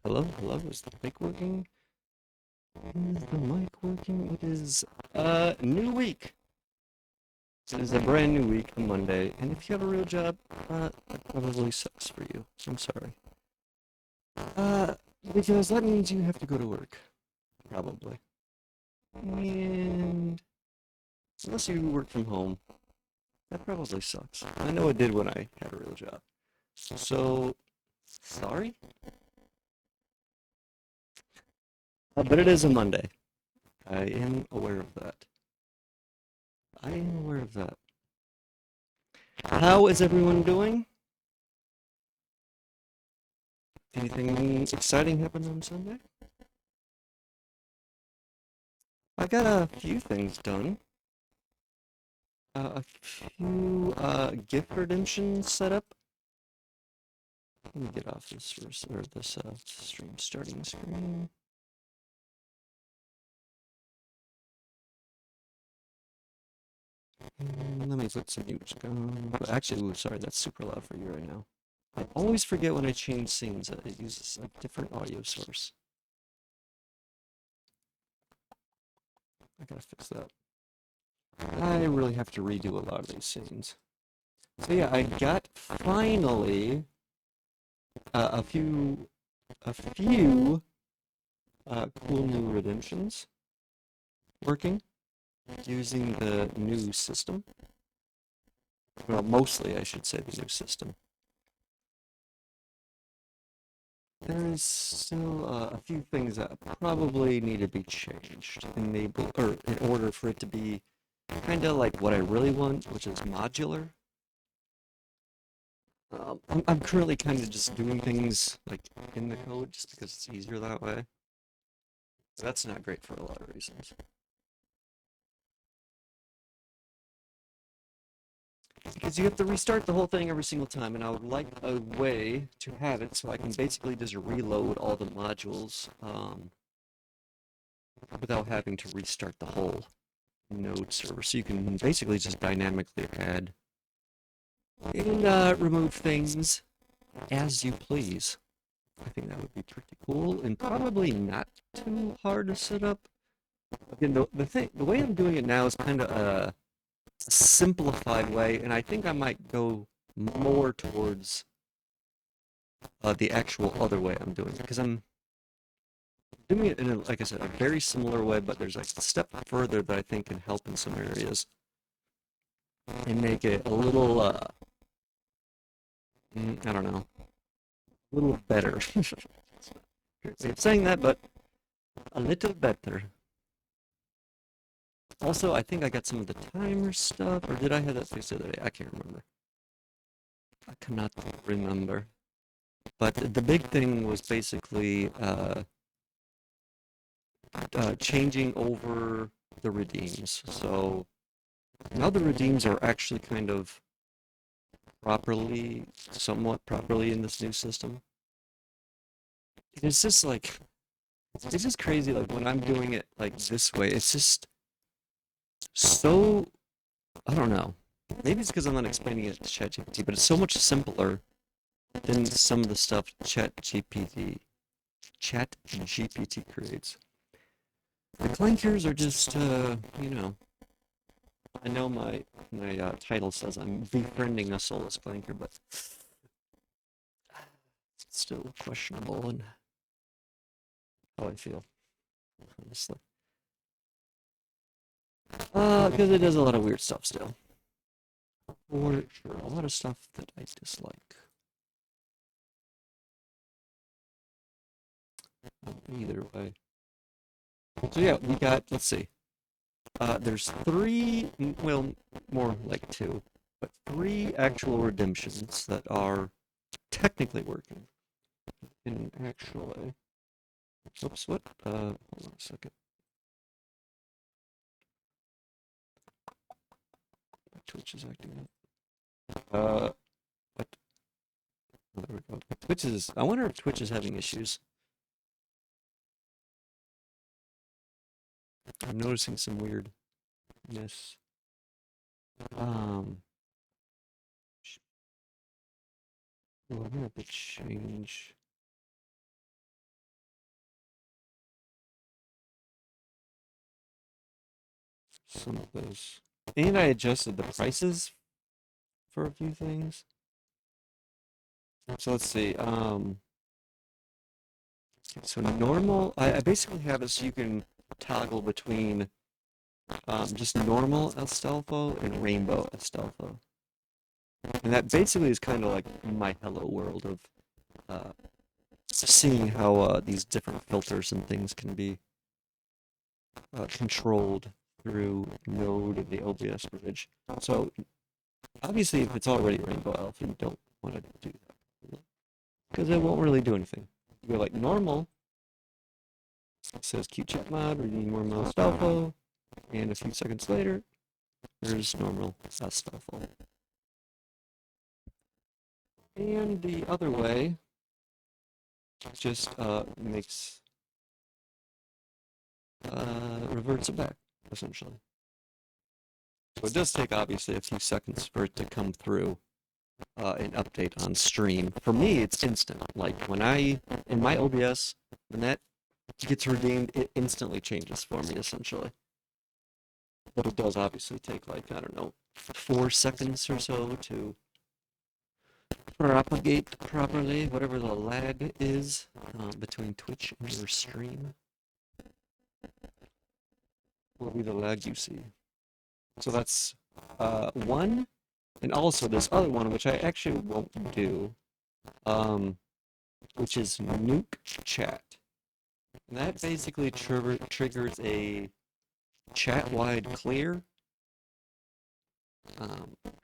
Hello, hello, is the mic working? Is the mic working? It is a new week. It is a brand new week, a Monday, and if you have a real job, that probably sucks for you. I'm sorry. Uh, because that means you have to go to work, probably. And unless you work from home, that probably sucks. I know it did when I had a real job. So, sorry? But it is a Monday. I am aware of that. I am aware of that. How is everyone doing? Anything exciting happened on Sunday? I got a few things done. A few gift redemptions set up. Let me get off this first, or this stream starting screen. Let me put some music on. But actually, ooh, sorry, that's super loud for you right now. I always forget when I change scenes that it uses a different audio source. I gotta fix that. I really have to redo a lot of these scenes. So yeah, I got finally a few cool new redemptions working using the new system. Well, mostly I should say the new system. There's still a few things that probably need to be changed, in order for it to be kind of like what I really want, which is modular. I'm currently kind of just doing things like in the code just because it's easier that way. That's not great for a lot of reasons. Because you have to restart the whole thing every single time, and I would like a way to have it so I can basically just reload all the modules without having to restart the whole node server. So you can basically just dynamically add and remove things as you please. I think that would be pretty cool and probably not too hard to set up. Again, the way I'm doing it now is kind of a simplified way, and I think I might go more towards the actual other way I'm doing it, because I'm doing it in, like I said, a very similar way, but there's like a step further that I think can help in some areas and make it a little, I don't know, a little better. Weird way of saying that, but a little better. Also, I think I got some of the timer stuff, or did I have that fixed the other day? I can't remember. I cannot remember. But the big thing was basically changing over the redeems. So now the redeems are actually kind of somewhat properly in this new system. It's just like, it's just crazy. Like when I'm doing it like this way, it's just so, I don't know. Maybe it's because I'm not explaining it to ChatGPT, but it's so much simpler than some of the stuff ChatGPT creates. The clankers are just, I know my title says I'm befriending a soulless clanker, but it's still questionable in how I feel, honestly. Because it does a lot of weird stuff still. For sure, a lot of stuff that I dislike. Either way. So yeah, we got, let's see. There's three, well, more like two, but three actual redemptions that are technically working. In actually, oops, what? Hold on a second. My Twitch is acting up. What? Oh, there we go. I wonder if Twitch is having issues. I'm noticing some weirdness. Um, well, I'm gonna have to change. some of those. And I adjusted the prices for a few things. So let's see. So normal, I basically have it so you can toggle between just normal Astolfo and rainbow Astolfo. And that basically is kind of like my hello world of uh, seeing how these different filters and things can be controlled through Node and the OBS bridge. So obviously, if it's already rainbow alpha, you don't want to do that because it won't really do anything. You go like normal, it says QChat mod, we need more Astolfo, and a few seconds later, there's normal Astolfo. And the other way just makes reverts it back, essentially. So it does take, obviously, a few seconds for it to come through an update on stream. For me, it's instant. Like, when in my OBS, when that gets redeemed, it instantly changes for me, essentially. But it does obviously take, like, I don't know, 4 seconds or so to propagate properly, whatever the lag is between Twitch and your stream. Will be the lag you see. So that's one, and also this other one, which I actually won't do, which is nuke chat. And that basically triggers a chat-wide clear.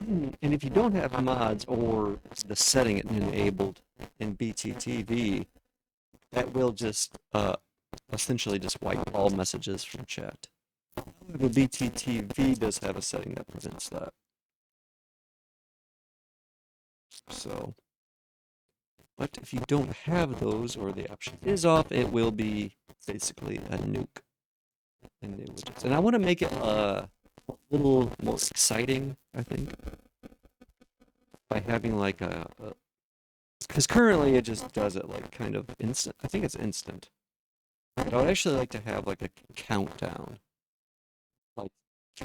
And if you don't have mods or the setting enabled in BTTV, that will just essentially just wipe all messages from chat. The BTTV does have a setting that prevents that. So, but if you don't have those or the option is off, it will be basically a nuke in the widgets. And I want to make it a little more exciting, I think, by having like because currently it just does it like kind of instant. I think it's instant. But I would actually like to have like a countdown. Like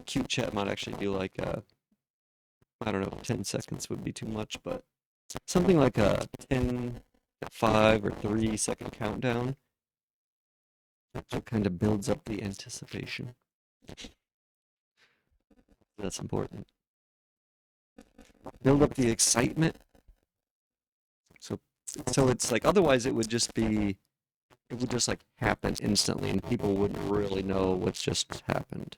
cute chat might actually do like I don't know, 10 seconds would be too much, but something like a 10, 5, or 3-second countdown. That kind of builds up the anticipation. That's important. Build up the excitement. So it's like, otherwise it would just like happen instantly and people wouldn't really know what's just happened.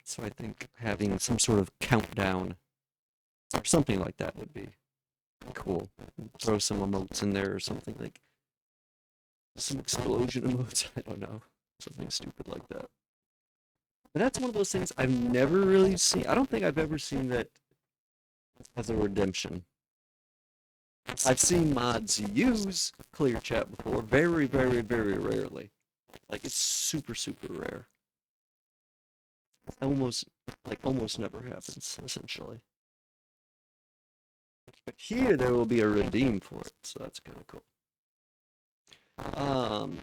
So I think having some sort of countdown or something like that would be cool. Throw some emotes in there or something, like some explosion emotes, I don't know. Something stupid like that. But that's one of those things I've never really seen. I don't think I've ever seen that as a redemption. I've seen mods use clear chat before, very, very, very rarely. Like, it's super, super rare. Almost never happens, essentially. But here there will be a redeem for it, so that's kind of cool.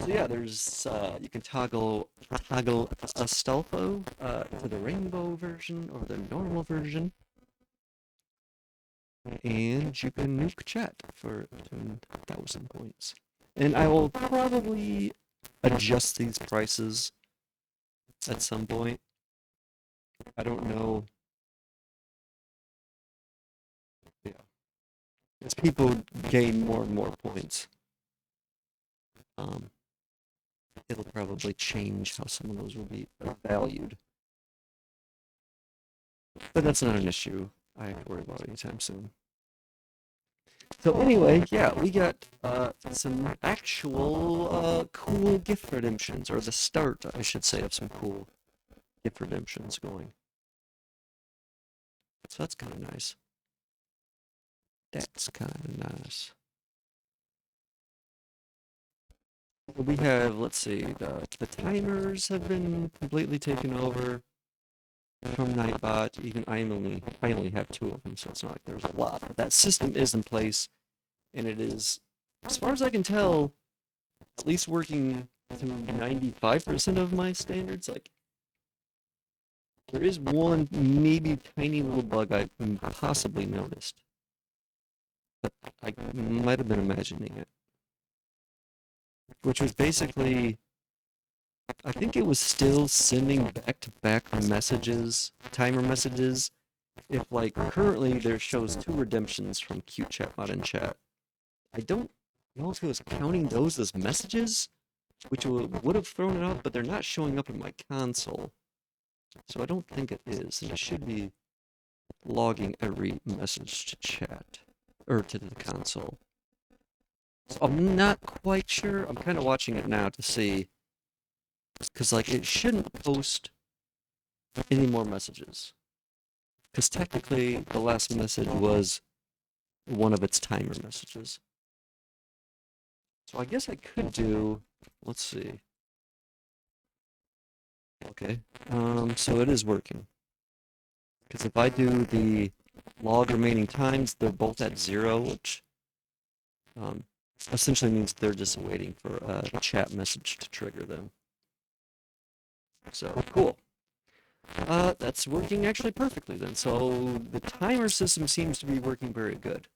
So yeah, there's you can toggle Astolfo to the rainbow version or the normal version. And you can nuke chat for 10,000 points. And I will probably adjust these prices at some point. I don't know. Yeah. As people gain more and more points, it'll probably change how some of those will be valued. But that's not an issue I have to worry about anytime soon. So anyway, yeah, we got some actual cool gift redemptions, or the start, I should say, of some cool gift redemptions going. So that's kind of nice. That's kind of nice. We have, let's see, the timers have been completely taken over from Nightbot. Even I only have 2 of them, so it's not like there's a lot. But that system is in place, and it is, as far as I can tell, at least working to 95% of my standards. Like, There is one maybe tiny little bug I possibly noticed, but I might have been imagining it, which was basically, I think it was still sending back-to-back messages, timer messages, if like currently there shows 2 redemptions from Cute Chatbot in chat. I don't know if it was counting those as messages, which would have thrown it off, but they're not showing up in my console. So I don't think it is, and it should be logging every message to chat, or to the console. So I'm not quite sure. I'm kind of watching it now to see, because like it shouldn't post any more messages. Because technically the last message was one of its timer messages. So I guess I could do, let's see. Okay, so it is working. Because if I do the log remaining times, they're both at 0, which essentially means they're just waiting for a chat message to trigger them. So, cool. That's working actually perfectly then. So the timer system seems to be working very good.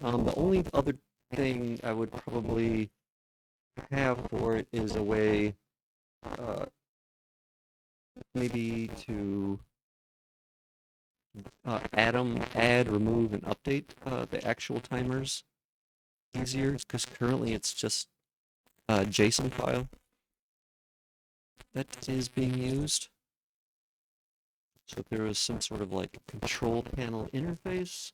The only other thing I would probably have for it is a way maybe to add, remove, and update the actual timers easier, because currently it's just a JSON file that is being used. So if there was some sort of like control panel interface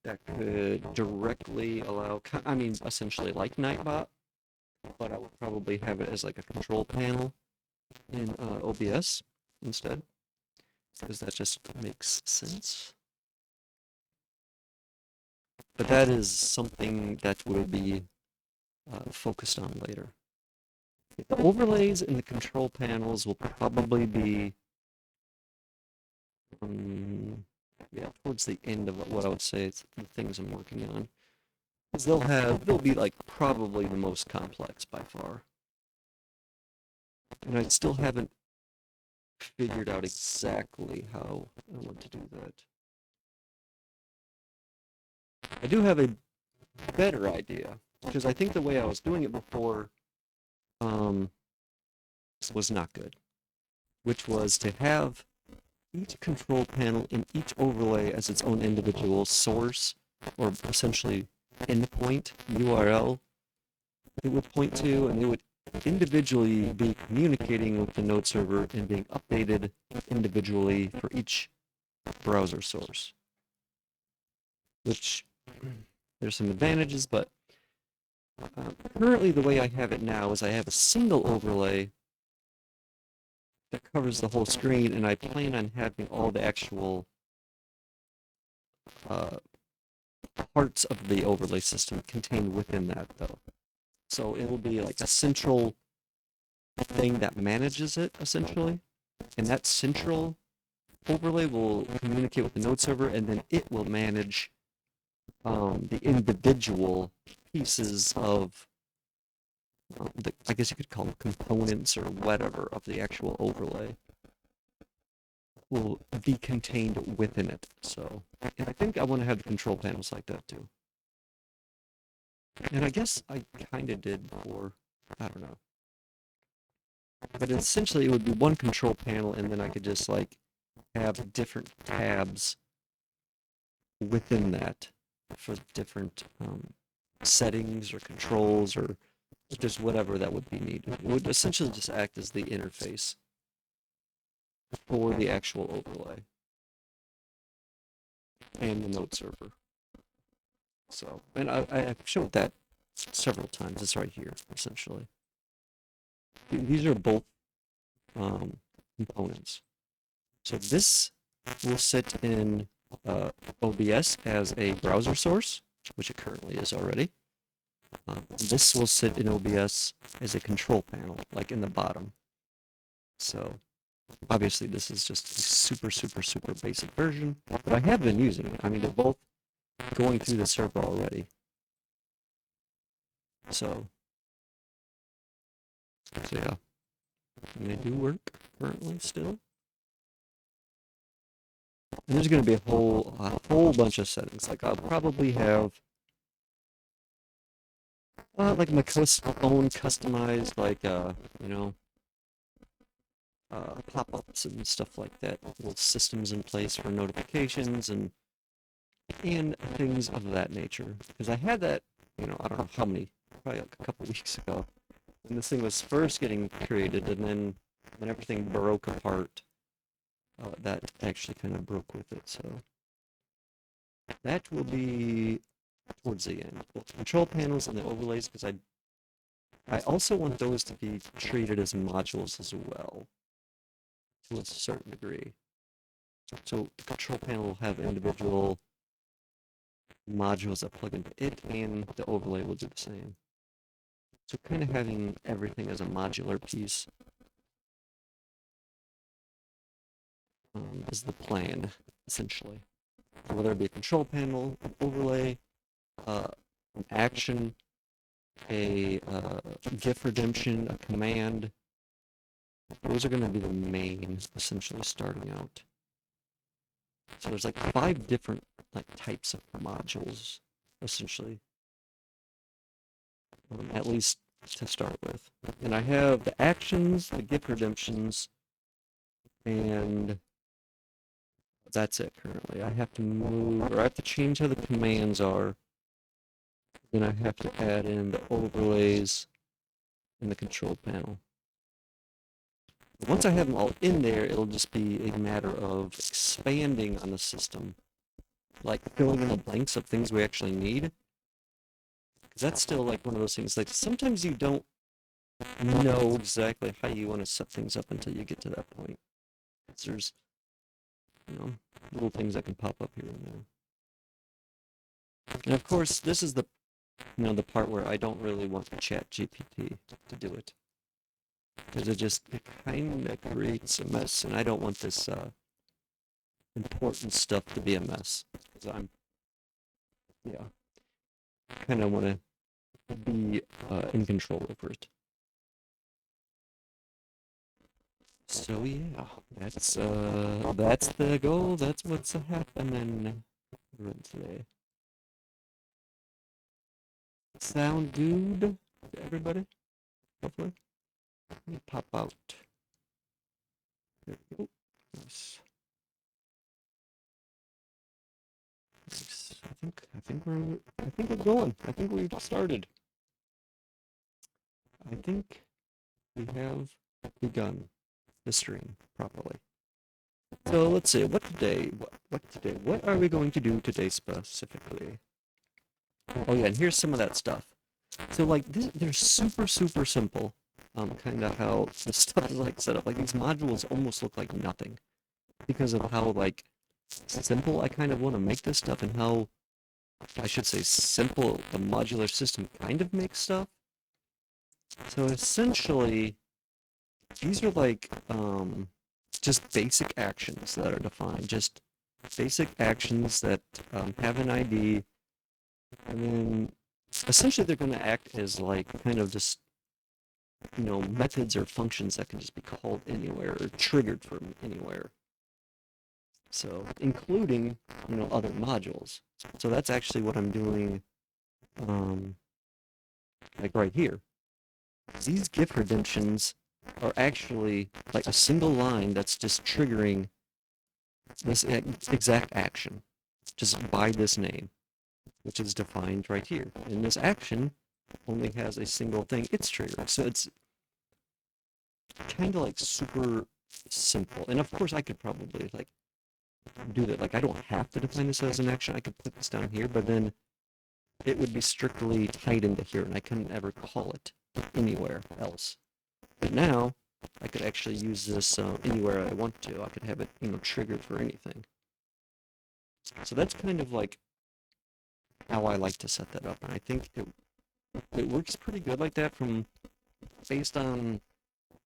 that could directly allow, I mean, essentially like Nightbot, but I would probably have it as like a control panel in OBS instead, because that just makes sense. But that is something that will be focused on later. The overlays and the control panels will probably be yeah, towards the end of what I would say it's the things I'm working on. Because they'll be like probably the most complex by far. And I still haven't figured out exactly how I want to do that. I do have a better idea, because I think the way I was doing it before was not good, which was to have each control panel and each overlay as its own individual source, or essentially endpoint URL it would point to, and they would individually be communicating with the node server and being updated individually for each browser source. Which, there's some advantages, but currently the way I have it now is I have a single overlay that covers the whole screen, and I plan on having all the actual parts of the overlay system contained within that, though. So it will be like a central thing that manages it, essentially, and that central overlay will communicate with the node server, and then it will manage the individual pieces of I guess you could call them components or whatever of the actual overlay will be contained within it. So, and I think I want to have the control panels like that too. And I guess I kind of did for, I don't know. But essentially it would be one control panel, and then I could just like have different tabs within that for different settings or controls or just whatever that would be needed. It would essentially just act as the interface for the actual overlay and the node server. So, and I've showed that several times. It's right here, essentially. These are both components. So this will sit in OBS as a browser source, which it currently is already. This will sit in OBS as a control panel, like in the bottom. So obviously this is just a super, super, super basic version, but I have been using it. I mean, they're both going through the server already. So yeah. And they do work currently still. And there's going to be a whole bunch of settings. Like I'll probably have like my own customized like you know pop-ups and stuff like that. Little systems in place for notifications and things of that nature. Because I had that, I don't know how many, probably like a couple weeks ago, when this thing was first getting created, and then when everything broke apart, that actually kind of broke with it. So that will be towards the end. Both control panels and the overlays, because I also want those to be treated as modules as well, to a certain degree. So the control panel will have individual modules that plug into it, and the overlay will do the same. So kind of having everything as a modular piece is the plan, essentially. So whether it be a control panel, an overlay, an action, a GIF redemption, a command, those are going to be the main, essentially, starting out. So there's like 5 different types of modules, essentially, at least to start with. And I have the actions, the GIF redemptions, and that's it currently. I have to move, or I have to change how the commands are. Then I have to add in the overlays in the control panel. Once I have them all in there, it'll just be a matter of expanding on the system, like filling in the blanks of things we actually need. Because that's still like one of those things, like sometimes you don't know exactly how you want to set things up until you get to that point. There's, little things that can pop up here and there. And of course, this is the the part where I don't really want ChatGPT to do it. Because it kind of creates a mess, and I don't want this important stuff to be a mess. Because kind of want to be in control over it. So yeah, that's the goal. That's what's happening today. Sound good to everybody? Hopefully. Let me pop out. There we go. Nice. Nice. I think we're going. I think we've started. I think we have begun the stream properly. So let's see, what today? What are we going to do today specifically? Oh yeah, and here's some of that stuff. So like they're super simple. Kind of how the stuff is like set up. Like these modules almost look like nothing because of how like simple I kind of want to make this stuff, and how I should say simple the modular system kind of makes stuff. So essentially, these are like just basic actions that are defined, just basic actions that have an ID, and then essentially they're going to act as like kind of just methods or functions that can just be called anywhere or triggered from anywhere. So including other modules. So that's actually what I'm doing like right here. These GIF redemptions are actually like a single line that's just triggering this exact action just by this name, which is defined right here. And this action only has a single thing it's triggering. So it's kind of like super simple. And of course I could probably like do that. Like I don't have to define this as an action. I could put this down here, but then it would be strictly tied into here, and I couldn't ever call it anywhere else. But now I could actually use this anywhere I want to. I could have it, triggered for anything. So that's kind of like how I like to set that up, and I think it works pretty good like that based on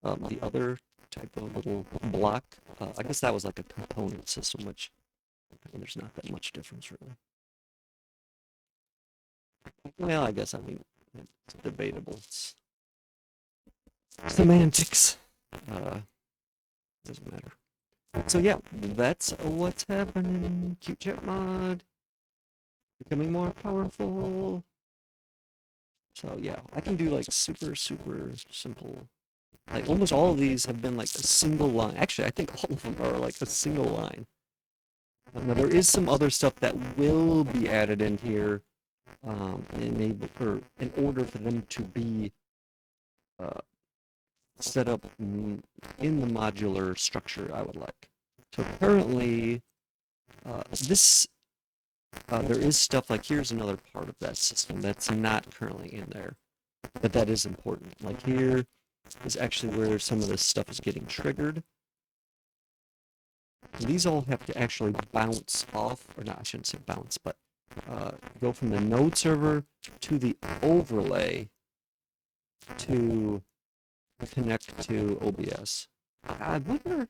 the other type of little block. I guess that was like a component system, which there's not that much difference really. Well, I guess it's debatable. It's semantics. Doesn't matter. So yeah, that's what's happening. Cute Chat mod becoming more powerful. So yeah, I can do like super simple. Like almost all of these have been like a single line. Actually, I think all of them are like a single line. Now there is some other stuff that will be added in here, in order for them to be uh, set up in the modular structure I would like. So currently, this there is stuff like here's another part of that system that's not currently in there, but that is important. Like here is actually where some of this stuff is getting triggered. These all have to actually bounce off, or not, I shouldn't say bounce, but go from the node server to the overlay to connect to OBS. I wonder,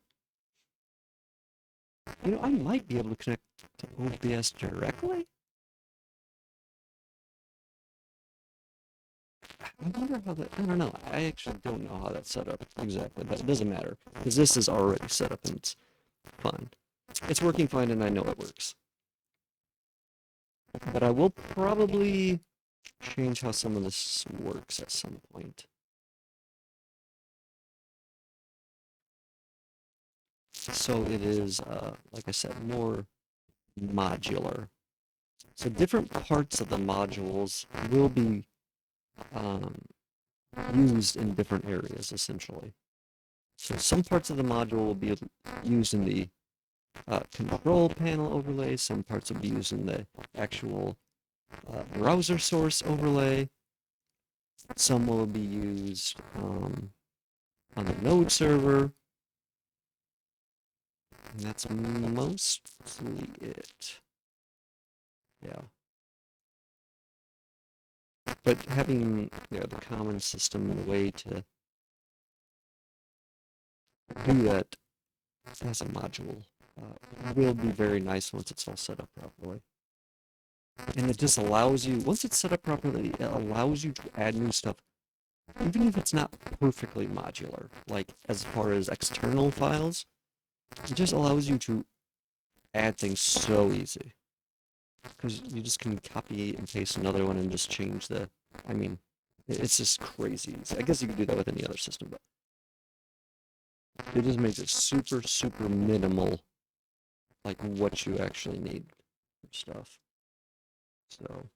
I might be able to connect to OBS directly? I wonder how that, I don't know. I actually don't know how that's set up exactly, but it doesn't matter because this is already set up and it's fine. It's working fine and I know it works. But I will probably change how some of this works at some point. So it is, like I said, more modular. So different parts of the modules will be used in different areas, essentially. So some parts of the module will be used in the control panel overlay, some parts will be used in the actual browser source overlay, some will be used on the node server, and that's mostly it. Yeah. But having the common system, the way to do that as a module will be very nice once it's all set up properly. And it just allows you, once it's set up properly, it allows you to add new stuff, even if it's not perfectly modular. Like as far as external files, it just allows you to add things so easy. Because you just can copy and paste another one and just change I mean, it's just crazy easy. I guess you could do that with any other system, but it just makes it super minimal, like what you actually need for stuff. So,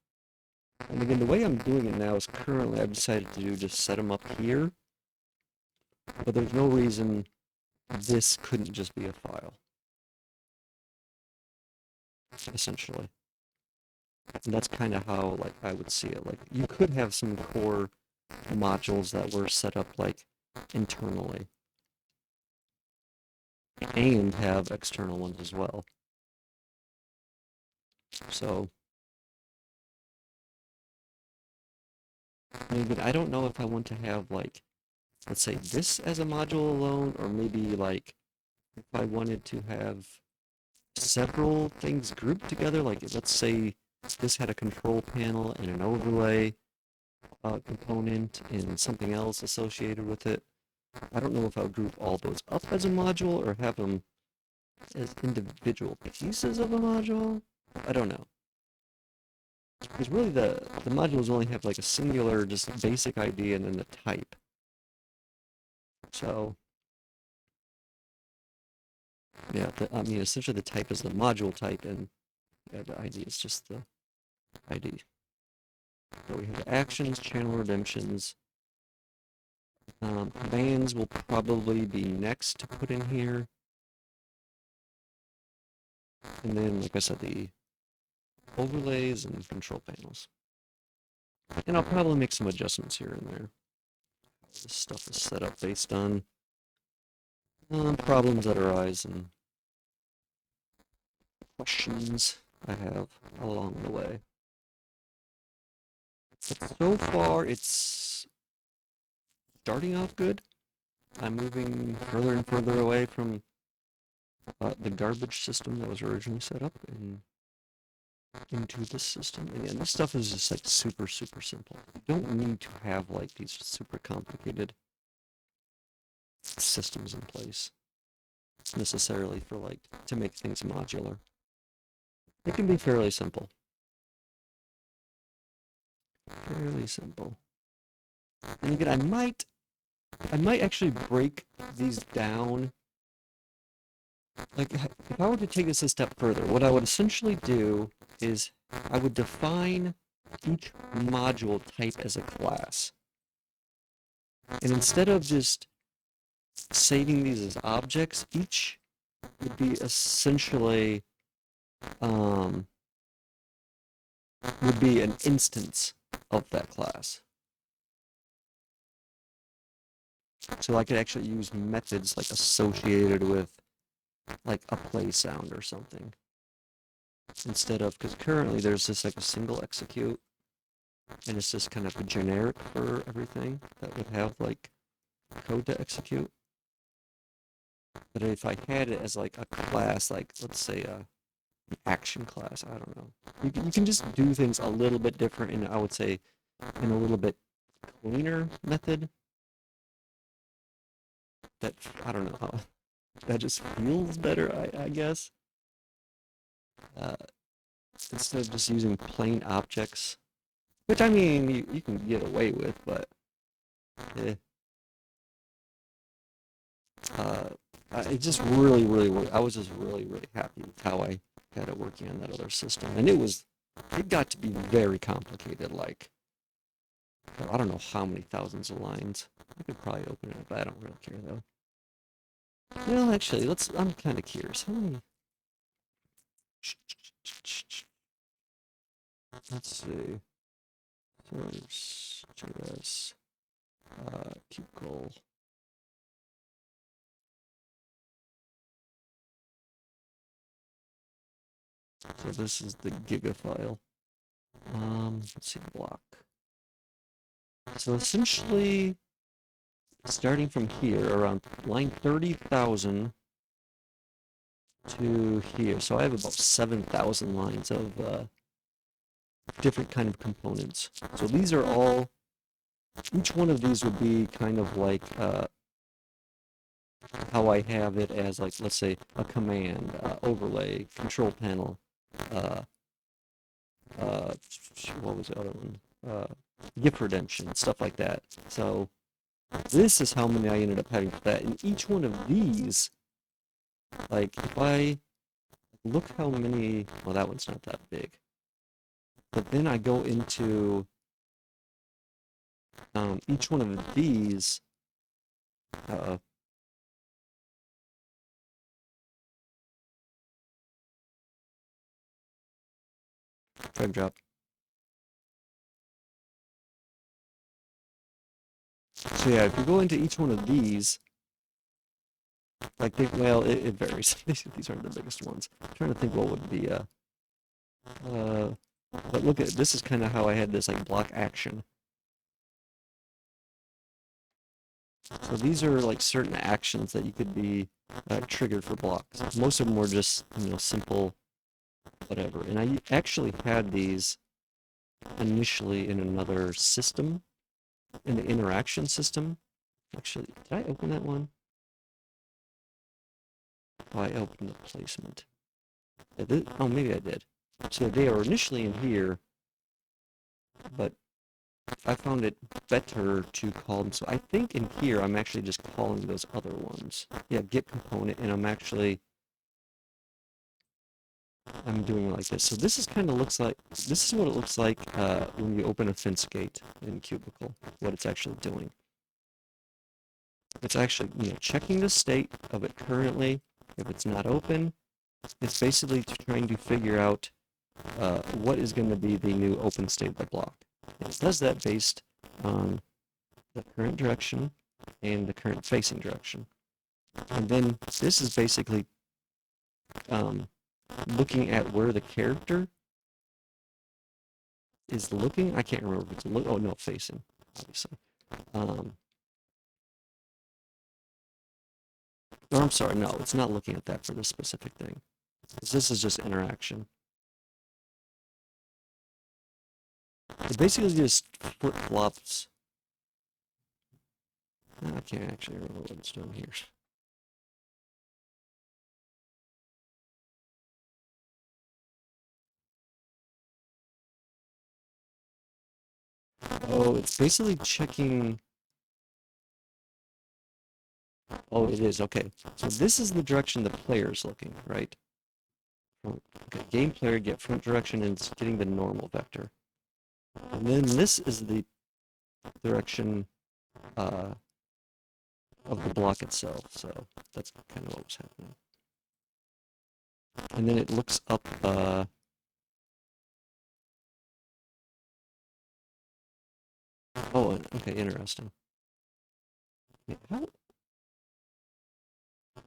and again, the way I'm doing it now is currently I've decided to just set them up here, but there's no reason this couldn't just be a file, essentially. And that's kind of how, like, I would see it. Like, you could have some core modules that were set up, like, internally, and have external ones as well. So, maybe, I don't know if I want to have, like, let's say this as a module alone, or maybe, like, if I wanted to have several things grouped together, like, let's say this had a control panel and an overlay component and something else associated with it. I don't know if I would group all those up as a module or have them as individual pieces of a module. I don't know. Because really the modules only have like a singular, just basic ID and then the type. So, yeah, I mean, essentially the type is the module type and the ID is just the ID. So we have actions, channel redemptions. Commands will probably be next to put in here. And then, like I said, the overlays and control panels. And I'll probably make some adjustments here and there. This stuff is set up based on problems that arise and questions I have along the way. But so far, it's starting off good. I'm moving further and further away from the garbage system that was originally set up and into this system. Again, this stuff is just like super simple. You don't need to have like these super complicated systems in place necessarily for like to make things modular. It can be fairly simple. Fairly simple. And again, I might actually break these down. Like, if I were to take this a step further, what I would essentially do is I would define each module type as a class. And instead of just saving these as objects, each would be essentially would be an instance of that class. So I could actually use methods like associated with like a play sound or something. Instead of, because currently there's just like a single execute, and it's just kind of a generic for everything that would have like code to execute. But if I had it as like a class, like let's say an action class, I don't know. You can just do things a little bit different, and I would say in a little bit cleaner method. That, I don't know how, that just feels better, I guess. Uh, Instead of just using plain objects, which I mean you can get away with, but eh. It just really, I was just really happy with how I had it working on that other system, and it got to be very complicated. Like, I don't know how many thousands of lines. I could probably open it up, but I don't really care though. Well, actually, I'm kind of curious. How many? Let's see. Source, JS, cubicle. So this is the giga file. Let's see, block. So essentially, starting from here, around line 30,000 to here. So I have about 7,000 lines of different kind of components. So these are all, each one of these would be kind of like how I have it as like, let's say, a command, overlay, control panel, uh, what was the other one? Gift redemption, stuff like that. So this is how many I ended up having for that. And each one of these, like if I look how many, well, that one's not that big. But then I go into each one of these. Drag drop. So yeah, if you go into each one of these, like well, it varies. These aren't the biggest ones. I'm trying to think what would be but look at this is kind of how I had this like block action. So these are like certain actions that you could be triggered for blocks. Most of them were just simple whatever. And I actually had these initially in another system, in the interaction system. Actually, did I open that one? Oh, I opened the placement. Oh, maybe I did. So they were initially in here, but I found it better to call them. So I think in here, I'm actually just calling those other ones. Yeah, get component, and I'm doing it like this. So this is kind of looks like, this is what it looks like when you open a fence gate in Cubicle, what it's actually doing. It's actually, checking the state of it currently. If it's not open, it's basically trying to figure out what is going to be the new open state of the block. And it does that based on the current direction and the current facing direction. And then this is basically looking at where the character is looking. I can't remember if it's oh no, facing, obviously. Or I'm sorry, no, it's not looking at that for this specific thing. This is just interaction. It basically just flip-flops I can't actually remember what it's doing here. Oh, it's basically checking. Oh, it is. Okay. So this is the direction the player's looking, right? Okay. Game player get front direction and it's getting the normal vector. And then this is the direction uh, of the block itself. So that's kind of what was happening. And then it looks up. Oh, okay, interesting. Wait, how?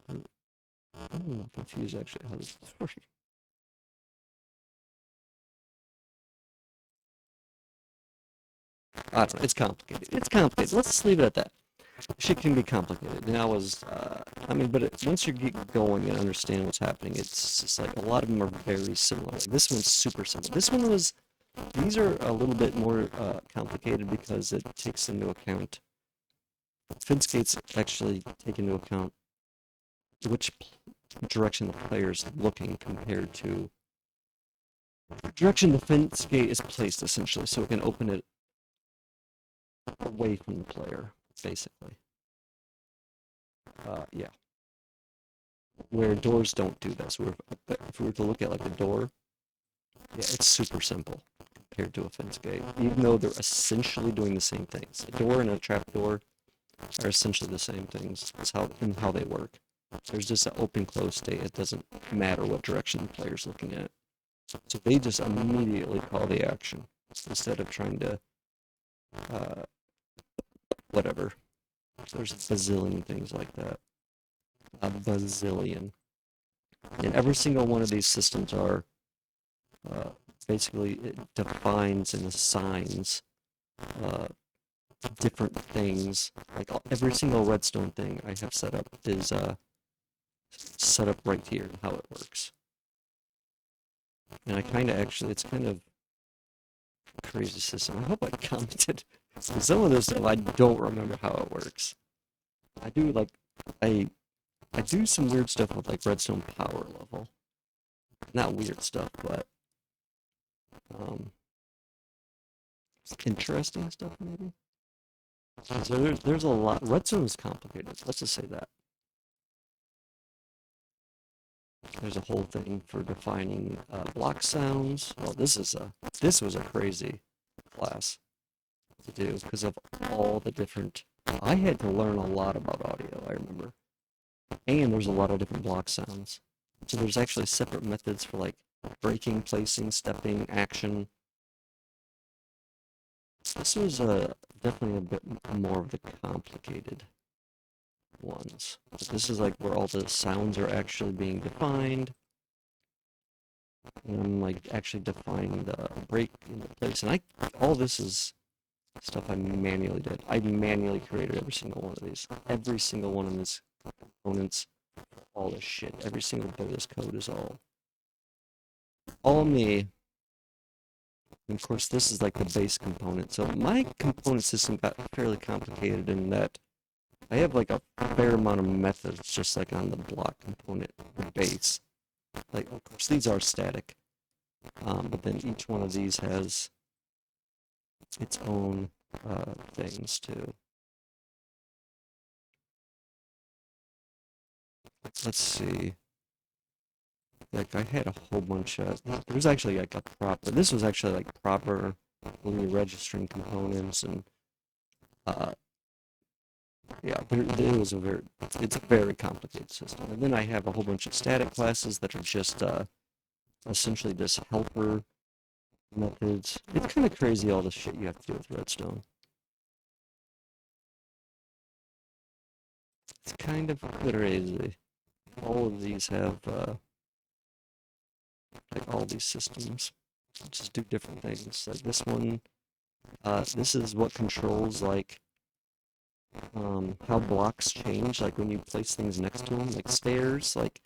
I'm confused actually how this is working. I don't know. It's complicated. It's complicated. Let's just leave it at that. Shit can be complicated. And I was, I mean, but once you get going and understand what's happening, it's just like a lot of them are very similar. Like this one's super simple. This one was, these are a little bit more complicated because it takes into account, fence gates actually take into account which direction the player's looking compared to the direction the fence gate is placed, essentially, so it can open it away from the player, basically. Yeah. Where doors don't do this. If we were to look at like a door, yeah, it's super simple compared to a fence gate, even though they're essentially doing the same things. A door and a trap door are essentially the same things as how they work. There's just an open close state. It doesn't matter what direction the player's looking at. So they just immediately call the action instead of trying to uh, whatever. There's a bazillion things like that. A bazillion. And every single one of these systems are uh, basically it defines and assigns uh, different things. Like every single redstone thing I have set up is set up right here, how it works. And I kind of actually, it's kind of a crazy system. I hope I commented. Some of this stuff I don't remember how it works. I do like, I I do some weird stuff with like redstone power level. Not weird stuff, but um, interesting stuff maybe. So there's a lot. Redstone is complicated. Let's just say that. There's a whole thing for defining block sounds. Well, this was a crazy class to do because of all the different. I had to learn a lot about audio. I remember, and there's a lot of different block sounds. So there's actually separate methods for like breaking, placing, stepping, action. This was definitely a bit more of the complicated ones. But this is like where all the sounds are actually being defined. And I'm like actually defining the break in the place. And all this is stuff I manually did. I manually created every single one of these. Every single one of these components, all this shit. Every single bit of this code is all me. And of course, this is like the base component. So my component system got fairly complicated in that I have like a fair amount of methods just like on the block component base. Like, of course, these are static, but then each one of these has its own things too. Let's see. Like, I had a whole bunch of. There was actually like a proper. This was actually like proper registering components and yeah, it was it's a very complicated system. And then I have a whole bunch of static classes that are just essentially just helper methods. It's kind of crazy all the shit you have to do with redstone. It's kind of crazy. All of these have like all these systems just do different things. Like this one, this is what controls like how blocks change. Like when you place things next to them, like stairs, like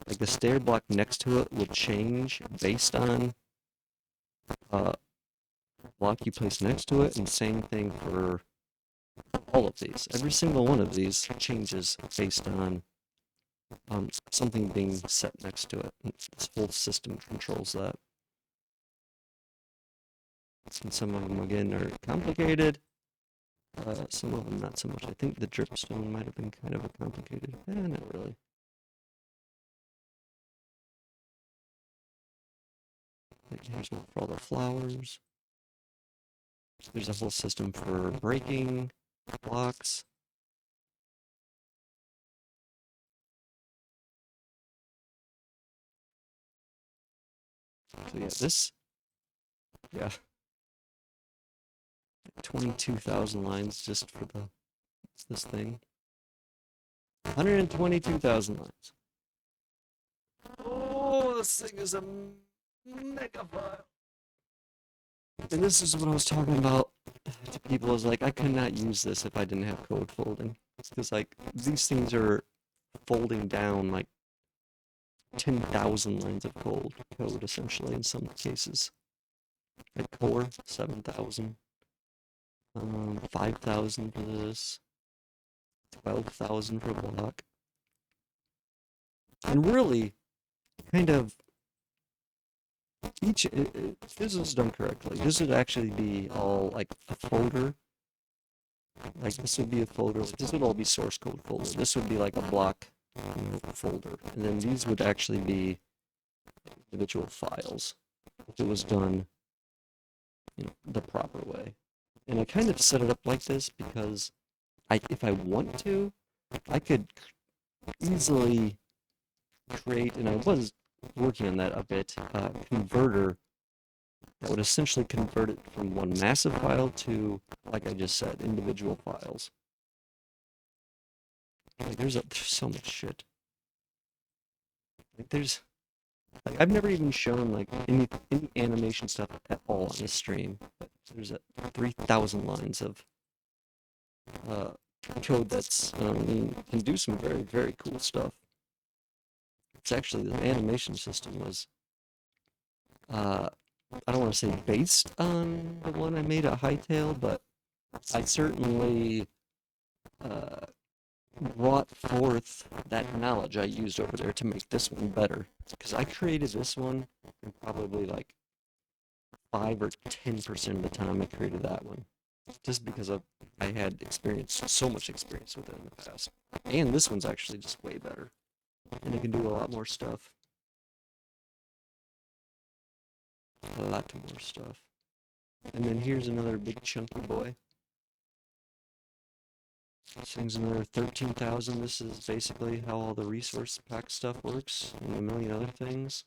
the stair block next to it will change based on block you place next to it, and same thing for All of these, every single one of these changes based on something being set next to it. And this whole system controls that. And some of them, again, are complicated. Some of them not so much. I think the dripstone might have been kind of a complicated. Not really. Here's one for all the flowers. There's a whole system for breaking blocks. So yeah, yeah, 22,000 lines just for this thing. 122,000 lines. Oh, this thing is a mega file. And this is what I was talking about to people. Is like I could not use this if I didn't have code folding. Because like these things are folding down like 10,000 lines of code essentially in some cases. At core 7,000, 5,000 for this, 12,000 for block, and really kind of each, if this is done correctly, this would actually be all like a folder. Like this would be a folder. This would all be source code folder. This would be like a block folder, and then these would actually be individual files if it was done, the proper way. And I kind of set it up like this because if I want to, I could easily create, and I was working on that a bit, converter that would essentially convert it from one massive file to, like I just said, individual files. Like there's so much shit. Like I've never even shown like any animation stuff at all on this stream, but there's 3,000 lines of code that's can do some very, very cool stuff. It's actually the animation system was I don't want to say based on the one I made at Hightail, but I certainly brought forth that knowledge I used over there to make this one better. Because I created this one in probably like 5 or 10% of the time I created that one. Just because I had so much experience with it in the past. And this one's actually just way better. And it can do a lot more stuff. A lot more stuff. And then here's another big chunky boy. This thing's another 13,000. This is basically how all the resource pack stuff works, and a million other things.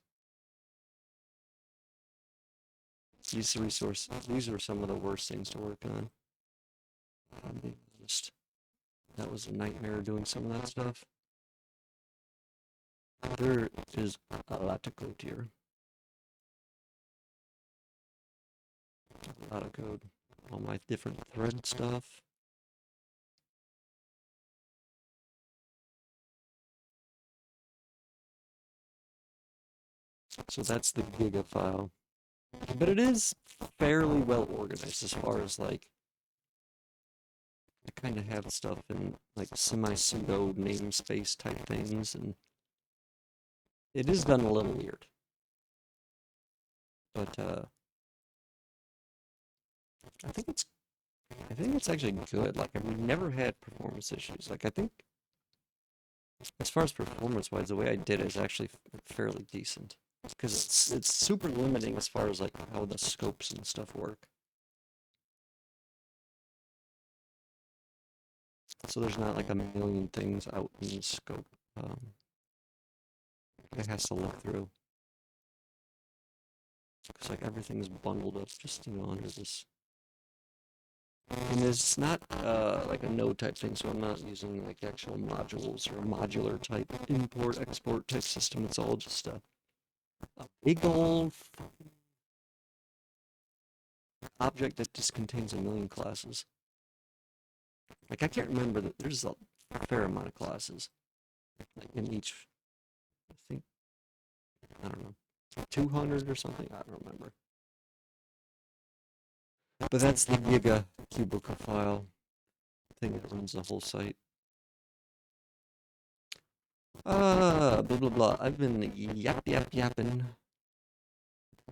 These were some of the worst things to work on. I'm being honest. That was a nightmare doing some of that stuff. There is a lot to code here. A lot of code. All my different thread stuff. So that's the Giga file. But it is fairly well organized as far as like, I kind of have stuff in like semi-pseudo namespace type things, and it is done a little weird. But I think it's actually good. Like we've never had performance issues. Like I think as far as performance wise, the way I did it is actually fairly decent. Because it's super limiting as far as like how the scopes and stuff work. So there's not like a million things out in the scope. It has to look through. Because like everything's bundled up just under this. And it's not like a node type thing, so I'm not using like actual modules or a modular type import export type system. It's all just a big old object that just contains a million classes. Like I can't remember that there's a fair amount of classes like in each. I think I don't know, 200 or something. I don't remember. But that's the Giga cubicle file. thing that runs the whole site. Blah blah blah. I've been yapping.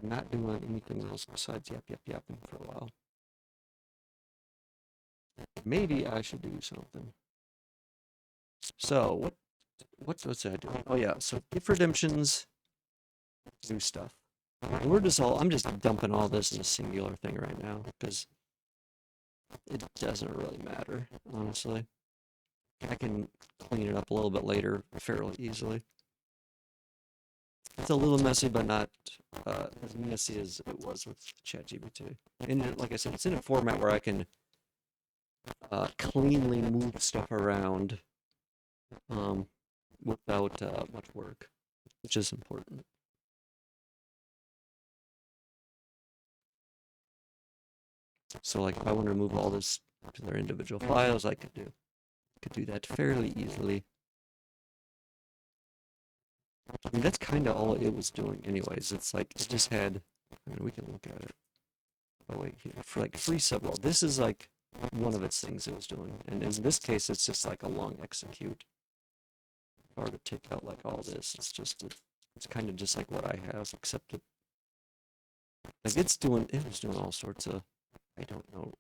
Not doing anything else besides yapping for a while. Maybe I should do something. So what's I doing? Oh yeah, so gift redemptions, new stuff. And I'm just dumping all this in a singular thing right now because it doesn't really matter, honestly. I can clean it up a little bit later fairly easily. It's a little messy, but not as messy as it was with ChatGPT. And like I said, it's in a format where I can cleanly move stuff around without much work, which is important. So like if I want to remove all this to their individual files, I could do that fairly easily. I mean, that's kind of all it was doing anyways. It's like it just had, I mean, we can look at it. Oh wait, here, for like free subwall, this is like one of its things it was doing. And in this case, it's just like a long execute. Hard to take out like all this. It's kind of just like what I have, except like it was doing all sorts of, I don't know,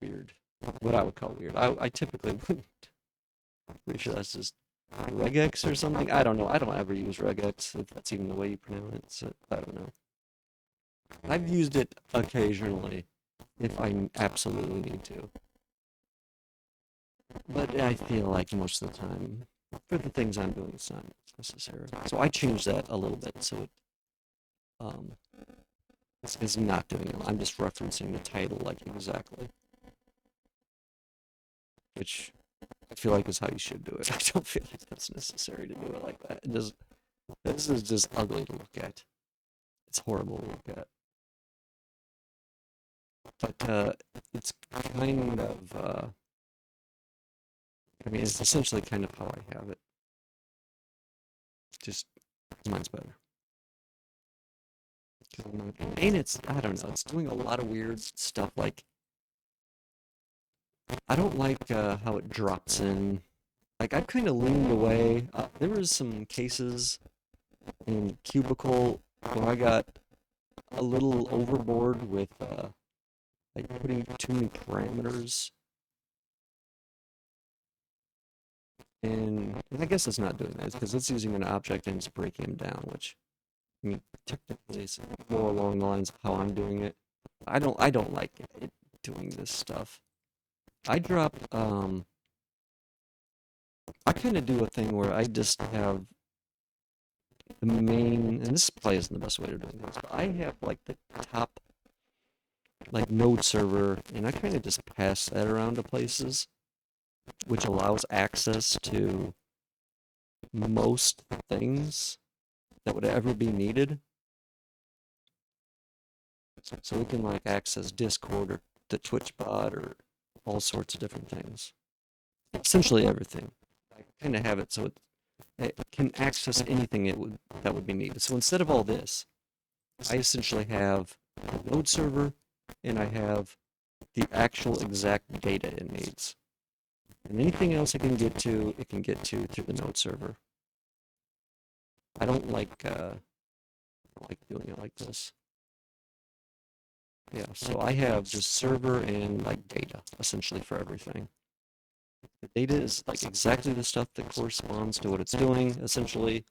weird, what I would call weird. I typically wouldn't. I'm pretty sure that's just regex or something. I don't know. I don't ever use regex, if that's even the way you pronounce it. I don't know. I've used it occasionally if I absolutely need to. But I feel like most of the time, for the things I'm doing, it's not necessary. So I changed that a little bit so um, it's not doing it. I'm just referencing the title like exactly, which I feel like is how you should do it. I don't feel like that's necessary to do it like that. This is just ugly to look at. It's horrible to look at. But it's kind of, I mean, it's essentially kind of how I have it. Just mine's better. And it's, I don't know, it's doing a lot of weird stuff. Like, I don't like how it drops in. Like, I've kind of leaned away. There was some cases in Cubicle where I got a little overboard with like putting too many parameters. And I guess it's not doing that because it's using an object and it's breaking them down, which I mean technically is more along the lines of how I'm doing it. I don't like it doing this stuff. I drop I kind of do a thing where I just have the main, and this probably isn't the best way to do things, but I have like the top like node server, and I kind of just pass that around to places, which allows access to most things that would ever be needed. So we can like access Discord or the Twitch bot or all sorts of different things. Essentially everything. I kind of have it so it can access anything that would be needed. So instead of all this, I essentially have a node server and I have the actual exact data it needs. And anything else it can get to through the node server. I don't like doing it like this. Yeah, so I have just server and like data essentially for everything. The data is like exactly the stuff that corresponds to what it's doing, essentially.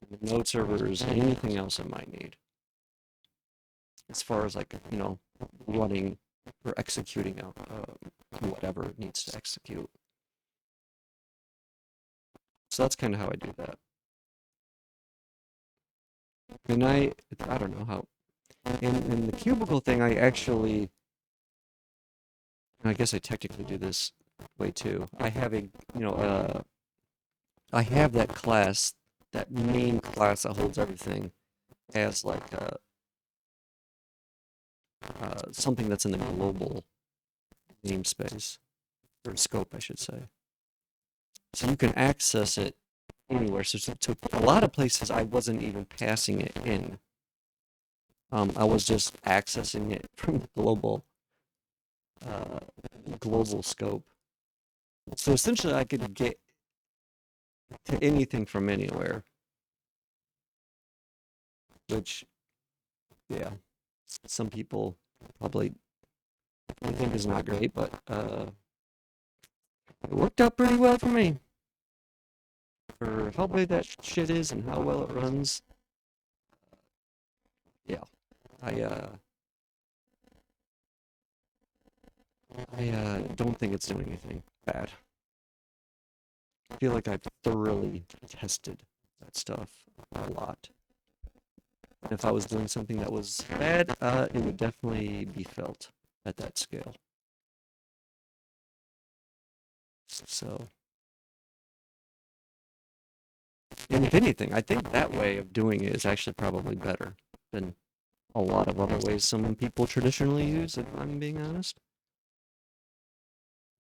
The node server is anything else it might need. As far as like, you know, running or executing out whatever it needs to execute. So that's kind of how I do that. And I don't know how. In the cubicle thing, I guess I technically do this way too. I have I have that class, that main class that holds everything, as like something that's in the global namespace, or scope, I should say. So you can access it anywhere. So to a lot of places, I wasn't even passing it in. I was just accessing it from the global uh, global scope. So essentially, I could get to anything from anywhere, which, yeah, some people probably think is not great, but it worked out pretty well for me. For how big that shit is and how well it runs, yeah, I uh, I don't think it's doing anything bad. I feel like I've thoroughly tested that stuff a lot. And if I was doing something that was bad, it would definitely be felt at that scale. So, and if anything, I think that way of doing it is actually probably better than a lot of other ways some people traditionally use, if I'm being honest.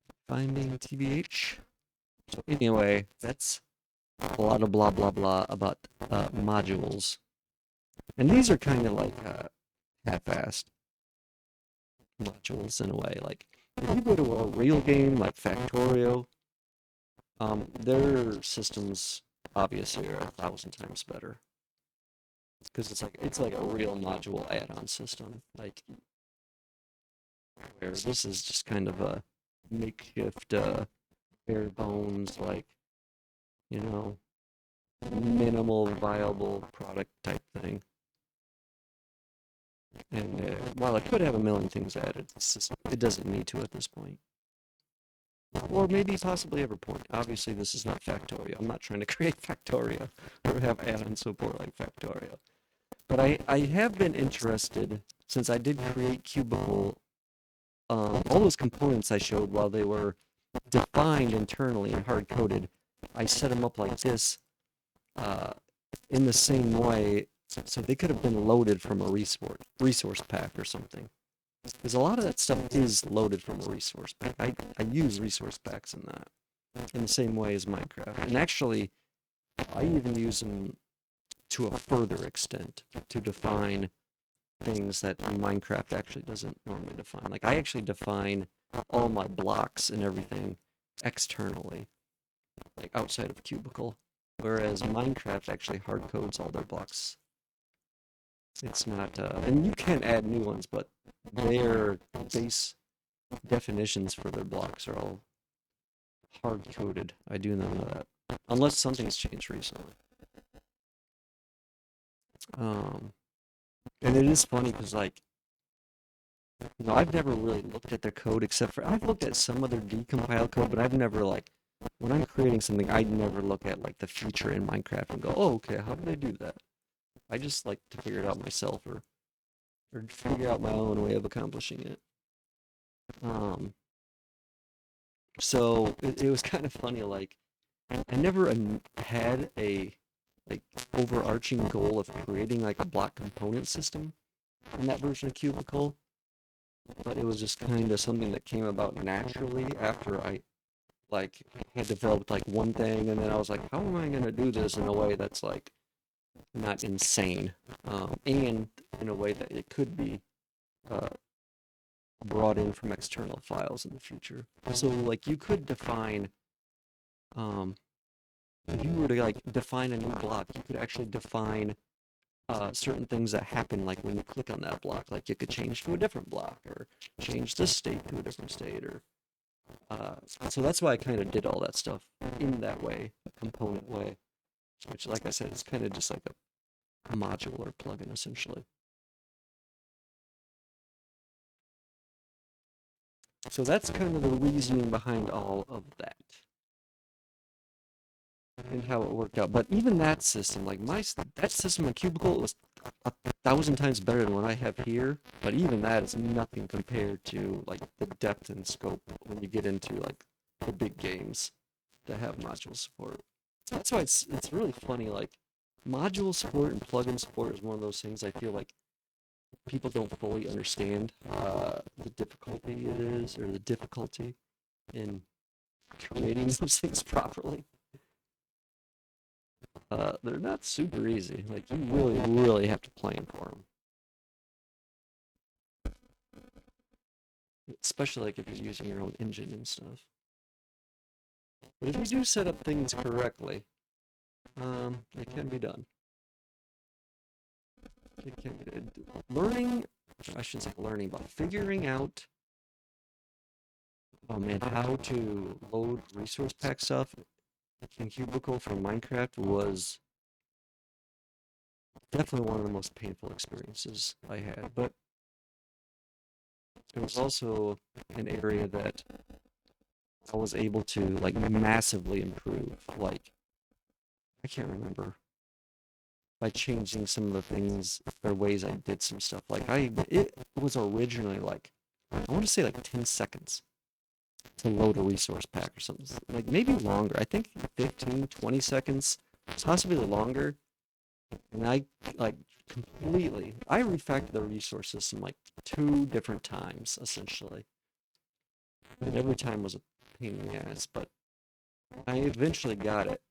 If I'm being TBH. So anyway, that's a lot of blah blah blah about modules. And these are kind of like half-assed modules in a way. Like if you go to a real game like Factorio, their systems obviously are 1,000 times better because it's like a real module add-on system. Like where this is just kind of a makeshift, bare bones, like you know, minimal viable product type thing. And while it could have a million things added, it doesn't need to at this point. Or maybe possibly ever point. Obviously, this is not Factorio. I'm not trying to create Factorio or have add-on support like Factorio. But I have been interested, since I did create Cubicle, all those components I showed while they were defined internally and hard-coded, I set them up like this uh, in the same way, so they could have been loaded from a resource pack or something. Because a lot of that stuff is loaded from a resource pack. I use resource packs in that, in the same way as Minecraft. And actually, I even use them to a further extent to define things that Minecraft actually doesn't normally define. Like, I actually define all my blocks and everything externally, like outside of Cubicle. Whereas Minecraft actually hard codes all their blocks. It's not, and you can add new ones, but their base definitions for their blocks are all hard coded. I do know that, unless something's changed recently. Um, and it is funny because, like, I've never really looked at their code except for I've looked at some of their decompiled code, but I've never like when I'm creating something, I'd never look at like the feature in Minecraft and go, oh, okay, how did they do that? I just like to figure it out myself or figure out my own way of accomplishing it. Um, so it was kind of funny. Like I never had a like overarching goal of creating like a block component system in that version of Cubicle, but it was just kind of something that came about naturally after I like had developed like one thing, and then I was like, how am I gonna do this in a way that's like not insane, and in a way that it could be uh, brought in from external files in the future. So like you could define, um, if you were to like define a new block, you could actually define certain things that happen like when you click on that block. Like you could change to a different block or change this state to a different state or so that's why I kind of did all that stuff in that way, a component way, which like I said is kind of just like a module or plugin essentially. So that's kind of the reasoning behind all of that and how it worked out. But even that system, like that system in Cubicle was 1,000 times better than what I have here. But even that is nothing compared to like the depth and scope when you get into like the big games that have module support. That's why it's really funny. Like module support and plugin support is one of those things I feel like people don't fully understand the difficulty it is or the difficulty in creating those things properly. They're not super easy. Like you really, really have to plan for them. especially like if you're using your own engine and stuff. But if you do set up things correctly, it can be done. It can be done. Learning, I shouldn't say learning, but figuring out, oh man, how to load resource pack stuff in Cubicle from Minecraft was definitely one of the most painful experiences I had. But it was also an area that I was able to like massively improve. Like, I can't remember, by changing some of the things or ways I did some stuff. Like it was originally like, I want to say like 10 seconds to load a resource pack or something. Like maybe longer. I think 15, 20 seconds, possibly longer. And I like I refactored the resource system like 2 different times essentially. And every time was a pain in the ass, but I eventually got it.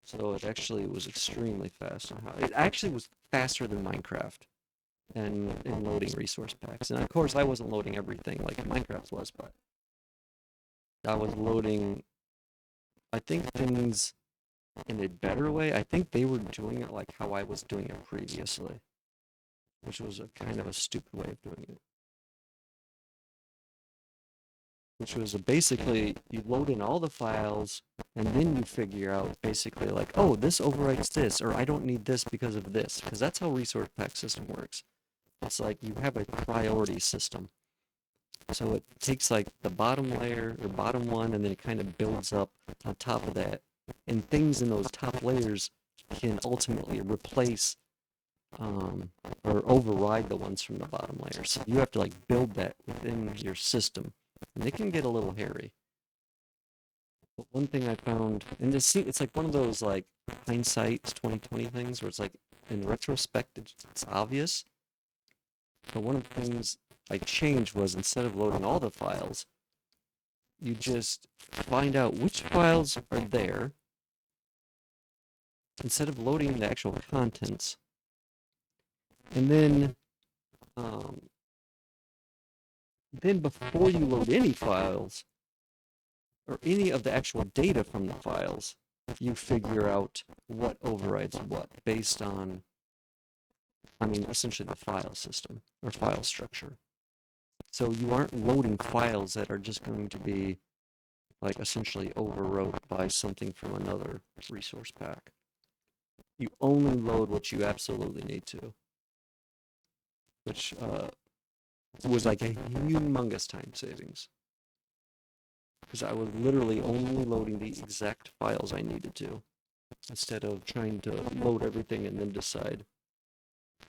So it actually was extremely fast. It actually was faster than Minecraft and in loading resource packs. And of course, I wasn't loading everything like Minecraft was, but I was loading, I think, things in a better way. I think they were doing it like how I was doing it previously, which was a kind of a stupid way of doing it. Which was basically you load in all the files and then you figure out basically like, oh, this overwrites this, or I don't need this because of this, because that's how resource pack system works. It's like you have a priority system. So it takes like the bottom layer or bottom one, and then it kind of builds up on top of that. And things in those top layers can ultimately replace or override the ones from the bottom layer. So you have to like build that within your system. And it can get a little hairy. But one thing I found, and it's like one of those like hindsight 2020 things where it's like in retrospect it's obvious. But one of the things I changed was instead of loading all the files, you just find out which files are there. Instead of loading the actual contents, and then before you load any files or any of the actual data from the files, you figure out what overrides what based on, I mean, essentially the file system or file structure. So you aren't loading files that are just going to be like essentially overwrote by something from another resource pack. You only load what you absolutely need to, which was like a humongous time savings. Because I was literally only loading the exact files I needed to, instead of trying to load everything and then decide,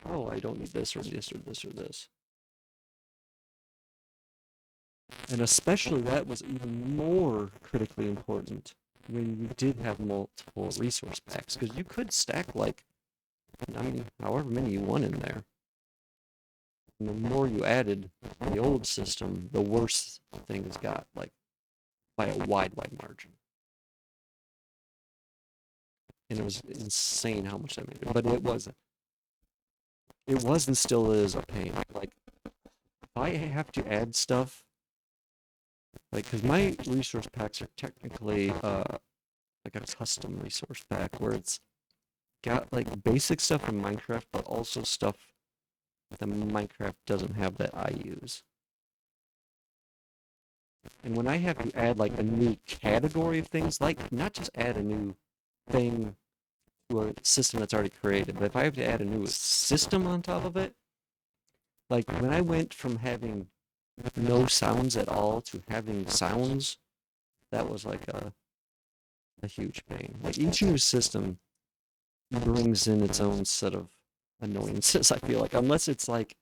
oh, I don't need this or this or this or this. And especially that was even more critically important when you did have multiple resource packs, because you could stack like, I mean, however many you want in there. And the more you added the old system, the worse things got, like by a wide margin. And it was insane how much that made it. But it was and still is a pain. Like, if I have to add stuff, like, because my resource packs are technically like a custom resource pack where it's got like basic stuff in Minecraft, but also stuff that Minecraft doesn't have that I use. And when I have to add like a new category of things, like not just add a new thing to a system that's already created, but if I have to add a new system on top of it, like when I went from having no sounds at all to having sounds, that was like a huge pain. Like each new system brings in its own set of annoyances, I feel like, unless it's like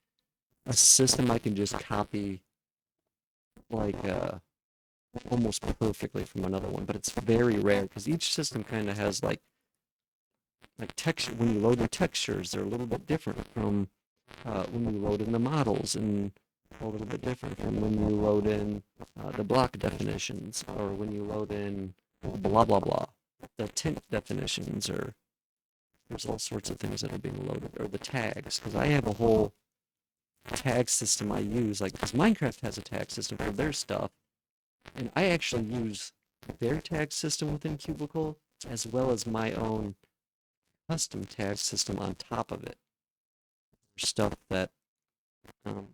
a system I can just copy like almost perfectly from another one, but it's very rare because each system kind of has like texture. When you load the textures, they're a little bit different from when you load in the models, and a little bit different from when you load in the block definitions, or when you load in blah blah blah, the tint definitions, or there's all sorts of things that are being loaded, or the tags, because I have a whole tag system I use, like, because Minecraft has a tag system for their stuff, and I actually use their tag system within Cubicle as well as my own custom tag system on top of it for stuff that um,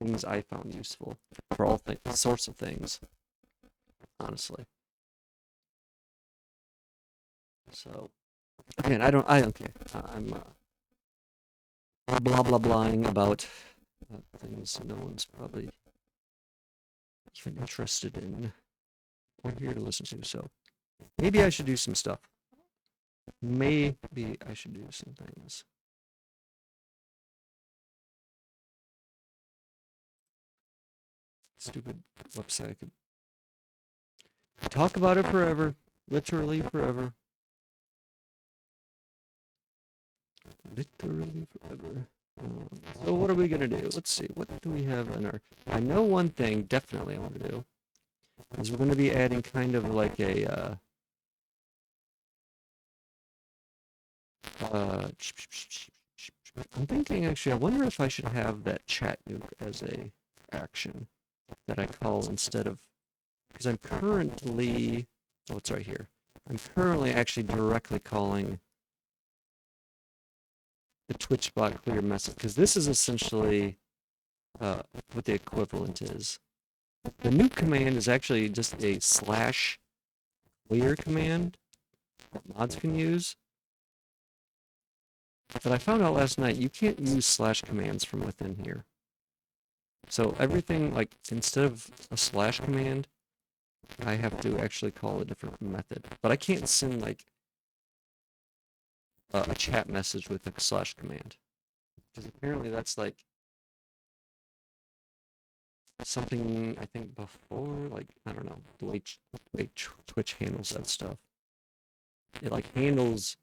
things I found useful for all sorts of things, honestly. So again, I don't care. I'm blah blah blahing about things no one's probably even interested in or here to listen to. So maybe I should do some stuff. Maybe I should do some things. Stupid website. I could talk about it forever. Literally forever. Literally forever. So what are we gonna do? Let's see. What do we have in our? I know one thing definitely I want to do is we're gonna be adding kind of like a I'm thinking actually. I wonder if I should have that chat nuke as a action that I call instead of because I'm currently. Oh, it's right here. I'm currently actually directly calling the Twitch bot clear message because this is essentially what the equivalent is. The nuke command is actually just a slash clear command that mods can use. But I found out last night you can't use slash commands from within here. So everything, like, instead of a slash command, I have to actually call a different method. But I can't send, like, a chat message with a slash command. Because apparently that's, like, something, I think, before, like, I don't know, the way Twitch handles that stuff. It, like, handles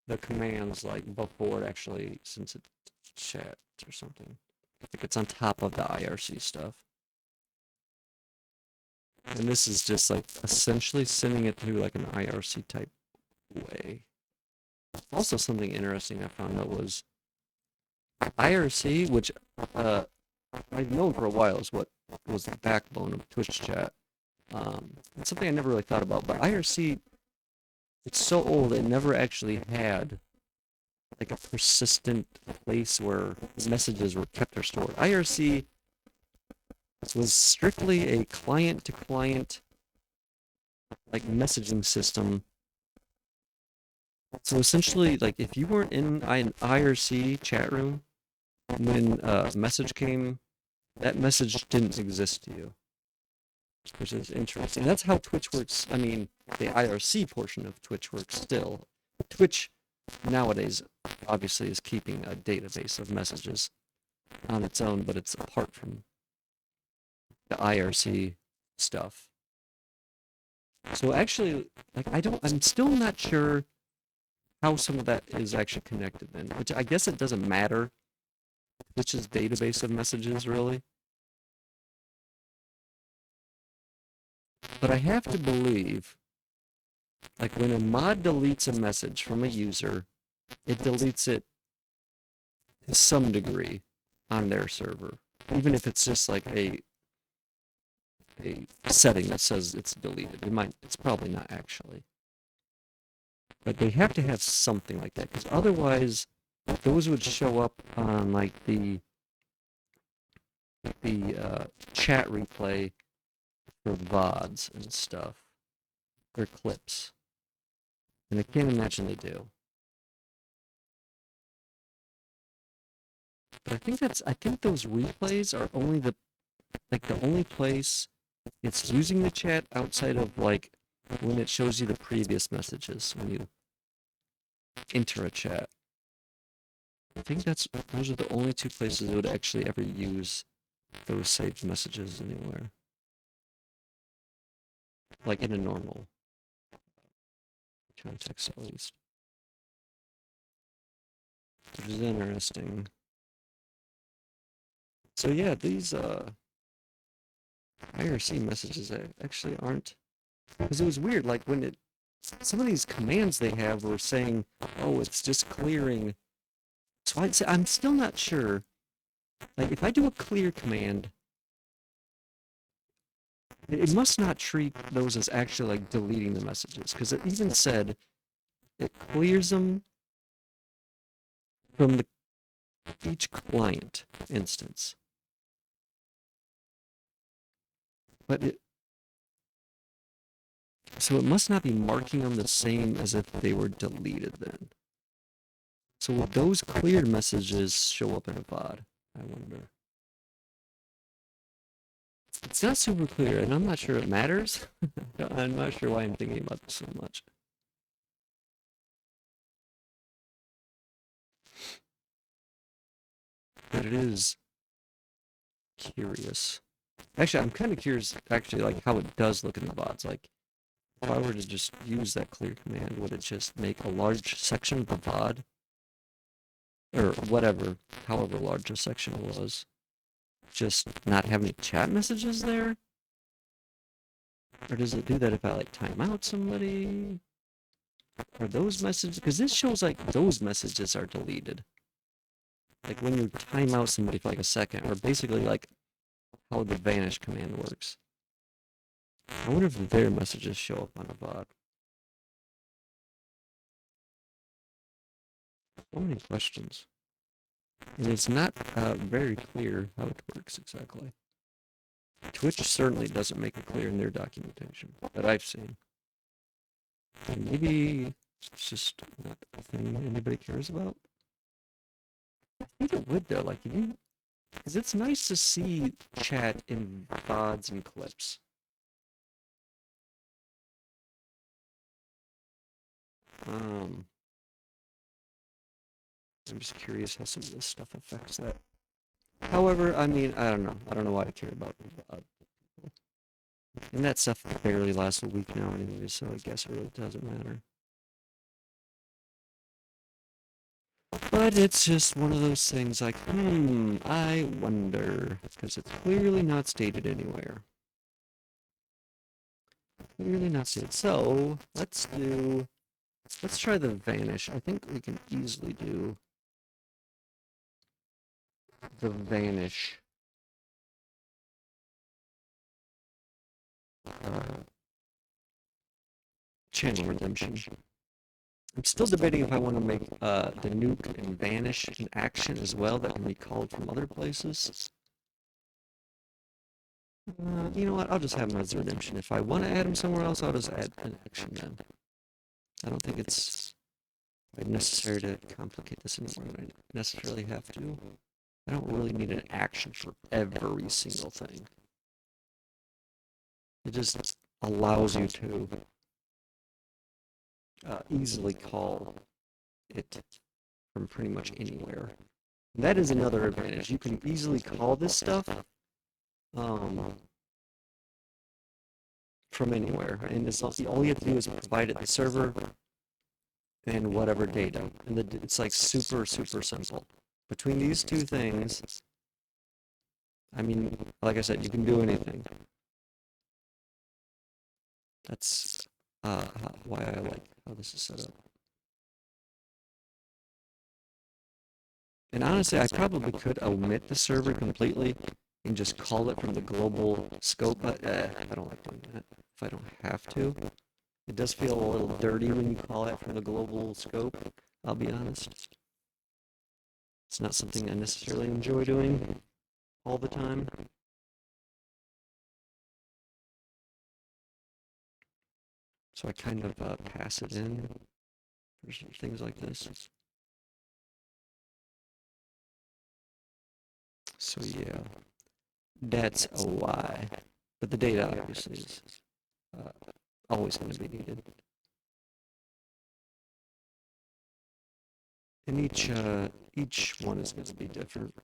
the commands, like, before it actually sends it to chat or something. I think it's on top of the IRC stuff. And this is just like essentially sending it through like an IRC type way. Also, something interesting I found out was IRC, which I've known for a while is what was the backbone of Twitch chat. It's something I never really thought about, but IRC, it's so old, it never actually had like a persistent place where messages were kept or stored. IRC was strictly a client-to-client like messaging system. So essentially, like if you weren't in an IRC chat room when a message came, that message didn't exist to you, which is interesting. That's how Twitch works. I mean, the IRC portion of Twitch works still. Twitch nowadays obviously is keeping a database of messages on its own, but it's apart from the IRC stuff. So actually, like I'm still not sure how some of that is actually connected then, which I guess it doesn't matter. Which is database of messages really. But I have to believe, like when a mod deletes a message from a user, it deletes it to some degree on their server, even if it's just like a setting that says it's deleted. It's probably not actually. But they have to have something like that, because otherwise those would show up on like the chat replay for VODs and stuff, or clips. And I can't imagine they do. But I think those replays are only the only place it's using the chat outside of like when it shows you the previous messages when you enter a chat. I think those are the only two places it would actually ever use those saved messages anywhere. Like in a normal context at least. Which is interesting. So yeah, these IRC messages actually aren't, because it was weird, like when some of these commands they have were saying, oh, it's just clearing. So I'd say I'm still not sure Like if I do a clear command, it must not treat those as actually like deleting the messages, because it even said it clears them from each client instance. But so it must not be marking them the same as if they were deleted then. So will those cleared messages show up in a VOD? I wonder. It's not super clear, and I'm not sure it matters. I'm not sure why I'm thinking about this so much. But it is curious. Actually, I'm kind of curious, actually, like how it does look in the VODs. Like, if I were to just use that clear command, would it just make a large section of the VOD, or whatever, however large a section was, just not have any chat messages there? Or does it do that if I like time out somebody? Are those messages? Because this shows like those messages are deleted. Like when you time out somebody for like a second, or basically like how the vanish command works. I wonder if their messages show up on a bot. So many questions. And it's not very clear how it works exactly. Twitch certainly doesn't make it clear in their documentation that I've seen. And maybe it's just not a thing anybody cares about. I think it would though, like because it's nice to see chat in VODs and clips. I'm just curious how some of this stuff affects that. However, I mean, I don't know. I don't know why I care about VOD. And that stuff barely lasts a week now anyway, so I guess it really doesn't matter. But it's just one of those things like, I wonder, because it's clearly not stated anywhere. Clearly not stated. So, let's try the vanish. I think we can easily do the vanish. Channel redemption. I'm still debating if I want to make the nuke and vanish an action as well that can be called from other places. You know what? I'll just have them as redemption. If I want to add them somewhere else, I'll just add an action then. I don't think it's necessary to complicate this anymore than I necessarily have to. I don't really need an action for every single thing. It just allows you to easily call it from pretty much anywhere. And that is another advantage. You can easily call this stuff from anywhere, and all you have to do is provide it the server and whatever data, and it's like super simple. Between these two things, I mean, like I said, you can do anything. That's why I like how this is set up. And honestly, I probably could omit the server completely and just call it from the global scope, but I don't like doing that if I don't have to. It does feel a little dirty when you call it from the global scope, I'll be honest. It's not something I necessarily enjoy doing all the time. So I kind of pass it in for things like this. So yeah, that's a why. But the data obviously is always going to be needed. And each one is going to be different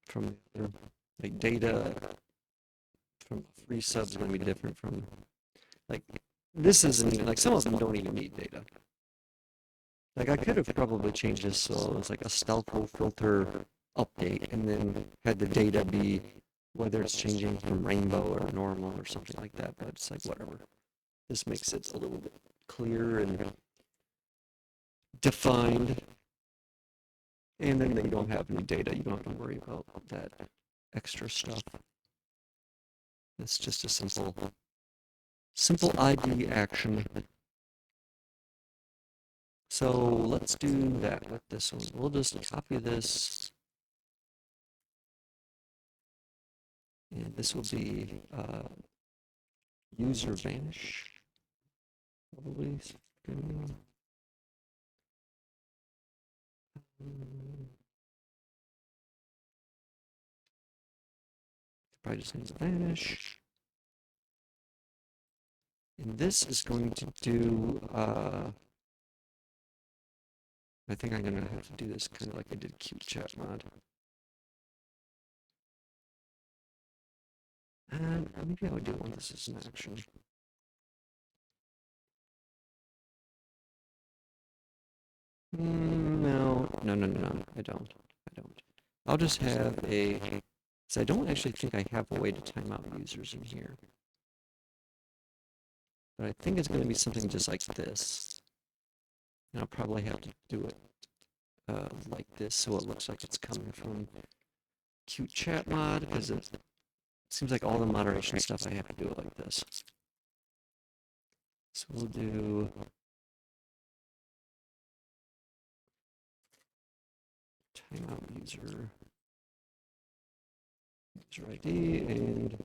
from the other. Like data from free subs is going to be different from, like, this isn't even, like, some of them don't even need data. Like, I could have probably changed this so it's like a stealth filter update and then had the data be whether it's changing from rainbow or normal or something like that, but it's like, whatever. This makes it a little bit clearer and defined. And then they don't have any data. You don't have to worry about that extra stuff. It's just a simple ID action. So let's do that with this one. We'll just copy this. And this will be user vanish. Probably. Probably just needs vanish. And this is going to do, I think I'm going to have to do this kind of like I did cute chat mod. And maybe I would do one. This is an action. No, I don't. I'll just have a, so I don't actually think I have a way to time out users in here. But I think it's going to be something just like this. And I'll probably have to do it like this so it looks like it's coming from cute chat mod, because it seems like all the moderation stuff I have to do it like this. So we'll do timeout user ID and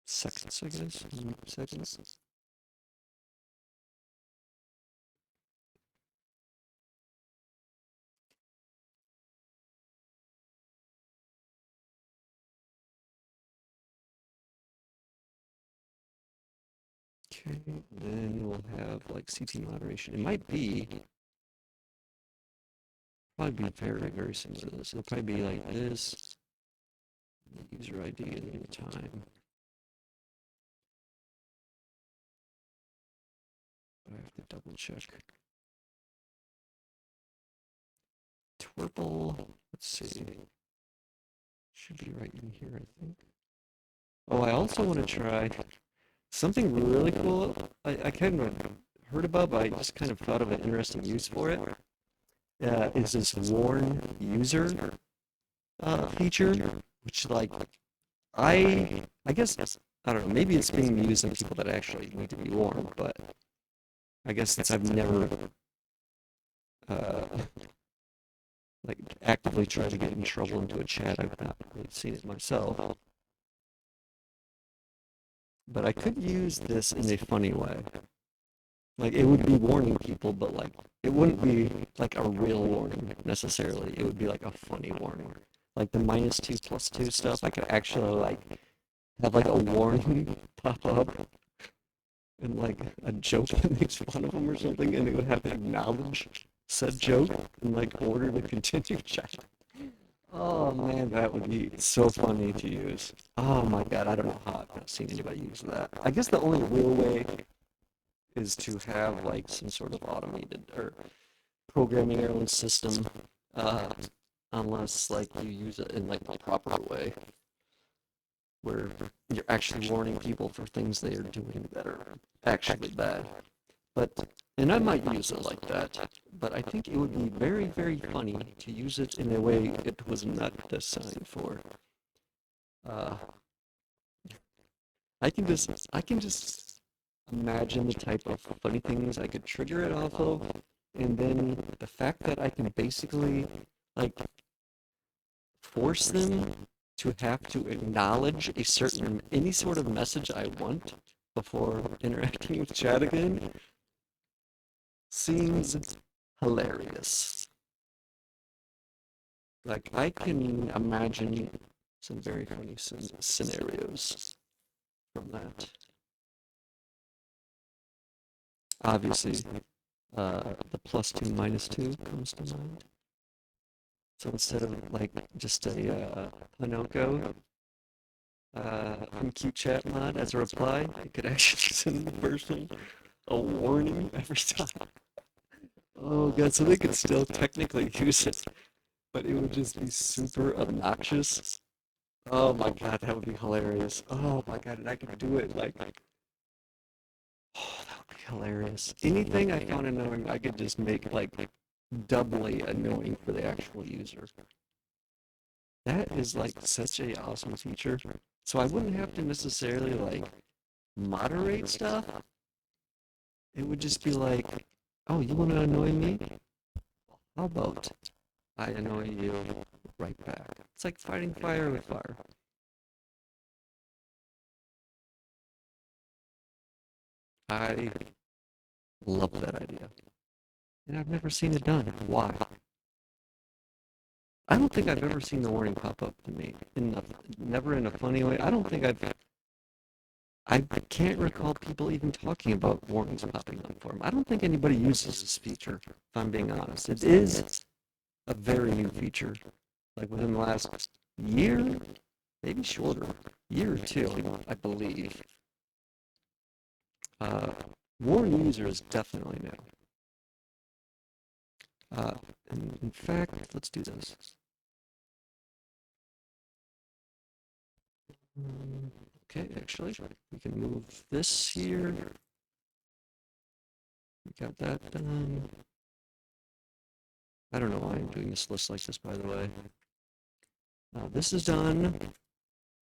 seconds, I guess. Seconds. Okay, then we'll have like CT moderation. It might be probably be very similar to this. It'll probably be like this. User ID and time. I have to double check. Twerple, let's see. Should be right in here, I think. Oh, I also want to try something really cool. I kind of heard about, but I just kind of thought of an interesting use for it. Is this warn user feature, which like I guess I don't know. Maybe it's being used in people that actually need to be warned, but I guess since I've never like actively tried to get in trouble into a chat, I've not really seen it myself. But I could use this in a funny way. Like, it would be warning people, but like it wouldn't be like a real warning necessarily. It would be like a funny warning. Like the -2 +2 stuff, I could actually like have like a warning pop up and like a joke that makes fun of them or something, and it would have to acknowledge said joke and like order to continue chat. Oh man, that would be so funny to use. Oh my god, I don't know how I've not seen anybody use that. I guess the only real way is to have like some sort of automated or programming your own system, unless like you use it in like the proper way, where you're actually warning people for things they are doing that are actually bad. And I might use it like that, but I think it would be very funny to use it in a way it was not designed for. I can just imagine the type of funny things I could trigger it off of, and then the fact that I can basically like force them to have to acknowledge any sort of message I want before interacting with chat again seems hilarious. Like, I can imagine some very funny scenarios from that. Obviously, the +2 -2 comes to mind. So instead of like just a Pinocchio from Cute Chat Mod as a reply, I could actually send the person a warning every time. Oh god, so they could still technically use it, but it would just be super obnoxious Oh my god, that would be hilarious. Oh my god, and I could do it like, oh, that would be hilarious. Anything I found annoying, I could just make like doubly annoying for the actual user. That is like such a awesome feature. So I wouldn't have to necessarily like moderate stuff. It would just be like, oh, you want to annoy me? How about I annoy you right back? It's like fighting fire with fire. I love that idea. And I've never seen it done. Why? I don't think I've ever seen the warning pop up to me. Never in a funny way. I can't recall people even talking about warnings popping up for them. I don't think anybody uses this feature, if I'm being honest. It is a very new feature. Like within the last year, maybe shorter, year or two, I believe. Uh, warn users definitely new. Uh, in fact, let's do this. Okay, actually, we can move this here. We got that done. I don't know why I'm doing this list like this, by the way. This is done.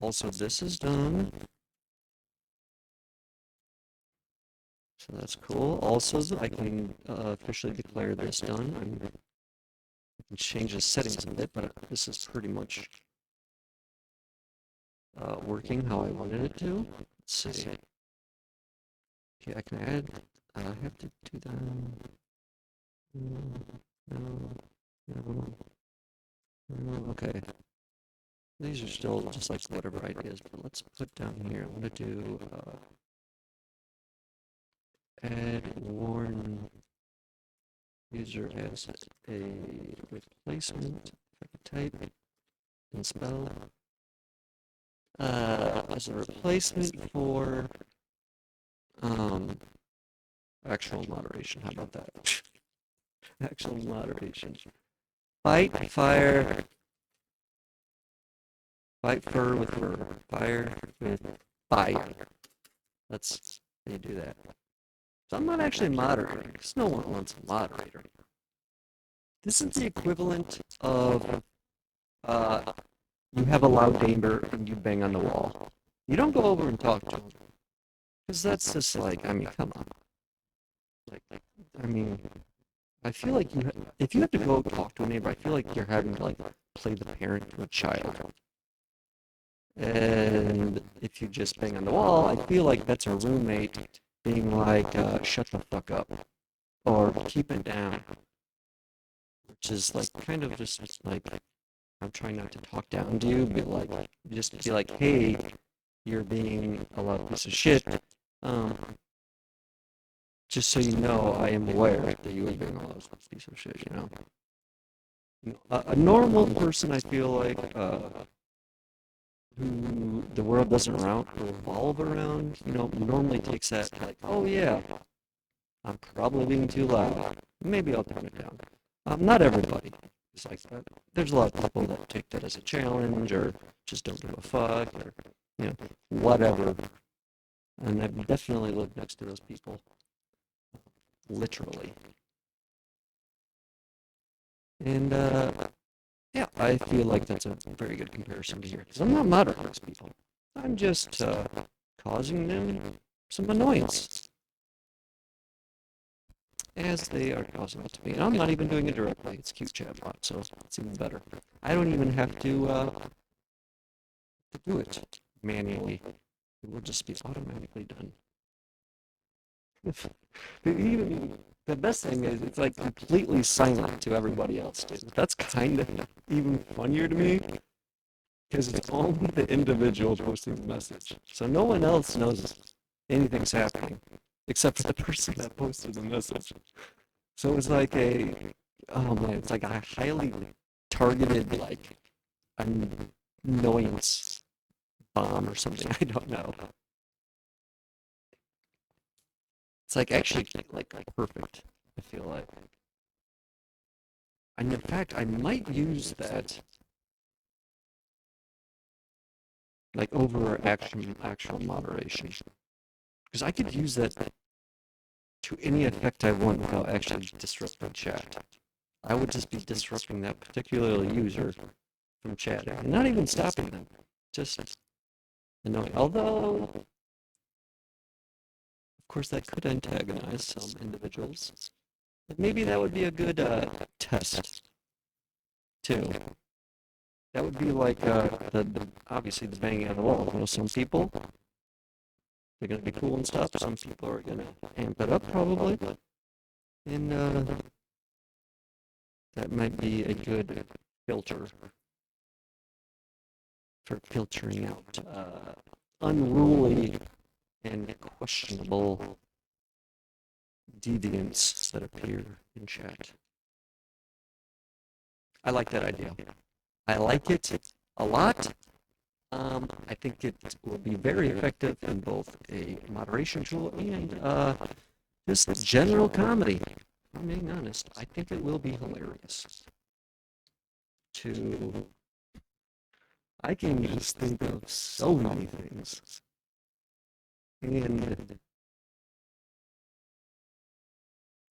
Also, this is done. So that's cool. Also, I can officially declare this done. I can change the settings a bit, but this is pretty much working how I wanted it to. Let's see. Okay, I can add. I have to do that. No, no, no. Okay. These are still just like whatever ideas, but let's put down here. I'm going to do add warn user as a replacement. If I could type and spell. As a replacement for actual moderation. How about that? Actual moderation. Fight fire. Fight fur with fur. Fire with fire. Let's do that. So I'm not actually moderating, because no one wants a moderator. This is the equivalent of you have a loud neighbor and you bang on the wall. You don't go over and talk to him, because that's just like, I mean, come on. Like, I mean, I feel like if you have to go talk to a neighbor, I feel like you're having to like play the parent to a child. And if you just bang on the wall, I feel like that's a roommate being like, shut the fuck up, or keep it down, which is like kind of just like, I'm trying not to talk down to you, but like, just be like, hey, you're being a loud piece of shit. Um, just so you know, I am aware that you are being a loud piece of shit, you know? A normal person, I feel like, who the world doesn't revolve around, normally takes that like, oh yeah, I'm probably being too loud. Maybe I'll tone it down. Not everybody is like that. There's a lot of people that take that as a challenge or just don't give a fuck or, whatever. And I've definitely lived next to those people. Literally. And, yeah, I feel like that's a very good comparison to here. Because I'm not mad at those people. I'm just causing them some annoyance. As they are causing it to me. And I'm not even doing it directly. It's cute chatbot, so it's even better. I don't even have to do it manually. It will just be automatically done. Even the best thing is it's like completely silent to everybody else, dude. That's kind of even funnier to me because it's only the individual posting the message. So no one else knows anything's happening except for the person that posted the message. So it's like oh man, it's like a highly targeted, like, annoyance bomb or something. I don't know. It's like actually like perfect, I feel like. And in fact, I might use that like over actual moderation. Because I could use that to any effect I want without actually disrupting chat. I would just be disrupting that particular user from chatting, and not even stopping them, just annoying. Although, of course, that could antagonize some individuals. But maybe that would be a good test, too. That would be like obviously the banging on the wall. You know, some people, they're going to be cool and stuff. Some people are going to amp it up, probably. And that might be a good filter for filtering out unruly and questionable deviants that appear in chat. I like that idea. I like it a lot. I think it will be very effective in both a moderation tool and just general comedy. If I'm being honest, I think it will be hilarious. I can just think of so many things. And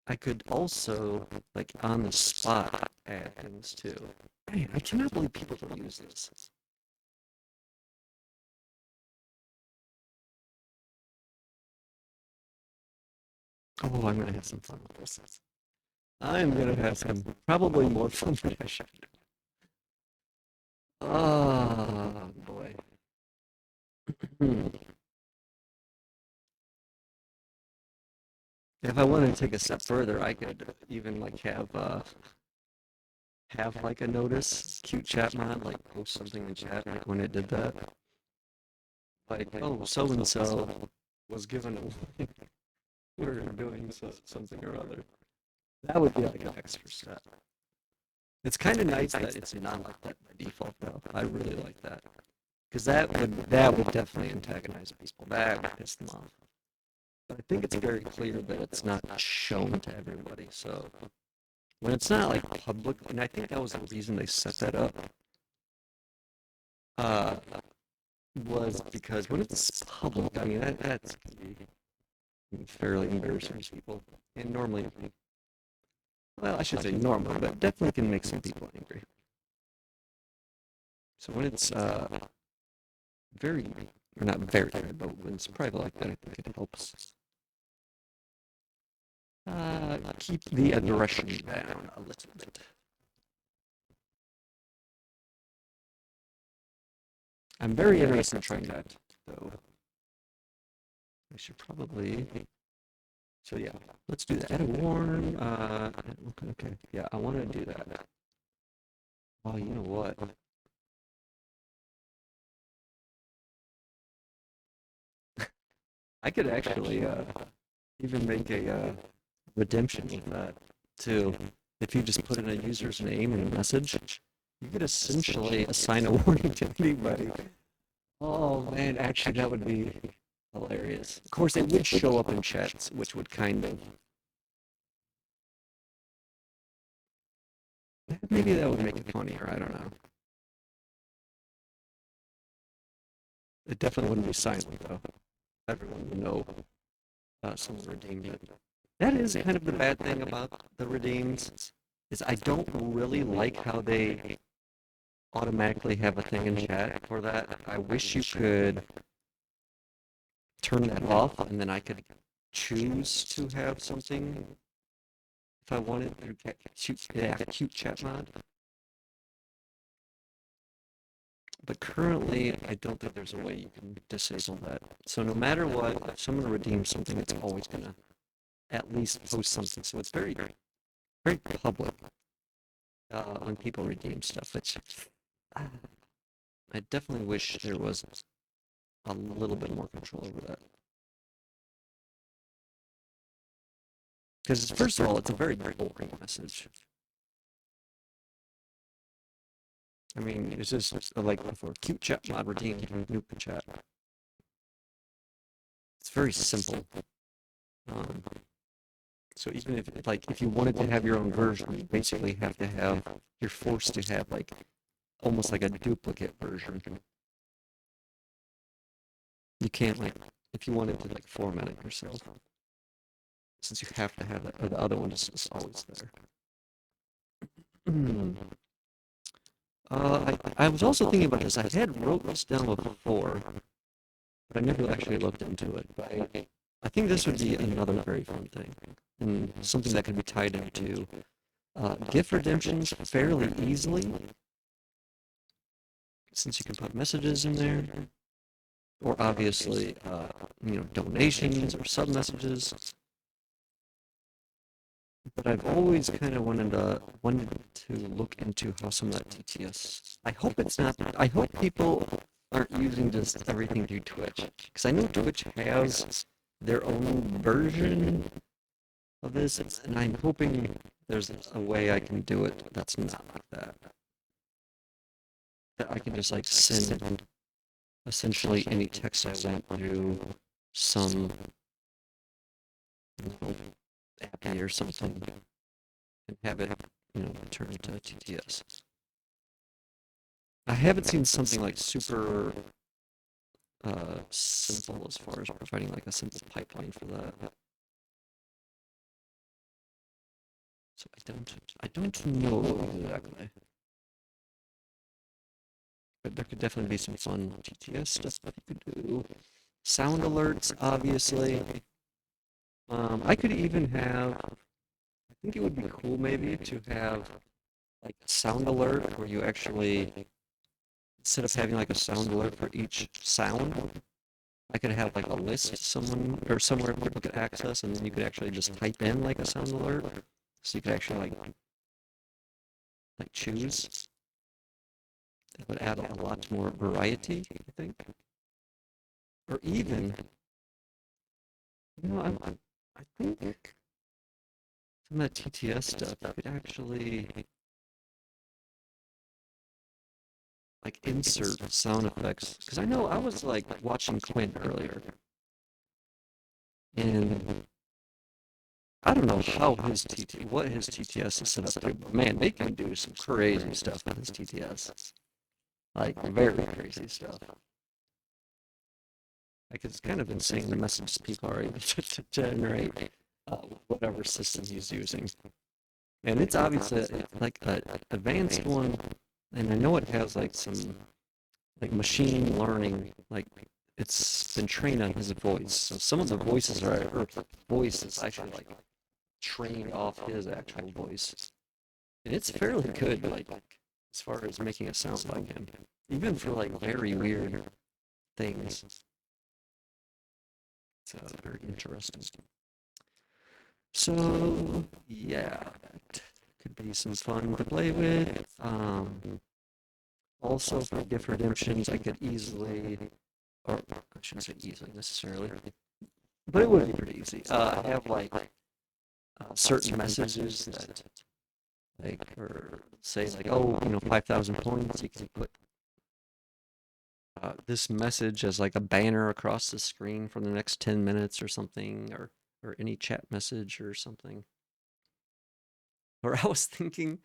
I could also, like, on the spot add things too. Man, I cannot believe people don't use this. Oh, I'm gonna have some fun with this. I'm gonna have some probably more fun than I should. Oh boy. If I wanted to take a step further, I could even like have like a notice, cute chat mod, like post something in chat, like when it did that. Like, oh, so and so was given a we're doing something or other. That would be like an extra step. It's kind of nice that it's not like that by default, though. I really like that because that would definitely antagonize people. That would piss them off. But I think it's very clear that it's not shown to everybody. So when it's not like public, and I think that was the reason they set that up, uh, was because when it's public, I mean that's fairly embarrassing to people, and normally, well, I should say normally, but definitely can make some people angry. So when it's very, or not very, but when it's private like that, I think it helps keep the aggression down a little bit. I'm very interested in trying that, though. I should probably. So yeah, let's do that. Add a warn. Okay, yeah, I want to do that. Oh, you know what? I could actually even make a redemption with that too. If you just put in a user's name and a message, you could essentially assign a warning to anybody. Oh man, actually that would be hilarious. Of course, it would show up in chats, which would kind of maybe that would make it funnier. I don't know. It definitely wouldn't be silent though. Everyone would know someone redeemed it. That is kind of the bad thing about the redeems is I don't really like how they automatically have a thing in chat for that. I wish you could turn that off and then I could choose to have something if I wanted through cute chat mod. But currently, I don't think there's a way you can disable that. So no matter what, if someone redeems something, it's always gonna at least post something. So it's very, very public when people redeem stuff. Which I definitely wish there was a little bit more control over that. Because first of all, it's a very boring message. I mean, it's just like before, cute chat mod redeemed nuke chat. It's very simple. So even if you wanted to have your own version, you basically have to have, you're forced to have like almost like a duplicate version. can't, like, if you wanted to, like, format it yourself, since you have to have it, or the other one is just always there. I was also thinking about this. I had wrote this down before, but I never actually looked into it. But I think this would be another very fun thing, and something that can be tied into gift redemptions fairly easily, since you can put messages in there, or obviously, donations or sub messages. But I've always kind of wanted to look into how some of that TTS. I hope it's not. I hope people aren't using just everything through Twitch, because I know Twitch has their own version of this, and I'm hoping there's a way I can do it that's not like that. That I can just like send essentially any text I want through some API or something, and have it, turn into TTS. I haven't seen something like super simple as far as providing like a simple pipeline for that. So I don't know exactly. But there could definitely be some fun TTS stuff that you could do. Sound alerts, obviously. I could even have, I think it would be cool maybe to have like a sound alert where you actually, instead of having like a sound alert for each sound, I could have like a list someone or somewhere people could access, and then you could actually just type in like a sound alert, so you could actually like choose. It would add a lot more variety, I think. Or even, I think some of that TTS stuff could actually like insert sound effects, because I know I was like watching Quinn earlier, and I don't know what his TTS is set up to, but man, they can do some crazy stuff with his TTS. Like, very crazy stuff. Like, it's kind of insane the messages people are able to generate whatever system he's using. And it's obviously like an advanced one, and I know it has like some like machine learning, like it's been trained on his voice. So some of the voices is actually like trained off his actual voice. And it's fairly good, like as far as making it sound like him, even for like very weird things. So very interesting. So yeah, that could be some fun to play with. Also for gift redemptions, I could easily, or I shouldn't say easily necessarily, but it would be pretty easy. Have like certain messages that like, or say like, oh, 5,000 points, you can put this message as like a banner across the screen for the next 10 minutes or something, or any chat message or something. Or I was thinking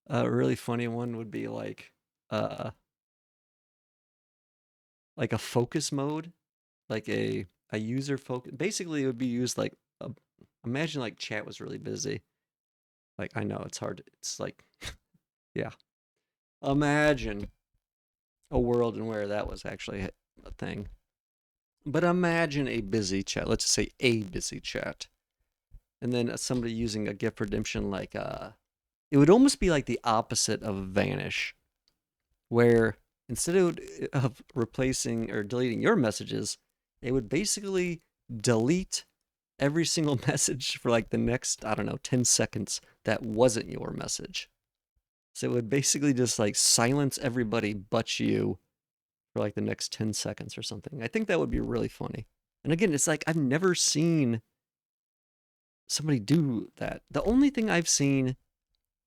a really funny one would be like a focus mode, like a user focus. Basically, it would be used like imagine like chat was really busy. Like I know it's hard. It's like yeah. Imagine a world in where that was actually a thing. But imagine a busy chat. Let's just say a busy chat, and then somebody using a gift redemption like it would almost be like the opposite of vanish, where instead of replacing or deleting your messages, it would basically delete every single message for like the next, I don't know, 10 seconds that wasn't your message. So it would basically just like silence everybody but you for like the next 10 seconds or something. I think that would be really funny. And again, it's like I've never seen somebody do that. The only thing I've seen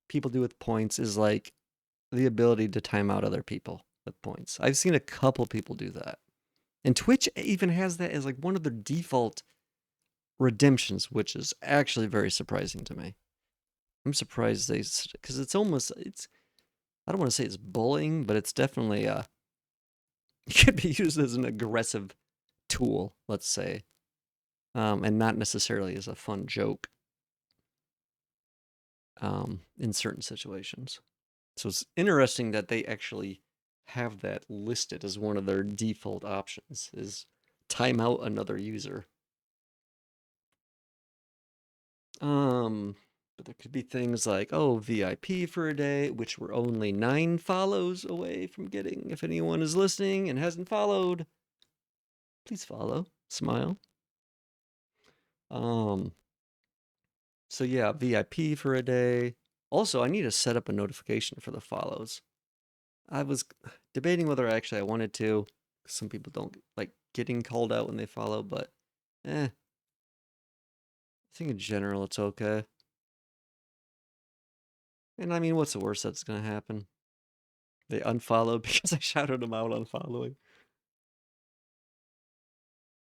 people do with points is like the ability to time out other people with points. I've seen a couple people do that. And Twitch even has that as like one of their default redemptions, which is actually very surprising to me. I'm surprised because it's I don't want to say it's bullying, but it's definitely it could be used as an aggressive tool, let's say, and not necessarily as a fun joke in certain situations. So it's interesting that they actually have that listed as one of their default options is time out another user. But there could be things like, oh, VIP for a day, which we're only 9 follows away from getting. If anyone is listening and hasn't followed, please follow. Smile. Um, so yeah, VIP for a day. Also, I need to set up a notification for the follows. I was debating whether actually I wanted to. Some people don't like getting called out when they follow, but I think in general it's okay. And I mean, what's the worst that's gonna happen? They unfollowed because I shouted them out on following.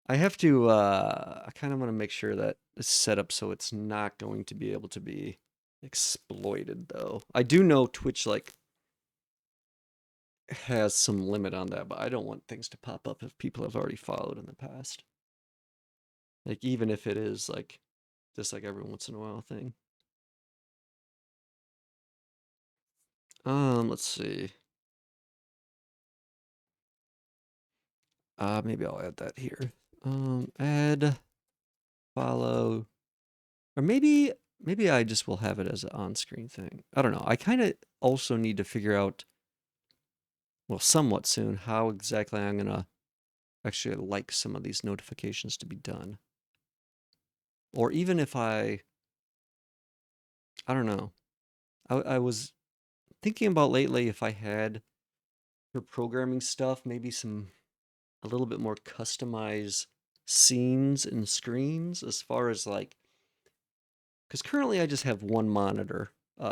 I have to, I kind of want to make sure that it's set up so it's not going to be able to be exploited, though. I do know Twitch, like, has some limit on that, but I don't want things to pop up if people have already followed in the past. Like, even if it is, like, just like every once in a while thing. Let's see. Maybe I'll add that here. Add, follow, or maybe I just will have it as an on-screen thing. I don't know. I kind of also need to figure out, well, somewhat soon, how exactly I'm gonna actually like some of these notifications to be done. Or even if I don't know. I was thinking about lately if I had for programming stuff, maybe a little bit more customized scenes and screens as far as like, because currently I just have one monitor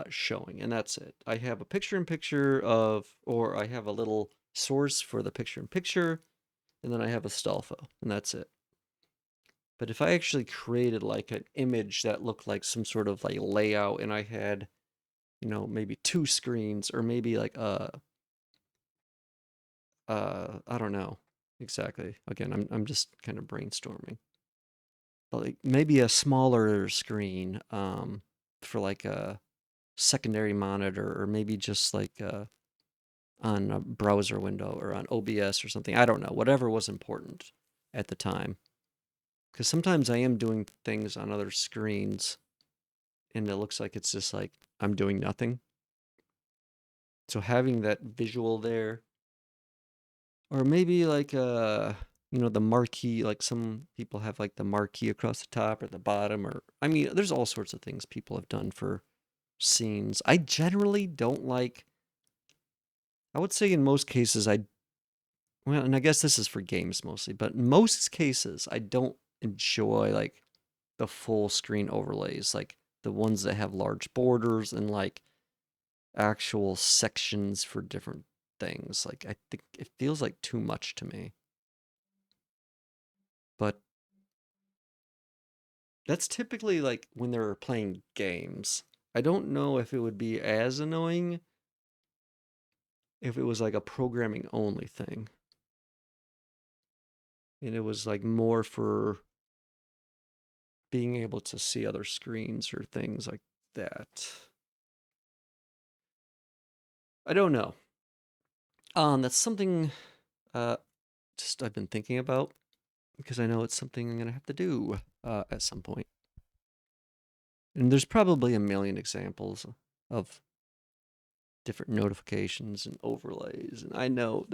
showing, and that's it. I have a picture-in-picture of, or I have a little source for the picture-in-picture, and then I have a Stolfo, and that's it. But if I actually created like an image that looked like some sort of like layout, and I had, maybe 2 screens, or maybe like I don't know exactly. Again, I'm just kind of brainstorming. But like maybe a smaller screen for like a secondary monitor, or maybe just like on a browser window or on OBS or something. I don't know. Whatever was important at the time. Because sometimes I am doing things on other screens and it looks like it's just like I'm doing nothing. So having that visual there, or maybe like the marquee, like some people have like the marquee across the top or the bottom, or I mean, there's all sorts of things people have done for scenes. I generally don't like. I would say in most cases, well, and I guess this is for games mostly, but in most cases, I don't enjoy like the full screen overlays, like the ones that have large borders and like actual sections for different things. Like I think it feels like too much to me. But that's typically like when they're playing games. I don't know if it would be as annoying if it was like a programming only thing. And it was like more for being able to see other screens or things like that. I don't know. That's something uh just I've been thinking about because I know it's something I'm gonna have to do at some point. And there's probably a million examples of different notifications and overlays. And I know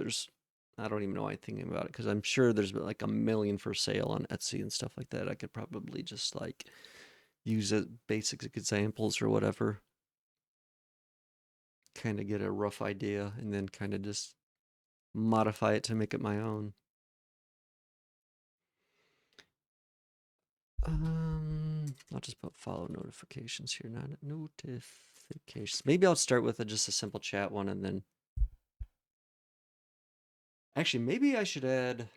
I don't even know why I'm thinking about it because I'm sure there's like a million for sale on Etsy and stuff like that. I could probably just like use as basic examples or whatever, kind of get a rough idea and then kind of just modify it to make it my own. I'll just put follow notifications here, not notifications. Maybe I'll start with just a simple chat one and then. Actually, maybe I should add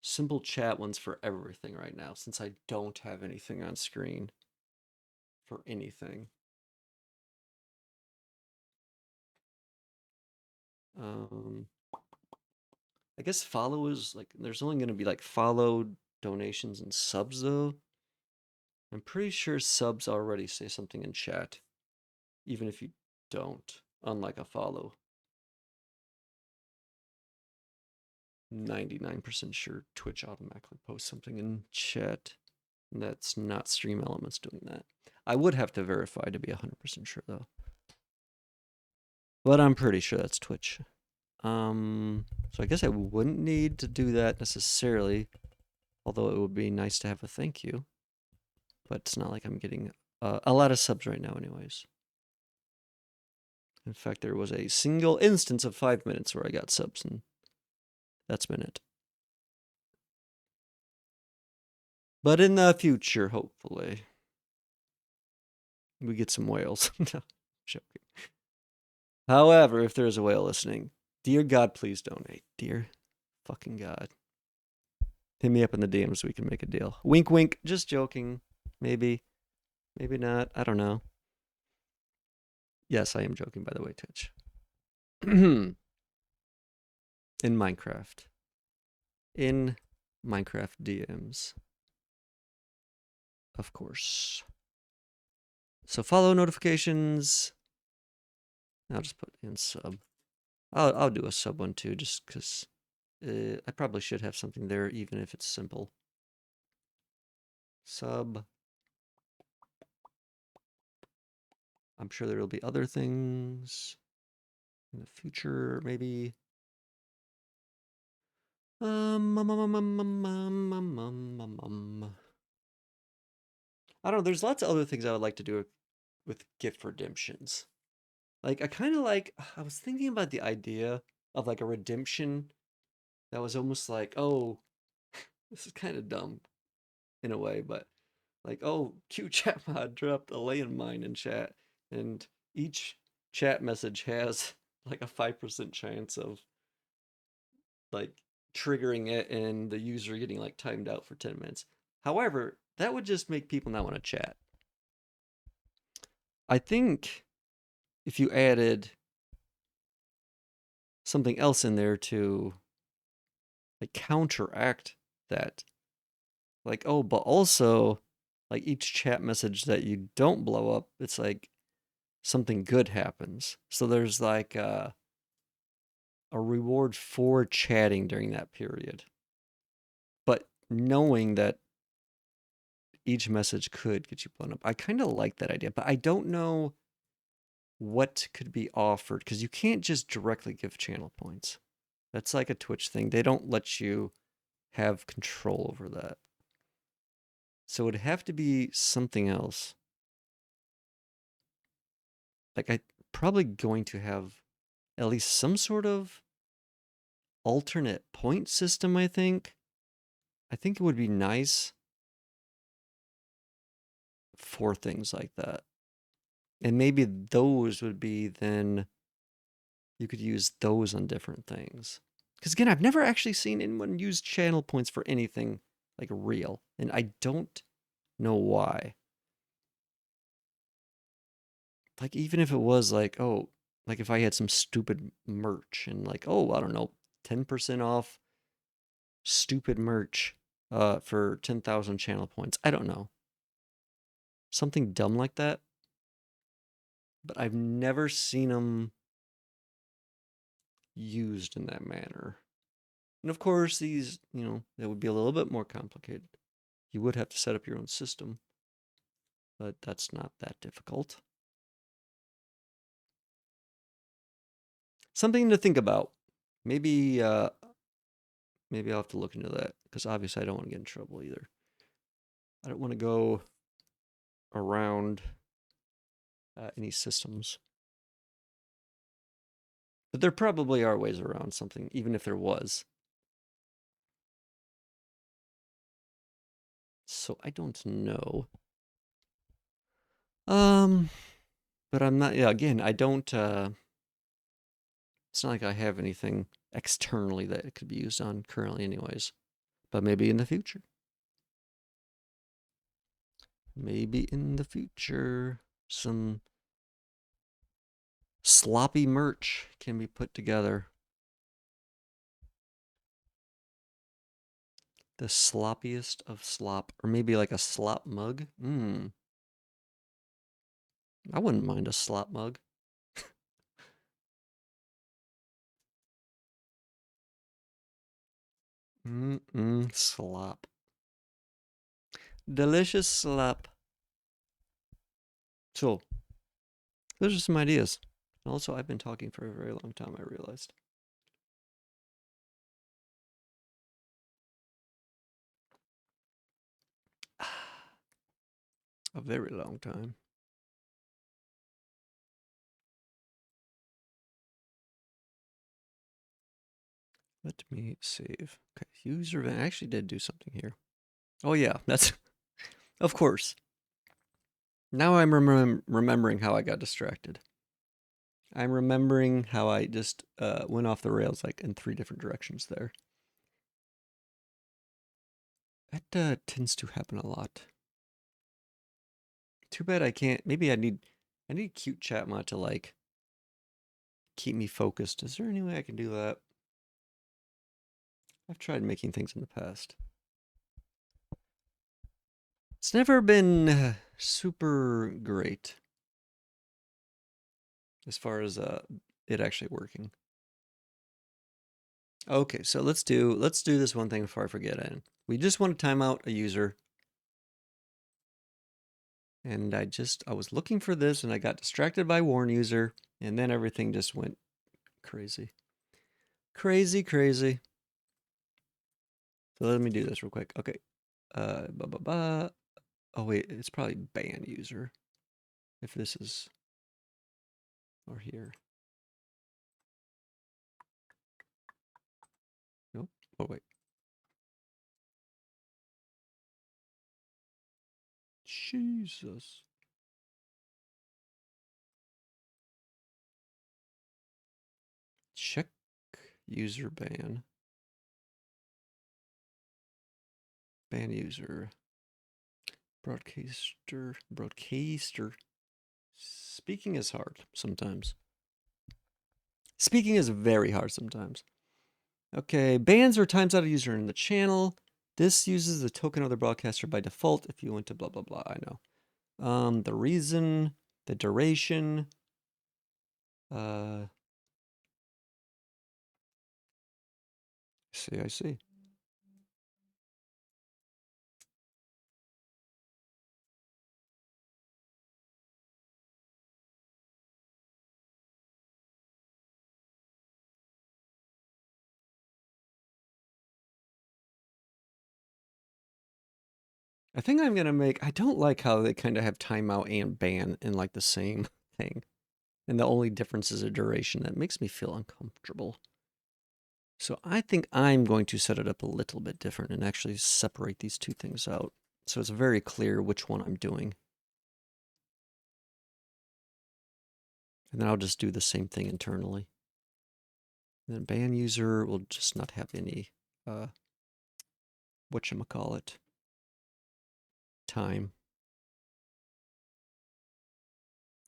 simple chat ones for everything right now since I don't have anything on screen for anything. Um, I guess follow is like, there's only going to be like follow, donations, and subs though. I'm pretty sure subs already say something in chat, even if you don't, unlike a follow. 99% sure Twitch automatically posts something in chat. That's not Stream Elements doing that. I would have to verify to be 100% sure though. But I'm pretty sure that's Twitch. So I guess I wouldn't need to do that necessarily, although it would be nice to have a thank you. But it's not like I'm getting a lot of subs right now anyways. In fact, there was a single instance of 5 minutes where I got subs, and that's been it. But in the future, hopefully, we get some whales. No, joking. However, if there is a whale listening, dear God, please donate. Dear fucking God. Hit me up in the DMs so we can make a deal. Wink, wink. Just joking. Maybe. Maybe not. I don't know. Yes, I am joking, by the way, Twitch. In Minecraft. In Minecraft DMs. Of course. So follow notifications. I'll just put in sub. I'll do a sub one too, just because I probably should have something there, even if it's simple. Sub. I'm sure there will be other things in the future, maybe. I don't know. There's lots of other things I would like to do with gift redemptions. Like, I was thinking about the idea of like a redemption that was almost like, oh, this is kind of dumb in a way, but like, oh, cute chat mod dropped a landmine in chat, and each chat message has like a 5% chance of like triggering it and the user getting like timed out for 10 minutes. However, that would just make people not want to chat. I think if you added something else in there to like counteract that, like, oh, but also like each chat message that you don't blow up, it's like something good happens. So there's like a reward for chatting during that period. But knowing that each message could get you blown up, I kind of like that idea, but I don't know what could be offered because you can't just directly give channel points. That's like a Twitch thing. They don't let you have control over that. So it'd have to be something else. Like, I probably going to have at least some sort of alternate point system, I think. I think it would be nice for things like that. And maybe those would be then you could use those on different things. Because again, I've never actually seen anyone use channel points for anything like real. And I don't know why. Like, even if it was like, oh, like if I had some stupid merch and like, oh, I don't know, 10% off stupid merch for 10,000 channel points. I don't know. Something dumb like that. But I've never seen them used in that manner. And of course, these, they would be a little bit more complicated. You would have to set up your own system, but that's not that difficult. Something to think about. Maybe maybe I'll have to look into that because obviously I don't want to get in trouble either. I don't want to go around any systems. But there probably are ways around something, even if there was. So I don't know. But I'm not, yeah, again, I don't, it's not like I have anything externally that it could be used on currently anyways. But maybe in the future. Maybe in the future, some sloppy merch can be put together. The sloppiest of slop, or maybe like a slop mug. I wouldn't mind a slop mug. Slop. Delicious slop. So, those are some ideas. And also, I've been talking for a very long time, I realized. A very long time. Let me save. Okay, user event. I actually did do something here. Oh yeah, that's of course. Now I'm remembering how I got distracted. I'm remembering how I just went off the rails like in 3 different directions there. That tends to happen a lot. Too bad I can't. Maybe I need cute chat mod to like keep me focused. Is there any way I can do that? I've tried making things in the past. It's never been super great as far as it actually working. Okay, so let's do this one thing before I forget it. We just want to time out a user. And I was looking for this and I got distracted by warn user and then everything just went crazy. Crazy, crazy. So let me do this real quick. Okay. Oh wait, it's probably ban user. If this is or here. Nope. Oh wait. Jesus. Check user ban. Ban user. Broadcaster. Speaking is hard sometimes. Speaking is very hard sometimes. Okay, bans or times out a user in the channel. This uses the token of the broadcaster by default if you went to blah, blah, blah. I know. The reason, the duration. I see. I think I'm going to make, I don't like how they kind of have timeout and ban in like the same thing. And the only difference is a duration. That makes me feel uncomfortable. So I think I'm going to set it up a little bit different and actually separate these two things out. So it's very clear which one I'm doing. And then I'll just do the same thing internally. And then ban user will just not have any, whatchamacallit, time.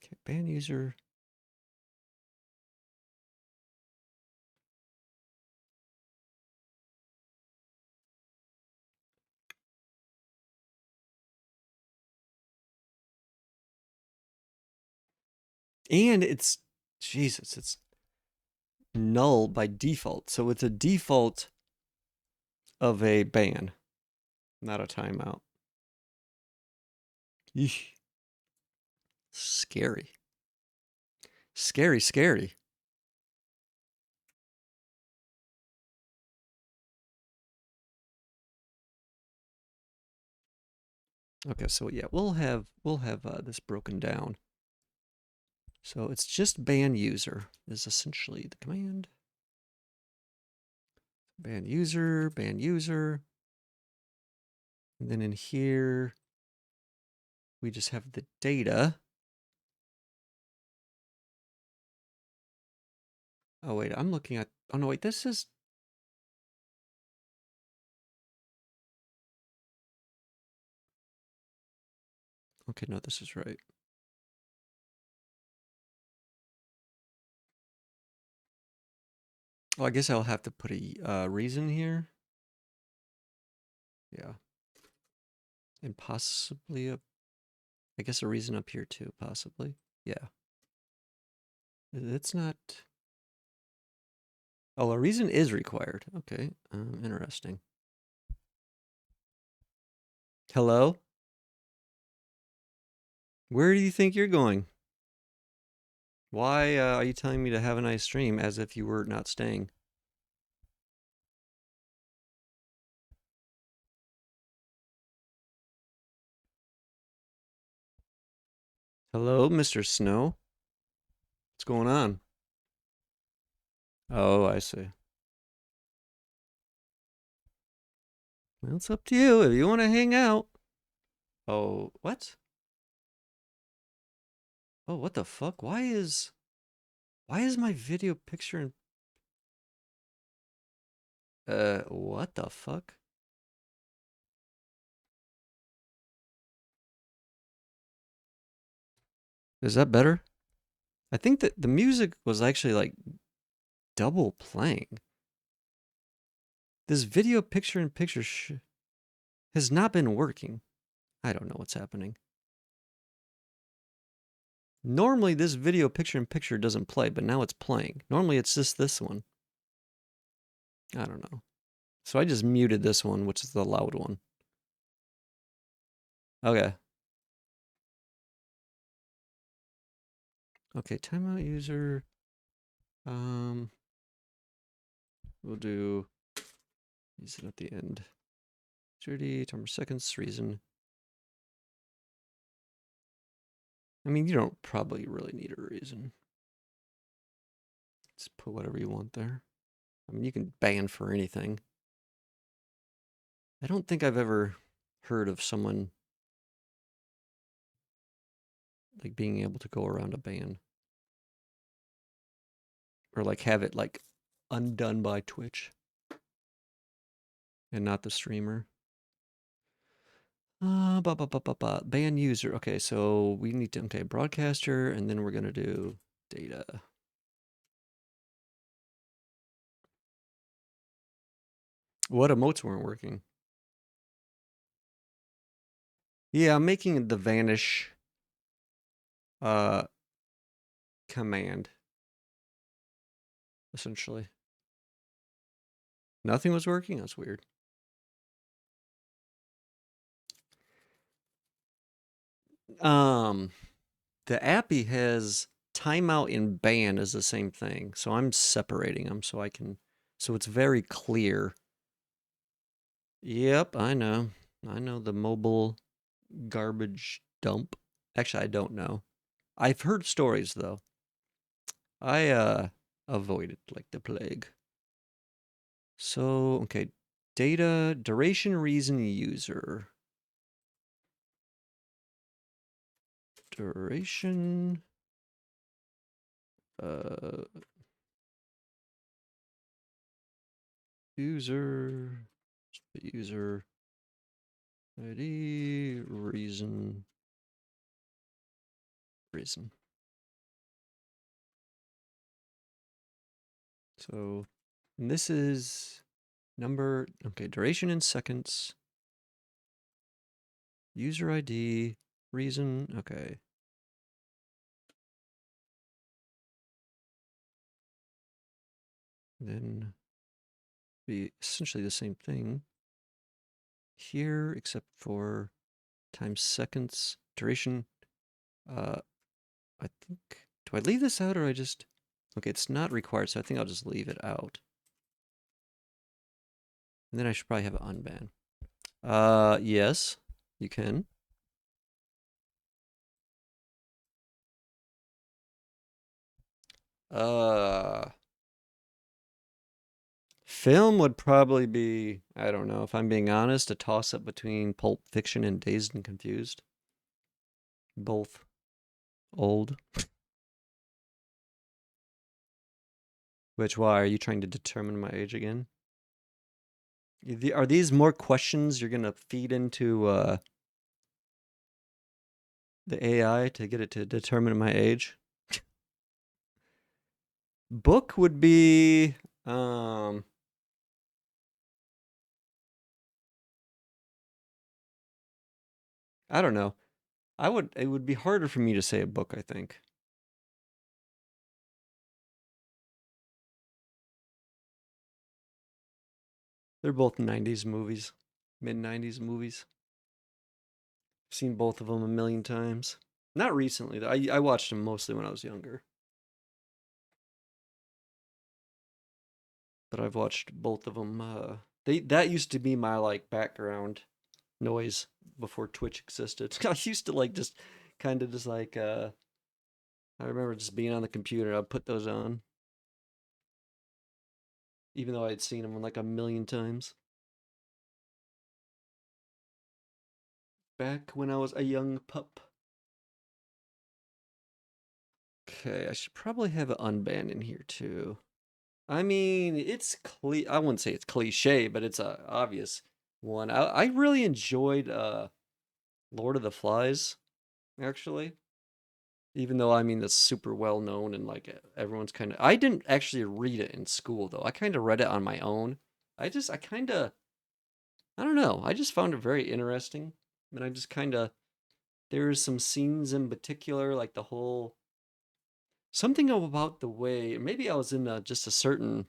Okay, ban user. And it's, Jesus, it's null by default. So it's a default of a ban, not a timeout. Eesh. Scary. Scary, scary. Okay, so yeah, we'll have this broken down. So it's just ban user is essentially the command. Ban user, ban user. And then in here, we just have the data. Oh, wait, I'm looking at, oh, no, wait, this is, okay, no, this is right. Oh, I guess I'll have to put a reason here. Yeah. And possibly I guess a reason up here too, possibly. Yeah. It's not... Oh, a reason is required. Okay. Interesting. Hello? Where do you think you're going? Why are you telling me to have a nice stream as if you were not staying? Hello, Mr. Snow? What's going on? Oh, I see. Well, it's up to you if you want to hang out. Oh, what? Oh, what the fuck? Why is my video picture in... what the fuck? Is that better? I think that the music was actually like double playing. This video picture in picture has not been working. I don't know what's happening. Normally this video picture in picture doesn't play, but now it's playing. Normally it's just this one. I don't know. So I just muted this one, which is the loud one. Okay. Okay, timeout user. We'll do use it at the end. 30 timer seconds reason. I mean, you don't probably really need a reason. Just put whatever you want there. I mean, you can ban for anything. I don't think I've ever heard of someone like being able to go around a ban. Or like have it like undone by Twitch. And not the streamer. Ban user. Okay, so we need to, okay, broadcaster, and then we're gonna do data. What emotes weren't working? Yeah, I'm making the vanish command, essentially. Nothing was working? That's weird. The appy has timeout and ban is the same thing. So I'm separating them so I can, so it's very clear. Yep, I know. I know the mobile garbage dump. Actually, I don't know. I've heard stories though. I avoid it like the plague. So, okay, data, duration, reason, user. Duration. User, user ID, reason. So this is number, okay, duration in seconds, user ID, reason, okay. Then be essentially the same thing here, except for times seconds, duration. I think, do I leave this out or I just, okay, it's not required, so I think I'll just leave it out. And then I should probably have it unban. Yes, you can. Film would probably be, I don't know, if I'm being honest, a toss-up between Pulp Fiction and Dazed and Confused. Both old. Which, why? Are you trying to determine my age again? Are these more questions you're going to feed into the AI to get it to determine my age? Book would be... I don't know. It would be harder for me to say a book, I think. They're both 90s movies, mid 90s movies. I've seen both of them a million times. Not recently, though. I watched them mostly when I was younger, but I've watched both of them. That used to be my like background noise before Twitch existed. I used to like just kind of just like I remember just being on the computer. I'd put those on, even though I'd seen them like a million times back when I was a young pup. Okay, I should probably have an unban in here too. I mean, I wouldn't say it's cliche, but it's a obvious one. I really enjoyed Lord of the Flies, actually. Even though I mean that's super well known and like everyone's kind of I didn't actually read it in school though. I kind of read it on my own. I kind of I don't know. I just found it very interesting. And I just kind of there's some scenes in particular like the whole something about the way maybe I was in just a certain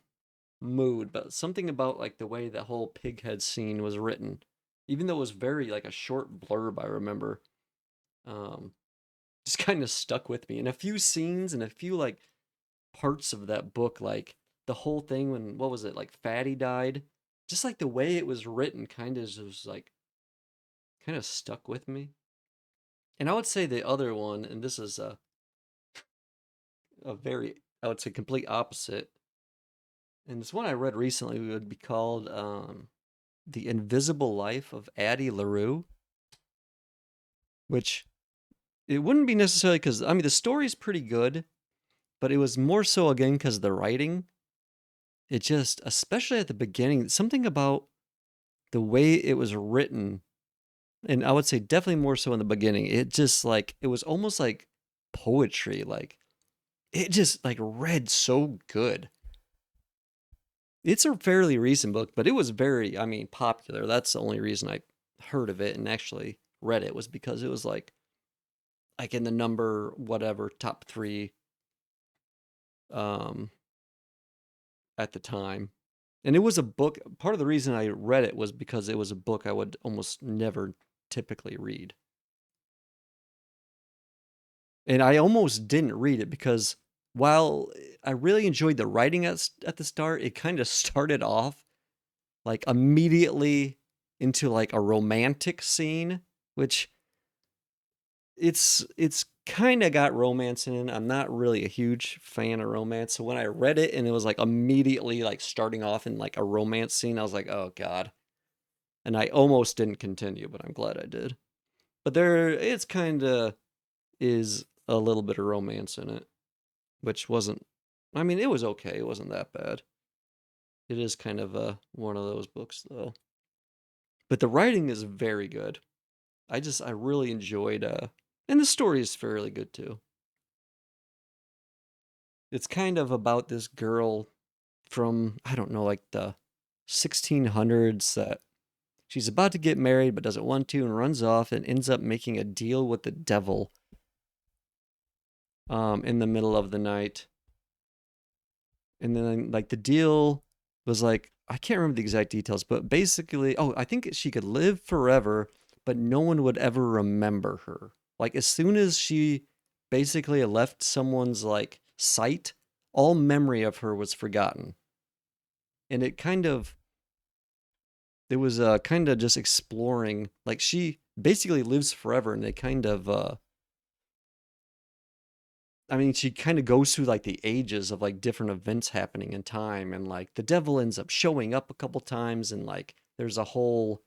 mood, but something about like the way the whole pighead scene was written, even though it was very like a short blurb, I remember, um, just kind of stuck with me. And a few scenes and a few like parts of that book, like the whole thing when what was it like Fatty died, just like the way it was written, kind of was like kind of stuck with me. And I would say the other one, and this is a very I would say complete opposite, and this one I read recently would be called The Invisible Life of Addie LaRue, which it wouldn't be necessarily because, I mean, the story's pretty good, but it was more so again because of the writing. It just, especially at the beginning, something about the way it was written, and I would say definitely more so in the beginning, it just like, it was almost like poetry. Like, it just like read so good. It's a fairly recent book, but it was very, I mean, popular. That's the only reason I heard of it and actually read it was because it was like in the number whatever top three um at the time. And it was a book. Part of the reason I read it was because it was a book I would almost never typically read. And I almost didn't read it because while I really enjoyed the writing at the start, it kind of started off like immediately into like a romantic scene, which it's kind of got romance in it. I'm not really a huge fan of romance. So when I read it and it was like immediately like starting off in like a romance scene, I was like, "Oh god." And I almost didn't continue, but I'm glad I did. But there it's kind of is a little bit of romance in it, which wasn't I mean, it was okay. It wasn't that bad. It is kind of one of those books though. But the writing is very good. I really enjoyed and the story is fairly good too. It's kind of about this girl from, I don't know, like the 1600s that she's about to get married but doesn't want to and runs off and ends up making a deal with the devil in the middle of the night. And then like the deal was like I can't remember the exact details, but basically, oh, I think she could live forever, but no one would ever remember her. Like as soon as she basically left someone's like sight, all memory of her was forgotten. And it was kind of just exploring like she basically lives forever and they kind of I mean, she kind of goes through like the ages of like different events happening in time, and like the devil ends up showing up a couple times, and like there's a whole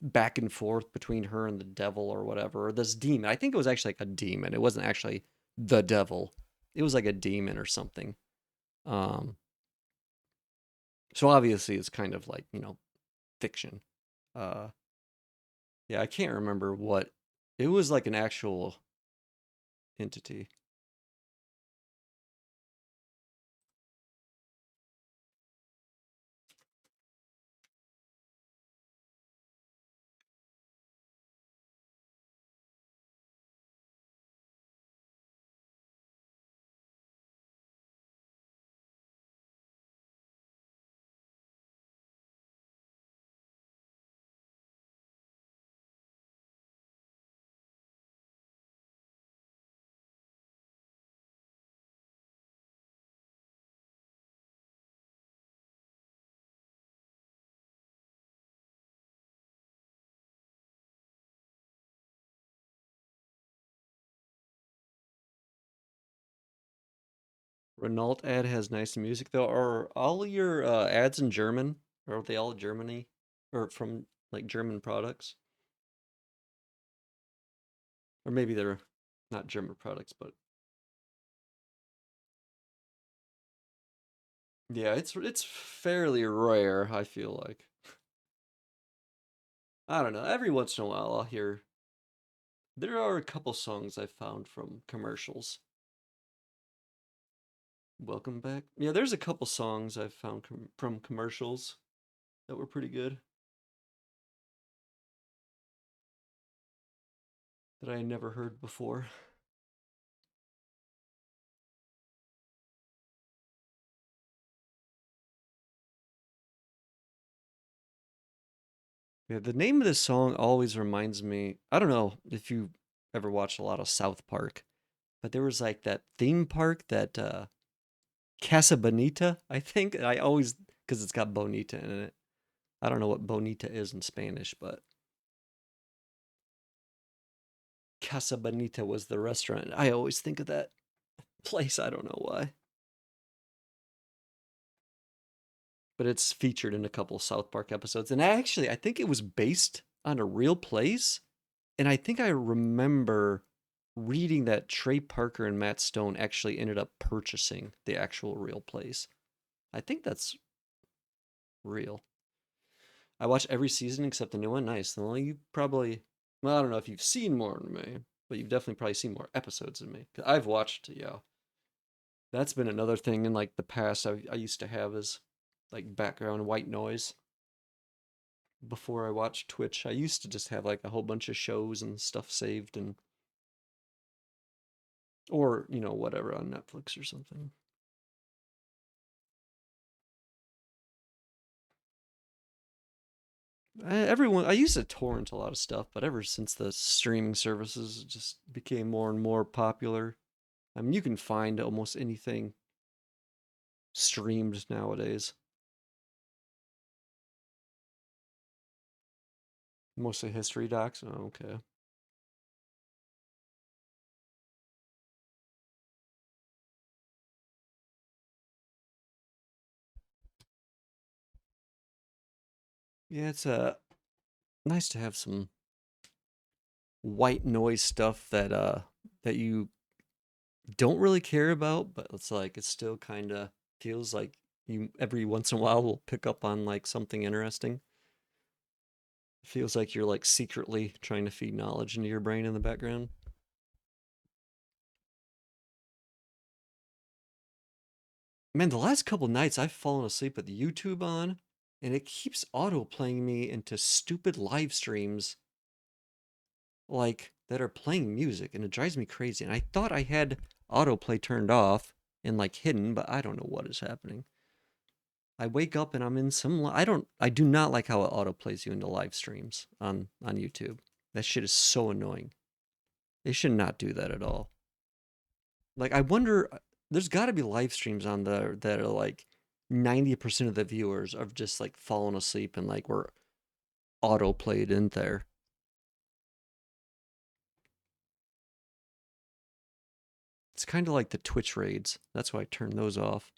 back and forth between her and the devil or whatever, or this demon. I think it was actually like a demon. It wasn't actually the devil. It was like a demon or something. Um, so obviously it's kind of like fiction. Uh, yeah, I can't remember what it was like an actual entity. Renault ad has nice music though. Are all your ads in German? Or are they all Germany? Or from like German products? Or maybe they're not German products, but yeah, it's fairly rare, I feel like. I don't know. Every once in a while I'll hear there are a couple songs I found from commercials. Welcome back. Yeah, there's a couple songs I've found from commercials that were pretty good that I had never heard before. Yeah, the name of this song always reminds me. I don't know if you ever watched a lot of South Park, but there was like that theme park that Casa Bonita, I think. I always because it's got Bonita in it. I don't know what Bonita is in Spanish, but Casa Bonita was the restaurant. I always think of that place. I don't know why. But it's featured in a couple of South Park episodes. And actually, I think it was based on a real place. And I think I remember reading that Trey Parker and Matt Stone actually ended up purchasing the actual real place. I think that's real. I watched every season except the new one. Nice. Well, you probably, well, I don't know if you've seen more than me, but you've definitely probably seen more episodes than me. 'Cause I've watched, yeah. That's been another thing in like the past I used to have is like background white noise before I watched Twitch. I used to just have like a whole bunch of shows and stuff saved and or, whatever on Netflix or something. Everyone, I used to torrent a lot of stuff, but ever since the streaming services just became more and more popular, I mean, you can find almost anything streamed nowadays. Mostly history docs. Oh, okay. Yeah, it's nice to have some white noise stuff that you don't really care about, but it's like it still kind of feels like you every once in a while will pick up on like something interesting. It feels like you're like secretly trying to feed knowledge into your brain in the background. Man, the last couple nights I've fallen asleep with YouTube on, and it keeps auto playing me into stupid live streams like that are playing music, and it drives me crazy. And I thought I had autoplay turned off and like hidden, but I don't know what is happening. I wake up and I'm in some. I do not like how it autoplays you into live streams on YouTube. That shit is so annoying. They should not do that at all. Like I wonder, there's got to be live streams on there that are like 90% of the viewers are just like falling asleep and like we're autoplayed in there. It's kind of like the Twitch raids. That's why I turned those off.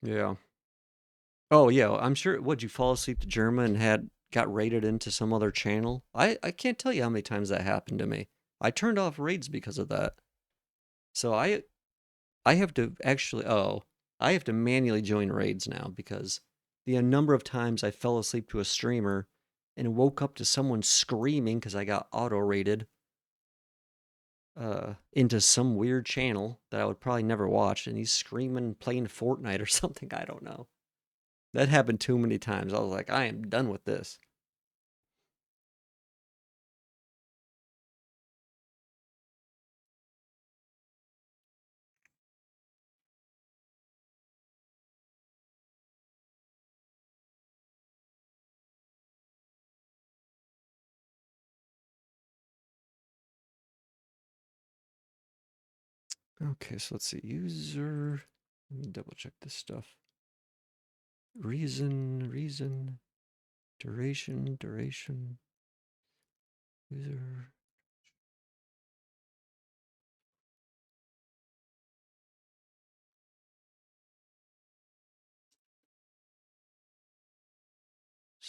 Yeah. Oh yeah, I'm sure. Would you fall asleep to Germa and had got raided into some other channel? I can't tell you how many times that happened to me. I turned off raids because of that. So I have to actually I have to manually join raids now because the number of times I fell asleep to a streamer and woke up to someone screaming because I got auto raided into some weird channel that I would probably never watch, and he's screaming playing Fortnite or something. I don't know. That happened too many times. I was like, I am done with this. Okay, so let's see. User. Let me double check this stuff. Reason, duration, user.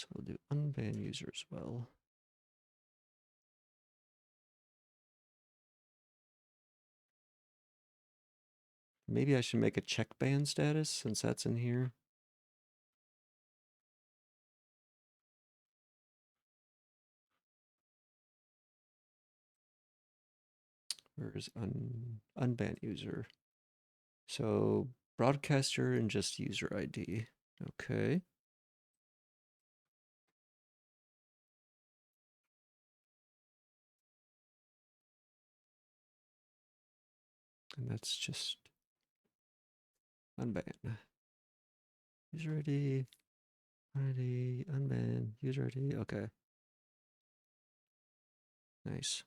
So we'll do unban user as well. Maybe I should make a check ban status since that's in here. Where's unban user? So broadcaster and just user ID. Okay. And that's just unban. User ID, unban, user ID. Okay. Nice.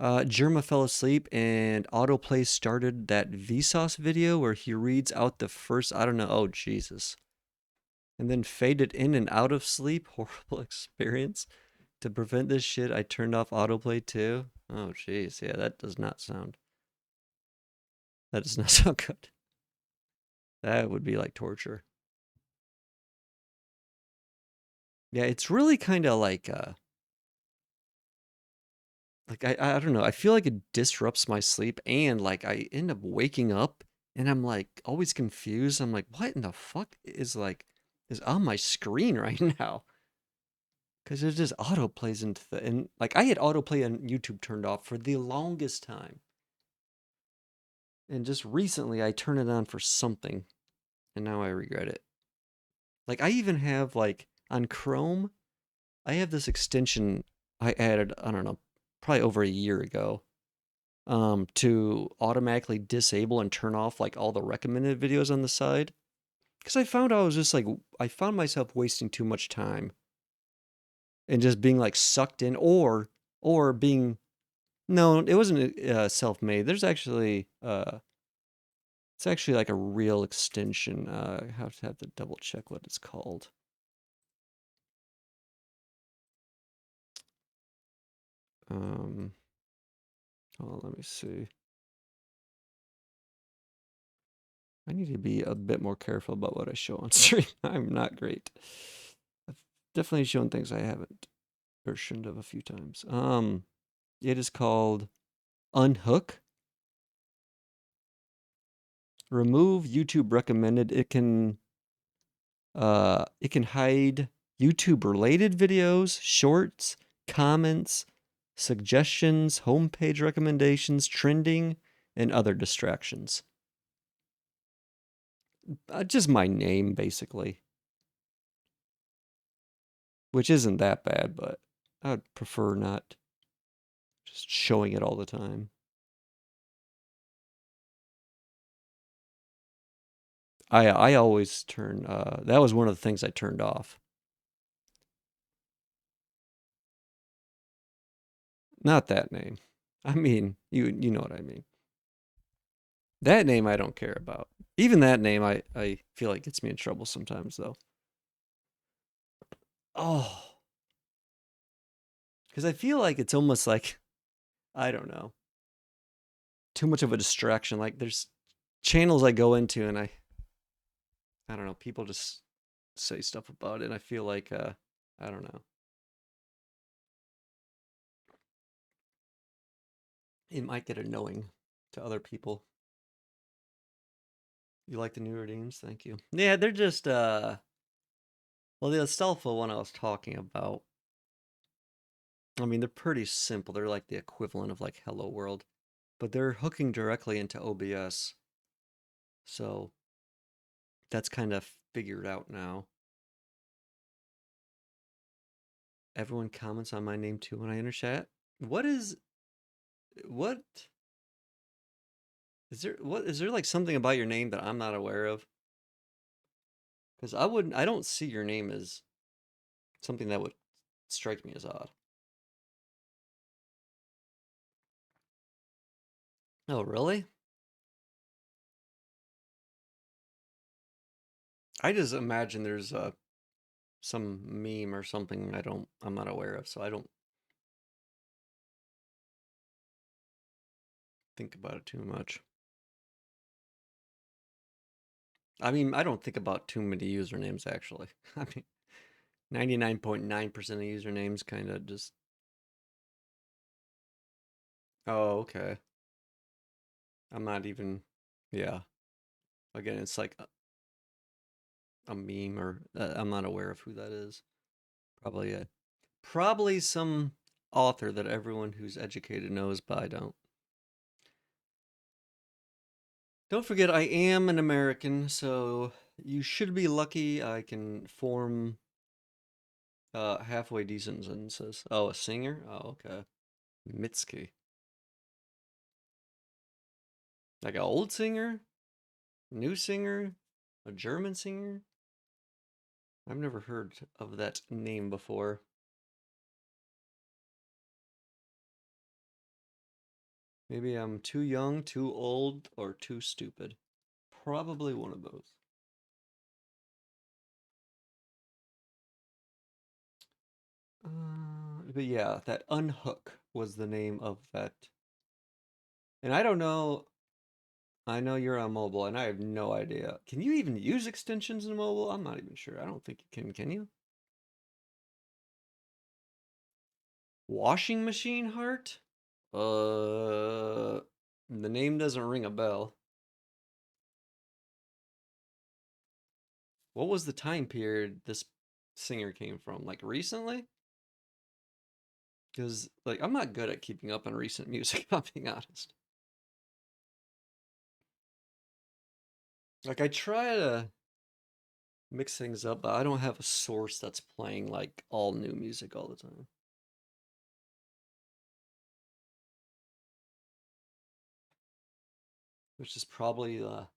Germa fell asleep and autoplay started that Vsauce video where he reads out the first, I don't know, oh Jesus. And then faded in and out of sleep. Horrible experience. To prevent this shit, I turned off autoplay too. Oh jeez, yeah, that does not sound good. That would be like torture. Yeah, it's really kind of like I don't know. I feel like it disrupts my sleep and like I end up waking up and I'm like always confused. I'm like, what in the fuck is on my screen right now? Because it just auto plays into and like I had autoplay on YouTube turned off for the longest time. And just recently I turned it on for something and now I regret it. Like I even have like on Chrome, I have this extension I added, I don't know, probably over a year ago, to automatically disable and turn off like all the recommended videos on the side. Because I found myself wasting too much time and just being like sucked in or being, no, it wasn't self-made. There's actually, it's actually like a real extension. I have to double check what it's called. Um, oh, let me see. I need to be a bit more careful about what I show on stream. I'm not great. I've definitely shown things I haven't or shouldn't have a few times. It is called Unhook. Remove YouTube recommended. It can hide YouTube related videos, shorts, comments, suggestions, homepage recommendations, trending, and other distractions. Just my name, basically. Which isn't that bad, but I'd prefer not just showing it all the time. I always turn, that was one of the things I turned off. Not that name. I mean, you know what I mean. That name I don't care about. Even that name I feel like gets me in trouble sometimes though. Oh, because I feel like it's almost like, I don't know, too much of a distraction. Like there's channels I go into and I don't know, people just say stuff about it. And I feel like, I don't know. It might get annoying to other people. You like the new redeems? Thank you. Yeah, they're just well, the Astolfo one I was talking about. I mean, they're pretty simple. They're like the equivalent of like Hello World, but they're hooking directly into OBS. So that's kind of figured out now. Everyone comments on my name too when I enter chat. What is what is there like something about your name that I'm not aware of? Because I don't see your name as something that would strike me as odd. Oh, really? I just imagine there's some meme or something I'm not aware of, so I don't think about it too much. I mean, I don't think about too many usernames actually. I mean, 99.9% of usernames kind of just. Oh, okay. I'm not even. Yeah. Again, it's like a meme, or I'm not aware of who that is. Probably some author that everyone who's educated knows, but I don't. Don't forget, I am an American, so you should be lucky I can form halfway decent sentences. Oh, a singer? Oh, okay. Mitski. Like an old singer? New singer? A German singer? I've never heard of that name before. Maybe I'm too young, too old, or too stupid. Probably one of those. But yeah, that Unhook was the name of that. And I don't know. I know you're on mobile, and I have no idea. Can you even use extensions in mobile? I'm not even sure. I don't think you can. Can you? Washing machine heart? The name doesn't ring a bell. What was the time period this singer came from? Like recently? Because like I'm not good at keeping up on recent music, if I'm being honest. Like I try to mix things up, but I don't have a source that's playing like all new music all the time. Which is probably the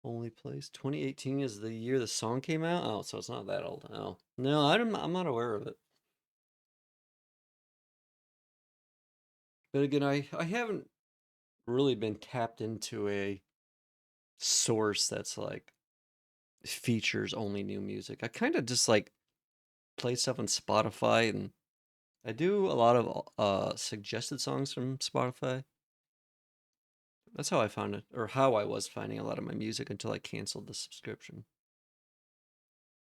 only place. 2018 is the year the song came out. Oh, so it's not that old. Oh, no, I'm not aware of it. But again, I haven't really been tapped into a source that's like features only new music. I kind of just like play stuff on Spotify, and I do a lot of suggested songs from Spotify. That's how I found it, or how I was finding a lot of my music until I canceled the subscription.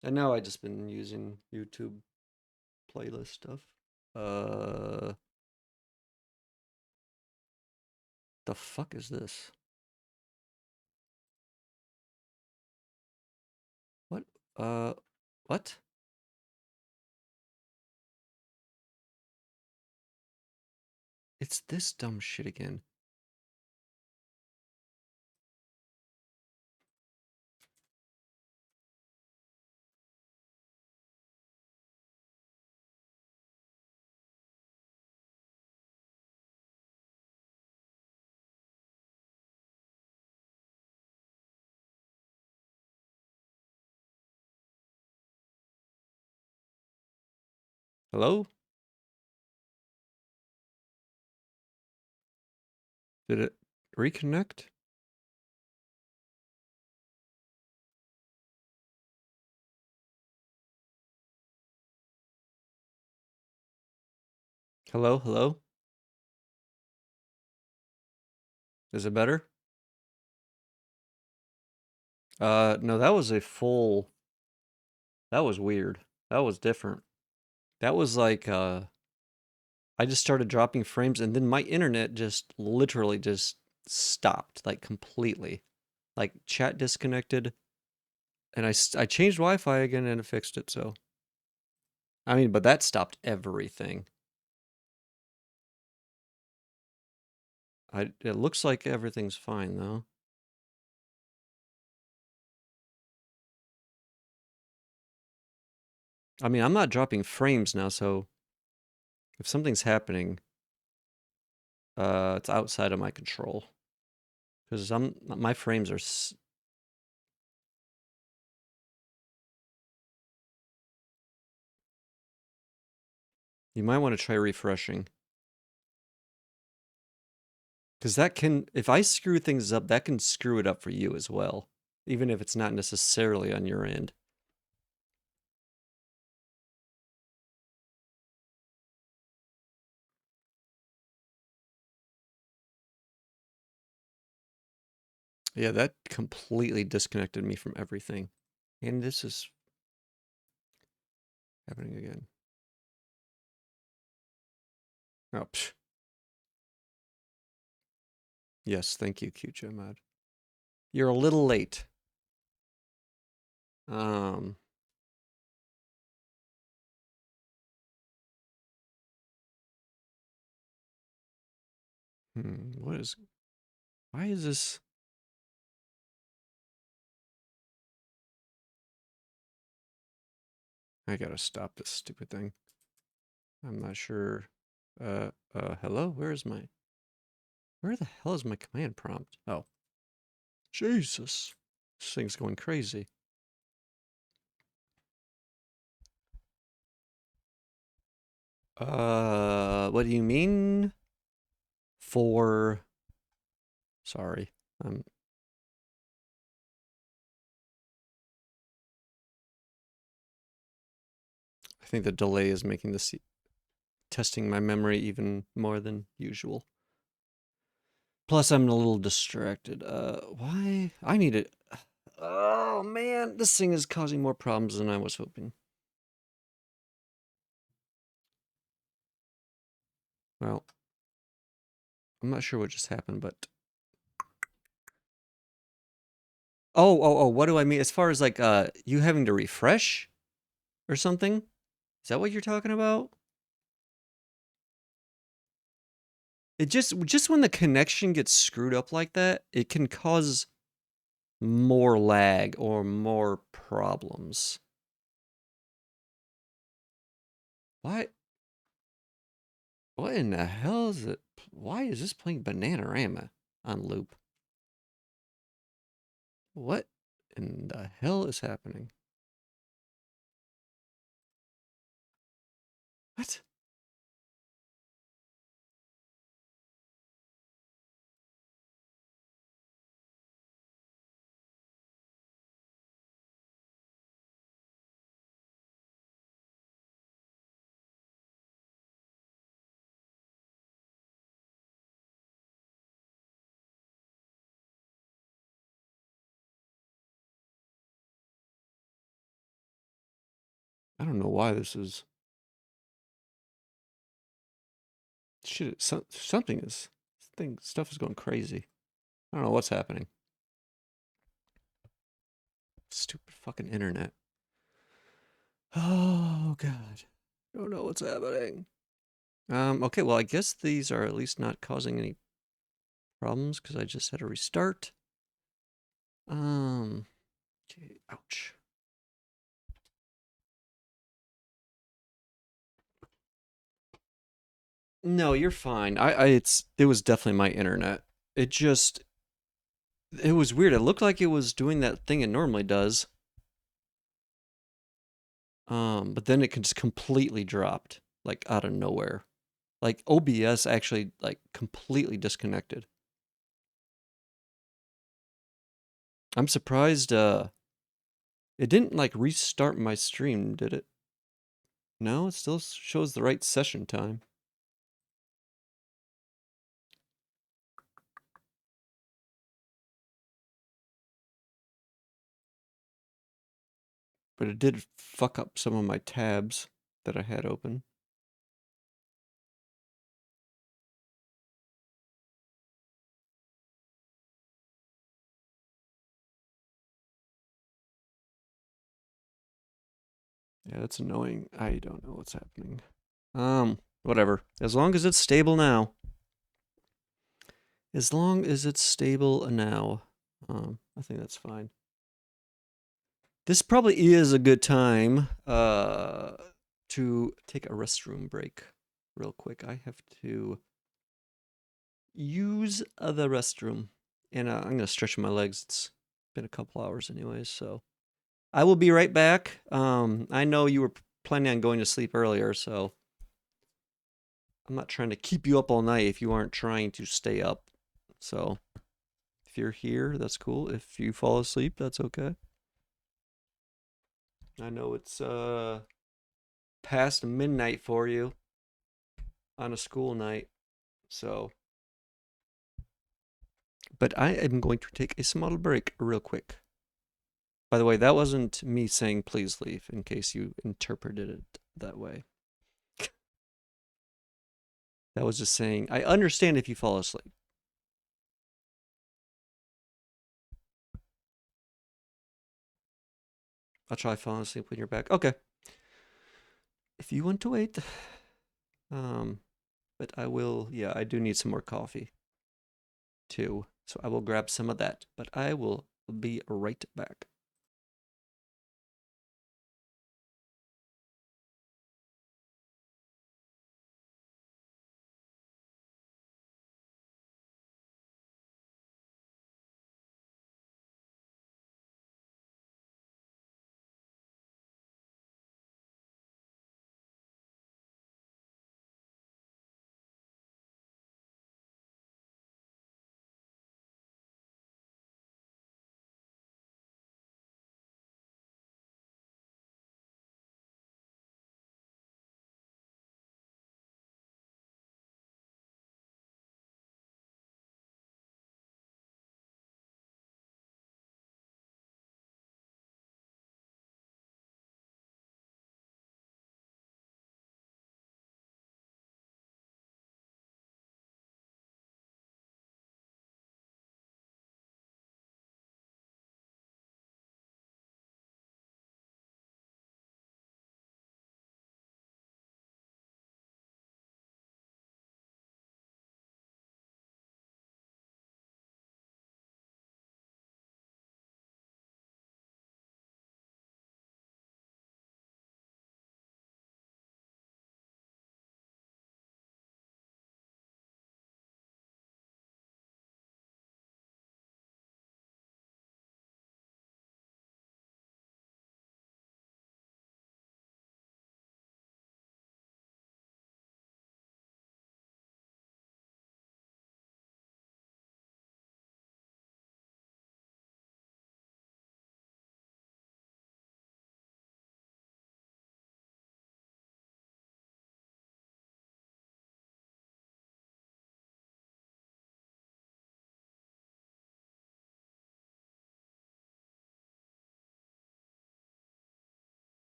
And now I just been using YouTube playlist stuff. Uh, the fuck is this? What? Uh, what? It's this dumb shit again. Hello? Did it reconnect? Hello? Hello? Is it better? No, that was a full. That was weird. That was different. That was like, I just started dropping frames, and then my internet just literally just stopped, like completely. Like chat disconnected, and I changed Wi-Fi again and it fixed it, so. I mean, but that stopped everything. It looks like everything's fine though. I mean, I'm not dropping frames now, so if something's happening, it's outside of my control. Because my frames are. You might want to try refreshing. Because that can, if I screw things up, that can screw it up for you as well, even if it's not necessarily on your end. Yeah, that completely disconnected me from everything. And this is happening again? Oh, psh. Yes, thank you, QGMod. You're a little late. What is... Why is this... I gotta stop this stupid thing. I'm not sure. Hello? Where the hell is my command prompt? Oh. Jesus. This thing's going crazy. What do you mean? Sorry. I think the delay is making this testing my memory even more than usual. Plus, I'm a little distracted. Why? I need it. Oh, man. This thing is causing more problems than I was hoping. Well, I'm not sure what just happened, but... Oh, what do I mean? As far as, like, you having to refresh or something? Is that what you're talking about? It just when the connection gets screwed up like that, it can cause more lag or more problems. What in the hell is it? Why is this playing Bananarama on loop? What in the hell is happening? What? I don't know why this is. Shit, stuff is going crazy. I don't know what's happening. Stupid fucking internet. Oh, God. I don't know what's happening. Okay, well, I guess these are at least not causing any problems because I just had a restart. Okay, ouch. No, you're fine. It was definitely my internet. It was weird. It looked like it was doing that thing it normally does. But then it just completely dropped, like out of nowhere. Like OBS actually like completely disconnected. I'm surprised it didn't like restart my stream, did it? No, it still shows the right session time. But it did fuck up some of my tabs that I had open. Yeah, that's annoying. I don't know what's happening. Whatever. As long as it's stable now. As long as it's stable now, I think that's fine. This probably is a good time to take a restroom break real quick. I have to use the restroom, and I'm going to stretch my legs. It's been a couple hours anyways, so I will be right back. I know you were planning on going to sleep earlier, so I'm not trying to keep you up all night if you aren't trying to stay up. So if you're here, that's cool. If you fall asleep, that's okay. I know it's past midnight for you on a school night. So, but I am going to take a small break real quick. By the way, that wasn't me saying please leave in case you interpreted it that way. That was just saying, I understand if you fall asleep. I'll try falling asleep when you're back. Okay. If you want to wait. But I will, yeah, I do need some more coffee too. So I will grab some of that, but I will be right back.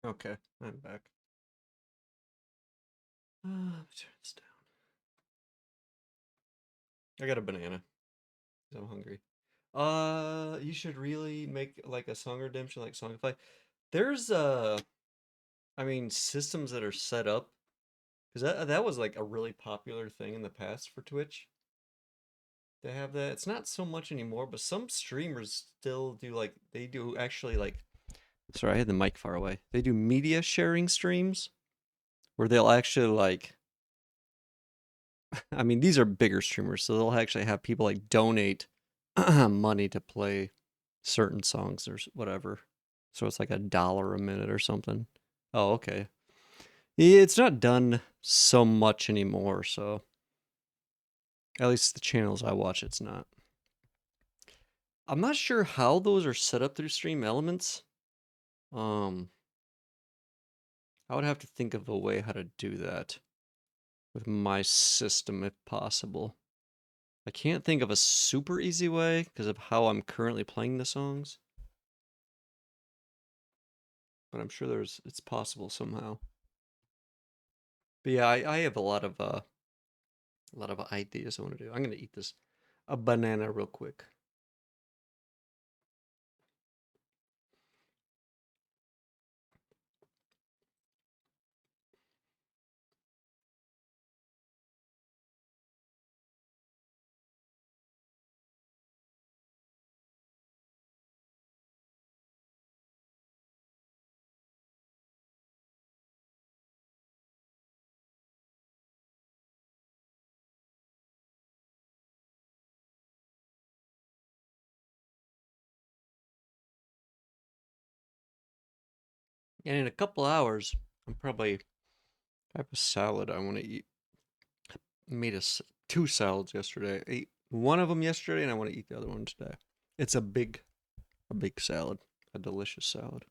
Okay, I'm back. Turn this down. I got a banana. I'm hungry. You should really make like a song redemption, like Songify. There's I mean, systems that are set up because that was like a really popular thing in the past for Twitch. To have that, it's not so much anymore, but some streamers still do like they do actually like. Sorry, I had the mic far away. They do media sharing streams where they'll actually like. I mean, these are bigger streamers, so they'll actually have people like donate money to play certain songs or whatever. So it's like $1 a minute or something. Oh, okay. Yeah, it's not done so much anymore, so at least the channels I watch, it's not. I'm not sure how those are set up through Stream Elements. Um, I would have to think of a way how to do that with my system if possible. I can't think of a super easy way because of how I'm currently playing the songs. But I'm sure it's possible somehow. But yeah, I have a lot of ideas I want to do. I'm gonna eat a banana real quick. And in a couple hours, I'm probably type of salad I want to eat. Made us 2 salads yesterday. I ate one of them yesterday, and I want to eat the other one today. It's a big salad, a delicious salad.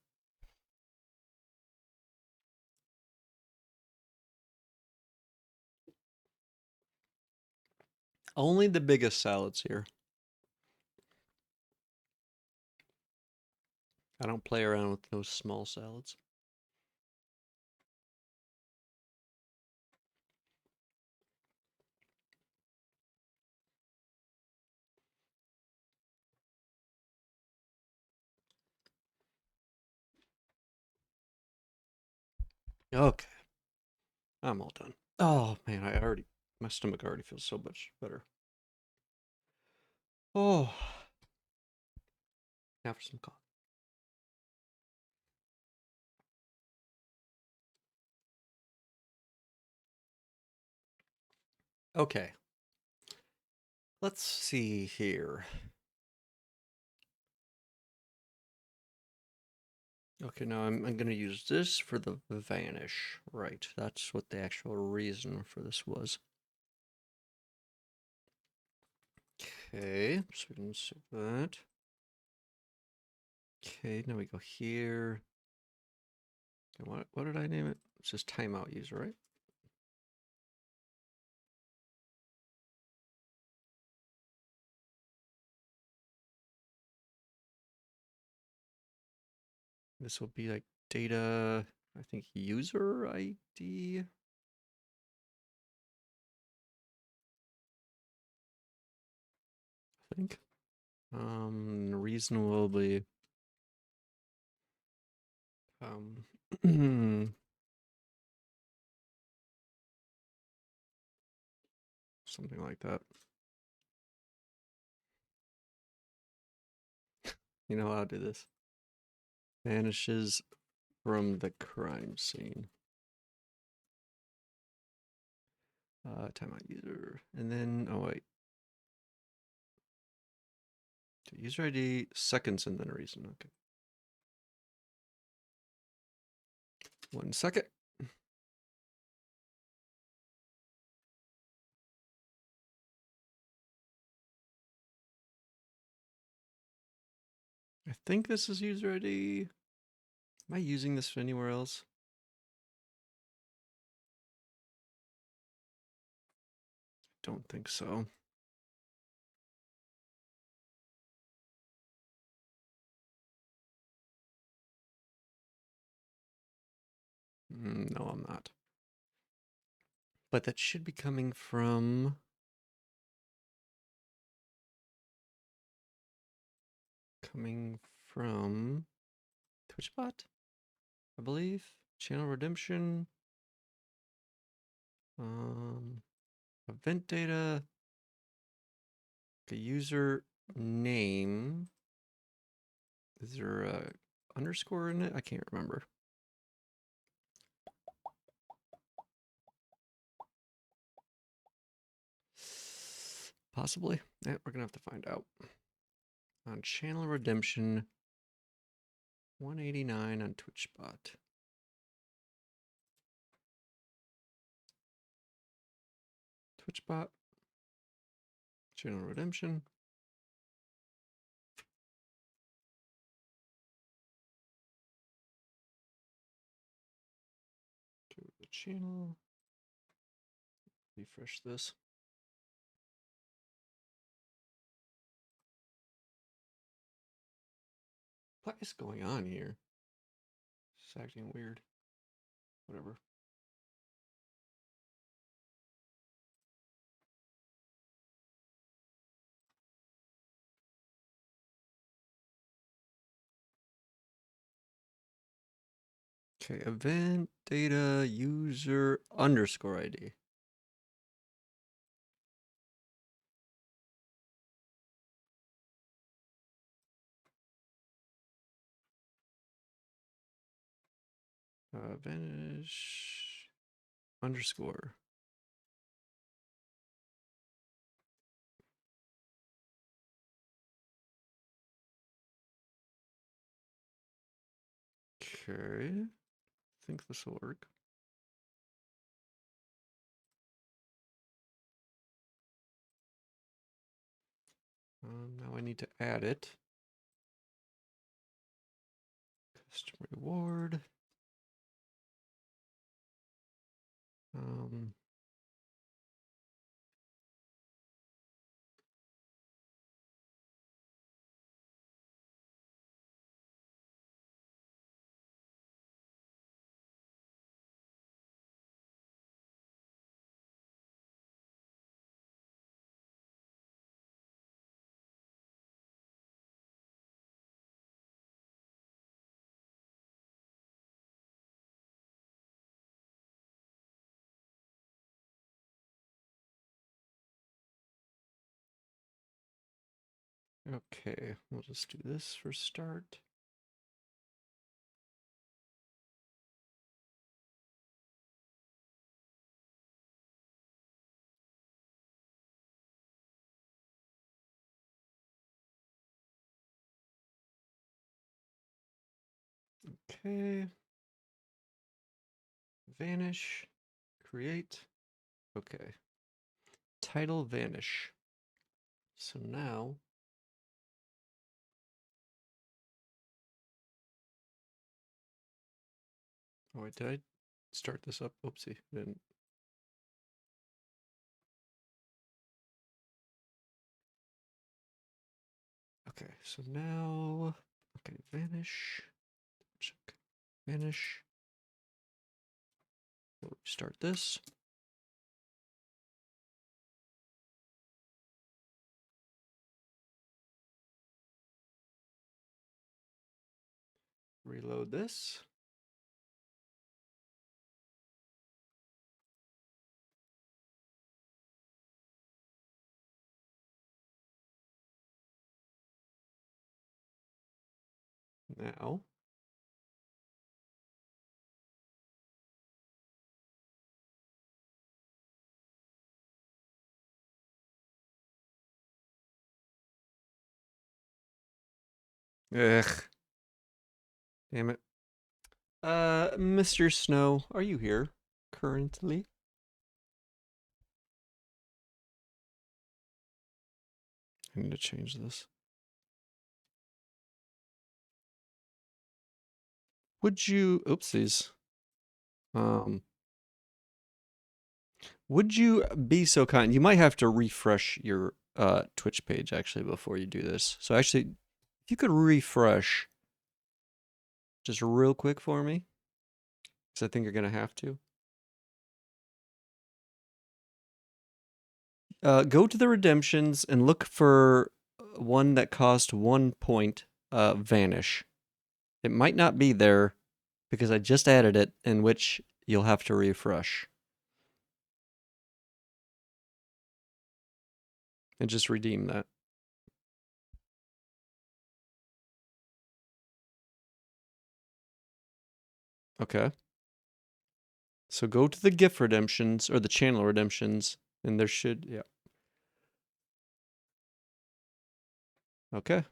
Only the biggest salads here. I don't play around with those small salads. Okay, I'm all done. Oh man, my stomach already feels so much better. Oh, now for some coffee. Okay, let's see here. Okay, now I'm going to use this for the vanish. Right, that's what the actual reason for this was. Okay, so we can save that. Okay, now we go here. And what did I name it? It's just timeout user, right? This will be like data, I think user ID. I think. Reasonably. Something like that. You know how to do this. Vanishes from the crime scene. Timeout user. And then, oh wait. User ID, seconds, and then a reason. Okay. 1 second. I think this is user ID. Am I using this anywhere else? Don't think so. No, I'm not. But that should be coming from... TwitchBot, I believe. Channel redemption. Event data. A user name. Is there a underscore in it? I can't remember. Possibly. Yeah, we're gonna have to find out. On channel redemption, 189 on TwitchBot. TwitchBot, channel redemption. Go to the channel. Refresh this. What is going on here? It's acting weird. Whatever. Okay, event data user underscore ID. Vanish underscore. Okay, I think this will work. Now I need to add it. Custom reward. Okay, we'll just do this for start. Okay. Vanish. Create. Okay. Title vanish. So now oh wait, did I start this up? Oopsie, didn't. Okay, so now okay, vanish. Check. Vanish. We'll restart this. Reload this. Now ugh. Damn it. Mr. Snow, are you here currently? I need to change this. Would you, oopsies. Would you be so kind? You might have to refresh your Twitch page actually before you do this. So actually, if you could refresh just real quick for me. Because I think you're going to have to. Go to the redemptions and look for one that cost 1 point, vanish. It might not be there because I just added it, in which you'll have to refresh. And just redeem that. Okay. So go to the gift redemptions, or the channel redemptions, and there should, yeah. Okay.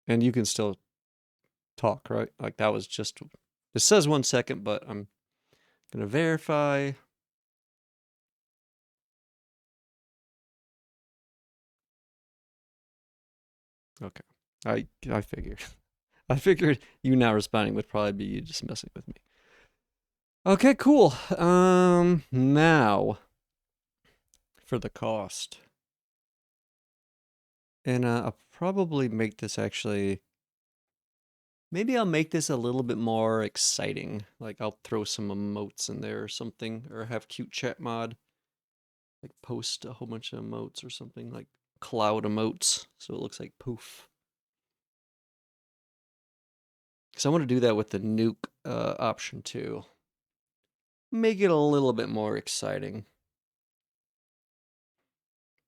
And you can still talk, right? Like that was just, it says 1 second, but I'm going to verify. Okay. I figured. I figured you now responding would probably be you just messing with me. Okay, cool. Now for the cost. And I'll probably make this actually, maybe I'll make this a little bit more exciting. Like I'll throw some emotes in there or something, or have cute chat mod. Like post a whole bunch of emotes or something, like cloud emotes, so it looks like poof. Because I want to do that with the nuke option too. Make it a little bit more exciting.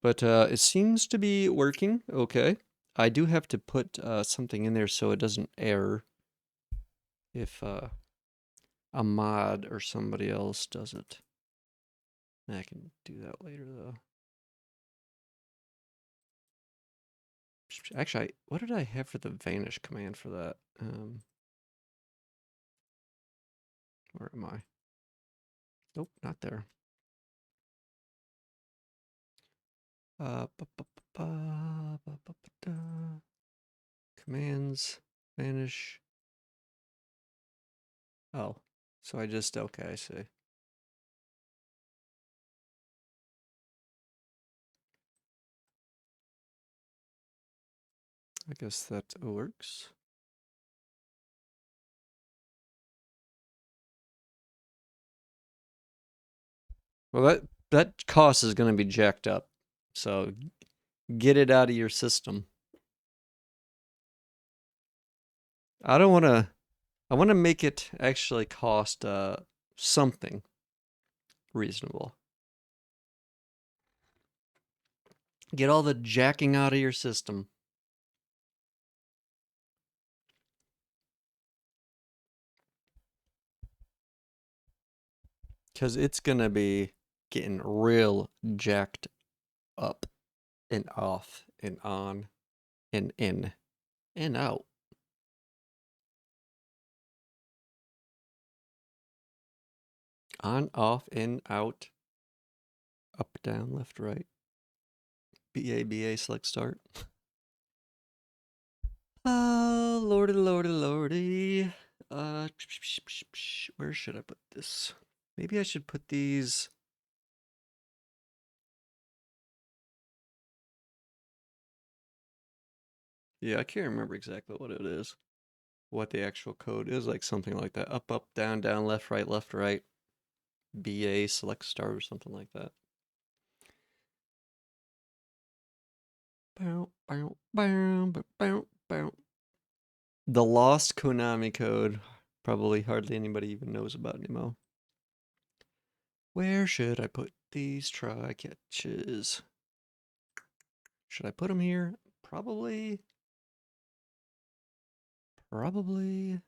But it seems to be working okay. I do have to put something in there so it doesn't error if a mod or somebody else does it. I can do that later though. Actually, what did I have for the vanish command for that? Where am I? Nope, not there. Commands, vanish. Oh, so I just, okay, I see. I guess that works. Well, that cost is going to be jacked up. So get it out of your system. I don't want to, I want to make it actually cost something reasonable. Get all the jacking out of your system. Because it's going to be getting real jacked up and off and on and in and out. On, off, in, out, up, down, left, right. BA, select start. Oh, lordy, lordy, lordy. Where should I put this? Maybe I should put these. Yeah, I can't remember exactly what it is. What the actual code is, like something like that. Up, up, down, down, left, right. BA, select start, or something like that. Bow, bow, bow, bow, bow. The lost Konami code. Probably hardly anybody even knows about anymore. Where should I put these try catches? Should I put them here? Probably. Probably.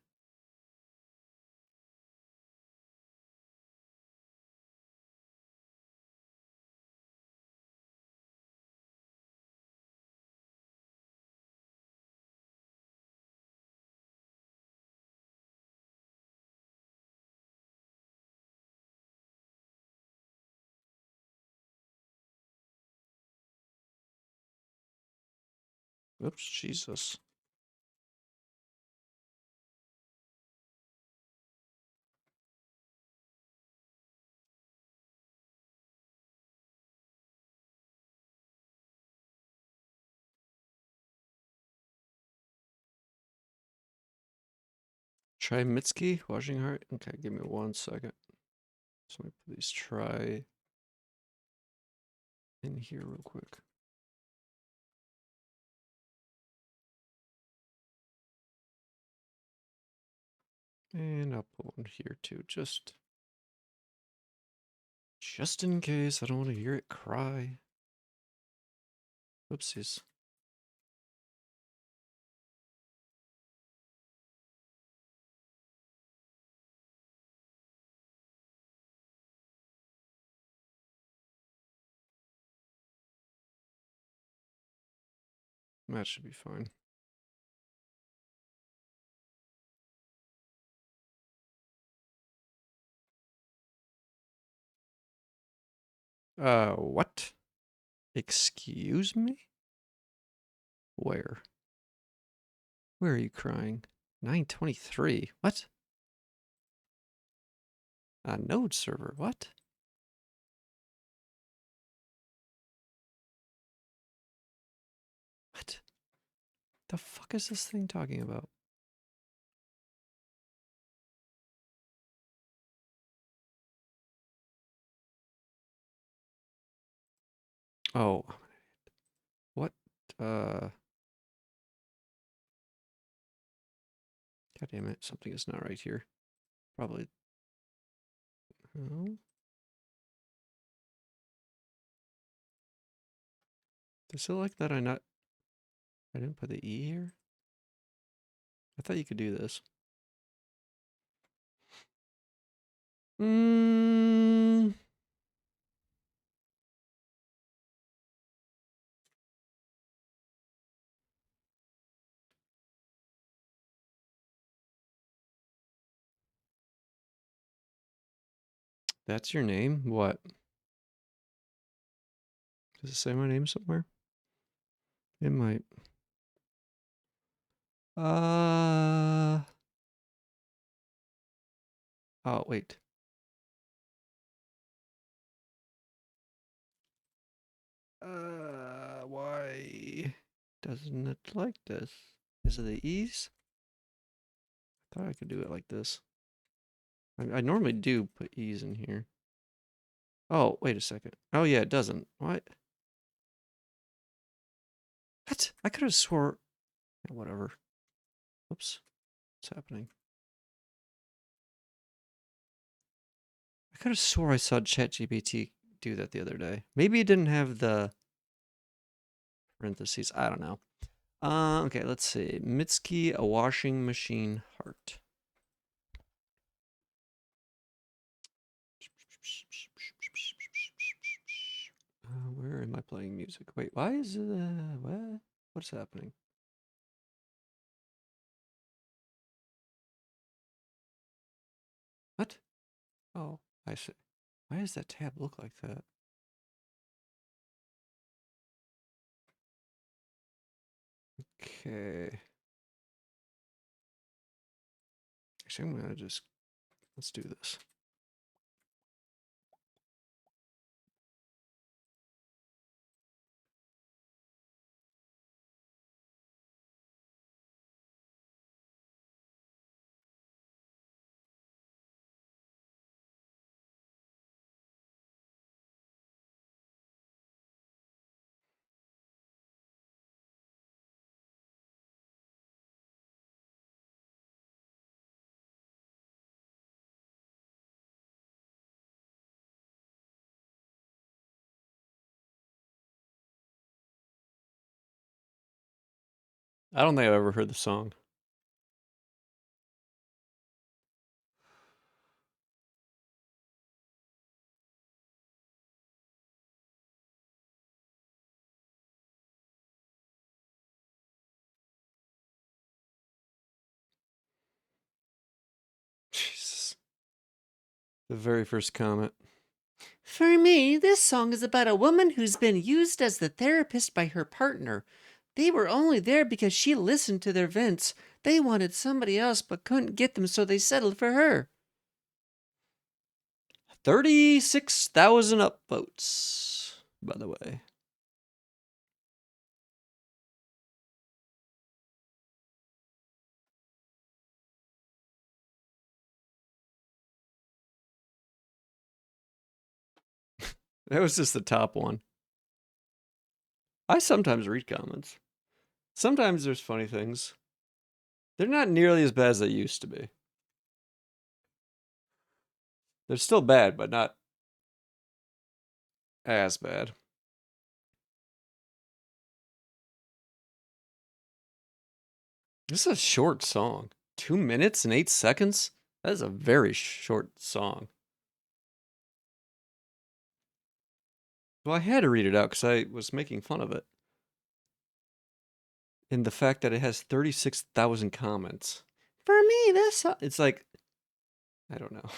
Oops, Jesus. Try Mitski, Washing Heart. Okay, give me 1 second. So let me put these try in here real quick. And I'll put one here too, just in case. I don't want to hear it cry. Oopsies. That should be fine. What? Excuse me? Where? Where are you crying? 923. What? A node server. What? What? The fuck is this thing talking about? Oh. What? God damn it. Something is not right here. Probably. Oh. Does it like that I didn't put the E here? I thought you could do this. That's your name? What? Does it say my name somewhere? It might. Oh, wait. Why doesn't it like this? Is it the E's? I thought I could do it like this. I normally do put E's in here. Oh, wait a second. Oh, yeah, it doesn't. What? What? I could have swore. Yeah, whatever. Oops. What's happening? I could have swore I saw ChatGPT do that the other day. Maybe it didn't have the parentheses. I don't know. Okay, let's see. Mitski, a washing machine heart. Where am I playing music? Wait, why is it, what? What's happening? What? Oh, I see. Why does that tab look like that? Okay. Actually, I'm gonna just, let's do this. I don't think I've ever heard the song. Jesus. The very first comment. For me, this song is about a woman who's been used as the therapist by her partner. They were only there because she listened to their vents. They wanted somebody else but couldn't get them, so they settled for her. 36,000 upvotes, by the way. That was just the top one. I sometimes read comments. Sometimes there's funny things. They're not nearly as bad as they used to be. They're still bad, but not as bad. This is a short song. 2 minutes and 8 seconds? That is a very short song. Well, I had to read it out because I was making fun of it. And the fact that it has 36,000 comments. For me, this. It's like, I don't know.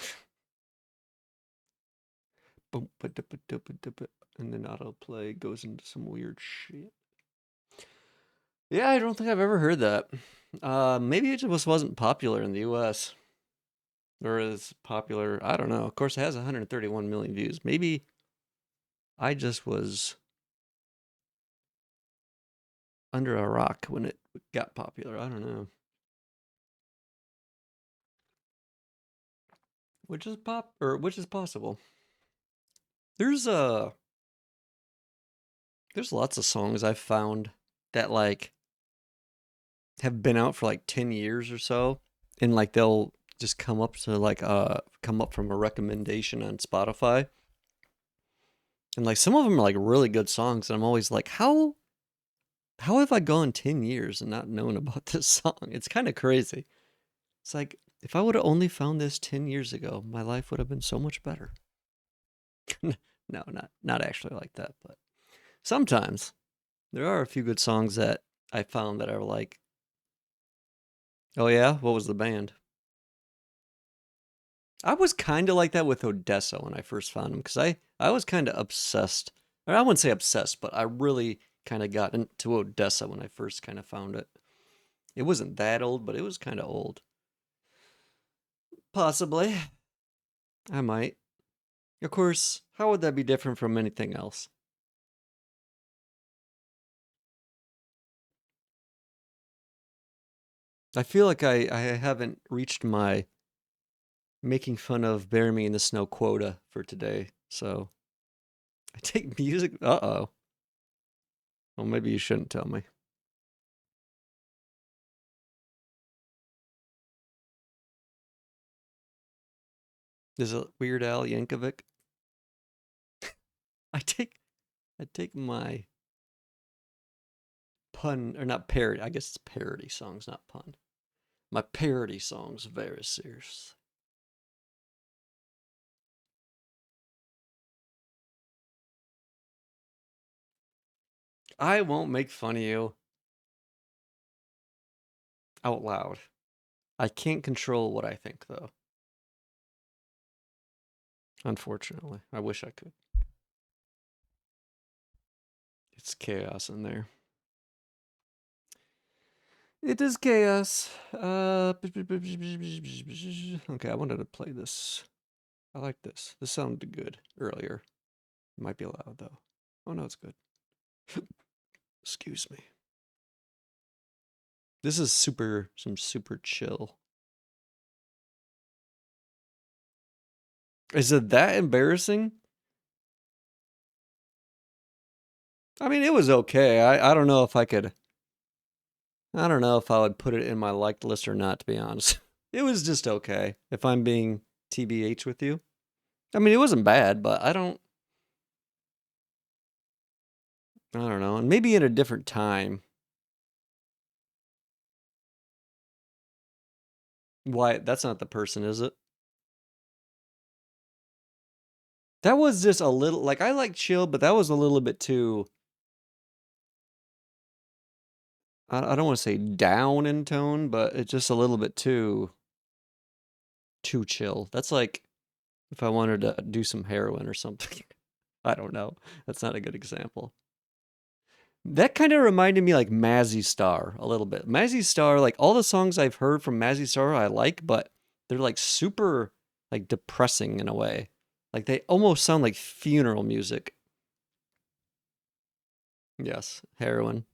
And then autoplay goes into some weird shit. Yeah, I don't think I've ever heard that. Maybe it just wasn't popular in the US. Or as popular, I don't know. Of course, it has 131 million views. Maybe I just was under a rock when it got popular. I don't know. Which is which is possible. There's there's lots of songs I've found that like have been out for like 10 years or so, and like they'll just come up to like come up from a recommendation on Spotify. And like some of them are like really good songs, and I'm always like, how have I gone 10 years and not known about this song? It's kind of crazy. It's like if I would have only found this 10 years ago, my life would have been so much better. No, not actually like that, but sometimes there are a few good songs that I found that are like, oh yeah, what was the band? I was kind of like that with Odessa when I first found them because I was kind of obsessed. Or I wouldn't say obsessed, but I really kind of got into Odessa when I first kind of found it. It wasn't that old, but it was kind of old. Possibly. I might. Of course, how would that be different from anything else? I feel like I haven't reached my making fun of Bury Me in the Snow quota for today. So I take music. Uh oh. Well, maybe you shouldn't tell me. Is it Weird Al Yankovic? I take I take my pun or not parody. I guess it's parody songs, not pun. My parody songs very serious. I won't make fun of you out loud. I can't control what I think though. Unfortunately, I wish I could. It's chaos in there. It is chaos. Okay, I wanted to play this. I like this. This sounded good earlier. It might be loud though. Oh no, it's good. Excuse me. This is some super chill. Is it that embarrassing? I mean, it was okay. I don't know if I could. I don't know if I would put it in my liked list or not, to be honest. It was just okay, if I'm being TBH with you. I mean, it wasn't bad, but I don't know. And maybe at a different time. Why? That's not the person, is it? That was just a little, like, I like chill, but that was a little bit too, I don't want to say down in tone, but it's just a little bit too chill. That's like if I wanted to do some heroin or something. I don't know. That's not a good example. That kind of reminded me like Mazzy Star a little bit. Mazzy Star, like all the songs I've heard from Mazzy Star I like, but they're like super like depressing in a way. Like they almost sound like funeral music. Yes, heroin.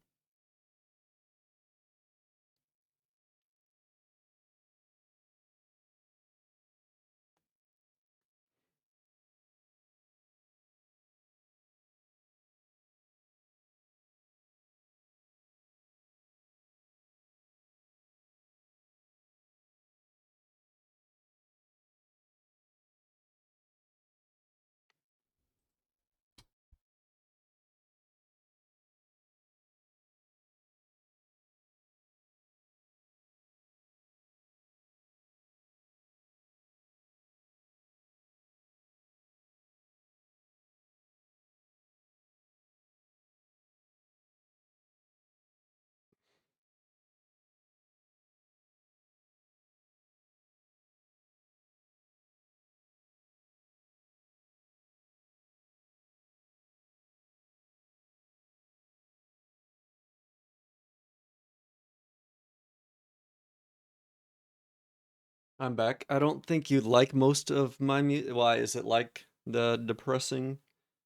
I'm back. I don't think you'd like most of my music. Why is it like the depressing?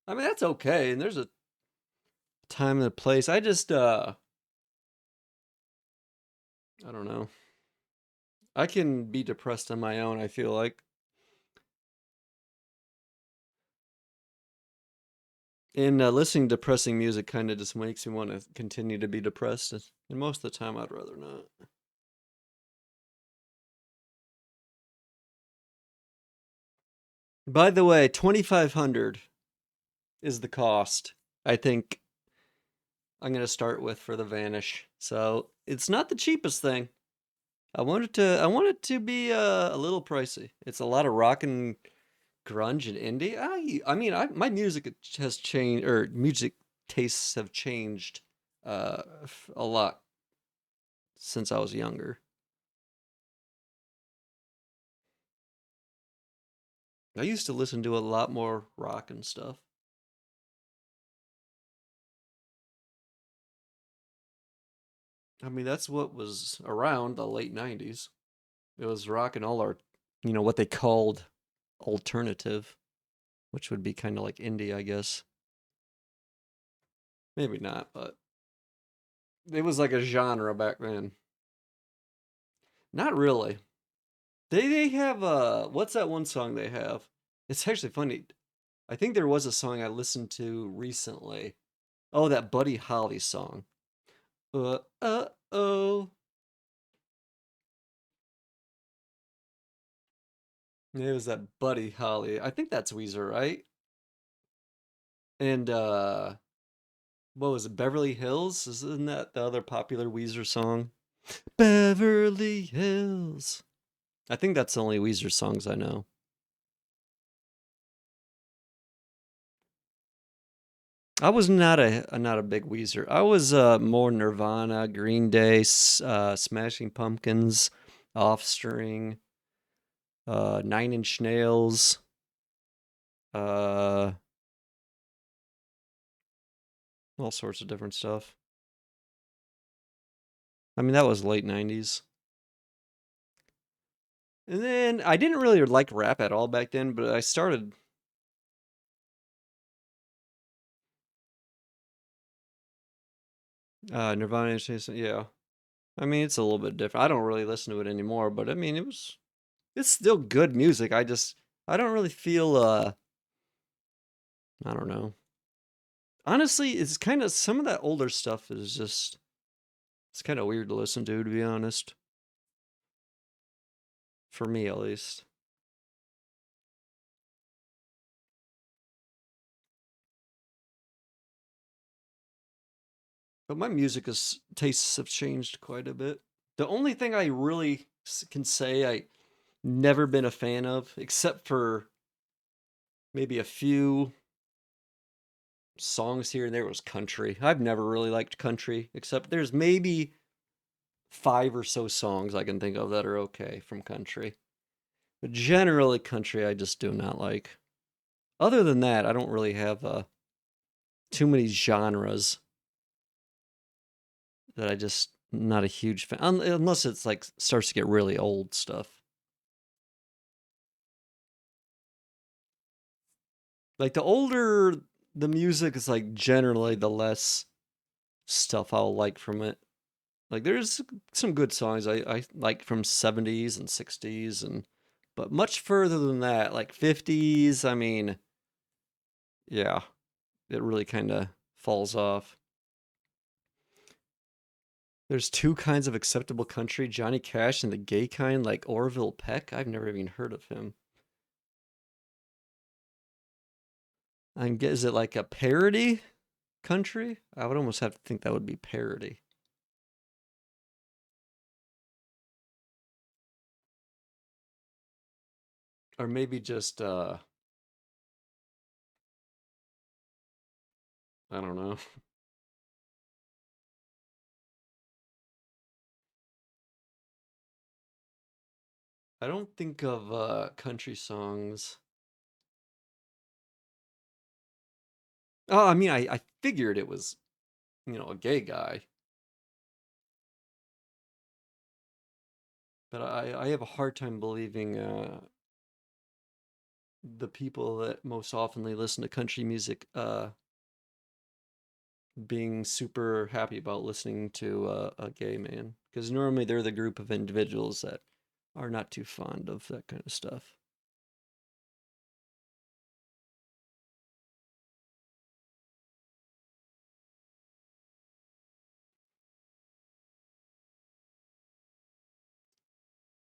I mean, that's okay. And there's a time and a place. I don't know. I can be depressed on my own, I feel like. And listening to depressing music kind of just makes me want to continue to be depressed. And most of the time, I'd rather not. By the way, 2,500 is the cost. I think I'm gonna start with for the Vanish. So it's not the cheapest thing. I want it to be a little pricey. It's a lot of rock and grunge and indie. My music has changed, or music tastes have changed a lot since I was younger. I used to listen to a lot more rock and stuff. I mean, that's what was around the late 90s. It was rock and all our, what they called alternative, which would be kind of like indie, I guess. Maybe not, but it was like a genre back then. Not really. They have what's that one song they have? It's actually funny. I think there was a song I listened to recently. Oh, that Buddy Holly song. Oh. It was that Buddy Holly. I think that's Weezer, right? And what was it? Beverly Hills? Isn't that the other popular Weezer song? Beverly Hills. I think that's the only Weezer songs I know. I was not a big Weezer. I was more Nirvana, Green Day, Smashing Pumpkins, Offspring, Nine Inch Nails, uh, all sorts of different stuff. I mean, that was late '90s. And then I didn't really like rap at all back then, but I started. Nirvana, yeah. I mean, it's a little bit different. I don't really listen to it anymore, but I mean, it's still good music. I don't really feel I don't know. Honestly, it's kind of some of that older stuff is just it's kind of weird to listen to be honest. For me at least. But my music is tastes have changed quite a bit. The only thing I really can say I never been a fan of, except for maybe a few songs here and there, was country. I've never really liked country, except there's maybe five or so songs I can think of that are okay from country. But generally, country I just do not like. Other than that, I don't really have too many genres that I just not a huge fan, unless it's like starts to get really old stuff. Like the older the music is, like generally the less stuff I'll like from it. Like there's some good songs I like from 70s and 60s and but much further than that, like 50s, I mean, yeah, it really kind of falls off. There's two kinds of acceptable country, Johnny Cash and the gay kind like Orville Peck. I've never even heard of him. Is it like a parody country? I would almost have to think that would be parody. Or maybe just I don't know. I don't think of country songs. Oh, I mean, I figured it was, a gay guy, But I have a hard time believing the people that most oftenly listen to country music being super happy about listening to a gay man, because normally they're the group of individuals that are not too fond of that kind of stuff.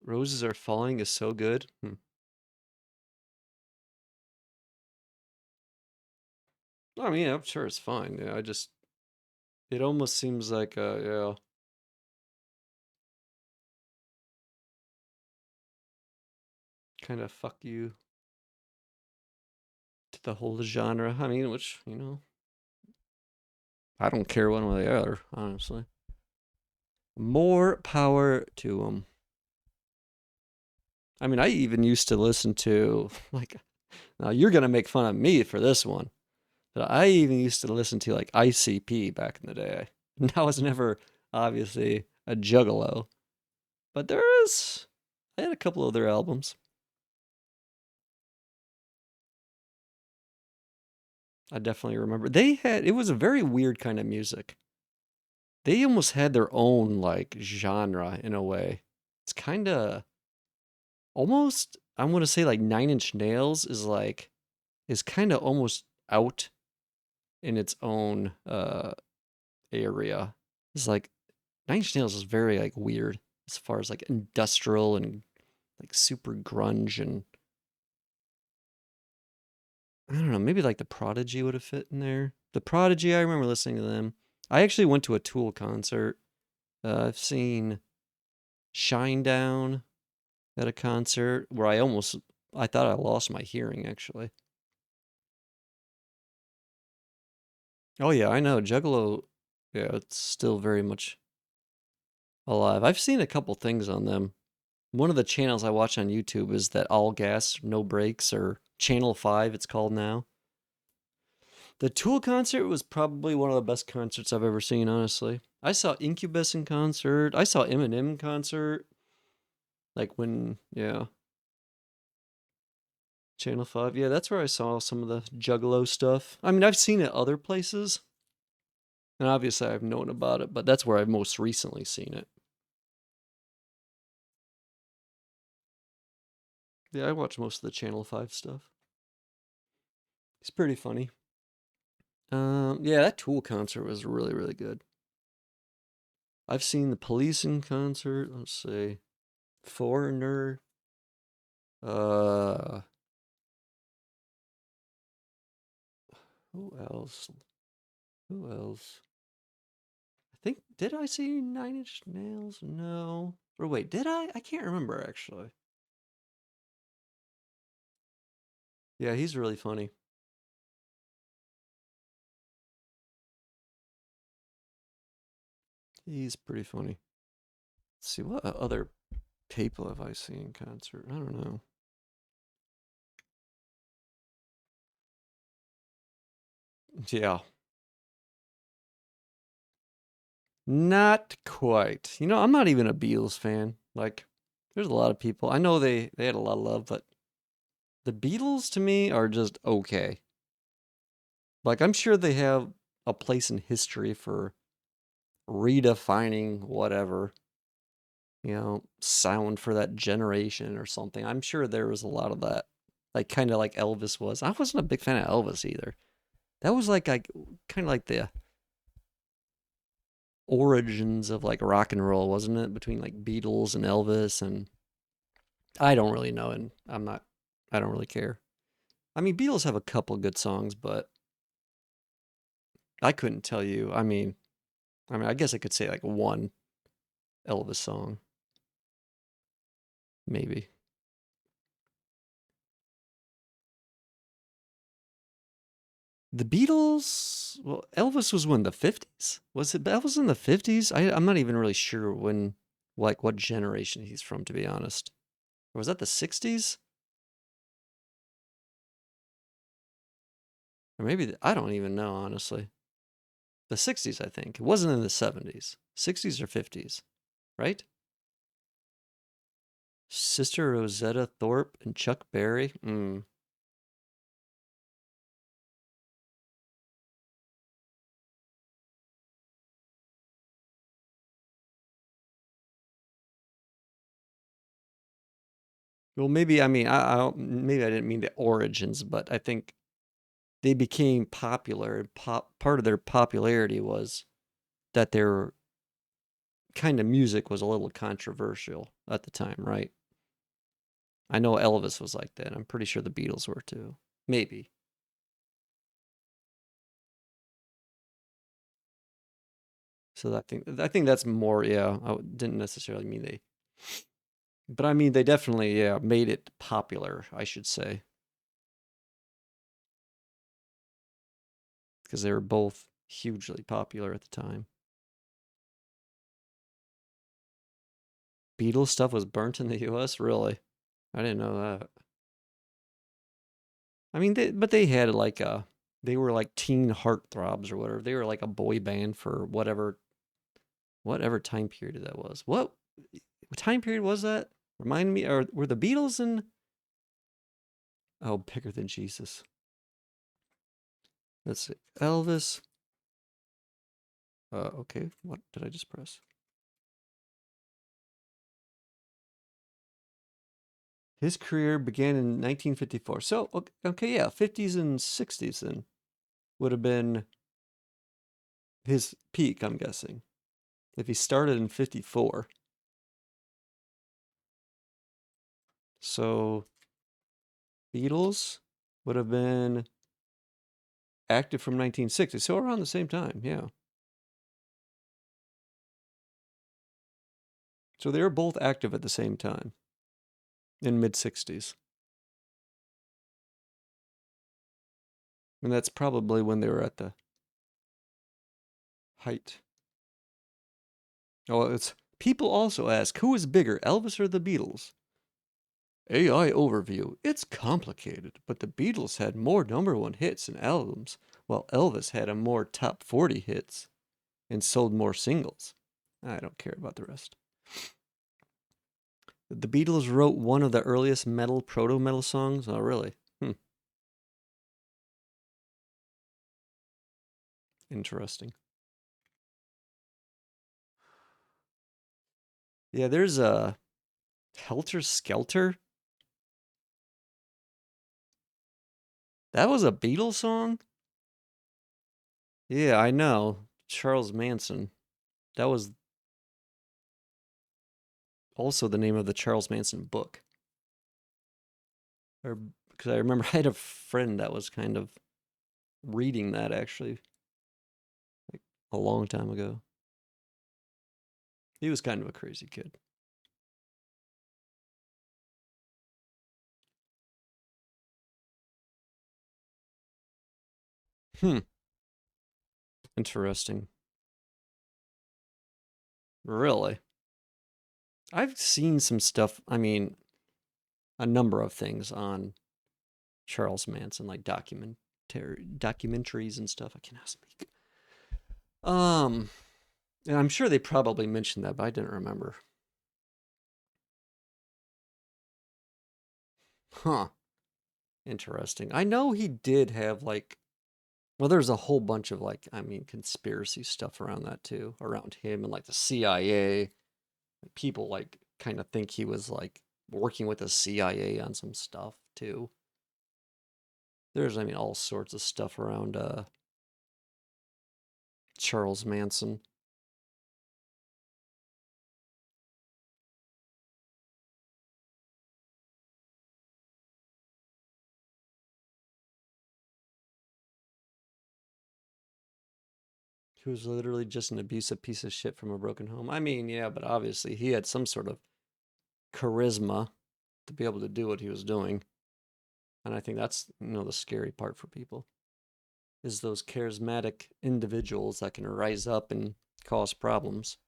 Roses Are Falling is so good. I mean, I'm sure it's fine. Yeah, I just it almost seems like yeah, kind of fuck you to the whole genre. I mean, which I don't care one way or the other, honestly. More power to them. I mean, I even used to listen to like now you're gonna make fun of me for this one, but I even used to listen to like ICP back in the day. And I was never obviously a juggalo, but I had a couple of their albums. I definitely remember. It was a very weird kind of music. They almost had their own like genre in a way. It's kind of almost I'm going to say like 9 Inch Nails is kind of almost out in its own area. It's like 9 Inch Nails is very like weird as far as like industrial and like super grunge, and I don't know, maybe like the Prodigy would have fit in there. The Prodigy, I remember listening to them. I actually went to a Tool concert. I've seen Shinedown at a concert where I thought I lost my hearing actually. Oh yeah, I know Juggalo. Yeah, it's still very much alive. I've seen a couple things on them. One of the channels I watch on YouTube is that All Gas No Brakes, or Channel 5 it's called now. The Tool concert was probably one of the best concerts I've ever seen, honestly. I saw Incubus in concert. I saw Eminem in concert. Like when, yeah, Channel 5. Yeah, that's where I saw some of the Juggalo stuff. I mean, I've seen it other places, and obviously I've known about it, but that's where I've most recently seen it. Yeah, I watch most of the Channel 5 stuff. It's pretty funny. Yeah, that Tool concert was really, really good. I've seen the Police in concert. Let's see. Foreigner. Uh, who else? Who else? I think, did I see 9 Inch Nails? No. Or wait, did I? I can't remember actually. Yeah, he's really funny. He's pretty funny. Let's see, what other people have I seen in concert? I don't know. Yeah, not quite. I'm not even a Beatles fan. Like, there's a lot of people. I know they had a lot of love, but the Beatles to me are just okay. Like, I'm sure they have a place in history for redefining whatever, sound for that generation or something. I'm sure there was a lot of that. Like, kind of like Elvis was. I wasn't a big fan of Elvis either. That was like kind of like the origins of like rock and roll, wasn't it? Between like Beatles and Elvis, and I don't really know, and I don't really care. I mean, Beatles have a couple good songs, but I couldn't tell you. I mean, I guess I could say like one Elvis song, maybe. The Beatles, well, Elvis was when the 50s? Was it Elvis in the 50s? I'm not even really sure when, like, what generation he's from, to be honest. Or was that the 60s? Or maybe, I don't even know, honestly. The 60s, I think. It wasn't in the 70s. 60s or 50s, right? Sister Rosetta Thorpe and Chuck Berry. Well, maybe I mean maybe I didn't mean the origins, but I think they became popular. And part of their popularity was that their kind of music was a little controversial at the time, right? I know Elvis was like that. I'm pretty sure the Beatles were too. Maybe. So I think that's more. Yeah, I didn't necessarily mean they, but I mean they definitely made it popular. I should say because they were both hugely popular at the time. Beatles stuff was burnt in the U.S. Really? I didn't know that. I mean, but they had like they were like teen heartthrobs or whatever. They were like a boy band for whatever time period that was. What time period was that? Remind me, or were the Beatles in? Oh, Bigger Than Jesus. Let's see. Elvis. Okay. What did I just press? His career began in 1954. So, okay, yeah, 50s and 60s then would have been his peak, I'm guessing. If he started in 54. So, Beatles would have been active from 1960. So, around the same time, yeah. So, they were both active at the same time in mid 60s. And that's probably when they were at the height. Oh, it's people also ask who is bigger, Elvis or the Beatles? AI overview. It's complicated, but the Beatles had more number one hits and albums, while Elvis had a more top 40 hits and sold more singles. I don't care about the rest. The Beatles wrote one of the earliest metal, proto metal songs. Oh, really? Interesting. Yeah, there's a Helter Skelter. That was a Beatles song? Yeah, I know. Charles Manson. That was also the name of the Charles Manson book. Or because I remember I had a friend that was kind of reading that actually like a long time ago. He was kind of a crazy kid. Hmm. Interesting. Really? I've seen some stuff. I mean, a number of things on Charles Manson, like documentaries and stuff. I cannot speak. Um, and I'm sure they probably mentioned that, but I didn't remember. Huh. Interesting. I know he did have like, well, there's a whole bunch of like, I mean, conspiracy stuff around that too, around him and like the CIA. People like kind of think he was like working with the CIA on some stuff too. There's, I mean, all sorts of stuff around Charles Manson. He was literally just an abusive piece of shit from a broken home. I mean, yeah, but obviously he had some sort of charisma to be able to do what he was doing. And I think that's, the scary part for people is those charismatic individuals that can rise up and cause problems.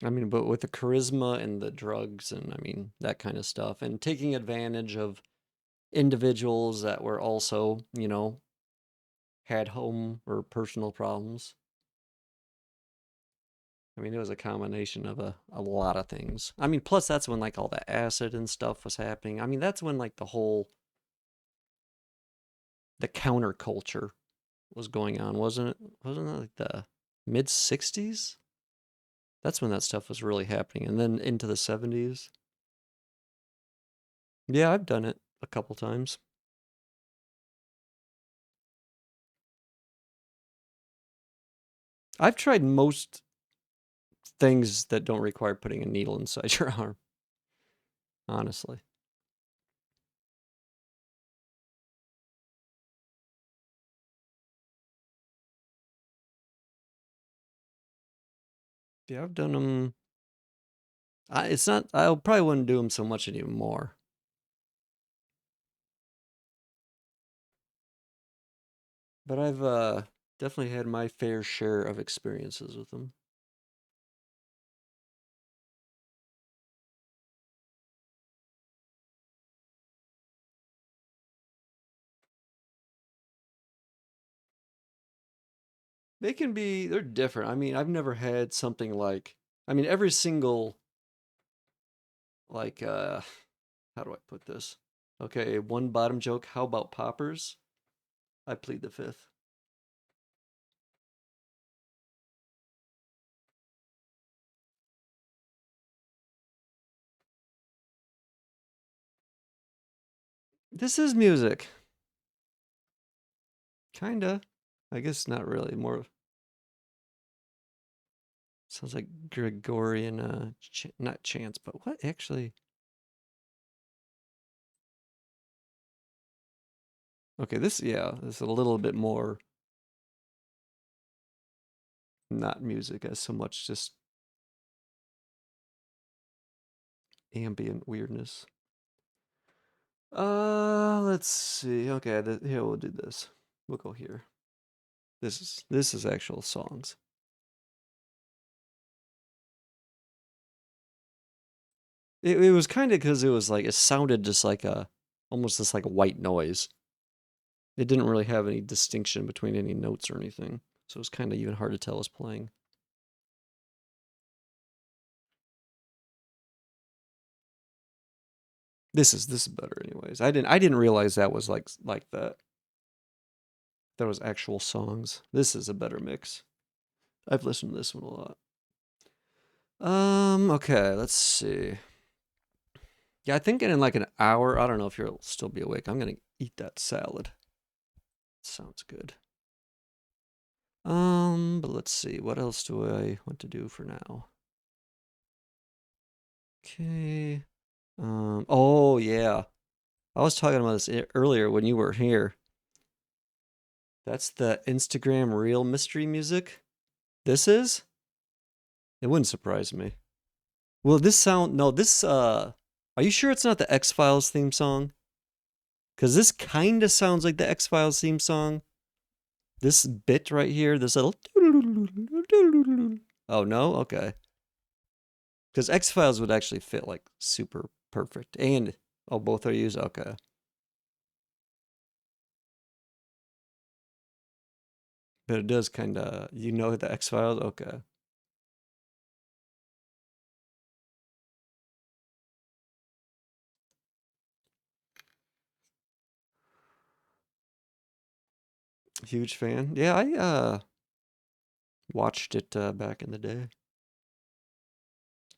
I mean, but with the charisma and the drugs and I mean, that kind of stuff and taking advantage of individuals that were also, had home or personal problems. I mean, it was a combination of a lot of things. I mean, plus that's when like all the acid and stuff was happening. I mean, that's when like the counterculture was going on, wasn't it? Wasn't it like the mid 60s? That's when that stuff was really happening. And then into the 70s. Yeah, I've done it a couple times. I've tried most things that don't require putting a needle inside your arm, honestly. Yeah, I've done them. It's not, I probably wouldn't do them so much anymore. But I've definitely had my fair share of experiences with them. They're different. I mean, I've never had something like, I mean, every single, like, how do I put this? Okay, one bottom joke. How about poppers? I plead the fifth. This is music. Kinda. I guess not really. More sounds like Gregorian, not chants, but what actually? Okay, this is a little bit more not music as so much just ambient weirdness. Let's see. Okay, here we'll do this. We'll go here. This is actual songs. It was kind of because it was like it sounded just like almost just like a white noise. It didn't really have any distinction between any notes or anything, so it was kind of even hard to tell it was playing. This is better, anyways. I didn't realize that was like that. That was actual songs. This is a better mix. I've listened to this one a lot. Okay, let's see. Yeah, I think in like an hour, I don't know if you'll still be awake. I'm gonna eat that salad. Sounds good. But let's see. What else do I want to do for now? Okay. Oh yeah. I was talking about this earlier when you were here. That's the Instagram Reel mystery music. This is? It wouldn't surprise me. Will this sound no, this are you sure it's not the X-Files theme song? Cuz this kind of sounds like the X-Files theme song. This bit right here, this little oh no, okay. Because X Files would actually fit like super perfect. And oh, both are used. Okay, but it does kind of the X Files. Okay, huge fan. Yeah, I watched it back in the day.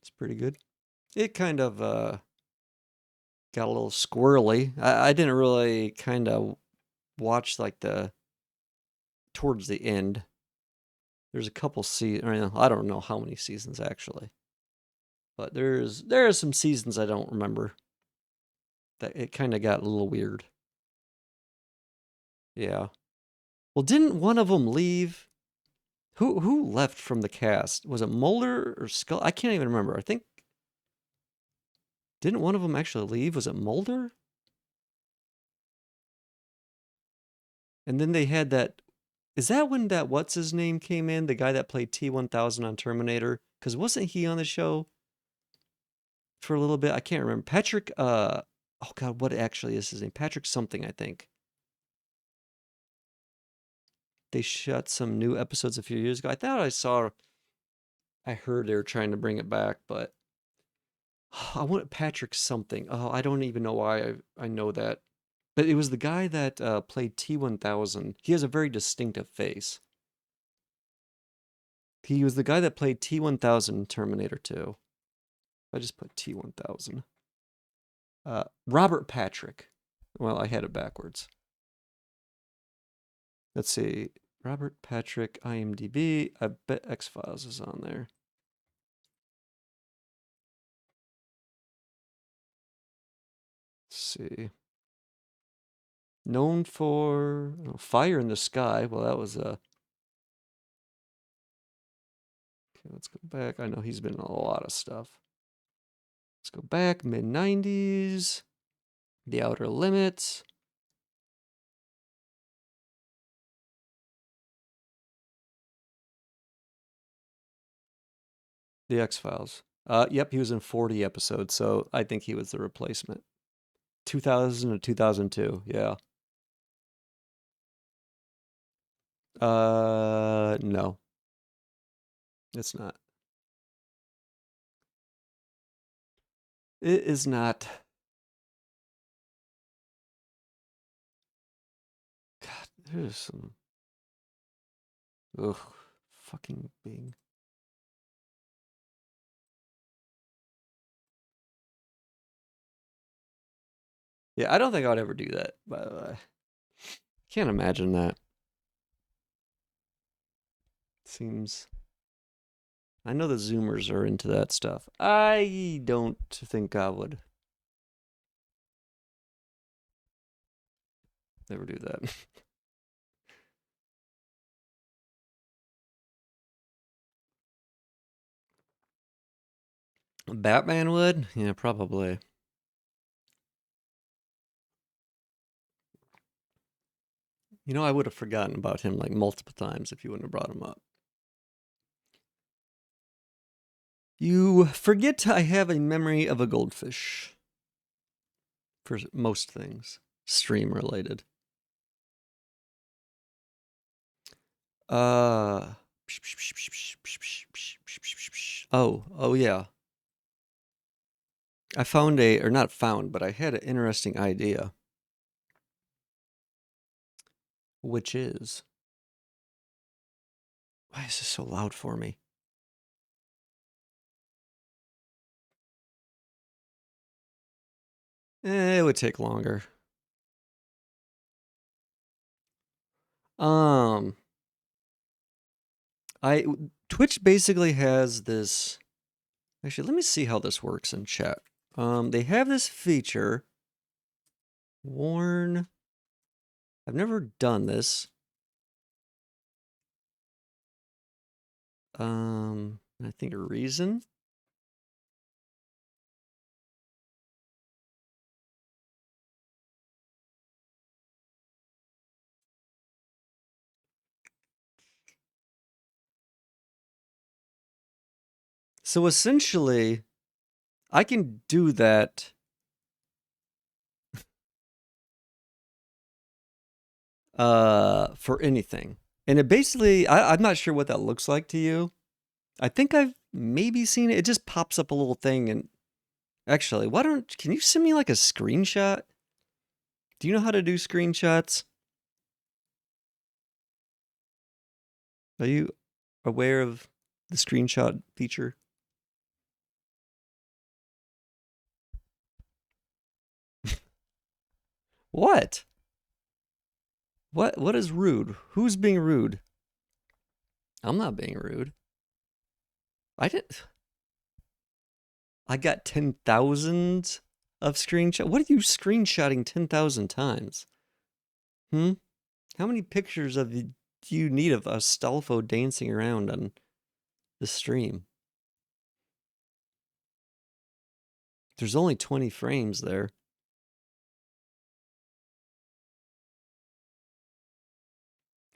It's pretty good. It kind of got a little squirrely. I didn't really kind of watch like the towards the end. There's a couple seasons. I don't know how many seasons actually, but there are some seasons I don't remember. That it kind of got a little weird. Yeah. Well, didn't one of them leave? Who left from the cast? Was it Mulder or Skull? I can't even remember. I think didn't one of them actually leave? Was it Mulder? And then they had that. Is that when that what's his name came in? The guy that played T-1000 on Terminator? Because wasn't he on the show for a little bit? I can't remember. Patrick. Oh God, what actually is his name? Patrick something, I think. They shot some new episodes a few years ago. I thought I heard they were trying to bring it back, but I want Patrick something. Oh, I don't even know why I know that. But it was the guy that played T-1000. He has a very distinctive face. He was the guy that played T-1000 in Terminator 2. I just put T-1000. Robert Patrick. Well, I had it backwards. Let's see. Robert Patrick, IMDb. I bet X-Files is on there. Let's see. Known for Fire in the Sky. Well, that was a. Okay, let's go back. I know he's been in a lot of stuff. Let's go back. Mid 90s. The Outer Limits. The X-Files. Yep, he was in 40 episodes, so I think he was the replacement. 2000 to 2002, yeah. No, it's not. It is not. God, there's some. Ugh, fucking Bing. Yeah, I don't think I would ever do that, by the way. Can't imagine that. Seems. I know the Zoomers are into that stuff. I don't think I would ever do that. Batman would? Yeah, probably. You know, I would have forgotten about him like multiple times if you wouldn't have brought him up. You forget I have a memory of a goldfish. For most things, stream related. Uh. Oh yeah. I found or not found, but I had an interesting idea. Which is. Why is this so loud for me? It would take longer. Um, Twitch basically has this. Actually, let me see how this works in chat. They have this feature. Warn. I've never done this. I think a reason. So essentially, I can do that. For anything. And it basically, I'm not sure what that looks like to you. I think I've maybe seen it. It just pops up a little thing. And actually, can you send me like a screenshot? Do you know how to do screenshots? Are you aware of the screenshot feature? What? What is rude? Who's being rude? I'm not being rude. I got 10,000 of screenshot. What are you screenshotting 10,000 times? Hmm? How many pictures do you need of Astolfo dancing around on the stream? There's only 20 frames there.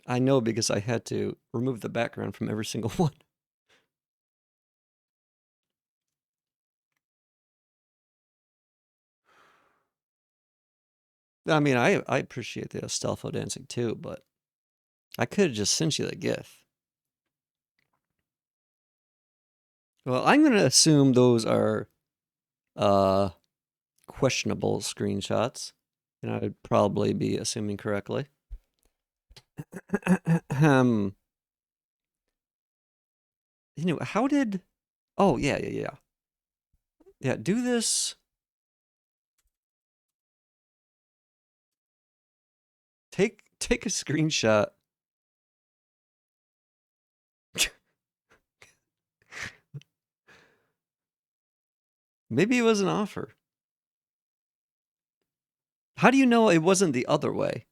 I know because I had to remove the background from every single one. I mean, I appreciate the Astolfo dancing too, but I could have just sent you the GIF. Well, I'm gonna assume those are uh questionable screenshots, and I would probably be assuming correctly. How did? Oh yeah. Yeah, do this. Take a screenshot. Maybe it was an offer. How do you know it wasn't the other way?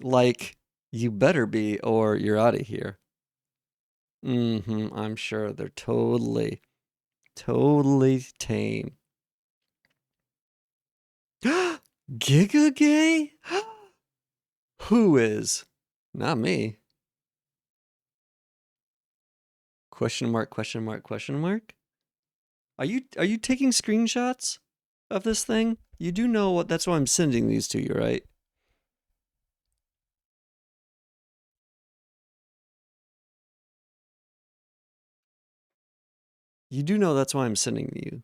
Like, you better be, or you're out of here. I'm sure they're totally tame. Giga gay? Who is? Not me. Question mark, question mark, question mark? Are you taking screenshots of this thing? You do know what that's why I'm sending these to you, right? You do know that's why I'm sending you.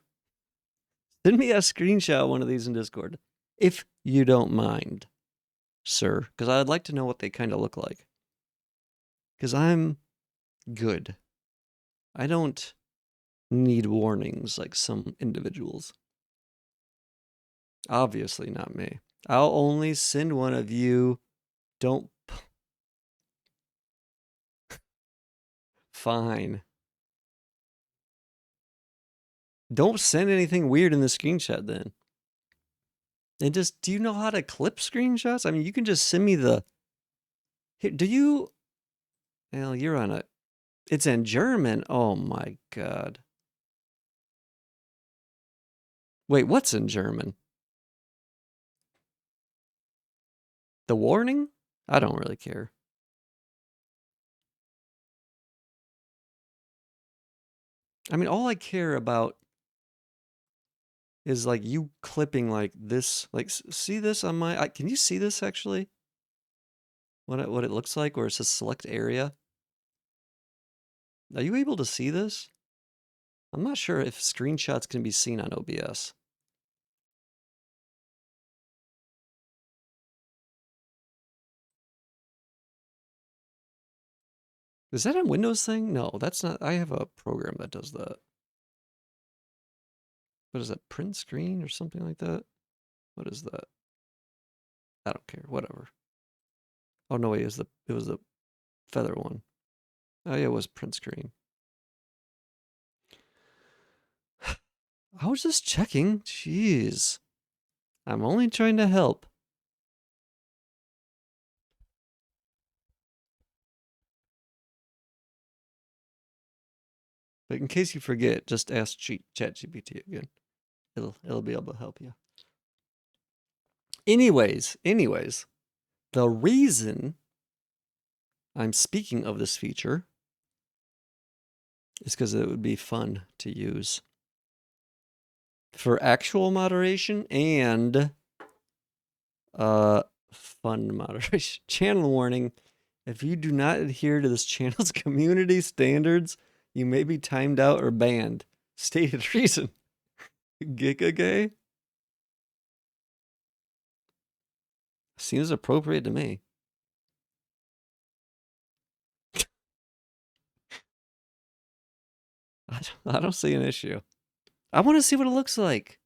Send me a screenshot of one of these in Discord. If you don't mind, sir. Because I'd like to know what they kind of look like. Because I'm good. I don't need warnings like some individuals. Obviously not me. I'll only send one of you. Don't. Fine. Don't send anything weird in the screenshot then. And just, do you know how to clip screenshots? I mean, you can just send me the. Here, do you? Well, you're on a. It's in German. Oh my god. Wait, what's in German? The warning? I don't really care. I mean, all I care about is like you clipping like this. Like, see this on my. Can you see this actually? What it looks like, where it says select area? Are you able to see this? I'm not sure if screenshots can be seen on OBS. Is that a Windows thing? No, that's not. I have a program that does that. What is that? Print screen or something like that? What is that? I don't care. Whatever. Oh no, wait, it was the feather one. Oh yeah, it was print screen. I was just checking. Jeez. I'm only trying to help. But in case you forget, just ask ChatGPT again. It'll be able to help you. Anyways, the reason I'm speaking of this feature is because it would be fun to use for actual moderation and fun moderation. Channel warning: if you do not adhere to this channel's community standards, you may be timed out or banned. Stated reason: Giga gay. Seems appropriate to me. I don't see an issue. I want to see what it looks like.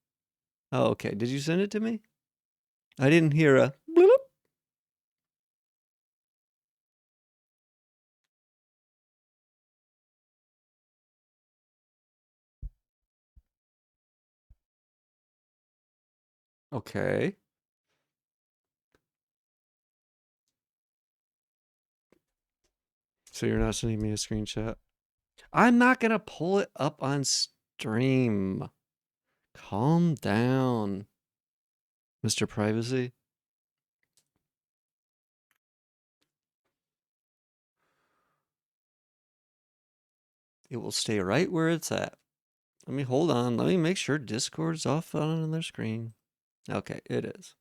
Oh, okay. Did you send it to me? I didn't hear a bloop. Okay. So you're not sending me a screenshot? I'm not going to pull it up on stream. Calm down, Mr. Privacy. It will stay right where it's at. Let me hold on. Let me make sure Discord's off on their screen. Okay, it is.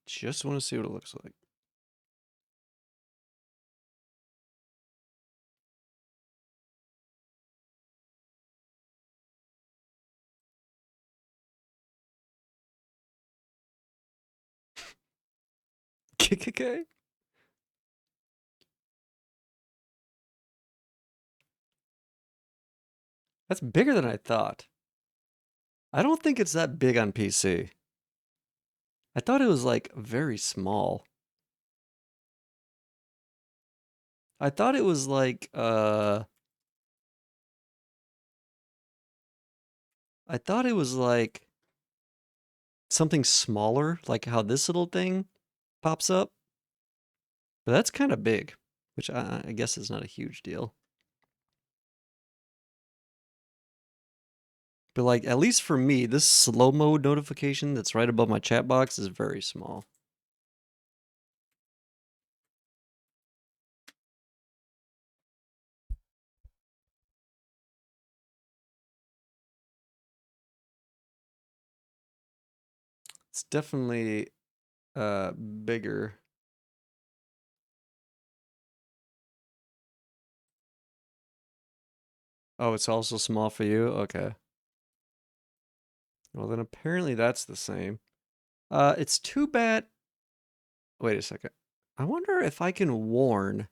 Just want to see what it looks like. KKK? That's bigger than I thought. I don't think it's that big on PC. I thought it was like very small. I thought it was like I thought it was like something smaller, like how this little thing pops up. But that's kind of big, which I guess is not a huge deal. But like at least for me, this slow mode notification that's right above my chat box is very small. It's definitely bigger. Oh, it's also small for you? Okay. Well, then apparently that's the same. It's too bad. Wait a second. I wonder if I can warn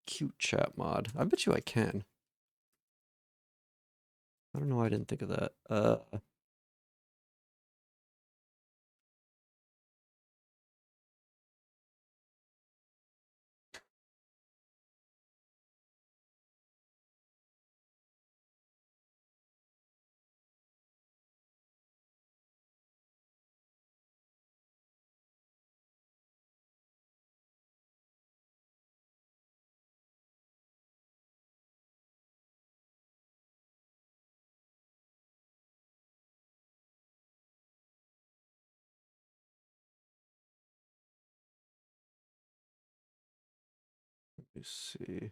cute chat mod. I bet you I can. I don't know why I didn't think of that. Let me see.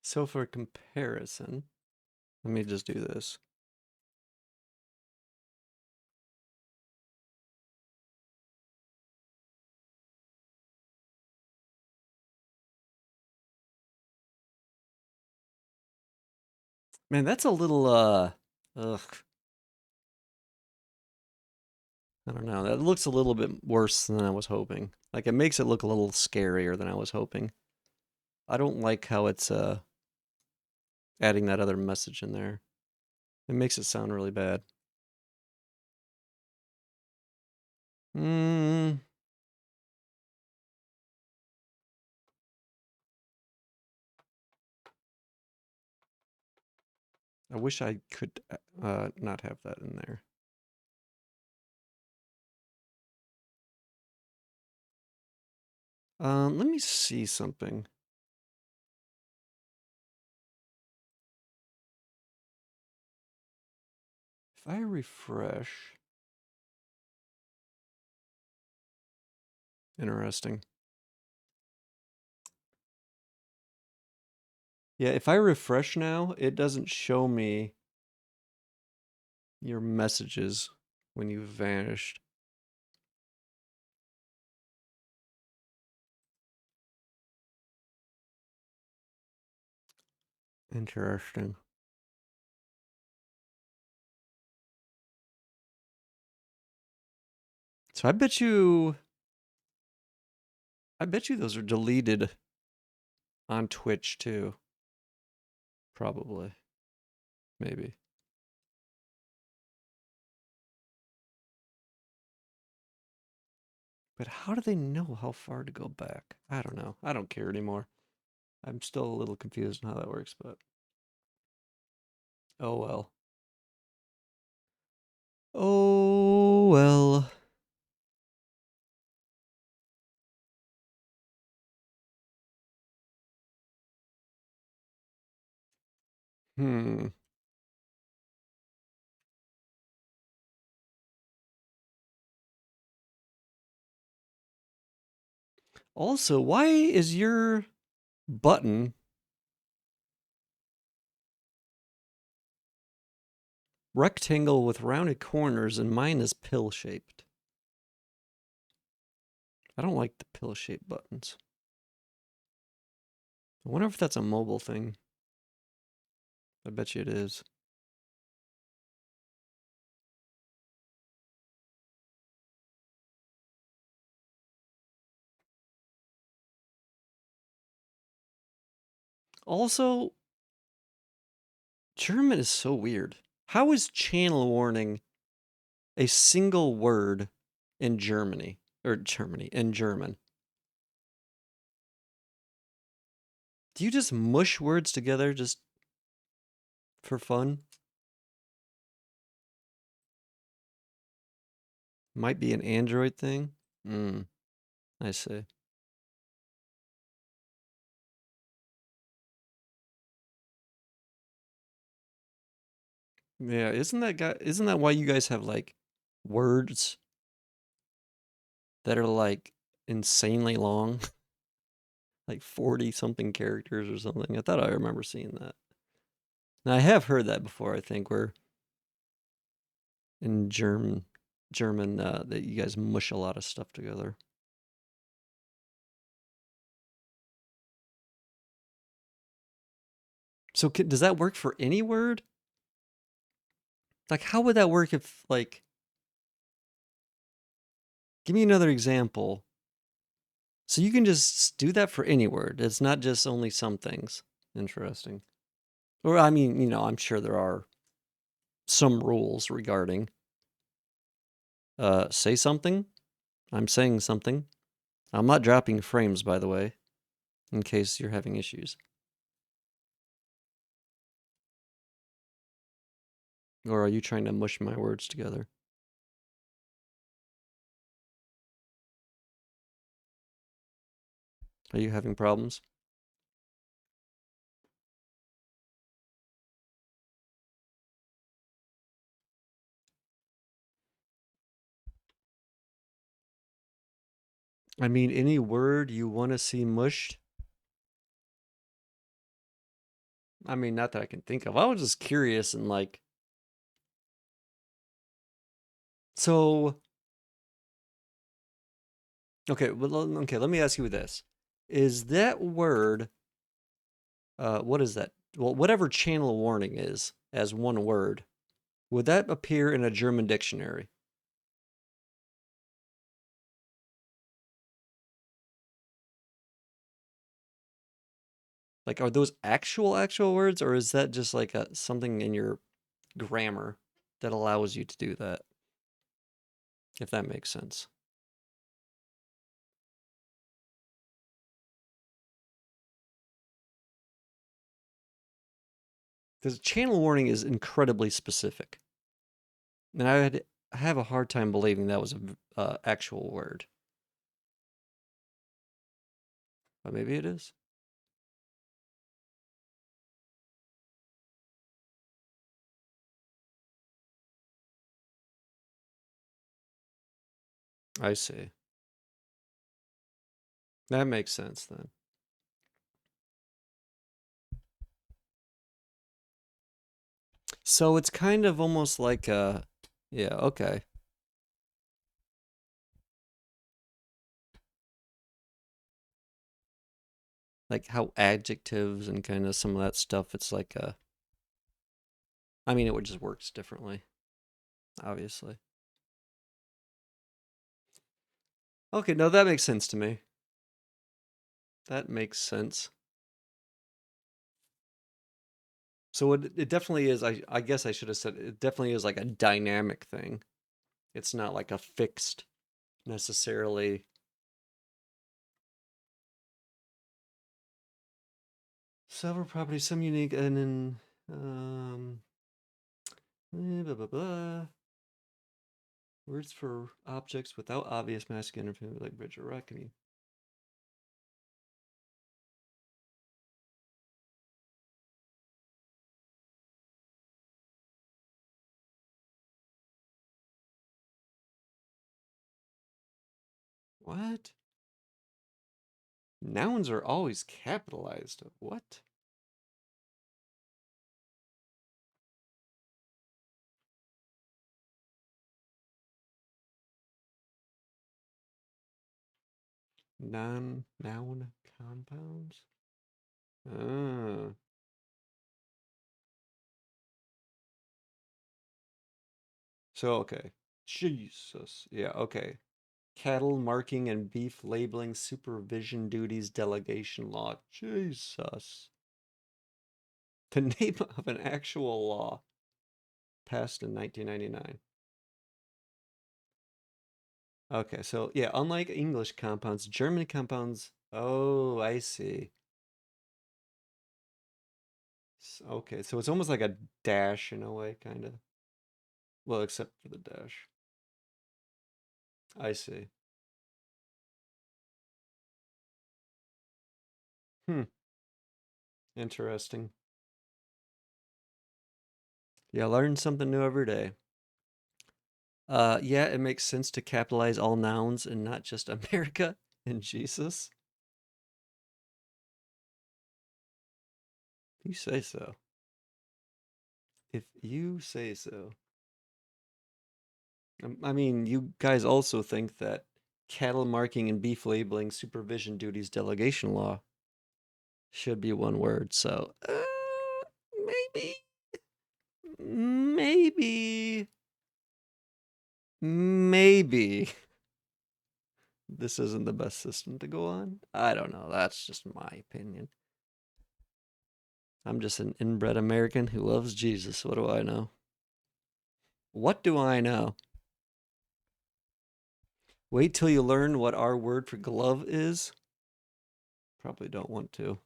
So for comparison, let me just do this. Man, that's a little ugh. I don't know. That looks a little bit worse than I was hoping. Like it makes it look a little scarier than I was hoping. I don't like how it's adding that other message in there. It makes it sound really bad. Mm, I wish I could not have that in there. Let me see something. If I refresh, interesting. Yeah, if I refresh now, it doesn't show me your messages when you've vanished. Interesting. So I bet you those are deleted on Twitch too. Probably. Maybe. But how do they know how far to go back? I don't know. I don't care anymore. I'm still a little confused on how that works, but oh well. Oh well. Hmm. Also, why is your button rectangle with rounded corners and mine is pill-shaped? I don't like the pill-shaped buttons. I wonder if that's a mobile thing. I bet you it is. Also, German is so weird. How is channel warning a single word in Germany? Or Germany, in German? Do you just mush words together just for fun? Might be an Android thing? I see. Yeah, isn't that why you guys have like words that are like insanely long? Like 40 something characters or something. I thought I remember seeing that. Now I have heard that before, I think, where in German that you guys mush a lot of stuff together. So does that work for any word? Like how would that work if like give me another example. So you can just do that for any word. It's not just only some things. Interesting. Or I mean, I'm sure there are some rules regarding say something. I'm saying something. I'm not dropping frames, by the way, in case you're having issues. Or are you trying to mush my words together? Are you having problems? I mean, any word you want to see mushed? I mean, not that I can think of. I was just curious and like. So, okay, okay, let me ask you this. Is that word, what is that? Well, whatever channel warning is as one word, would that appear in a German dictionary? Like, are those actual words, or is that just like something in your grammar that allows you to do that? If that makes sense. Because channel warning is incredibly specific. And I have a hard time believing that was an actual word. But maybe it is. I see. That makes sense then. So it's kind of almost like a, yeah, okay. Like how adjectives and kind of some of that stuff, it's like a, I mean, it just works differently, obviously. Okay, no, that makes sense to me. That makes sense. So it definitely is, I guess I should have said, it definitely is like a dynamic thing. It's not like a fixed necessarily. Several properties, some unique, and then blah blah blah. Words for objects without obvious masculine or feminine, like bridge or reckoning. What? Nouns are always capitalized. What? Non-noun compounds? Ah. So, okay. Jesus. Yeah, okay. Cattle marking and beef labeling supervision duties delegation law. Jesus. The name of an actual law passed in 1999. Okay, so yeah, unlike English compounds, German compounds. Oh, I see. Okay, so it's almost like a dash in a way, kind of. Well, except for the dash. I see. Hmm, interesting. Yeah, learn something new every day. Yeah, it makes sense to capitalize all nouns and not just America and Jesus. You say so. If you say so. I mean, you guys also think that cattle marking and beef labeling supervision duties delegation law should be one word. So, maybe, maybe, maybe this isn't the best system to go on. I don't know. That's just my opinion. I'm just an inbred American who loves Jesus. What do I know? What do I know? Wait till you learn what our word for glove is. Probably don't want to.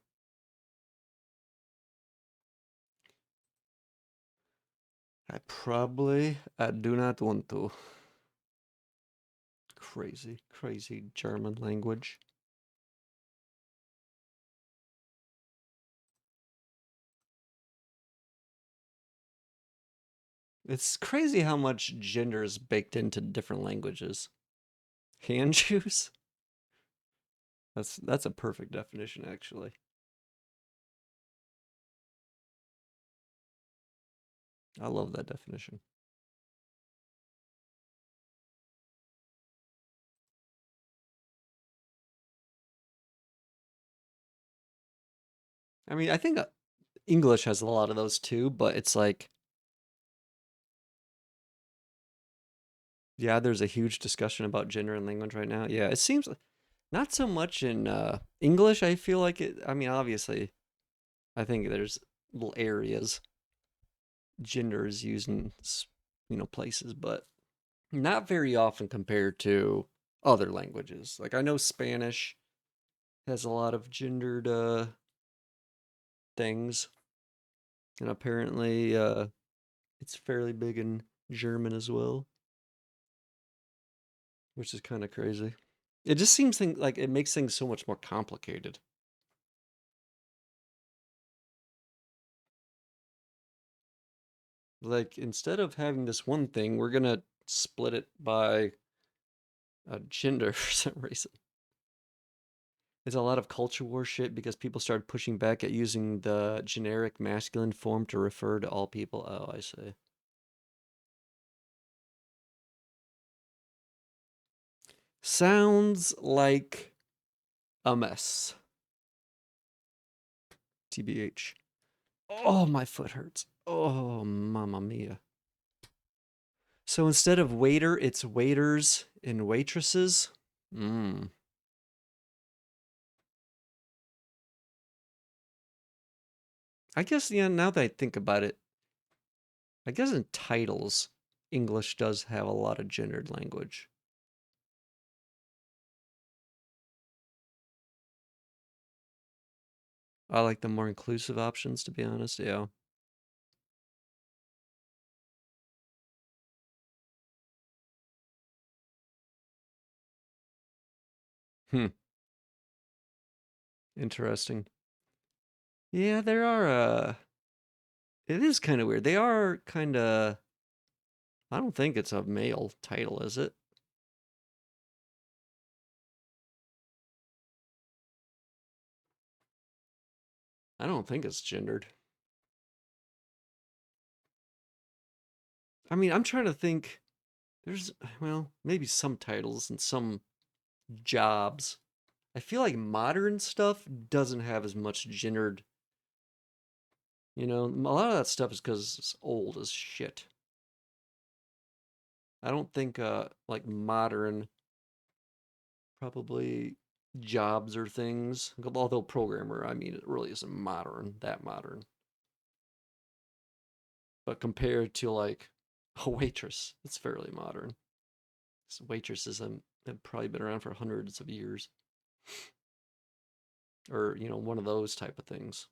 I do not want to. Crazy, crazy German language. It's crazy how much gender is baked into different languages. Hand juice? That's a perfect definition, actually. I love that definition. I mean, I think English has a lot of those too, but it's like, yeah, there's a huge discussion about gender and language right now. Yeah, it seems not so much in English. I feel like it. I mean, obviously, I think there's little areas gender is used in places, but not very often compared to other languages. Like I know Spanish has a lot of gendered things, and apparently it's fairly big in German as well, which is kind of crazy. It just seems like it makes things so much more complicated. Like instead of having this one thing, we're gonna split it by a gender for some reason. It's a lot of culture war shit because people started pushing back at using the generic masculine form to refer to all people. Oh, I see. Sounds like a mess. TBH. Oh, my foot hurts. Oh, mamma mia. So instead of waiter, it's waiters and waitresses. Hmm. I guess, yeah, now that I think about it, I guess in titles, English does have a lot of gendered language. I like the more inclusive options, to be honest. Yeah. Hmm. Interesting. Yeah, there are, it is kind of weird. They are kind of, I don't think it's a male title, is it? I don't think it's gendered. I mean, I'm trying to think. There's, well, maybe some titles and some jobs. I feel like modern stuff doesn't have as much gendered. A lot of that stuff is because it's old as shit. I don't think like modern probably jobs or things. Although programmer, I mean, it really isn't modern, that modern. But compared to like a waitress, it's fairly modern. So waitresses have probably been around for hundreds of years, or one of those type of things.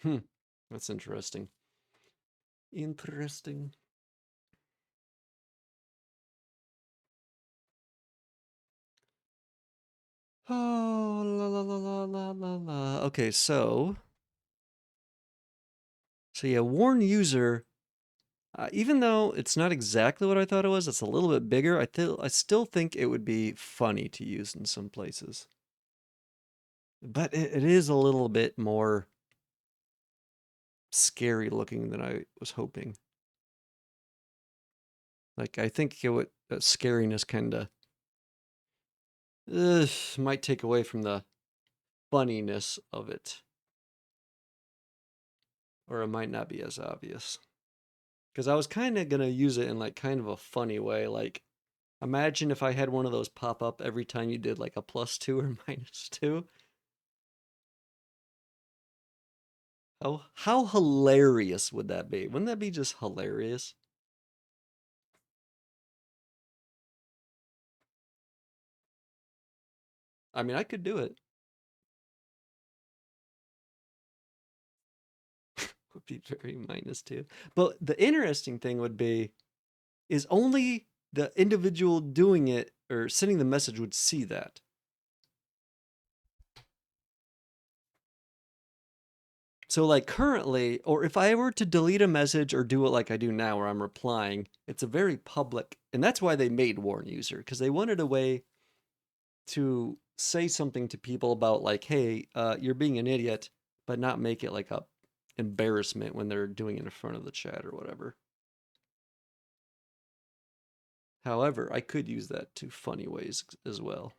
Hmm, that's interesting. Interesting. Oh, la la la la la la la. Okay, so yeah, warn user. Even though it's not exactly what I thought it was, it's a little bit bigger. I still think it would be funny to use in some places, but it is a little bit more scary looking than I was hoping. Like I think it would scariness kind of might take away from the funniness of it, or it might not be as obvious. Because I was kind of gonna use it in like kind of a funny way, like imagine if I had one of those pop up every time you did like a +2 or -2. How hilarious would that be? Wouldn't that be just hilarious? I mean, I could do it. Would be very -2. But the interesting thing would be is only the individual doing it or sending the message would see that. So like currently, or if I were to delete a message or do it like I do now where I'm replying, it's a very public, and that's why they made warn user, because they wanted a way to say something to people about like, hey, you're being an idiot, but not make it like a embarrassment when they're doing it in front of the chat or whatever. However, I could use that to funny ways as well.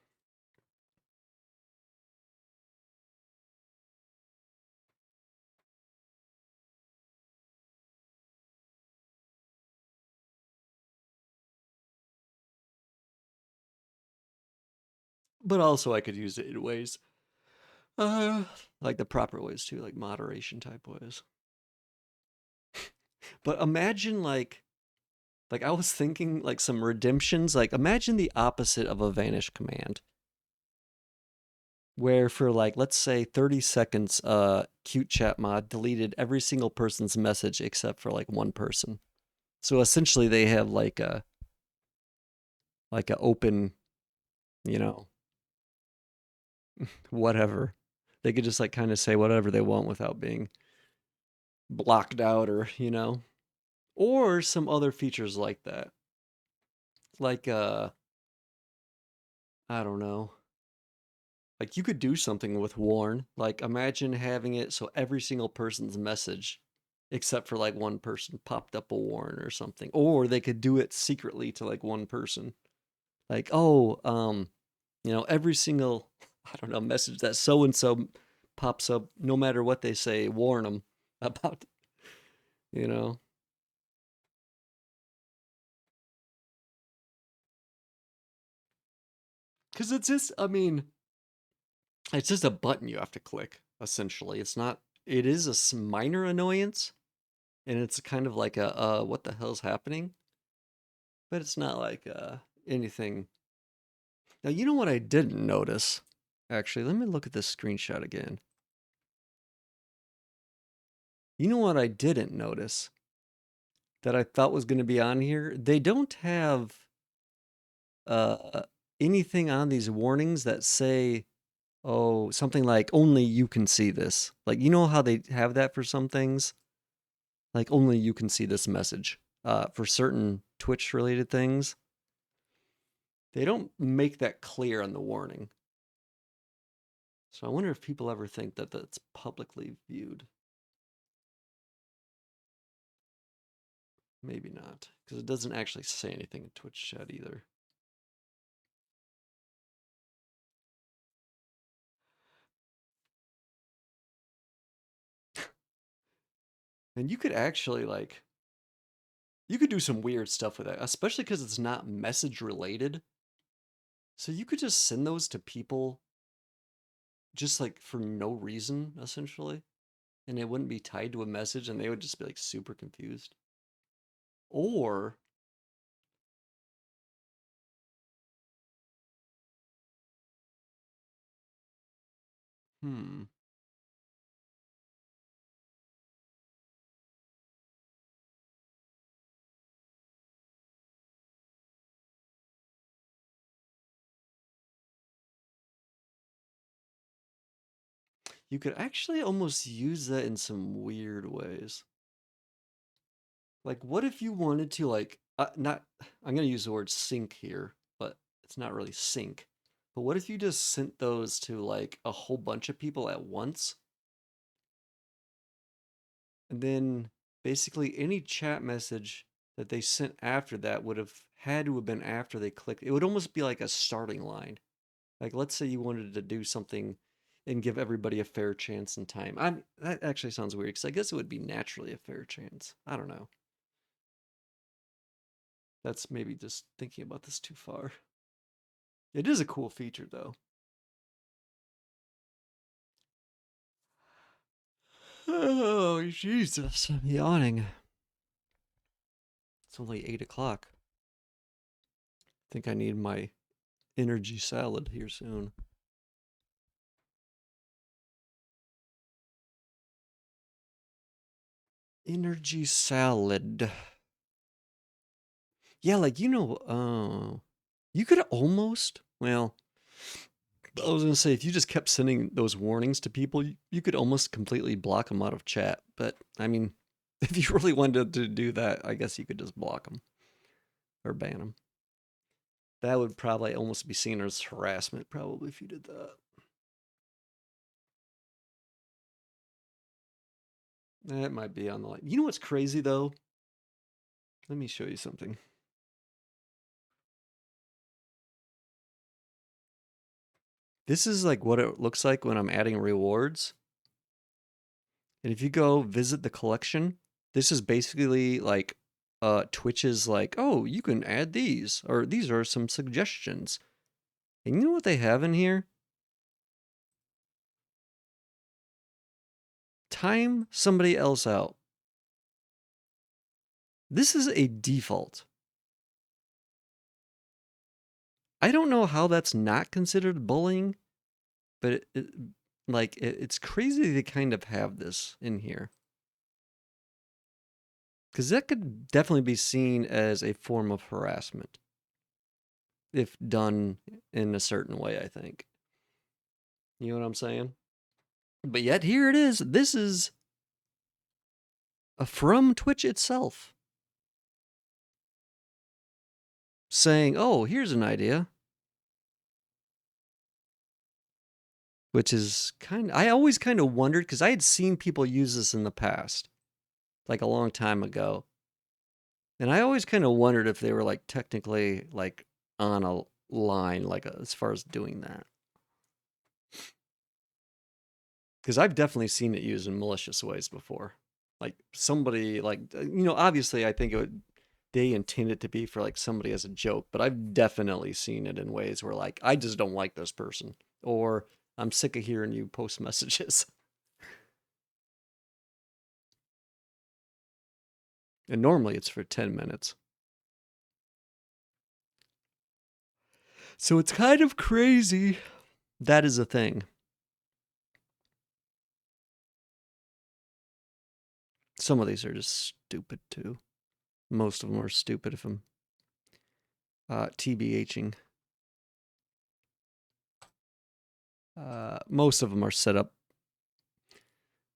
But also I could use it in ways uh like the proper ways too, like moderation type ways. But imagine like I was thinking like some redemptions, like imagine the opposite of a vanish command. Where for like let's say 30 seconds cute chat mod deleted every single person's message except for like one person. So essentially they have like a open, you know, whatever. They could just like kind of say whatever they want without being blocked out or some other features like that. Like I don't know. Like you could do something with warn. Like imagine having it so every single person's message except for like one person popped up a warn or something. Or they could do it secretly to like one person. Like, oh, every single I don't know message that so and so pops up, no matter what they say, warn them about, you know. Cuz it's just I mean, it's just a button you have to click essentially. It's not it is a minor annoyance and it's kind of like a what the hell's happening? But it's not like anything. Now, you know what I didn't notice? Actually, let me look at this screenshot again. You know what I didn't notice that I thought was going to be on here? They don't have uh, anything on these warnings that say, oh, something like only you can see this. Like, you know how they have that for some things? Like, only you can see this message for certain Twitch related things. They don't make that clear on the warning. So I wonder if people ever think that that's publicly viewed. Maybe not, because it doesn't actually say anything in Twitch chat either. And you could actually, like, you could do some weird stuff with that, especially because it's not message related. So you could just send those to people just like for no reason, essentially. And it wouldn't be tied to a message and they would just be like super confused. Or hmm. You could actually almost use that in some weird ways. Like, what if you wanted to, like, not, I'm going to use the word sync here, but it's not really sync. But what if you just sent those to, like, a whole bunch of people at once? And then basically any chat message that they sent after that would have had to have been after they clicked. It would almost be like a starting line. Like, let's say you wanted to do something and give everybody a fair chance in time. That actually sounds weird because I guess it would be naturally a fair chance. I don't know. That's maybe just thinking about this too far. It is a cool feature though. Oh, Jesus. I'm yawning. It's only 8 o'clock. I think I need my energy salad here soon. Energy salad. Yeah, like, you could almost, well, I was gonna say, if you just kept sending those warnings to people, you could almost completely block them out of chat. But, I mean, if you really wanted to do that, I guess you could just block them or ban them. That would probably almost be seen as harassment, probably, if you did that. That might be on the line. You know what's crazy, though? Let me show you something. This is like what it looks like when I'm adding rewards. And if you go visit the collection, this is basically like Twitch is like, oh, you can add these, or these are some suggestions. And you know what they have in here? Time somebody else out. This is a default. I don't know how that's not considered bullying, but it's crazy to kind of have this in here. Because that could definitely be seen as a form of harassment if done in a certain way, I think. You know what I'm saying? But yet here it is. This is from Twitch itself saying, oh, here's an idea. Which is I always kind of wondered because I had seen people use this in the past, like a long time ago. And I always kind of wondered if they were like technically like on a line, like as far as doing that. Because I've definitely seen it used in malicious ways before. Like somebody, like, obviously I think they intend it to be for like somebody as a joke, but I've definitely seen it in ways where like, I just don't like this person, or I'm sick of hearing you post messages. And normally it's for 10 minutes. So it's kind of crazy. That is a thing. Some of these are just stupid too. Most of them are stupid if I'm TBHing. Most of them are set up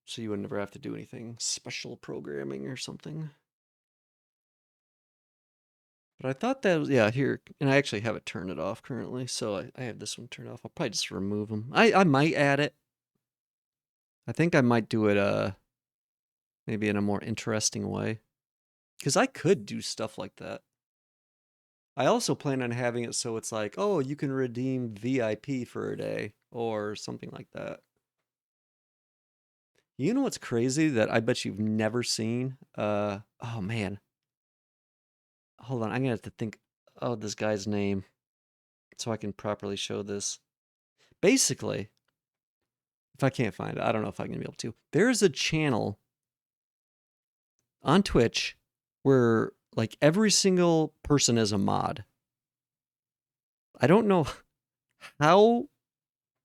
so you would never have to do anything special programming or something. But I thought that was, yeah, here, and I actually have it turned it off currently, so I have this one turned off. I'll probably just remove them. I might add it. I think I might do it, maybe in a more interesting way. Because I could do stuff like that. I also plan on having it so it's like, oh, you can redeem VIP for a day or something like that. You know what's crazy that I bet you've never seen? Oh man. Hold on, I'm gonna have to think of this guy's name so I can properly show this. Basically, if I can't find it, I don't know if I'm gonna be able to. There's a channel on Twitch where like every single person is a mod. I don't know how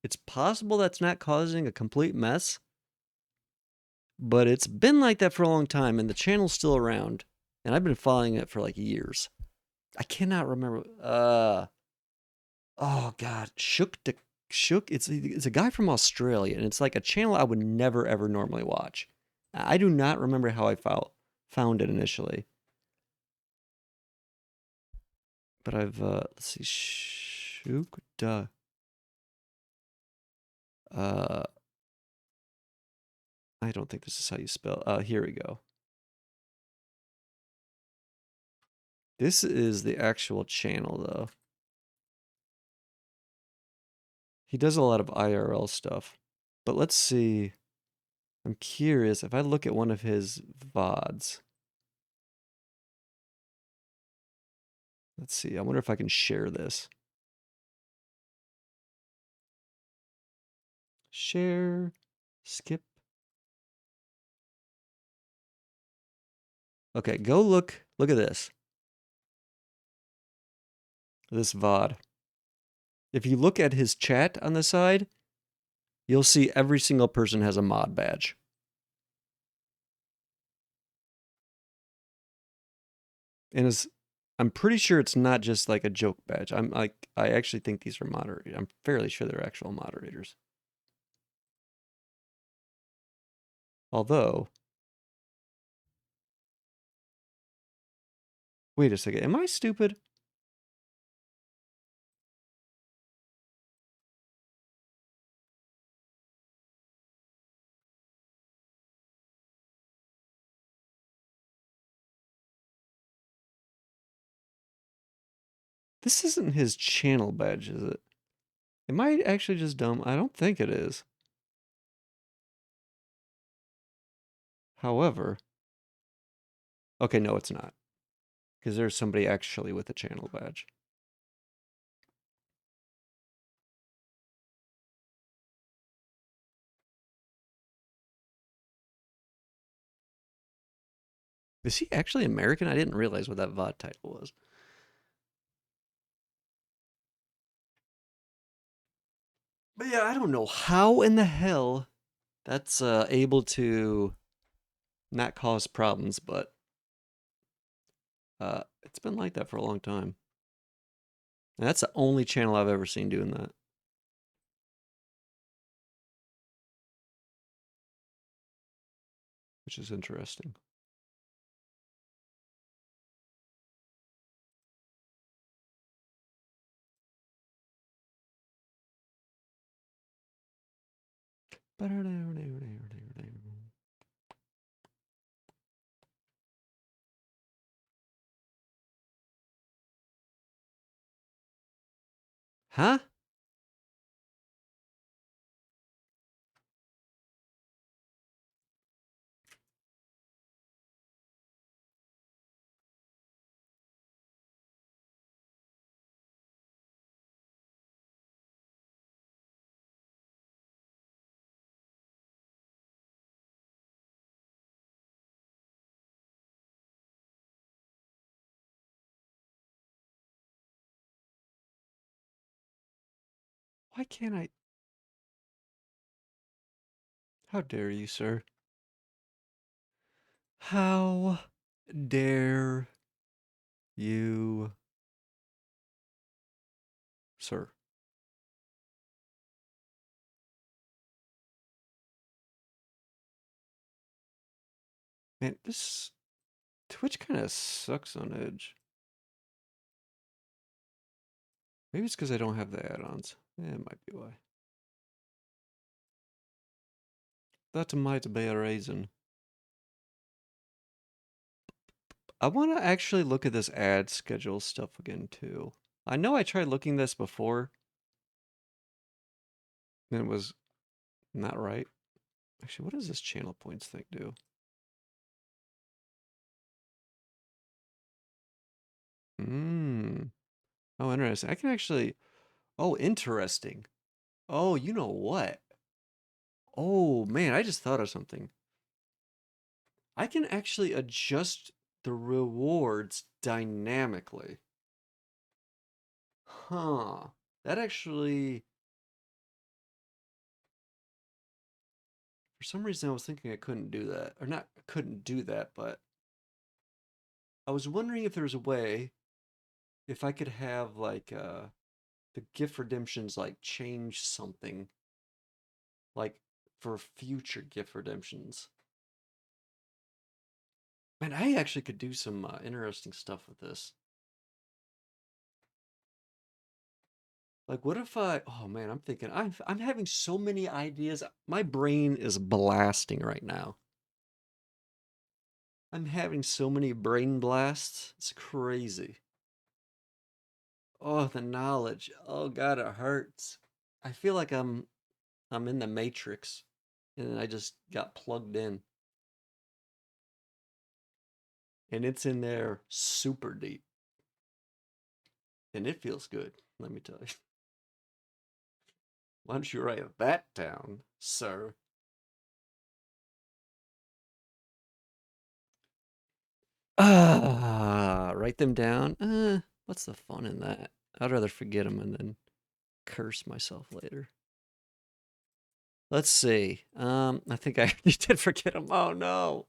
it's possible that's not causing a complete mess, but it's been like that for a long time, and the channel's still around, and I've been following it for like years. I cannot remember. Oh God, Shook. It's a guy from Australia, and it's like a channel I would never ever normally watch. I do not remember how I found it initially, but I've let's see, Shook. Uh, I don't think this is how you spell. Here we go. This is the actual channel though. He does a lot of IRL stuff. But let's see. I'm curious if I look at one of his VODs. Let's see. I wonder if I can share this. Share, skip. Okay, go look. Look at this. This VOD. If you look at his chat on the side, you'll see every single person has a mod badge. And I'm pretty sure it's not just like a joke badge. I actually think these are moderators. I'm fairly sure they're actual moderators. Although, wait a second. Am I stupid? This isn't his channel badge, is it? Am I actually just dumb? I don't think it is. However, okay, no, it's not. Because there's somebody actually with a channel badge. Is he actually American? I didn't realize what that VOD title was. But yeah, I don't know how in the hell that's able to not cause problems, but it's been like that for a long time. And that's the only channel I've ever seen doing that. Which is interesting. Huh? Why can't I? How dare you, sir? How dare you, sir? Man, this Twitch kind of sucks on Edge. Maybe it's because I don't have the add-ons. Yeah, it might be why. That might be a reason. I want to actually look at this ad schedule stuff again too. I know I tried looking this before, and it was not right. Actually, what does this channel points thing do? Hmm. Oh, interesting. I can actually. Oh, interesting. Oh, you know what? Oh man, I just thought of something. I can actually adjust the rewards dynamically. Huh. That actually, for some reason, I was thinking I couldn't do that. Or not, couldn't do that, but I was wondering if there's a way, if I could have like the gift redemptions like change something, like for future gift redemptions. Man, I actually could do some interesting stuff with this. Like, what if I? Oh man, I'm thinking I'm having so many ideas. My brain is blasting right now. I'm having so many brain blasts. It's crazy. Oh, the knowledge. Oh God, it hurts. I feel like I'm in the Matrix, and I just got plugged in, and it's in there super deep, and it feels good. Let me tell you. Why don't you write that down, sir? Write them down. What's the fun in that? I'd rather forget them and then curse myself later. Let's see. I think I already did forget them. Oh no.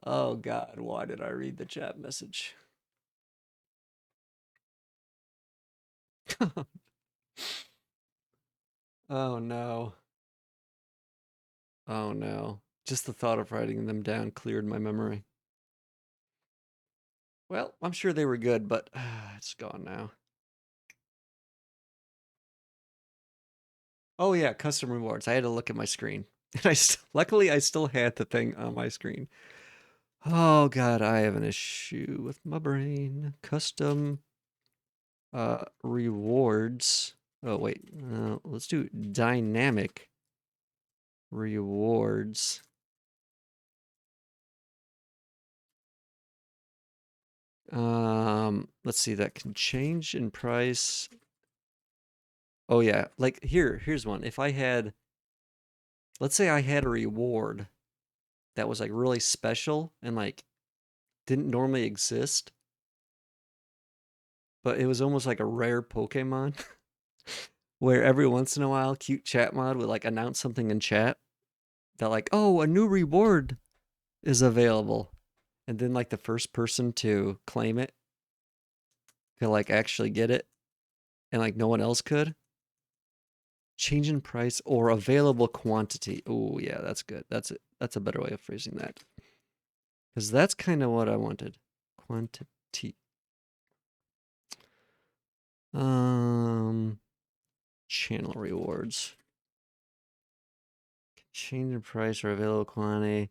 Oh God, why did I read the chat message? Oh no. Oh no. Just the thought of writing them down cleared my memory. Well, I'm sure they were good, but it's gone now. Oh yeah, custom rewards. I had to look at my screen. And luckily I still had the thing on my screen. Oh God, I have an issue with my brain. Custom rewards. Oh wait, let's do dynamic rewards. Let's see, that can change in price. Oh yeah, like here's one. If I had, let's say I had a reward that was like really special and like didn't normally exist, but it was almost like a rare Pokemon where every once in a while cute chat mod would like announce something in chat that like, oh, a new reward is available. And then like the first person to claim it could like actually get it and like no one else could. Change in price or available quantity. Oh yeah, that's good. That's a better way of phrasing that. Because that's kind of what I wanted. Quantity. Um channel rewards. Change in price or available quantity.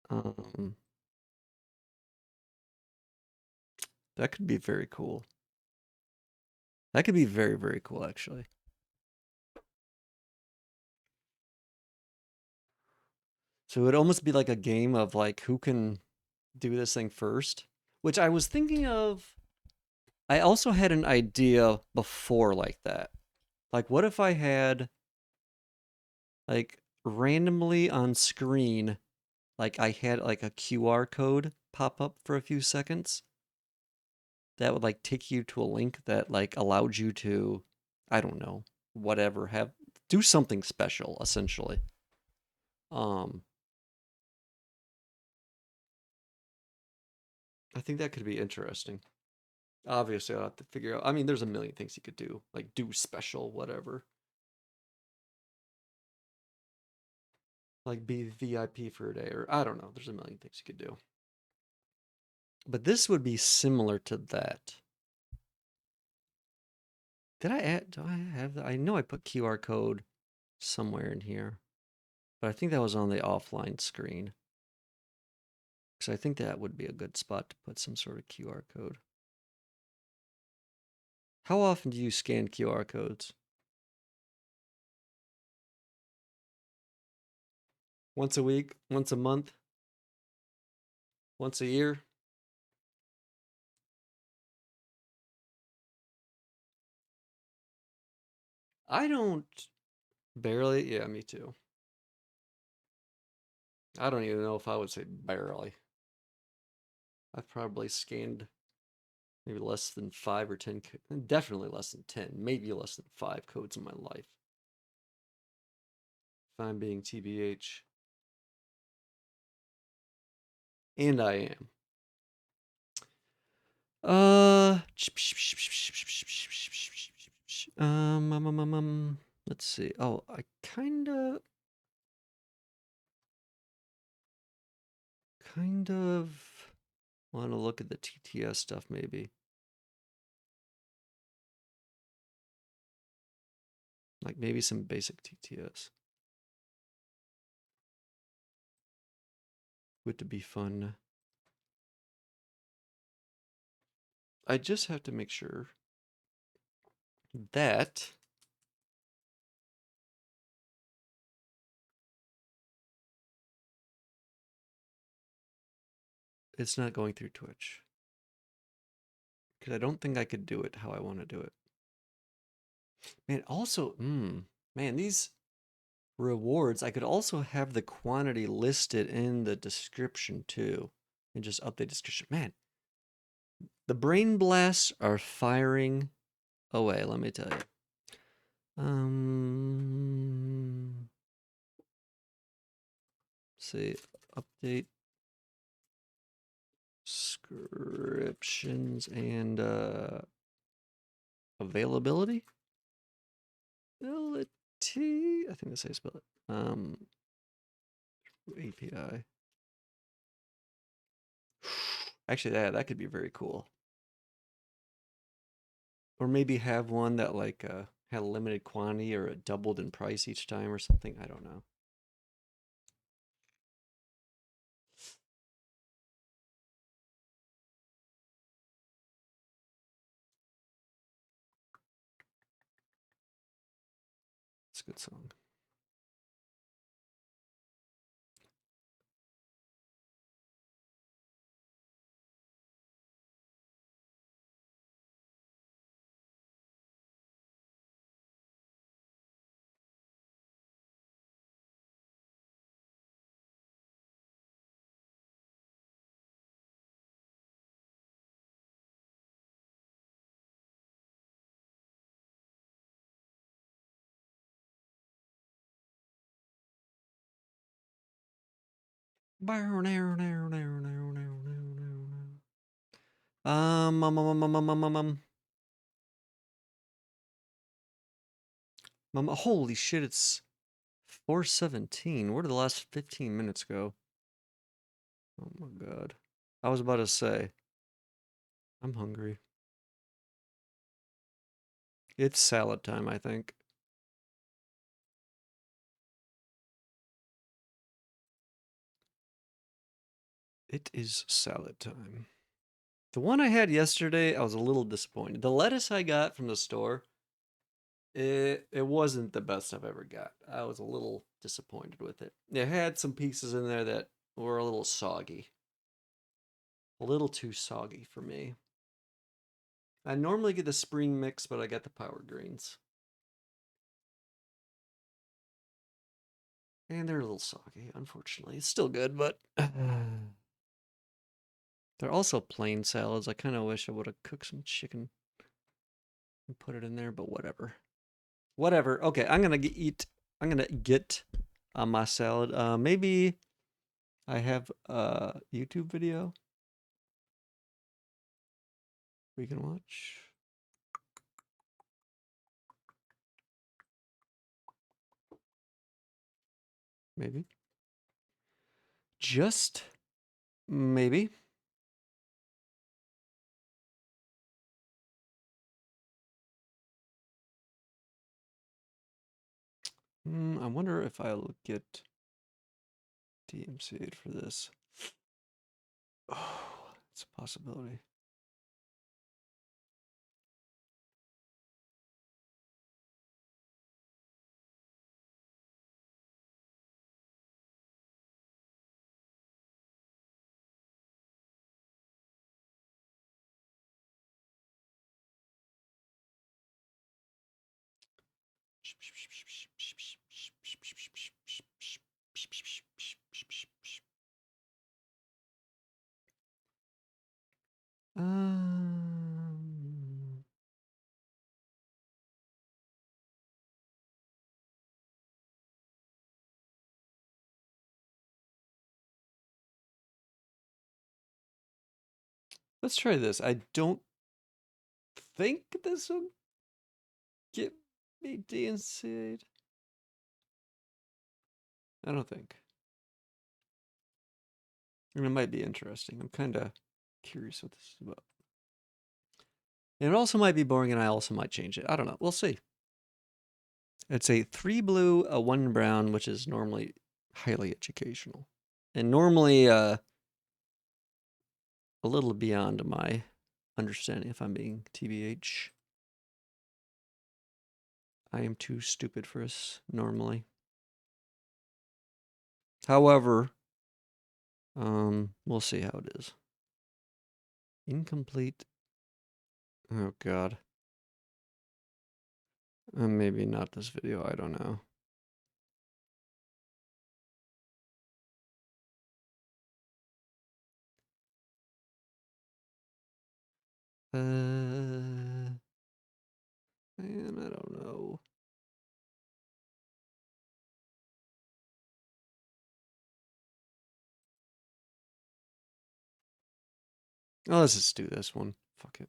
Um that could be very cool. That could be very, very cool actually. So it would almost be like a game of like who can do this thing first, which I was thinking of. I also had an idea before like that. Like, what if I had like randomly on screen, like I had like a QR code pop up for a few seconds that would like take you to a link that like allowed you to, I don't know, whatever, have do something special essentially. Um, I think that could be interesting. Obviously, I'll have to figure out. I mean, there's a million things you could do, like do special, whatever. Like be VIP for a day, or I don't know. There's a million things you could do. But this would be similar to that. Did I add? Do I have that? I know I put QR code somewhere in here, but I think that was on the offline screen. Because I think that would be a good spot to put some sort of QR code. How often do you scan QR codes? Once a week? Once a month? Once a year? I don't barely. Yeah, me too. I don't even know if I would say barely. I've probably scanned maybe less than 5 or 10, definitely less than 10, maybe less than 5 codes in my life. If I'm being TBH. And I am. Let's see. Oh, I kind of want to look at the TTS stuff maybe. Like maybe some basic TTS. Would be fun. I just have to make sure that it's not going through Twitch. Because I don't think I could do it how I want to do it. Man, also, man, these rewards, I could also have the quantity listed in the description too. And just update description. Man, the brain blasts are firing away, let me tell you. See, update descriptions and availability. Ability, I think that's how you spell it. API. Actually, that could be very cool. Or maybe have one that like had a limited quantity or it doubled in price each time or something. I don't know. It's a good song. Um, um, um, um, um, um, um, um. Holy shit, it's 4:17. Where did the last 15 minutes go? Oh my god. I was about to say, I'm hungry. It's salad time, I think. It is salad time. The one I had yesterday, I was a little disappointed. The lettuce I got from the store, it wasn't the best I've ever got. I was a little disappointed with it. It had some pieces in there that were a little soggy. A little too soggy for me. I normally get the spring mix, but I got the power greens. And they're a little soggy, unfortunately. It's still good, but they're also plain salads. I kind of wish I would have cooked some chicken and put it in there, but whatever. Whatever. Okay, I'm gonna get my salad. Maybe I have a YouTube video we can watch. Maybe. Just maybe. I wonder if I'll get DMCA'd for this. Oh, it's a possibility. Um, let's try this. I don't think this will get me DNC'd. I don't think. And it might be interesting. I'm kind of curious what this is about. And it also might be boring, and I also might change it. I don't know. We'll see. It's a 3 blue, a 1 brown, which is normally highly educational. And normally a little beyond my understanding, if I'm being TBH. I am too stupid for this normally. However, we'll see how it is. Incomplete. Oh, God. Maybe not this video. I don't know. Man, I don't know. Oh, let's just do this one. Fuck it.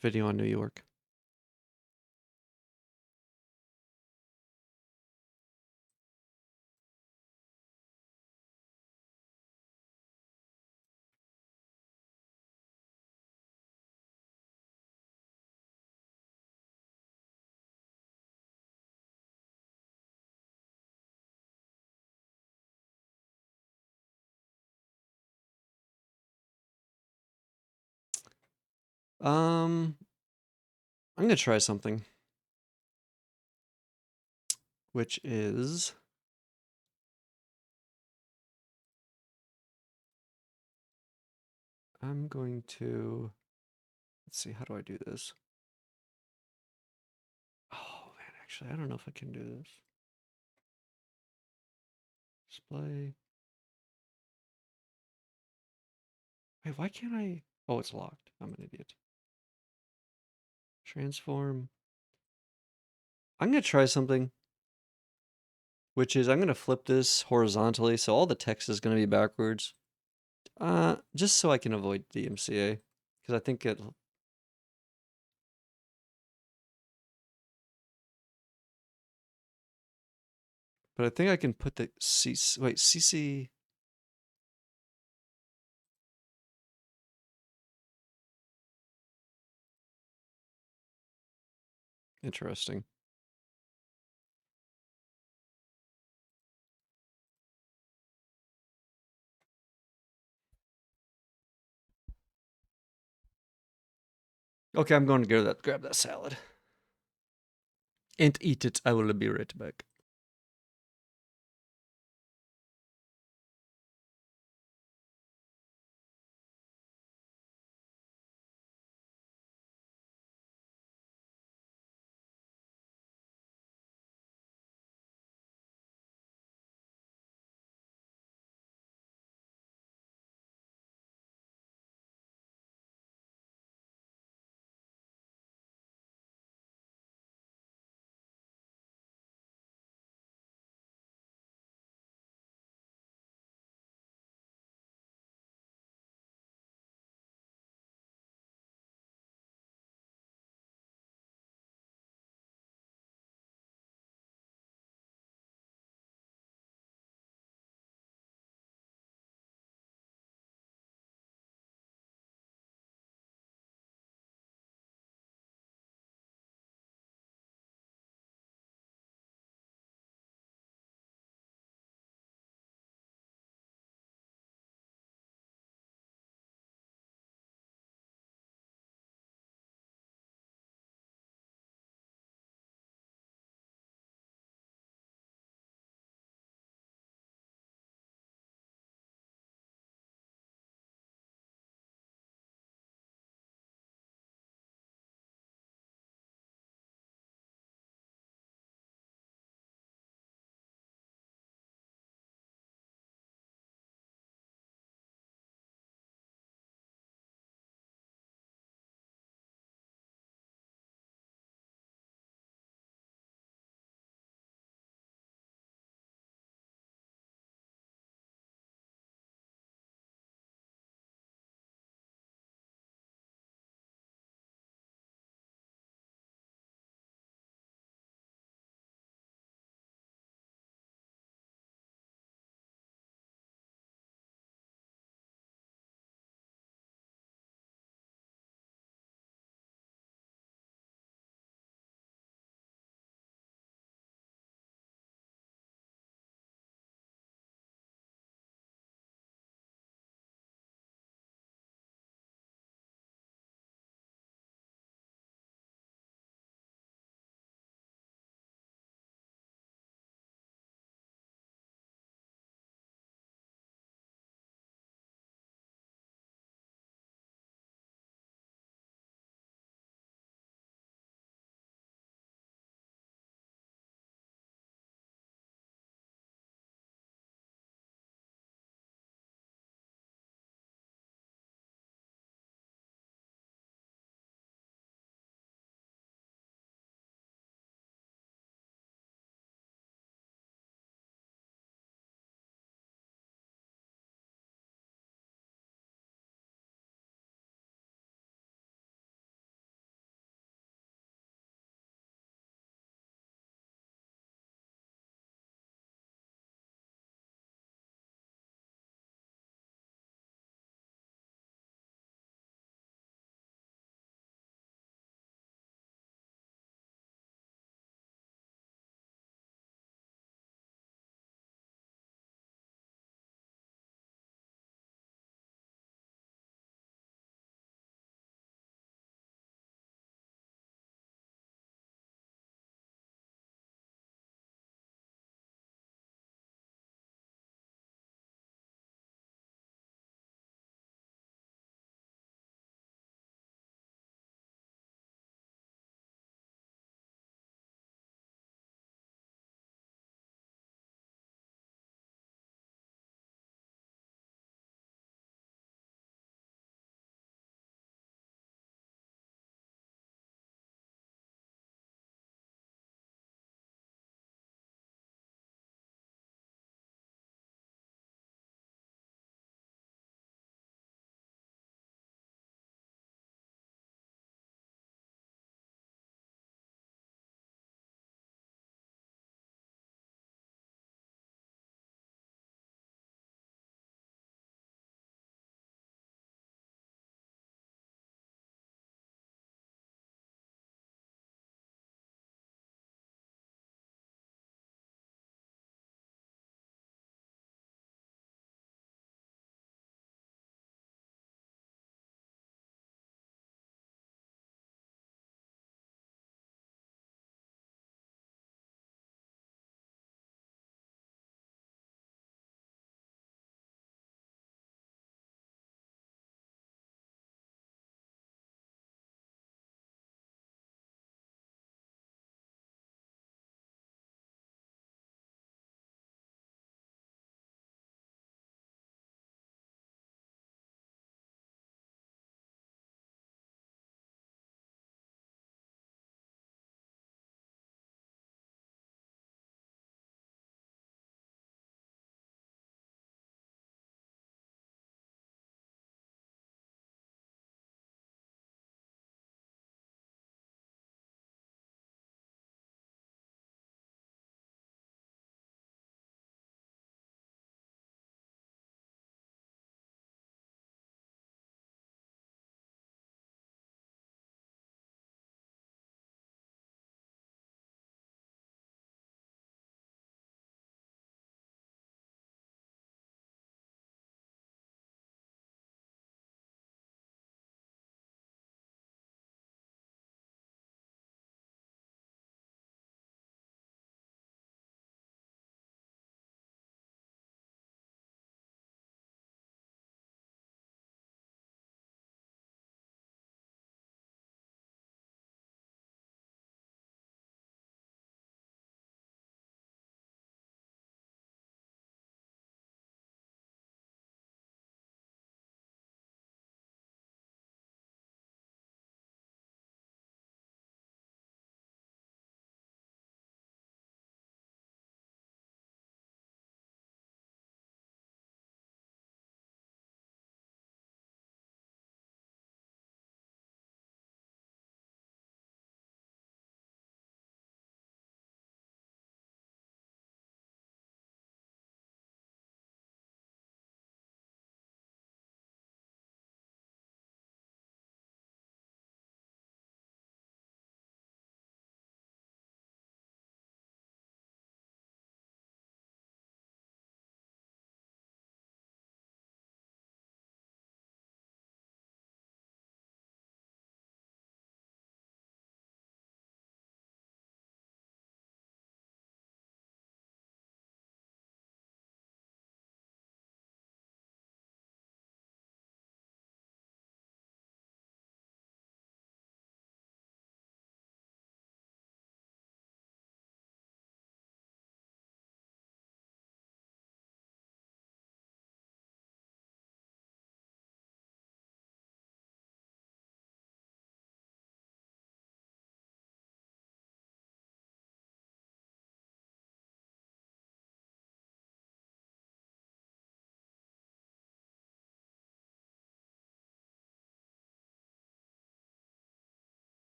Video on New York. I'm gonna try something, which is I'm going to, let's see, how do I do this? Oh man, actually, I don't know if I can do this. Display. Wait, why can't I? Oh, it's locked. I'm an idiot. Transform. I'm gonna try something, which is I'm gonna flip this horizontally, so all the text is gonna be backwards. Just so I can avoid DMCA, because I think it'll. But I think I can put the CC. Interesting. Okay, I'm going to grab that salad. And eat it. I will be right back.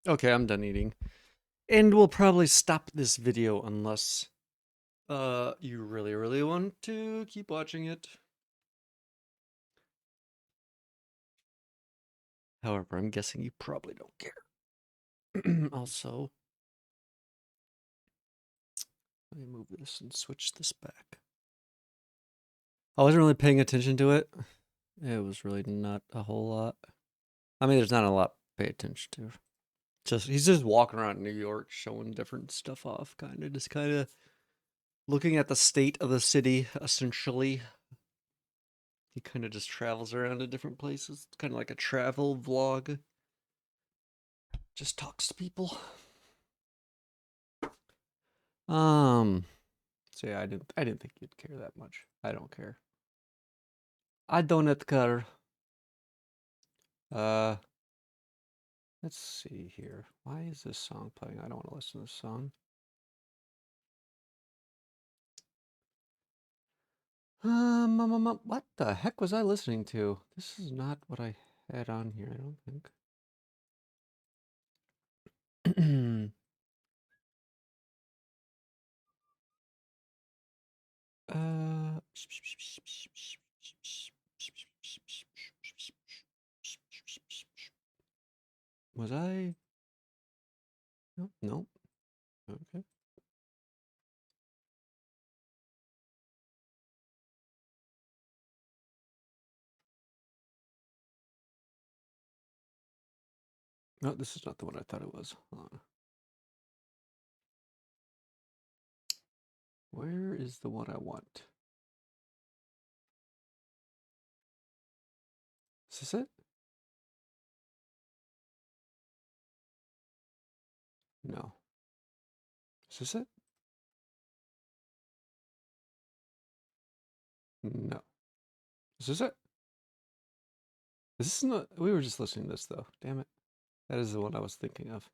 Okay, I'm done eating. And we'll probably stop this video unless you really want to keep watching it. However, I'm guessing you probably don't care. Also, let me move this and switch this back. I wasn't really paying attention to it. It was really not a whole lot. I mean, there's not a lot to pay attention to. He's just walking around New York showing different stuff off, just kind of looking at the state of the city, essentially. He kind of just travels around to different places. It's kind of like a travel vlog. Just talks to people. So yeah, I didn't think you'd care that much. I don't care. I don't care. Uh, let's see here. Why is this song playing? I don't want to listen to this song. What the heck was I listening to? This is not what I had on here, I don't think. uh, was I? No, no. Okay. No, this is not the one I thought it was. Hold on. Where is the one I want? Is this it? No. Is this it? No. Is this it? Is this not? We were just listening to this though. Damn it. That is the one I was thinking of.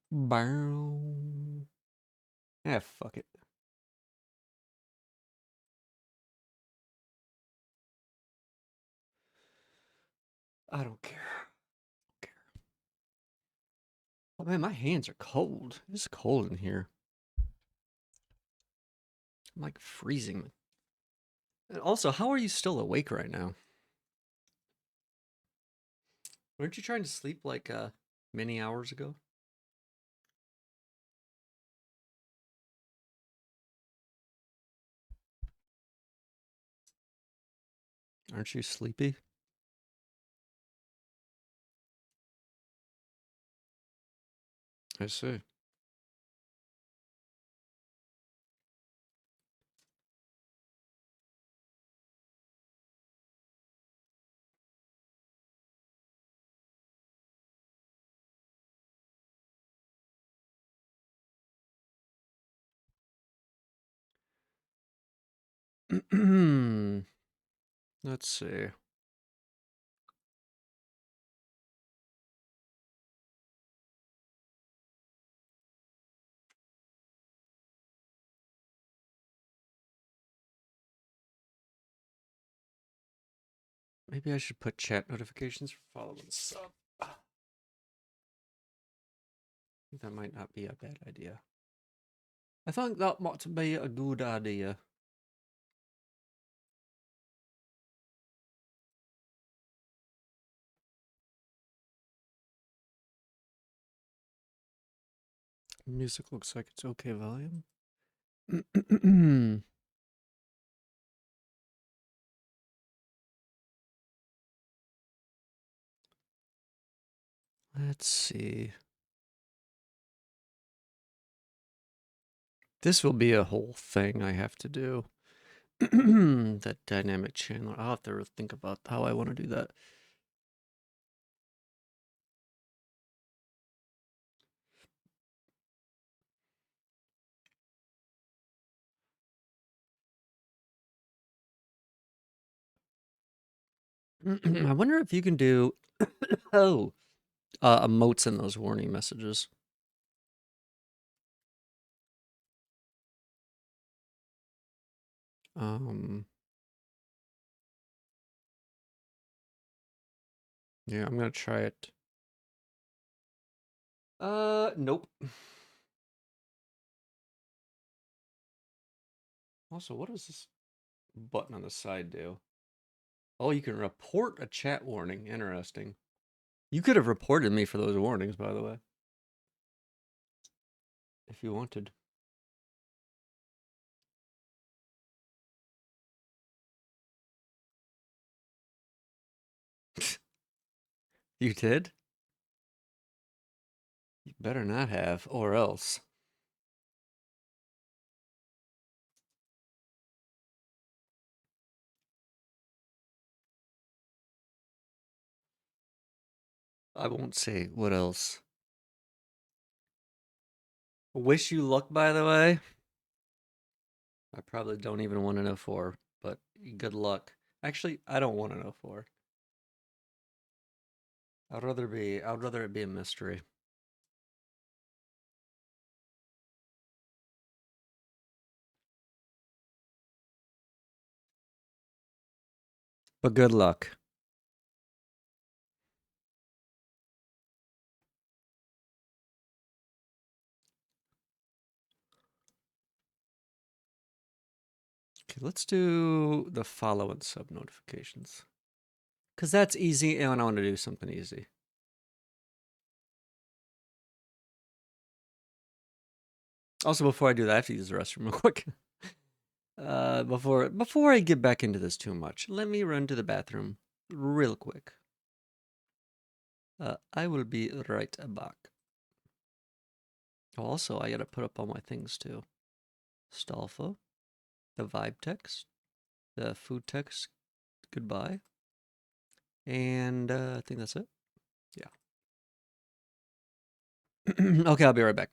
Bow. Yeah, fuck it. I don't care. Oh man, my hands are cold. It's cold in here. I'm like freezing. And also, how are you still awake right now? Weren't you trying to sleep like many hours ago? Aren't you sleepy? I see. Let's see. Maybe I should put chat notifications for following sub. I think that might not be a bad idea. I think that might be a good idea. Music looks like it's okay volume. Let's see. This will be a whole thing I have to do. That dynamic channel. I'll have to think about how I want to do that. I wonder if you can do emotes in those warning messages. Um, Yeah, I'm gonna try it. Nope. Also, what does this button on the side do? Oh, you can report a chat warning. Interesting. You could have reported me for those warnings, by the way, if you wanted. You did? You better not have, or else. I won't say what else. Wish you luck, by the way. I probably don't even want to know for, but good luck. Actually, I don't want to know for. I'd rather it be a mystery. But good luck. Okay, let's do the follow and sub notifications. Because that's easy, and I want to do something easy. Also, before I do that, I have to use the restroom real quick. Before I get back into this too much, let me run to the bathroom real quick. I will be right back. Also, I gotta put up all my things too. Stolfo, the vibe text, the food text, goodbye, and I think that's it. Yeah. Okay, I'll be right back.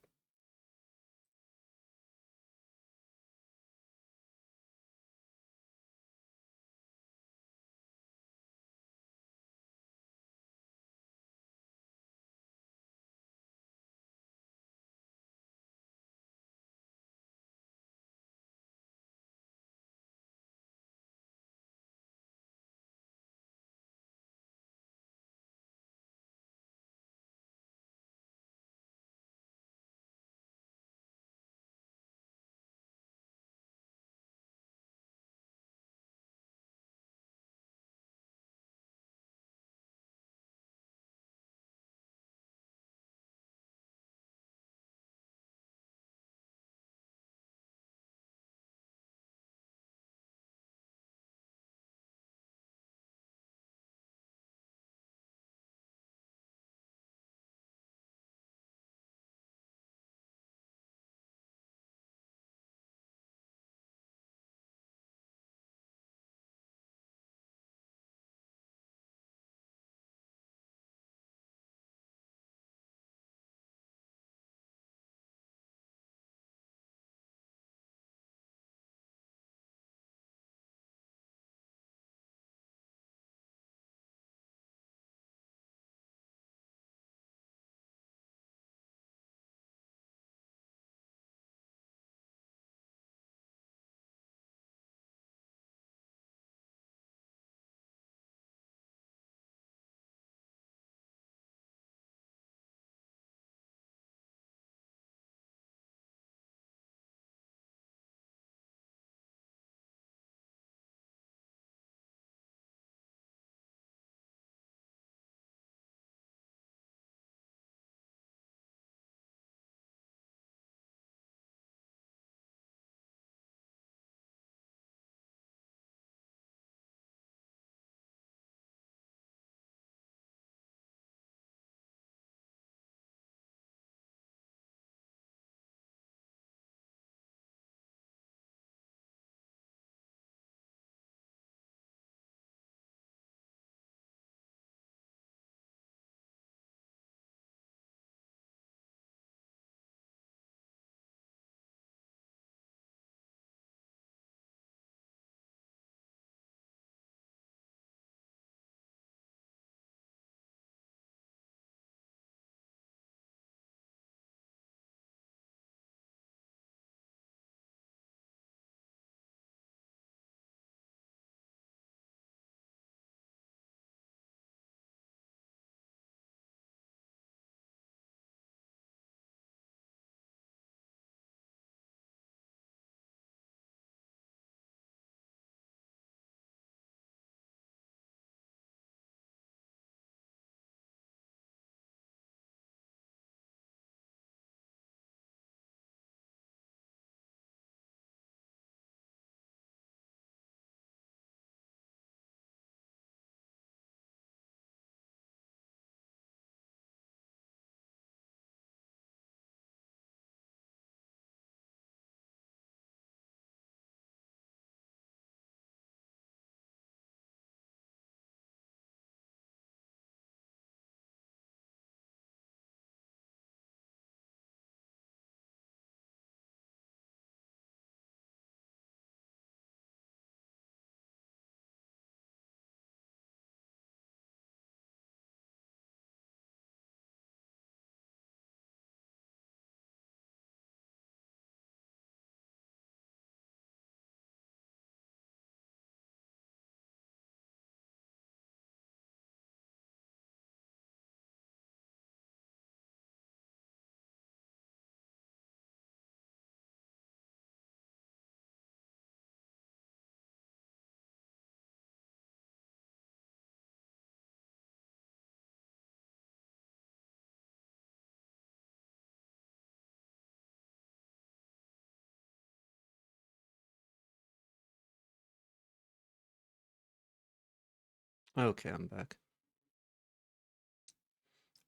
Okay, I'm back.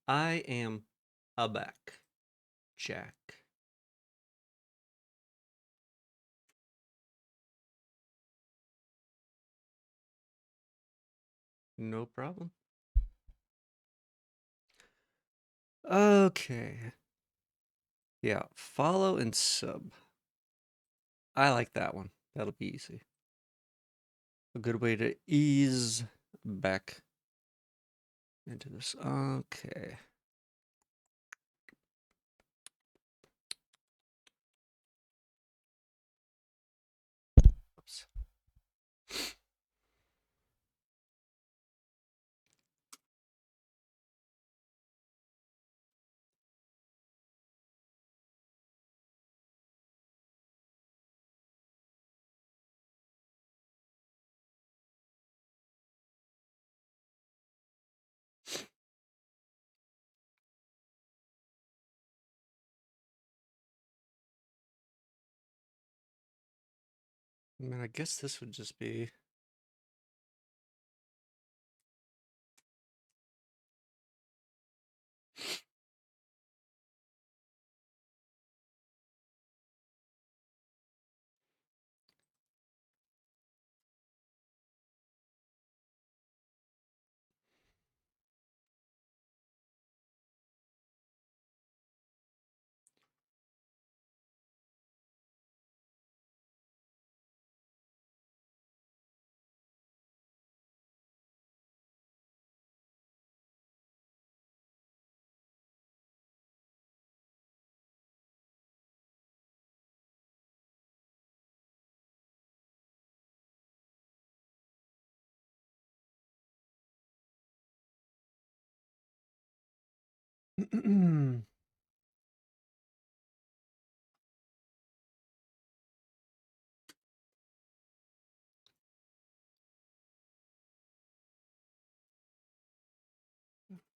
I am back, Jack. No problem. Okay. Yeah, follow and sub. I like that one. That'll be easy. A good way to ease back into this. Okay. Oops. I mean, I guess this would just be.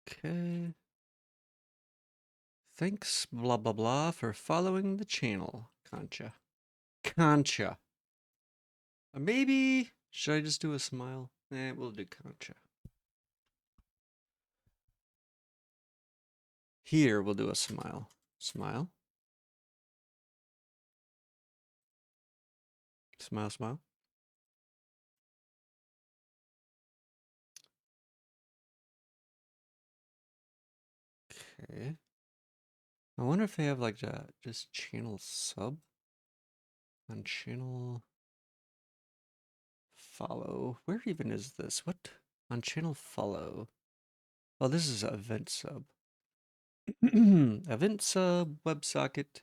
Okay. Thanks, blah blah blah, for following the channel, Concha. Concha. Maybe should I just do a smile? We'll do Concha. Here we'll do a smile. Smile. Smile, smile. Okay. I wonder if they have like just channel sub on channel follow. Where even is this? What? On channel follow. Oh, this is event sub. Event sub, WebSocket.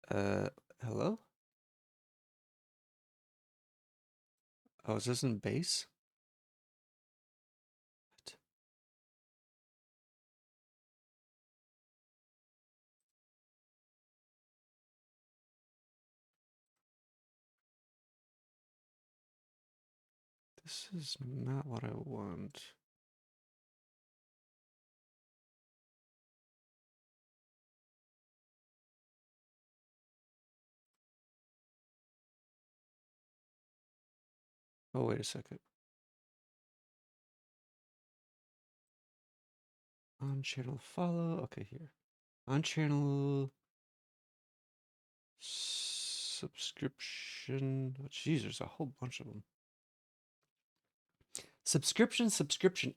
Hello? Oh, is this in base? What? This is not what I want. Oh, wait a second. On channel follow. Okay, here. On channel subscription. Oh, geez, there's a whole bunch of them. Subscription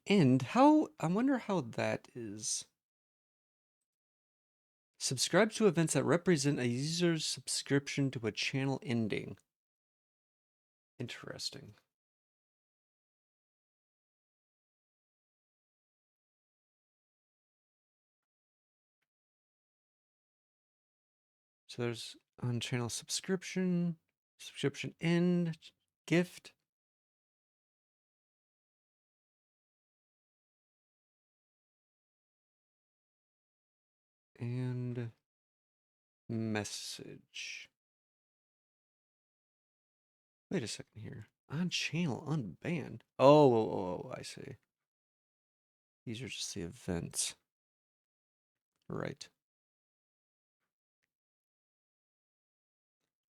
end. How? I wonder how that is. Subscribe to events that represent a user's subscription to a channel ending. Interesting. So there's on channel subscription, subscription end, gift. And message. Wait a second here. On channel unbanned. Oh, I see. These are just the events. Right.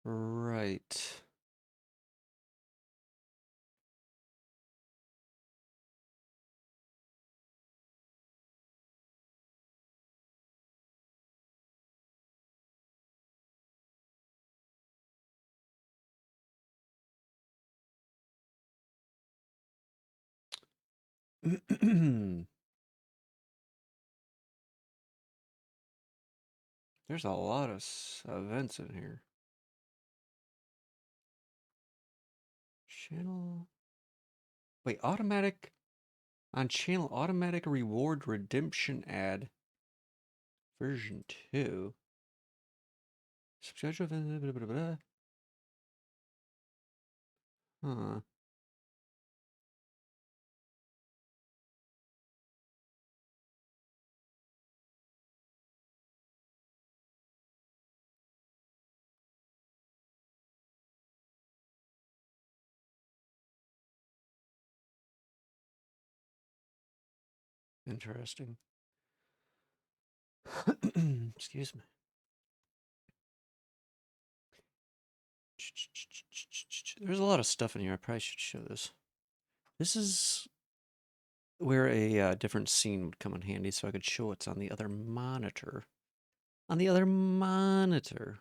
Right. There's a lot of events in here. Channel. Wait, automatic. On channel, automatic reward redemption ad. Version 2. Subscribe. Blah, blah, blah. Huh. Interesting. Excuse me. There's a lot of stuff in here. I probably should show this. This is where a different scene would come in handy, so I could show what's on the other monitor. On the other monitor.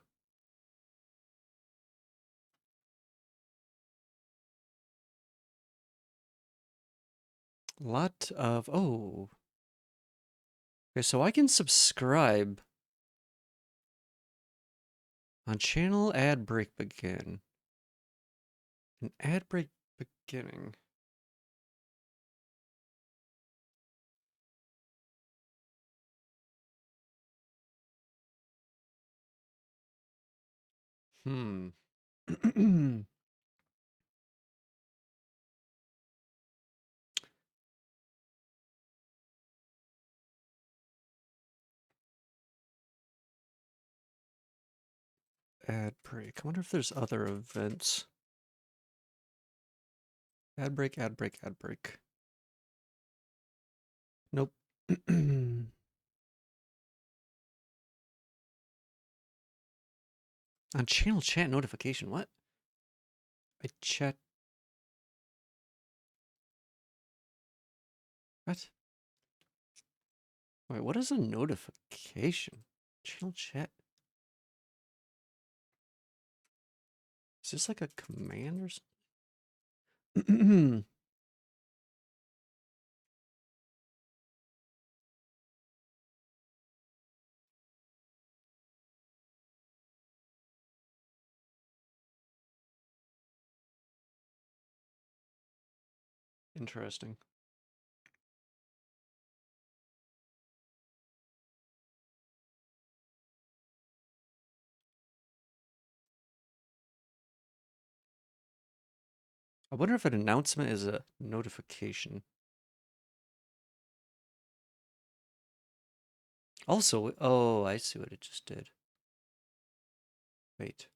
Lot of... Oh. Okay, so I can subscribe on channel ad break begin. An ad break beginning. Hmm. Ad break. I wonder if there's other events. Ad break, ad break, ad break. Nope. On channel chat notification, what? I chat. What? Wait, what is a notification? Channel chat. Is this like a command or something? Interesting. I wonder if an announcement is a notification. Also, oh, I see what it just did. Wait.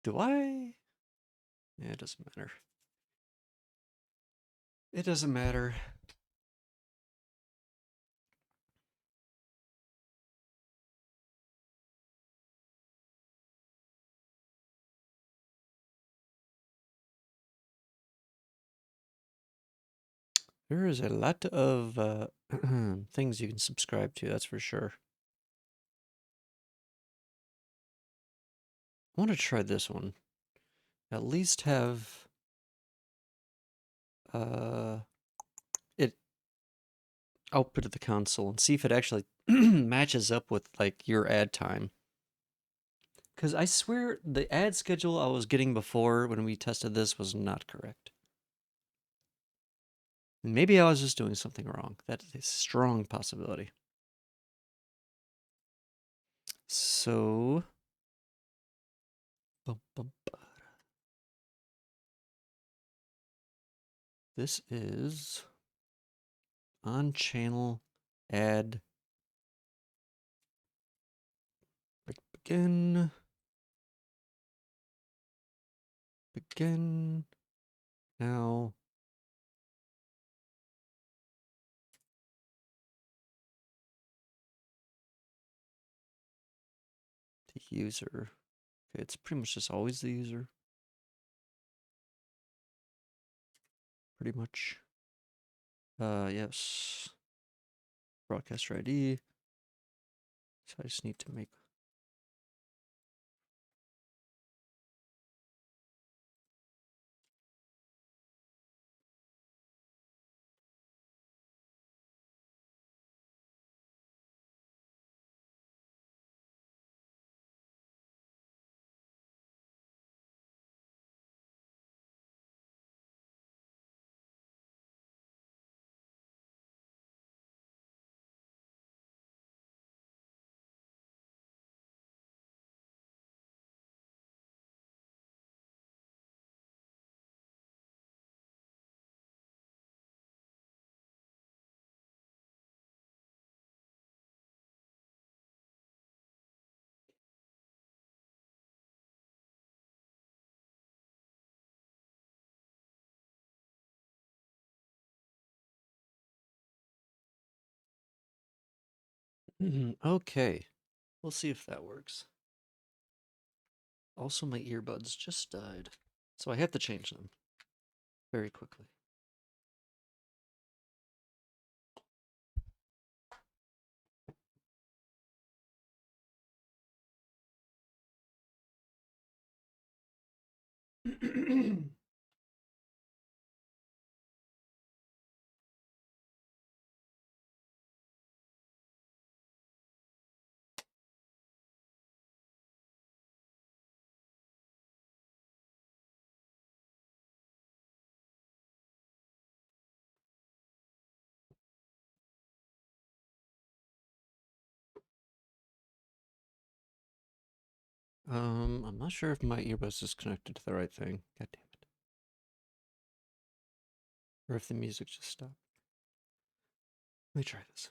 Do I? Yeah, it doesn't matter. It doesn't matter. There is a lot of things you can subscribe to, that's for sure. I want to try this one. At least have it output of the console and see if it actually matches up with like your ad time. Because I swear the ad schedule I was getting before when we tested this was not correct. Maybe I was just doing something wrong. That is a strong possibility. So, this is on channel ad begin. Begin now. The user. Okay, it's pretty much just always the user. Pretty much. Yes. Broadcaster ID. So I just need to make. Okay, we'll see if that works. Also, my earbuds just died, so I have to change them very quickly. I'm not sure if my earbuds is connected to the right thing. God damn it. Or if the music just stopped. Let me try this.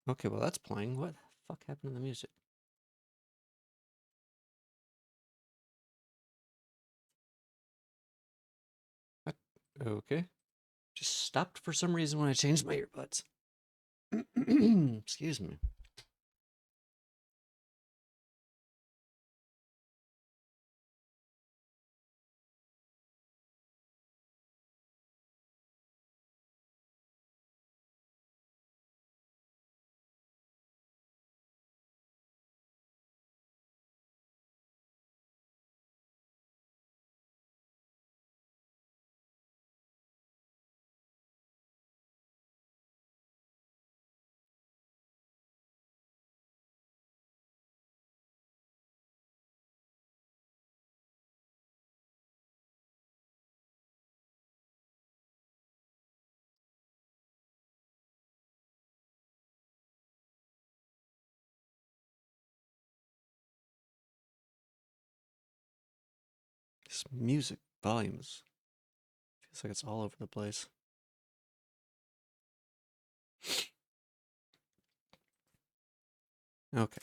Okay, well that's playing. What the fuck happened to the music? What? Okay. Just stopped for some reason when I changed my earbuds. Excuse me. This music volume feels like it's all over the place. Okay.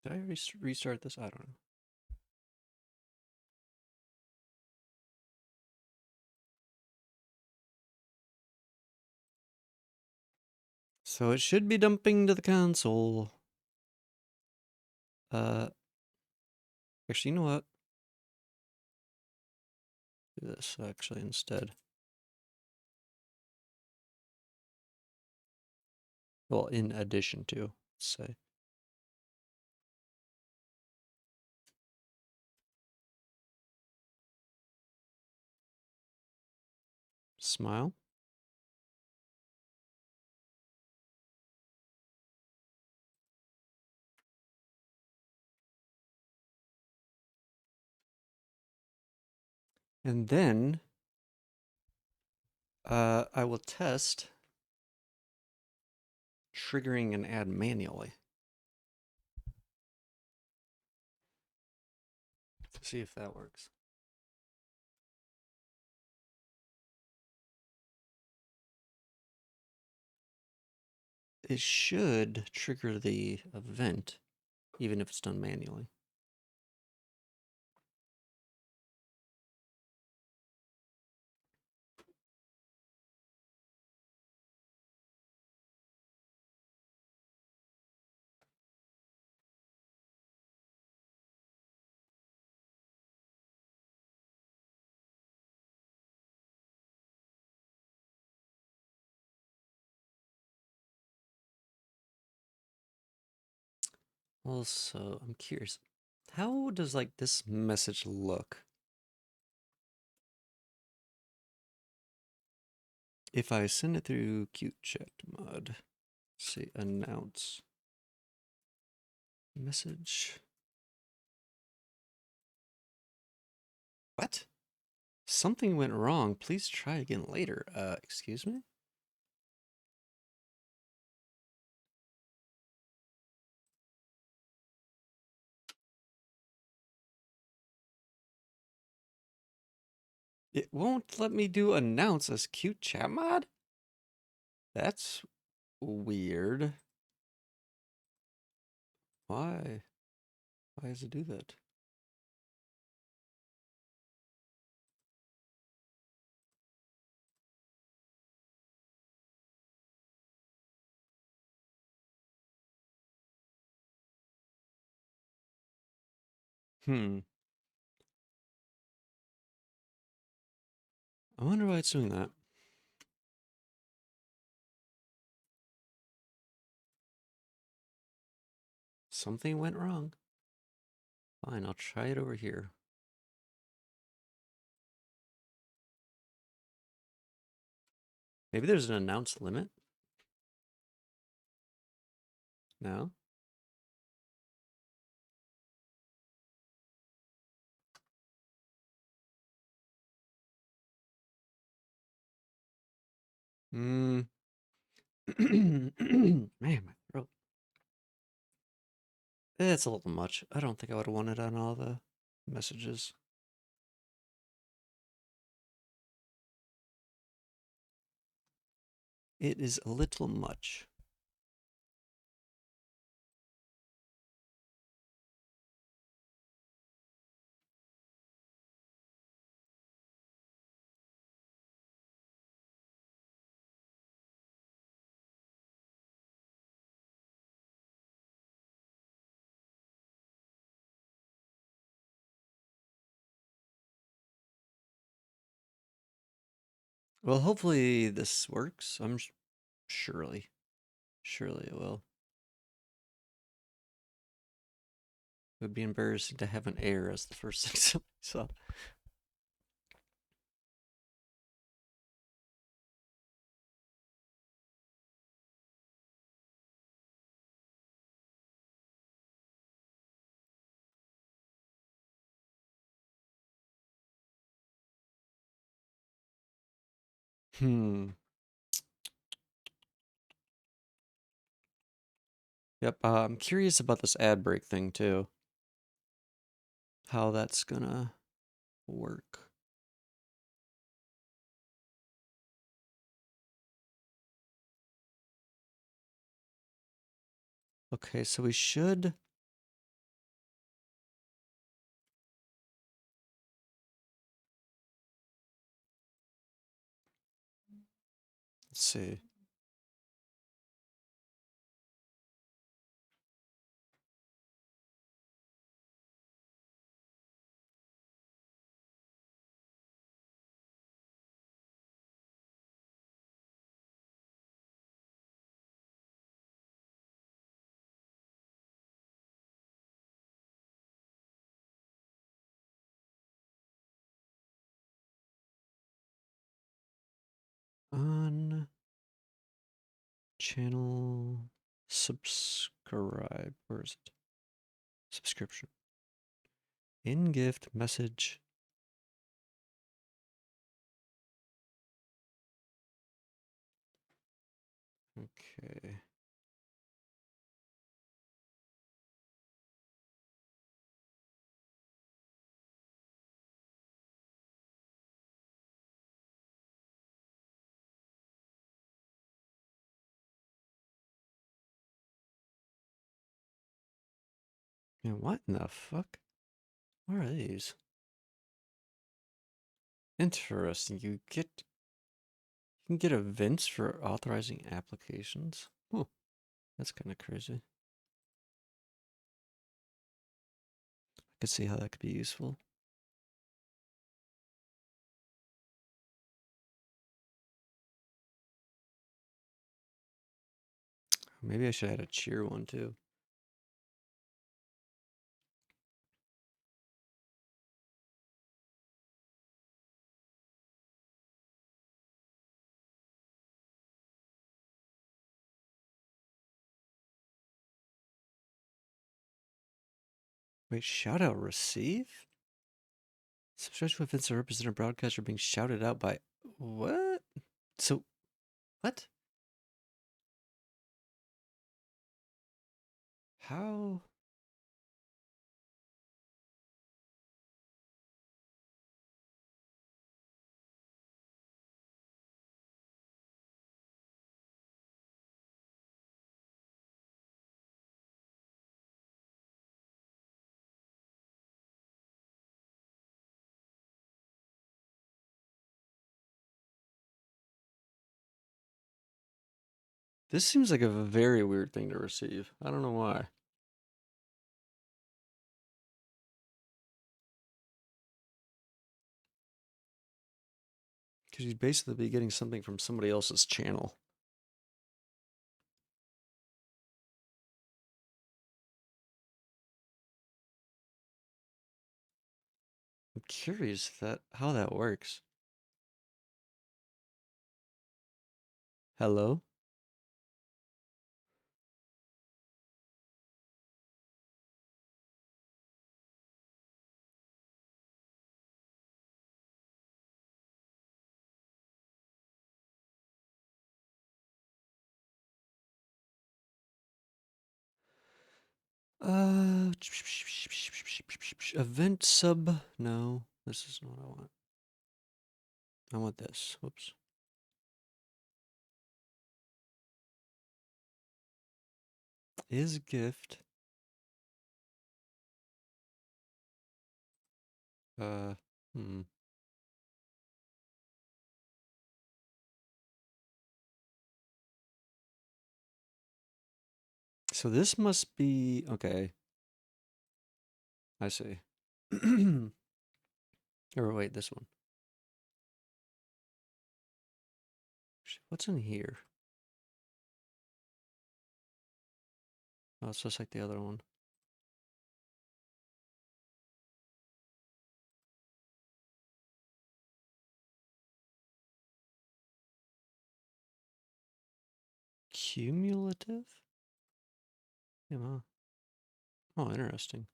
Did I restart this? I don't know. So it should be dumping to the console. Actually, you know what? Do this actually instead. Well, in addition to, let's say. Smile. And then I will test triggering an ad manually to see if that works. It should trigger the event, even if it's done manually. Also, I'm curious, how does like this message look if I send it through cute chat mod? Say announce message. What? Something went wrong. Please try again later. Excuse me? It won't let me do announce as cute chat mod? That's weird. Why? Why does it do that? Hmm. I wonder why it's doing that. Something went wrong. Fine, I'll try it over here. Maybe there's an announced limit? No? Hmm. Man, my throat. It's a little much. I don't think I would have wanted on all the messages. It is a little much. Well, hopefully this works. Surely. Surely it will. It would be embarrassing to have an error as the first thing somebody saw. Hmm. Yep. I'm curious about this ad break thing too. How that's gonna work. Okay, so we should. Let's see. On channel subscribe. Where is it? Subscription. In gift message. Okay. Man, what in the fuck? What are these? Interesting. You can get events for authorizing applications. Huh. That's kind of crazy. I could see how that could be useful. Maybe I should add a cheer one too. Wait, shout out receive? Subscription events that represent a broadcaster being shouted out by what? So what? How? This seems like a very weird thing to receive. I don't know why. Because you'd basically be getting something from somebody else's channel. I'm curious how that works. Hello? Event sub. No, this is not what I want. I want this. Whoops. Is gift. Hmm. So this must be okay. I see. Or wait, this one. What's in here? Oh, it's just like the other one. Cumulative? Yeah, wow. Oh, interesting.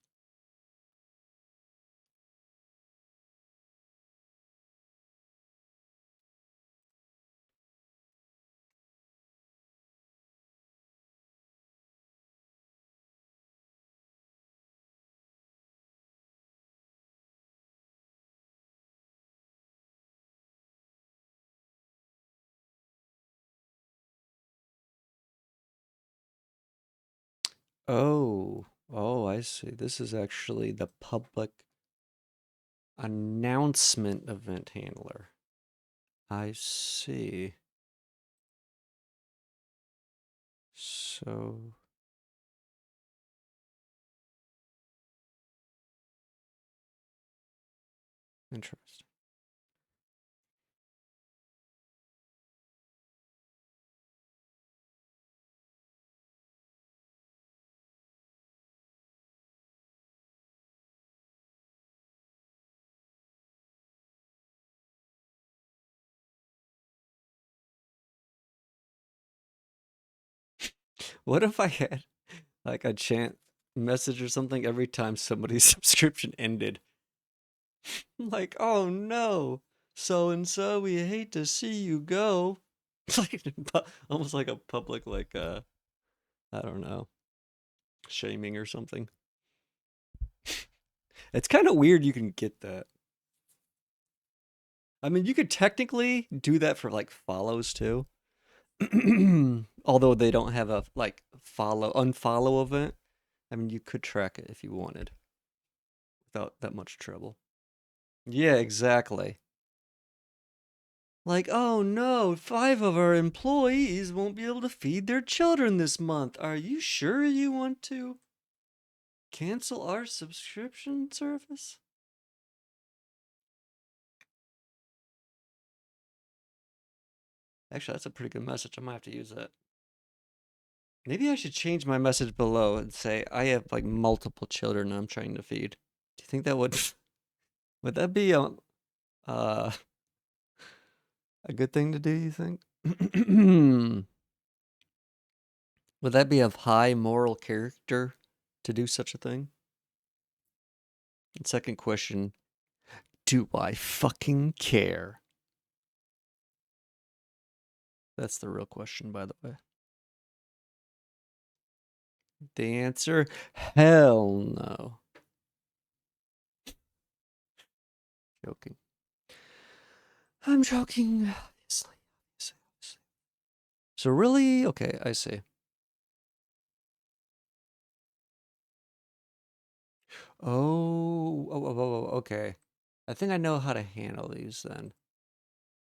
Oh, I see. This is actually the public announcement event handler. I see. So, interesting. What if I had like a chant message or something every time somebody's subscription ended? Like, oh no, so and so, we hate to see you go. Like almost like a public I don't know, shaming or something. It's kind of weird you can get that. I mean, you could technically do that for like follows too. Although they don't have a like unfollow event. I mean, you could track it if you wanted without that much trouble. Yeah, exactly. Like, oh no, 5 of our employees won't be able to feed their children this month. Are you sure you want to cancel our subscription service? Actually, that's a pretty good message. I might have to use that. Maybe I should change my message below and say I have like multiple children I'm trying to feed. Do you think that would that be uh a good thing to do, you think? Would that be of high moral character to do such a thing? And second question, do I fucking care? That's the real question, by the way. The answer, hell no. Joking. I'm joking. Obviously. So really, okay, I see. Okay. I think I know how to handle these then.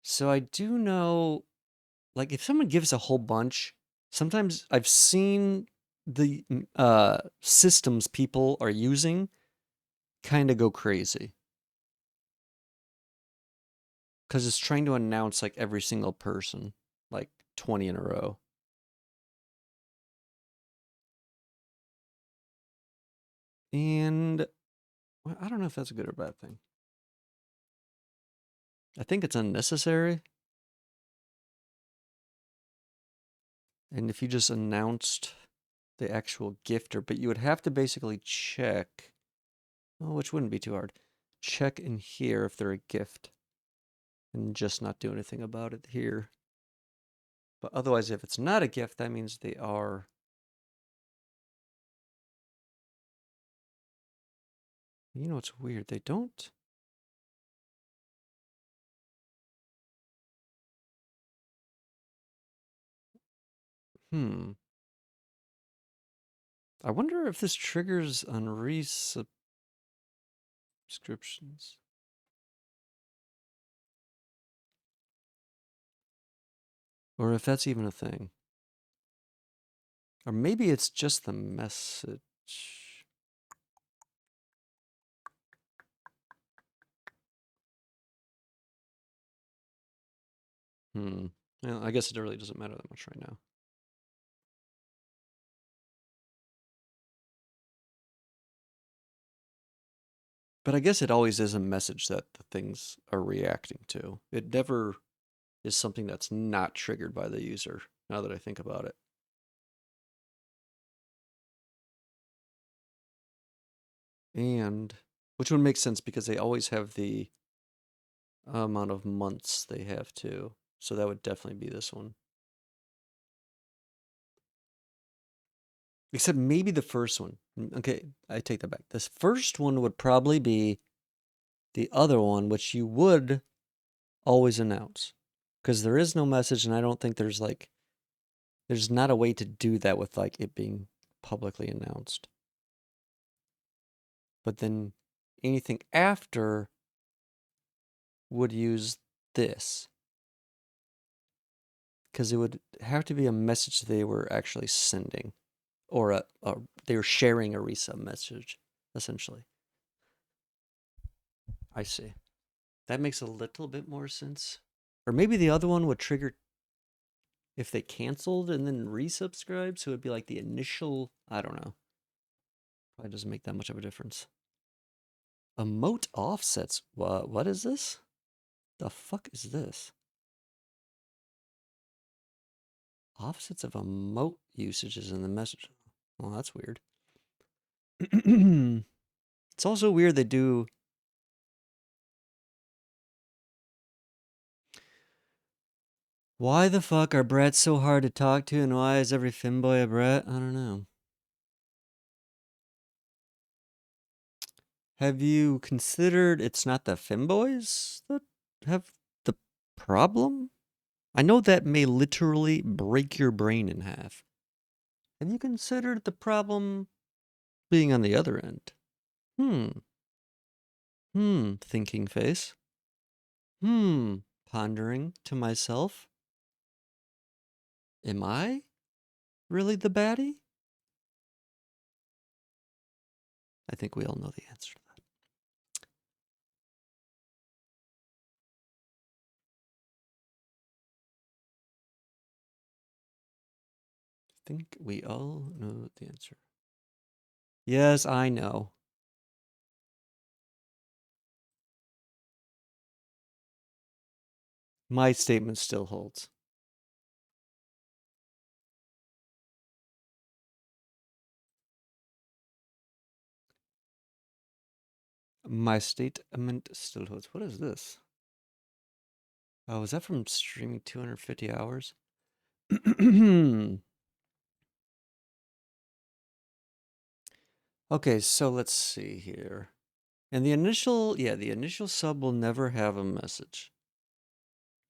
So I do know, like, if someone gives a whole bunch, sometimes I've seen the systems people are using kind of go crazy. Because it's trying to announce like every single person, like 20 in a row. And well, I don't know if that's a good or bad thing. I think it's unnecessary. And if you just announced the actual gifter, but you would have to basically check, well, which wouldn't be too hard. Check in here if they're a gift and just not do anything about it here. But otherwise, if it's not a gift, that means they are. You know, it's weird. They don't. Hmm. I wonder if this triggers on resubscriptions. Or if that's even a thing. Or maybe it's just the message. Well, I guess it really doesn't matter that much right now. But I guess it always is a message that the things are reacting to. It never is something that's not triggered by the user, now that I think about it. And which would make sense because they always have the amount of months they have to. So that would definitely be this one. Except maybe the first one. Okay, I take that back. This first one would probably be the other one, which you would always announce. Because there is no message, and I don't think there's like, there's not a way to do that with like it being publicly announced. But then anything after would use this. Because it would have to be a message they were actually sending. Or they were sharing a resub message, essentially. I see. That makes a little bit more sense. Or maybe the other one would trigger if they canceled and then resubscribed. So it'd be like the initial, I don't know. Probably doesn't make that much of a difference. Emote offsets. What is this? The fuck is this? Offsets of emote usages in the message. Well, that's weird. It's also weird they do. Why the fuck are brats so hard to talk to, and why is every femboy a brat? I don't know. Have you considered it's not the femboys that have the problem? I know that may literally break your brain in half. Have you considered the problem being on the other end? Thinking face. Pondering to myself. Am I really the baddie? I think we all know the answer to that. I think we all know the answer. Yes, I know. My statement still holds. My statement still holds. What is this? Oh, is that from streaming 250 hours? Okay, so let's see here. And the initial sub will never have a message.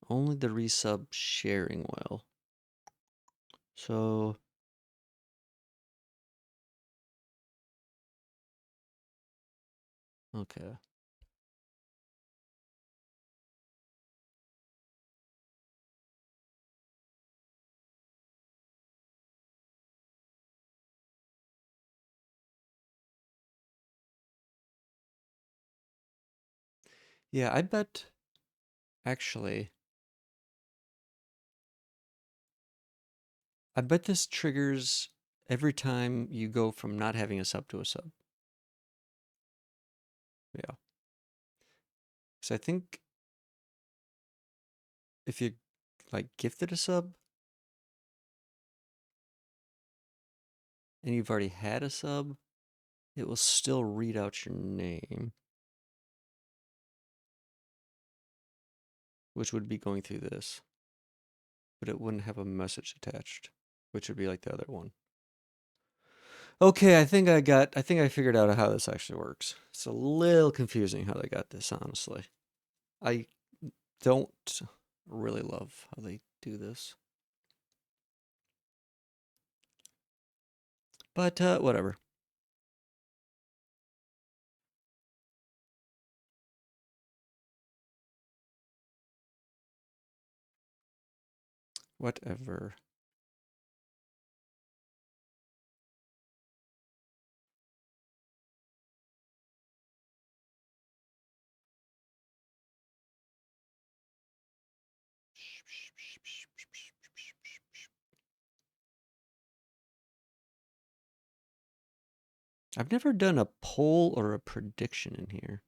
Only the resub sharing will. So okay. Yeah, I bet Actually, I bet this triggers every time you go from not having a sub to a sub. Yeah. So I think if you like gifted a sub and you've already had a sub, it will still read out your name, which would be going through this, but it wouldn't have a message attached, which would be like the other one. Okay, I think I figured out how this actually works. It's a little confusing how they got this, honestly. I don't really love how they do this. But whatever. Whatever. I've never done a poll or a prediction in here.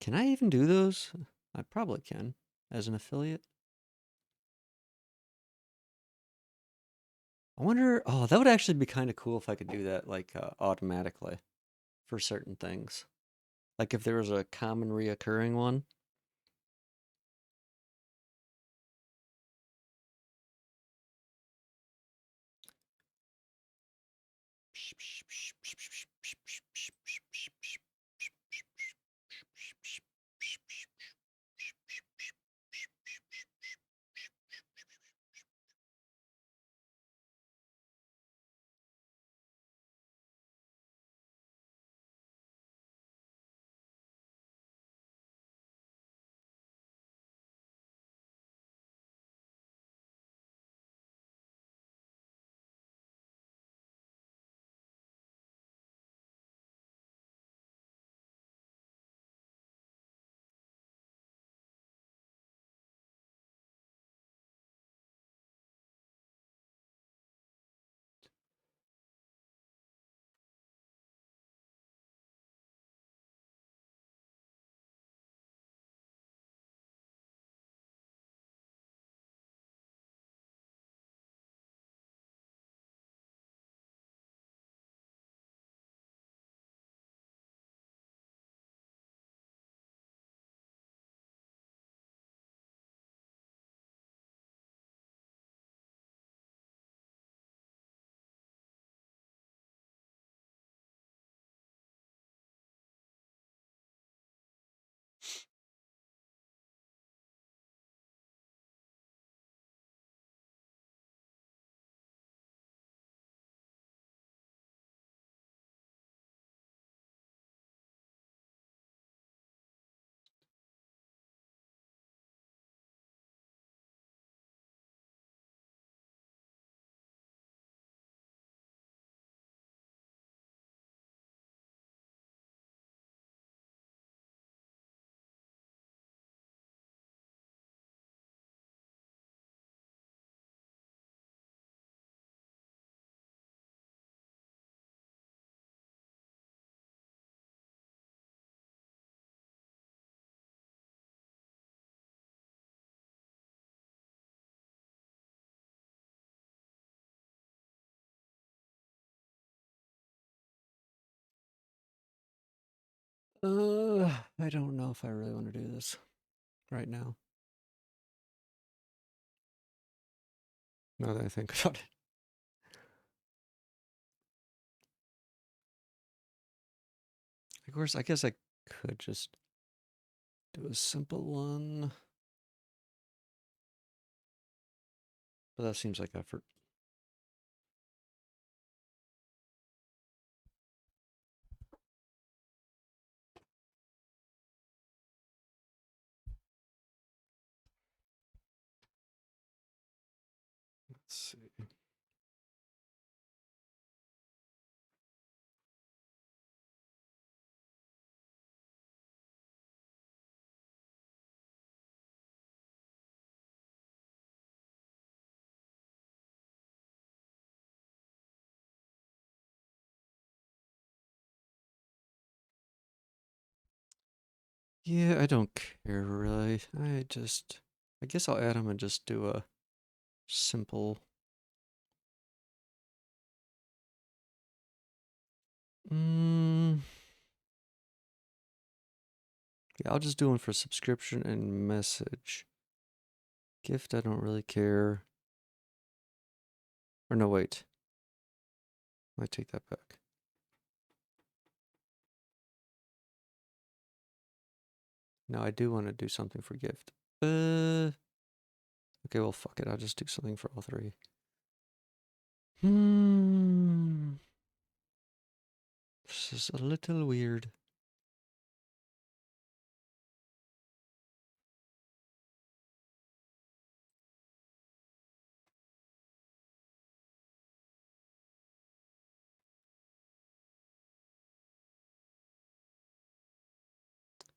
Can I even do those? I probably can as an affiliate. I wonder, oh, that would actually be kind of cool if I could do that like automatically for certain things. Like if there was a common reoccurring one. I don't know if I really want to do this right now. Now that I think about it. Of course, I guess I could just do a simple one. But that seems like effort. Let's see. Yeah, I don't care really. I guess I'll add them and just do a simple. Mm, yeah, I'll just do one for subscription and message. Gift, I don't really care. Or no, wait. I take that back. No, I do want to do something for gift. Okay, well, fuck it. I'll just do something for all three. This is a little weird.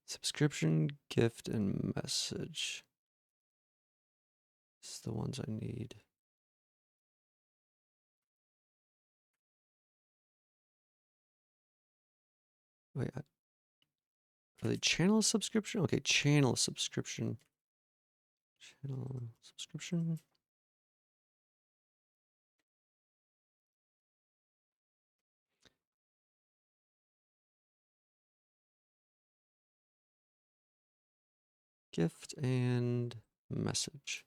Subscription, gift, and message. This is the ones I need. Wait, are they channel subscription? Okay, channel subscription. Channel subscription. Gift and message.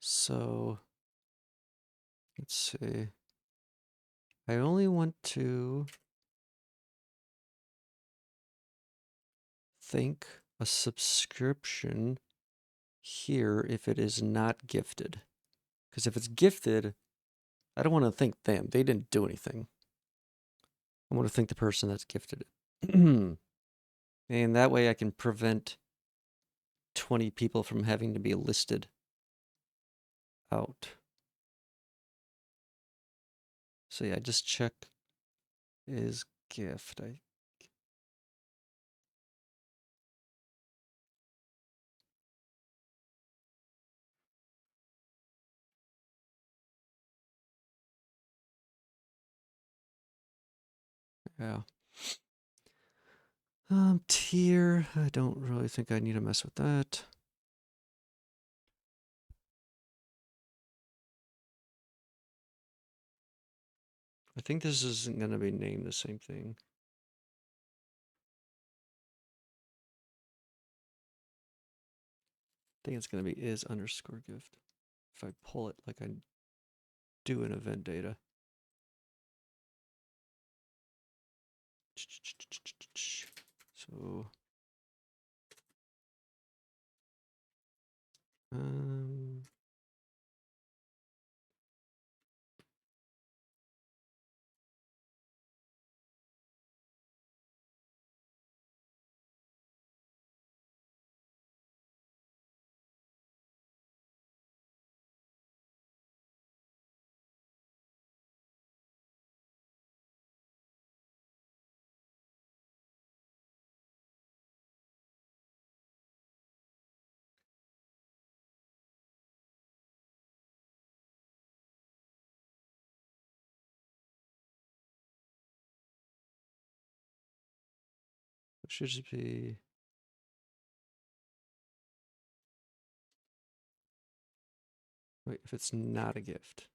So, let's see. I only want to think a subscription here if it is not gifted. Because if it's gifted, I don't want to thank them. They didn't do anything. I want to thank the person that's gifted it. And that way I can prevent 20 people from having to be listed out. So yeah, just check is gift. Yeah. Tier. I don't really think I need to mess with that. I think this isn't going to be named the same thing. I think it's going to be is underscore gift. If I pull it like I do in event data. So, um, it should just be. Wait, if it's not a gift.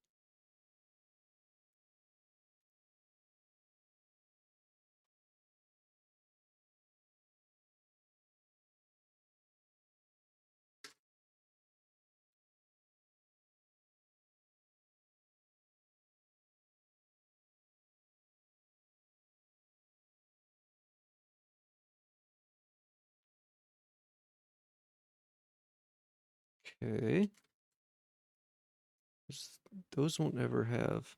Okay. Those won't ever have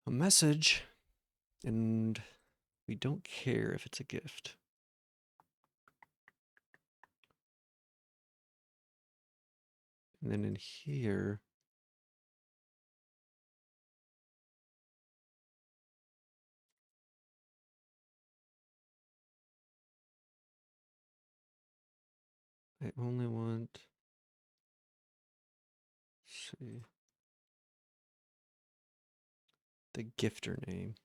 a message, and we don't care if it's a gift. And then in here, I only want, let's see, the gifter name.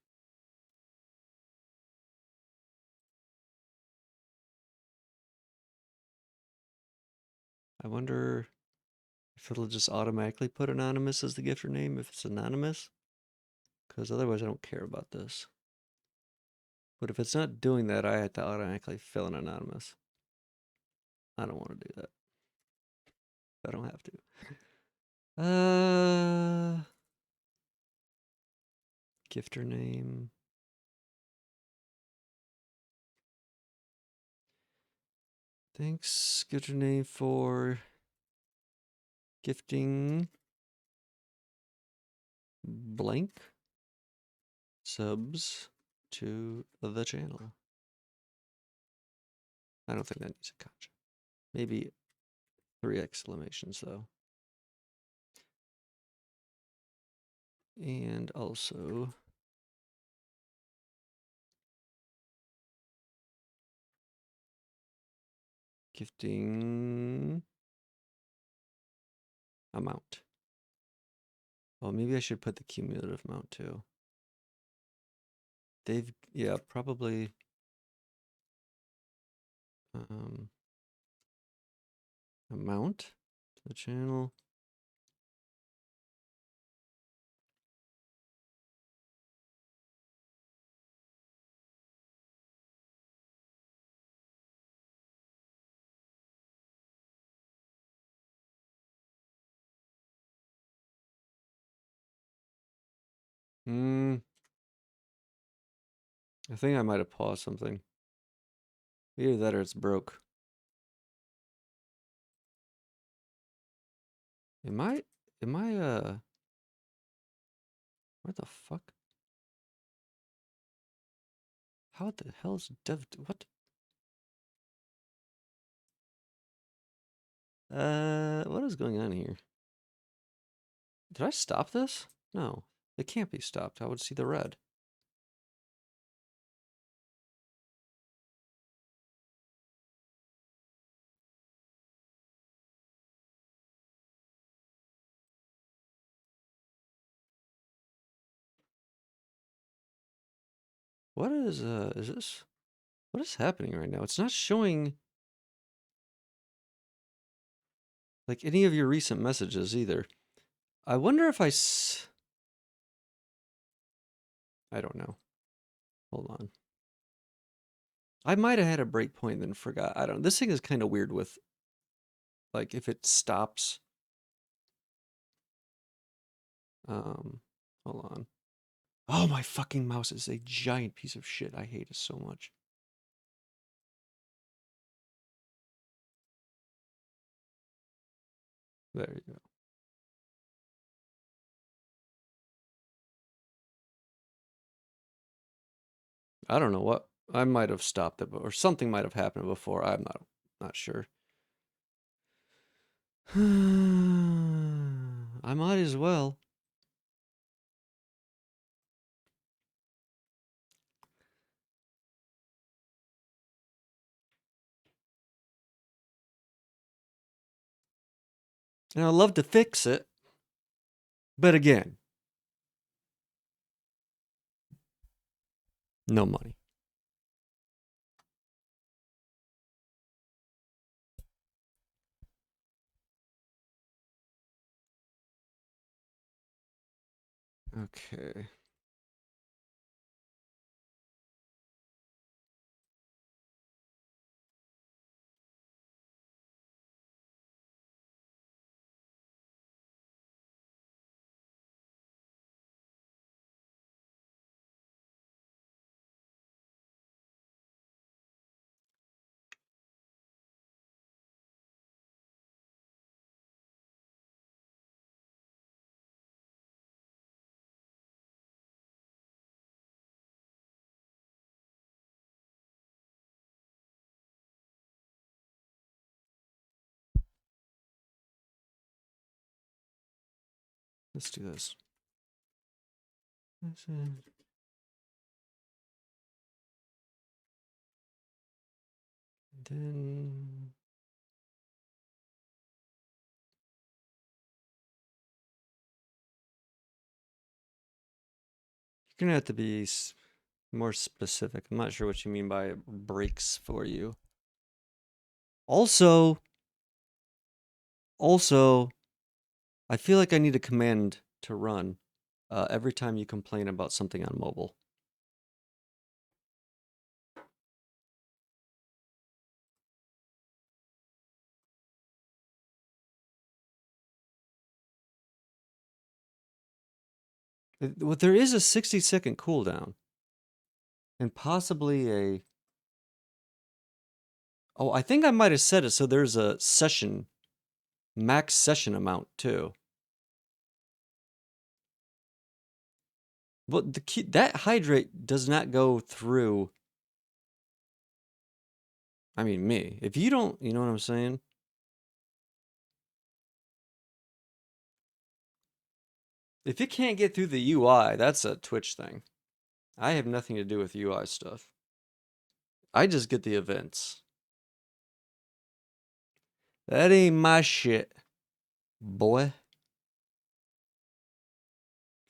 I wonder if it'll just automatically put anonymous as the gifter name if it's anonymous, because otherwise I don't care about this. But if it's not doing that, I have to automatically fill in anonymous. I don't want to do that. I don't have to. Gifter name. Thanks, gifter name for gifting blank subs to the channel. I don't think that needs a gotcha. Maybe 3 exclamations though. And also gifting amount. Oh, maybe I should put the cumulative amount too. They've, yeah, probably. Amount to the channel. I think I might have paused something. Either that or it's broke. Am I, where the fuck? How the hell is what? What is going on here? Did I stop this? No, it can't be stopped. I would see the red. What is this? What is happening right now? It's not showing like any of your recent messages either. I wonder if I don't know. Hold on. I might have had a breakpoint and then forgot. I don't know. This thing is kind of weird with, like, if it stops. Hold on. Oh, my fucking mouse is a giant piece of shit. I hate it so much. There you go. I don't know what. I might have stopped it, or something might have happened before. I'm not sure. I might as well. And I'd love to fix it. But again, no money. Okay. Let's do this. Then You're gonna have to be more specific. I'm not sure what you mean by breaks for you. Also, I feel like I need a command to run every time you complain about something on mobile. Well, there is a 60-second cooldown. And possibly a... Oh, I think I might have said it, so there's a session, max session amount, too. But the key, that hydrate does not go through... I mean, me. If you don't... You know what I'm saying? If it can't get through the UI, that's a Twitch thing. I have nothing to do with UI stuff. I just get the events. That ain't my shit, boy.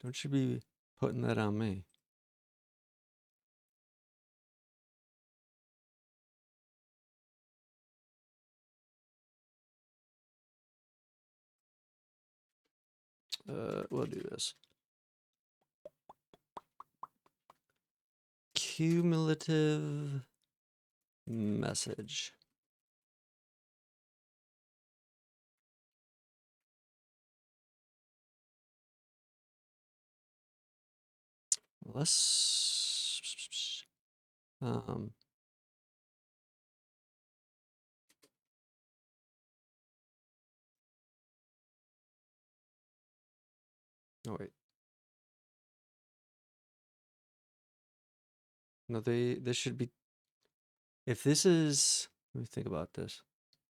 Don't you be putting that on me. We'll do this. Cumulative message. Let's oh wait. No, this should be, if this is, let me think about this.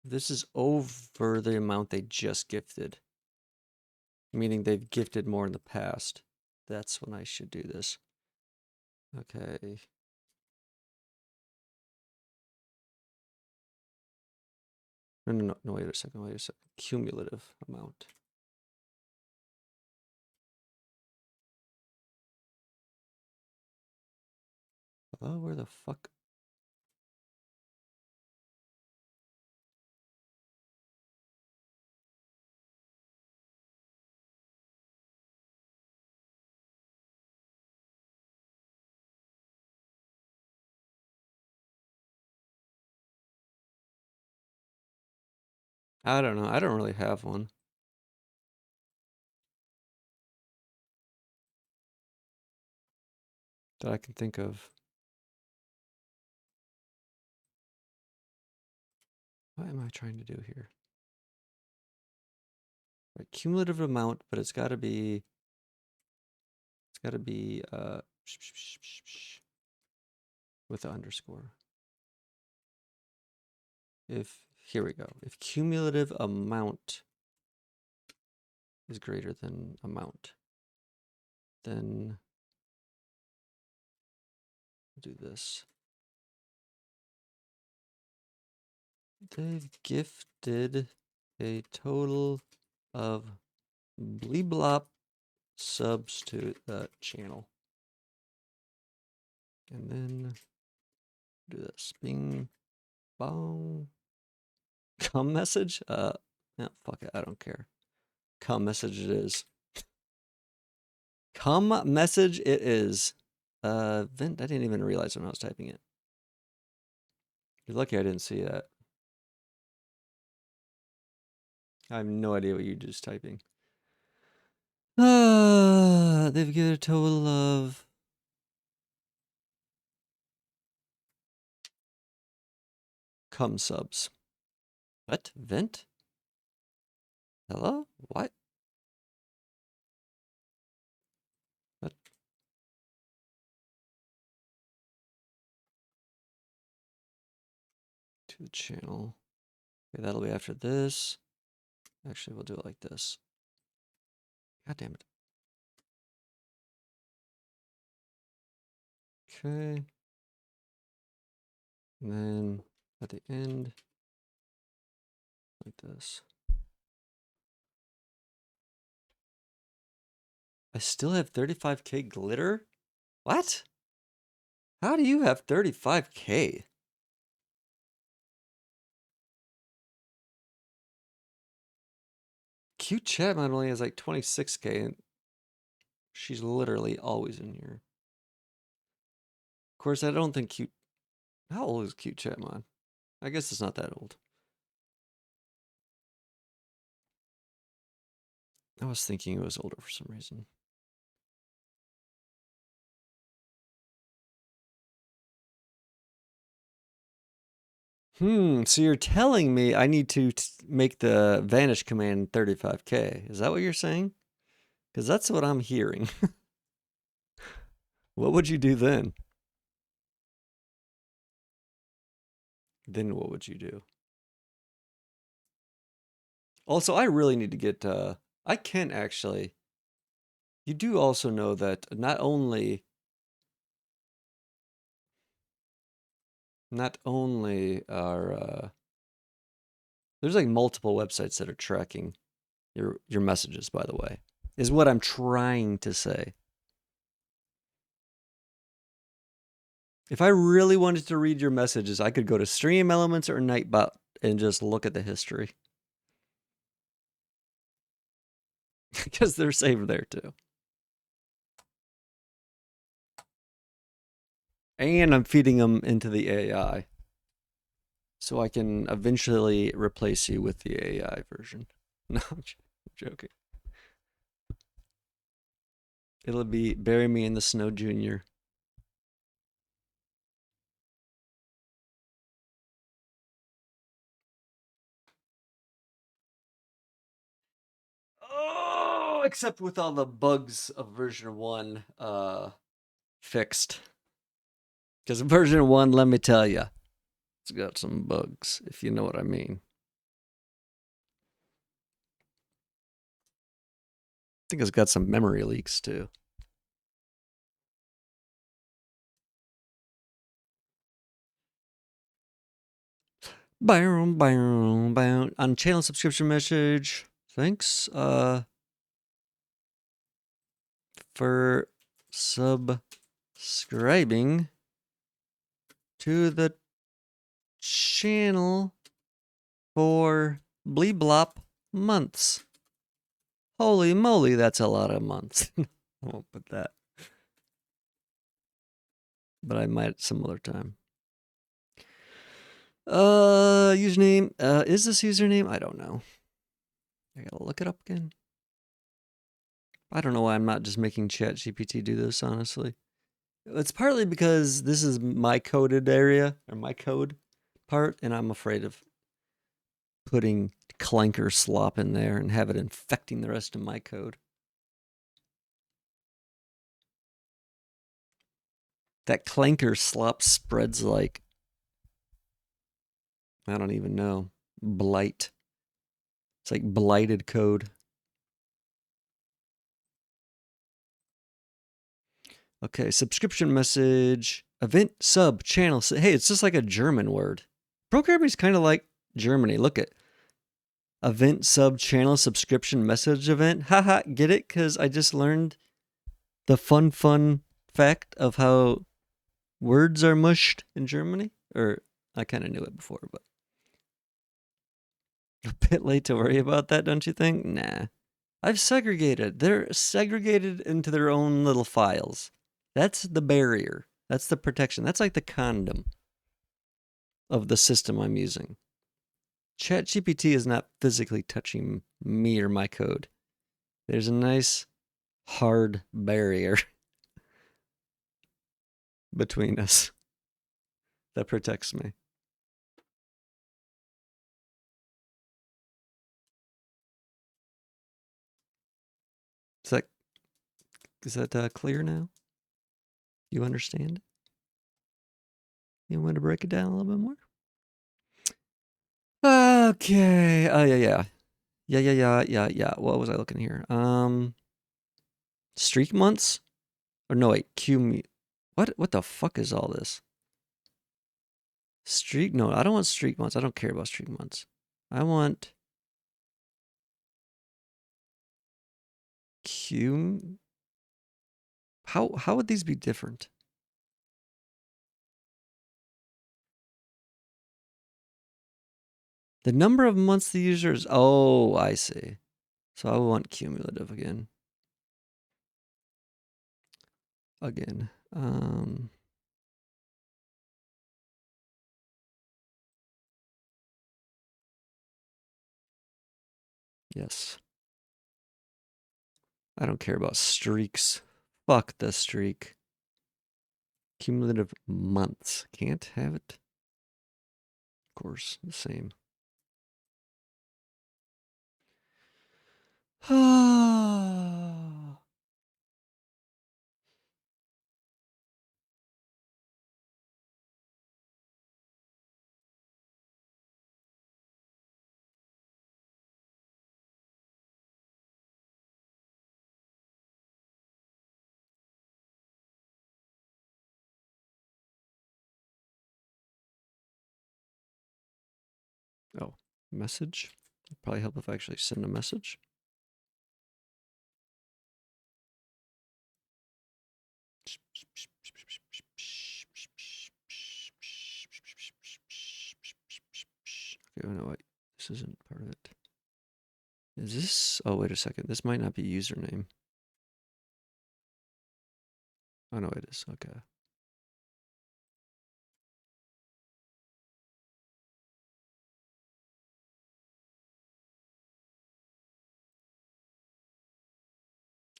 If this is over the amount they just gifted, meaning they've gifted more in the past, that's when I should do this. Okay. No, wait a second. Cumulative amount. Oh, where the fuck? I don't know. I don't really have one that I can think of. What am I trying to do here? Right, cumulative amount, but it's got to be with the underscore. Here we go. If cumulative amount is greater than amount, then do this. They've gifted a total of bleeblop subs to the channel. And then do this. Bing, bong. Come message? No, fuck it. I don't care. Come message it is. Come message it is. Vent, I didn't even realize when I was typing it. You're lucky I didn't see that. I have no idea what you're just typing. They've given a total of... Come subs. What? Vent? Hello? What? What? To the channel. Okay, that'll be after this. Actually, we'll do it like this. God damn it. Okay. And then at the end, like this. I still have 35k glitter? What? How do you have 35K? Cute Chatman only has like 26K, and she's literally always in here. Of course, I don't think Cute... How old is Cute Chatman? I guess it's not that old. I was thinking it was older for some reason. So you're telling me I need to make the vanish command 35K. Is that what you're saying? Because that's what I'm hearing. What would you do then? Then what would you do? Also, I really need to get, I can actually, you do also know that not only are, there's like multiple websites that are tracking your messages, by the way, is what I'm trying to say. If I really wanted to read your messages, I could go to Stream Elements or Nightbot and just look at the history. Because they're saved there too. And I'm feeding them into the AI. So I can eventually replace you with the AI version. No, I'm joking. It'll be Bury Me in the Snow Jr. Oh, except with all the bugs of version 1 fixed. Because version 1, let me tell you, it's got some bugs, if you know what I mean. I think it's got some memory leaks too. On channel subscription message. Thanks for subscribing to the channel for bleeblop months. Holy moly, that's a lot of months. I won't put that. But I might some other time. Username. Is this username? I don't know. I gotta look it up again. I don't know why I'm not just making ChatGPT do this, honestly. It's partly because this is my coded area, or my code part, and I'm afraid of putting clanker slop in there and have it infecting the rest of my code. That clanker slop spreads like, I don't even know, blight. It's like blighted code. Okay, subscription message, event, sub, channel. Hey, it's just like a German word. Programming's kind of like Germany. Look at event, sub, channel, subscription, message, event. Haha, get it? Because I just learned the fun fact of how words are mushed in Germany. Or I kind of knew it before, but a bit late to worry about that, don't you think? Nah. I've segregated. They're segregated into their own little files. That's the barrier. That's the protection. That's like the condom of the system I'm using. ChatGPT is not physically touching me or my code. There's a nice hard barrier between us that protects me. Is that clear now? You understand? You want to break it down a little bit more? Okay. Oh, yeah. Yeah. What was I looking here? Streak months? Or no, wait, What the fuck is all this? Streak? No, I don't want streak months. I don't care about streak months. I want How would these be different? The number of months the user is... Oh, I see. So I want cumulative again. Again. Yes. I don't care about streaks. Fuck the streak. Cumulative months. Can't have it. Of course, the same. Oh, message? It'd probably help if I actually send a message. Okay, oh no, wait. This isn't part of it. Is this... Oh, wait a second. This might not be username. Oh, no, it is. Okay.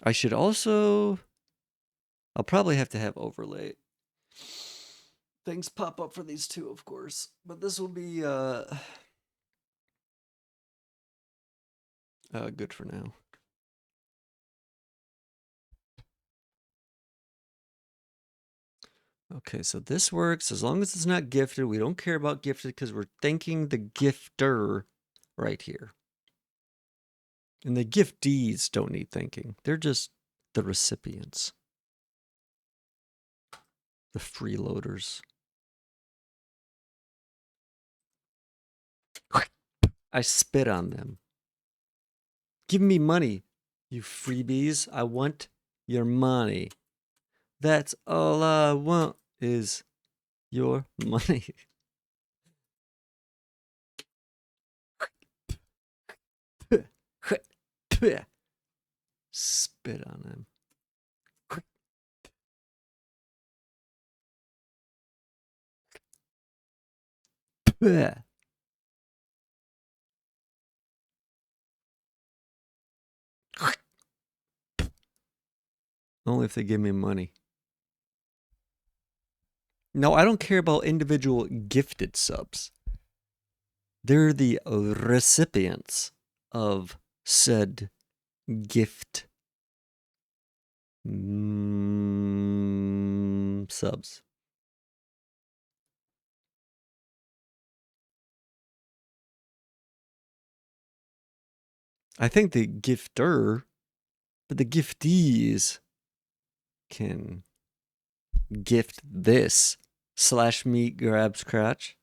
I should also... I'll probably have to have overlay. Things pop up for these two, of course. But this will be good for now. Okay, so this works as long as it's not gifted. We don't care about gifted because we're thanking the gifter right here. And the giftees don't need thanking. They're just the recipients. The freeloaders. I spit on them. Give me money, you freebies. I want your money. That's all I want is your money. Spit on him. Only if they give me money. No, I don't care about individual gifted subs. They're the recipients of said gift subs. I think the gifter, but the giftees can gift this slash meat grabs crotch.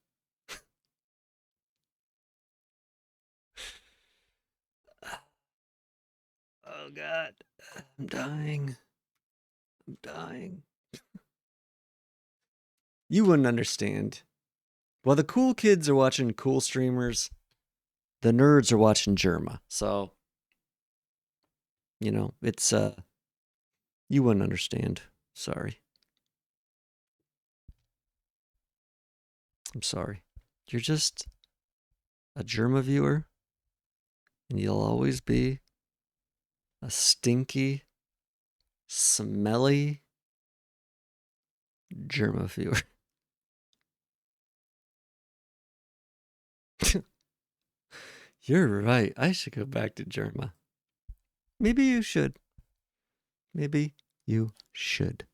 Oh God, I'm dying. I'm dying. You wouldn't understand. While the cool kids are watching cool streamers, the nerds are watching Germa. So, you know, it's you wouldn't understand. Sorry. I'm sorry. You're just a Germa viewer, and you'll always be a stinky, smelly Germa viewer. You're right. I should go back to Germa. Maybe you should. Maybe you should.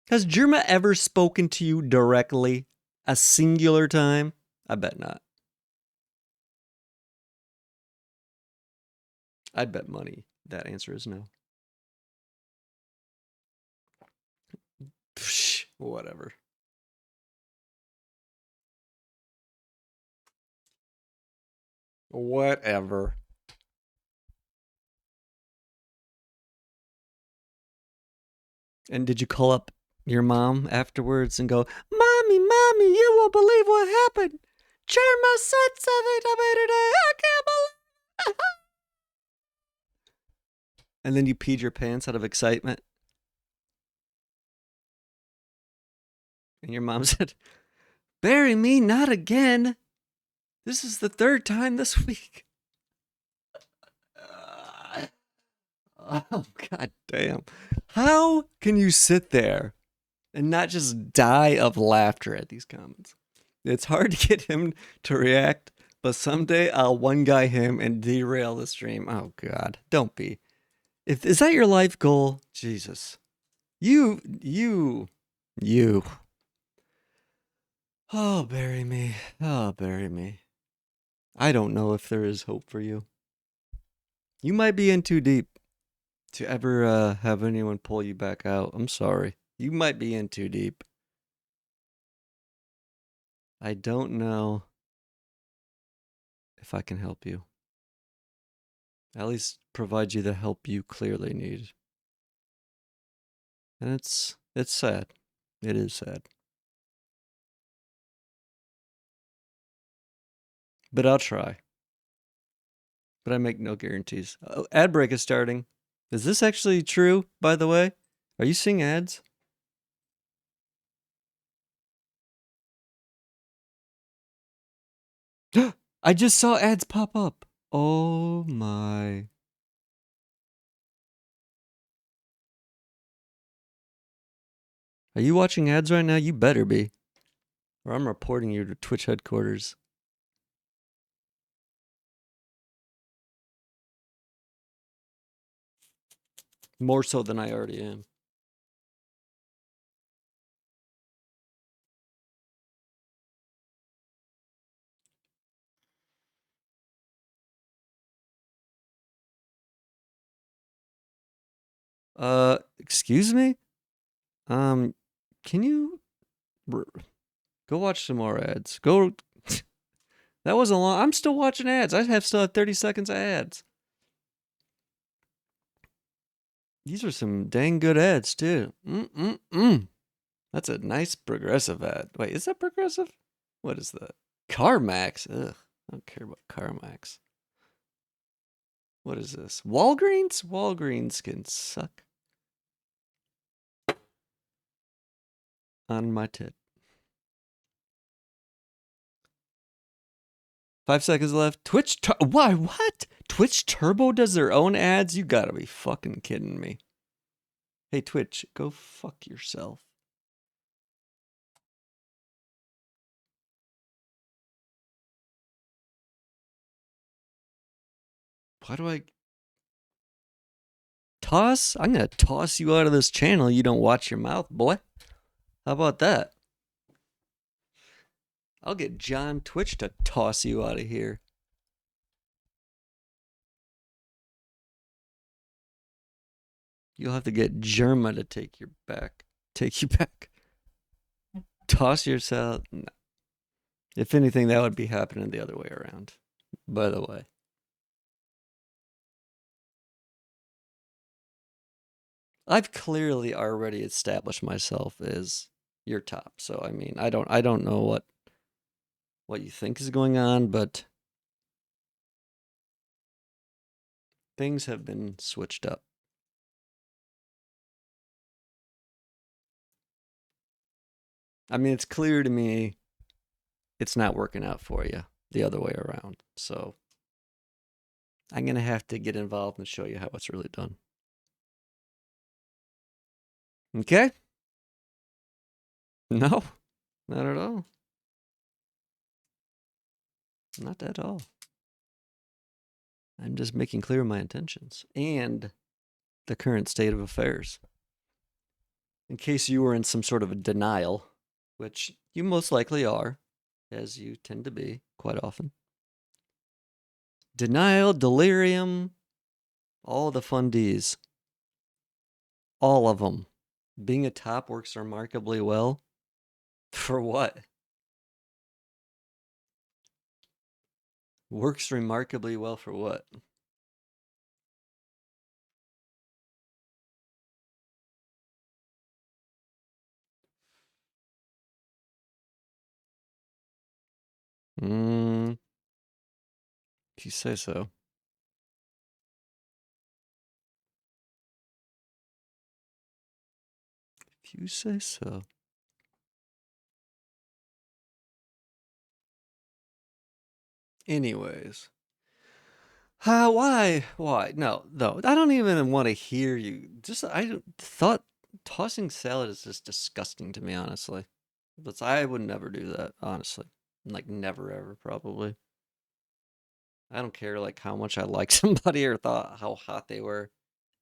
Has Germa ever spoken to you directly a singular time? I bet not. I'd bet money that answer is no. Psh, whatever. Whatever. And did you call up your mom afterwards and go, Mommy, Mommy, you won't believe what happened. Charma said something to me today. I can't believe it. And then you peed your pants out of excitement. And your mom said, Bury me, not again. This is the third time this week. Oh, god damn. How can you sit there and not just die of laughter at these comments? It's hard to get him to react, but someday I'll one guy him and derail the stream. Oh god, don't be. Is that your life goal? Jesus. You. Oh, bury me. Oh, bury me. I don't know if there is hope for you. You might be in too deep to ever have anyone pull you back out. I'm sorry. You might be in too deep. I don't know if I can help you. At least provide you the help you clearly need. And it's sad. It is sad. But I'll try. But I make no guarantees. Oh, ad break is starting. Is this actually true, by the way? Are you seeing ads? I just saw ads pop up. Oh my. Are you watching ads right now? You better be. Or I'm reporting you to Twitch headquarters. More so than I already am. Excuse me? Can you go watch some more ads? Go. That wasn't long. I'm still watching ads. I still have 30 seconds of ads. These are some dang good ads, too. That's a nice progressive ad. Wait, is that progressive? What is that? CarMax. Ugh, I don't care about CarMax. What is this? Walgreens? Walgreens can suck on my tit. 5 seconds left. Why? What? Twitch Turbo does their own ads? You gotta be fucking kidding me. Hey, Twitch, go fuck yourself. Why do I toss? I'm gonna toss you out of this channel. You don't watch your mouth, boy. How about that? I'll get John Twitch to toss you out of here. You'll have to get Germa to take you back. Toss yourself. No. If anything, that would be happening the other way around. By the way. I've clearly already established myself as your top. So I mean, I don't know what you think is going on, but things have been switched up. I mean, it's clear to me it's not working out for you the other way around. So I'm going to have to get involved and show you how it's really done. Okay? No, not at all. Not at all. I'm just making clear my intentions and the current state of affairs. In case you were in some sort of a denial, which you most likely are, as you tend to be quite often. Denial, delirium, all the fun Ds. All of them. Being a top works remarkably well. For what? Works remarkably well for what? If you say so. If you say so. Anyways. Why? Why? No, no. I don't even want to hear you. Just, I thought tossing salad is just disgusting to me, honestly. But I would never do that, honestly. Like, never, ever, probably. I don't care, like, how much I like somebody or thought how hot they were.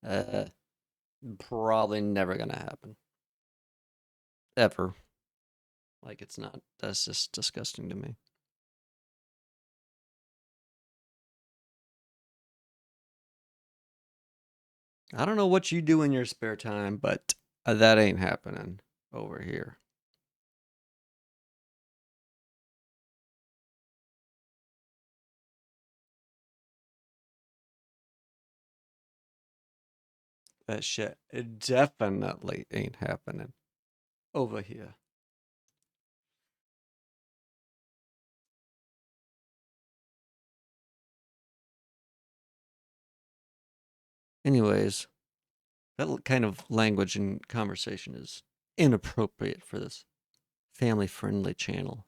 Uh, Probably never gonna happen. Ever. Like, it's not. That's just disgusting to me. I don't know what you do in your spare time, but that ain't happening over here. That shit it definitely ain't happening over here. Anyways, that kind of language and conversation is inappropriate for this family-friendly channel,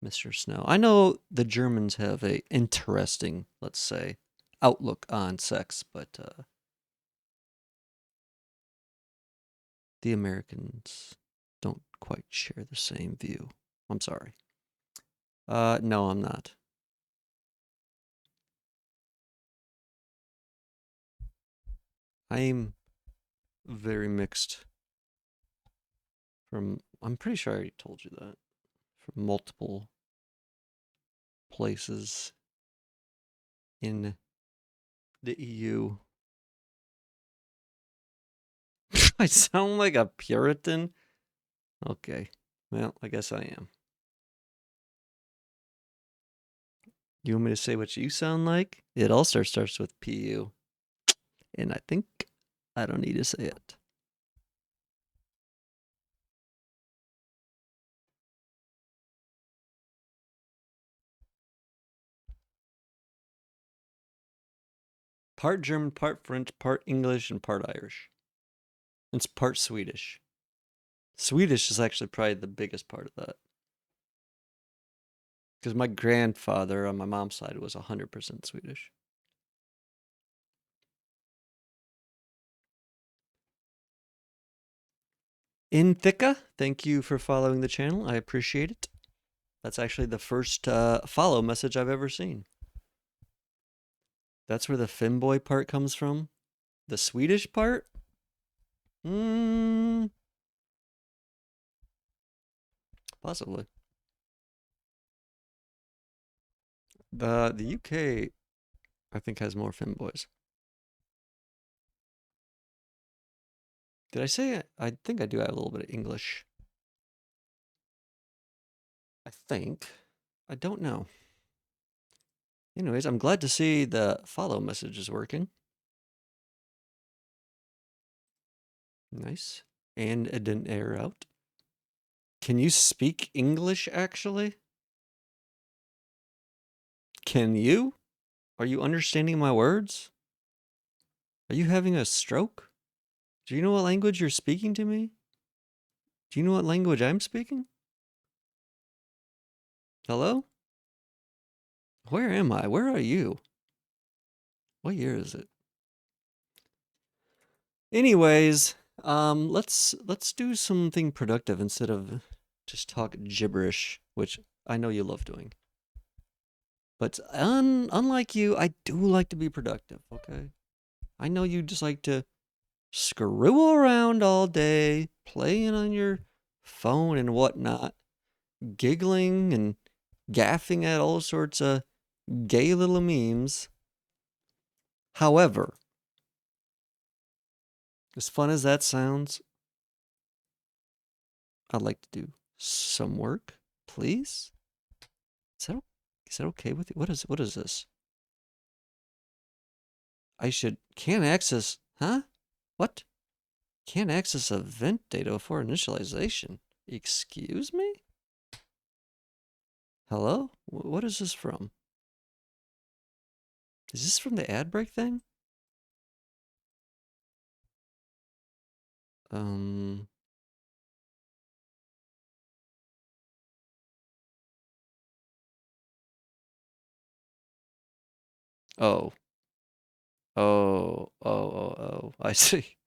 Mr. Snow. I know the Germans have a interesting, let's say, outlook on sex, but the Americans don't quite share the same view. I'm sorry. No, I'm not. I'm very mixed from, I'm pretty sure I already told you that, from multiple places in the EU. I sound like a Puritan? Okay. Well, I guess I am. You want me to say what you sound like? It also starts with PU. And I think I don't need to say it. Part German, part French, part English, and part Irish. It's part Swedish. Swedish is actually probably the biggest part of that. Because my grandfather on my mom's side was 100% Swedish. Inthika, thank you for following the channel. I appreciate it. That's actually the first follow message I've ever seen. That's where the FEMBOY part comes from? The Swedish part? Possibly. The UK, I think, has more FEMBOYs. Did I say I think I do have a little bit of English. I think. I don't know. Anyways, I'm glad to see the follow message is working. Nice. And it didn't air out. Can you speak English, actually? Can you? Are you understanding my words? Are you having a stroke? Do you know what language you're speaking to me? Do you know what language I'm speaking? Hello? Where am I? Where are you? What year is it? Anyways, let's do something productive instead of just talk gibberish, which I know you love doing. But unlike you, I do like to be productive, okay? I know you just like to screw around all day, playing on your phone and whatnot, giggling and gaffing at all sorts of gay little memes. However, as fun as that sounds, I'd like to do some work, please. Is that okay with you? What is this? I can't access, huh? What? Can't access event data before initialization. Excuse me? Hello? What is this from? Is this from the ad break thing? Um. Oh. Oh. I see.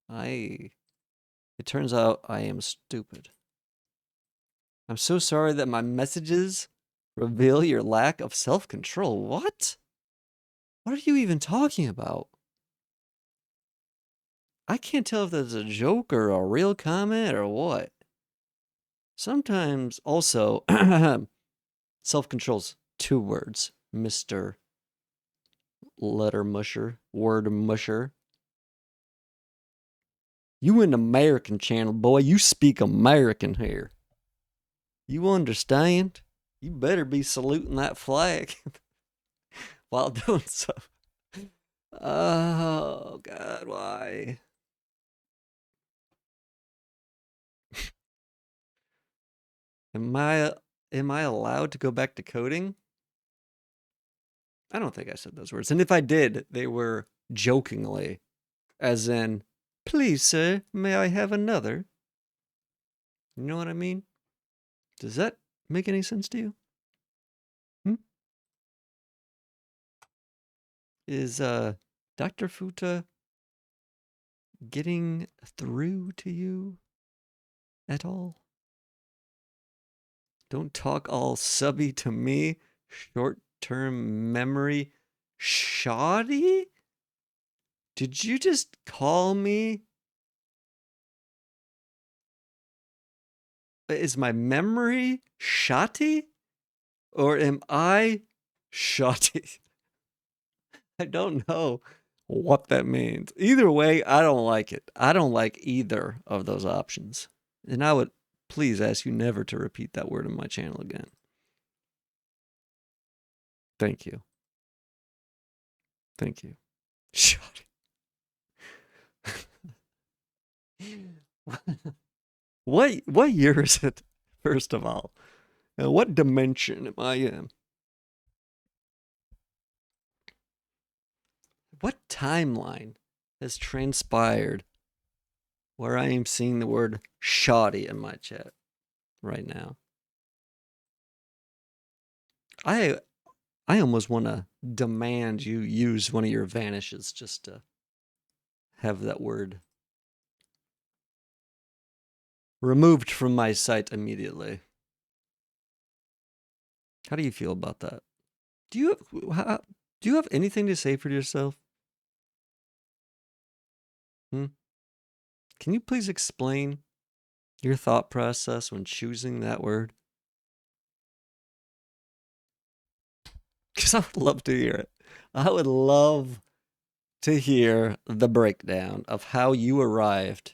I. It turns out I am stupid. I'm so sorry that my messages reveal your lack of self control. What? What are you even talking about? I can't tell if that's a joke or a real comment or what. Sometimes also, self control's two words, Mr. Letter Musher, Word Musher. You an American channel, boy. You speak American here. You understand? You better be saluting that flag while doing so. Oh, God, why? Am I am I allowed to go back to coding? I don't think I said those words. And if I did, they were jokingly, as in, please, sir, may I have another? You know what I mean? Does that make any sense to you? Hmm? Is Dr. Futa getting through to you at all? Don't talk all subby to me. Short-term memory shoddy? Did you just call me? Is my memory shoddy? Or am I shoddy? I don't know what that means. Either way, I don't like it. I don't like either of those options. And I would please ask you never to repeat that word on my channel again. Thank you. Thank you. Shoddy. What year is it, first of all? What dimension am I in? What timeline has transpired where I am seeing the word shoddy in my chat right now? I I almost want to demand you use one of your vanishes just to have that word removed from my sight immediately. How do you feel about that? Do you do you have anything to say for yourself? Hmm? Can you please explain your thought process when choosing that word? Because I would love to hear it. I would love to hear the breakdown of how you arrived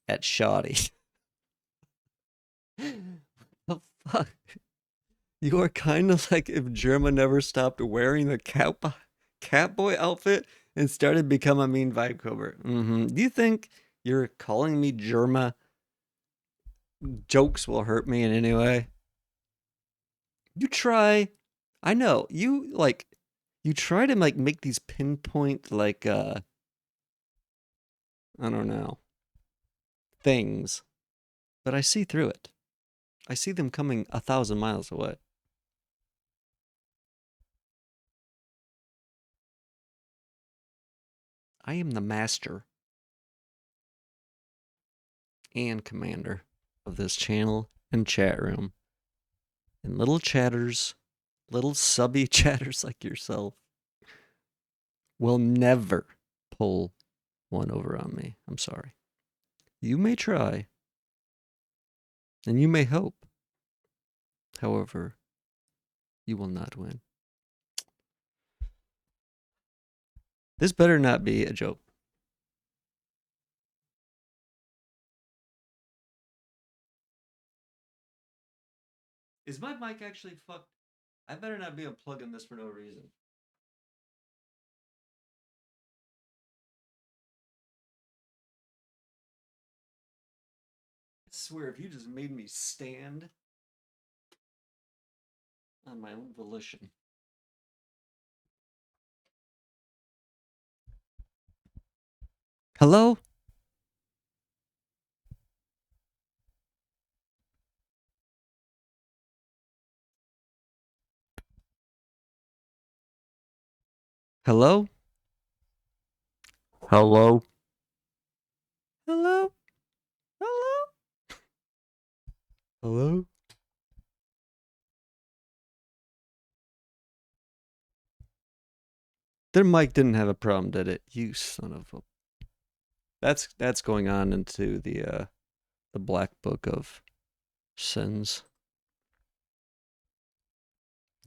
at shoddy. The fuck? You are kind of like if Germa never stopped wearing the Catboy outfit and started become a mean vibe cover. Do you think you're calling me Germa jokes will hurt me in any way? You try. I know you like. You try to like make these pinpoint like I don't know things, but I see through it. I see them coming 1,000 miles away. I am the master and commander of this channel and chat room. And little chatters, little subby chatters like yourself, will never pull one over on me. I'm sorry. You may try, and you may hope. However, you will not win. This better not be a joke. Is my mic actually fucked? I better not be unplugging this for no reason. I swear, if you just made me stand on my own volition. Hello? Hello? Hello? Hello? Hello? Hello? Their mic didn't have a problem, did it? You son of a... That's going on into the black book of sins.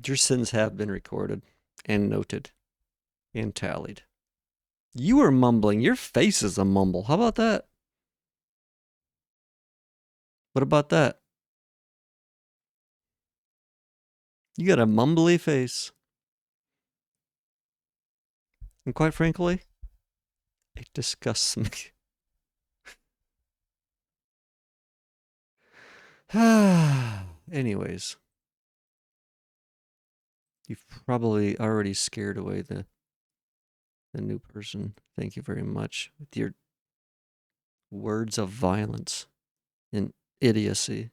Your sins have been recorded and noted and tallied. You are mumbling. Your face is a mumble. How about that? What about that? You got a mumbly face. And quite frankly, it disgusts me. Anyways, you've probably already scared away the new person. Thank you very much with your words of violence and idiocy.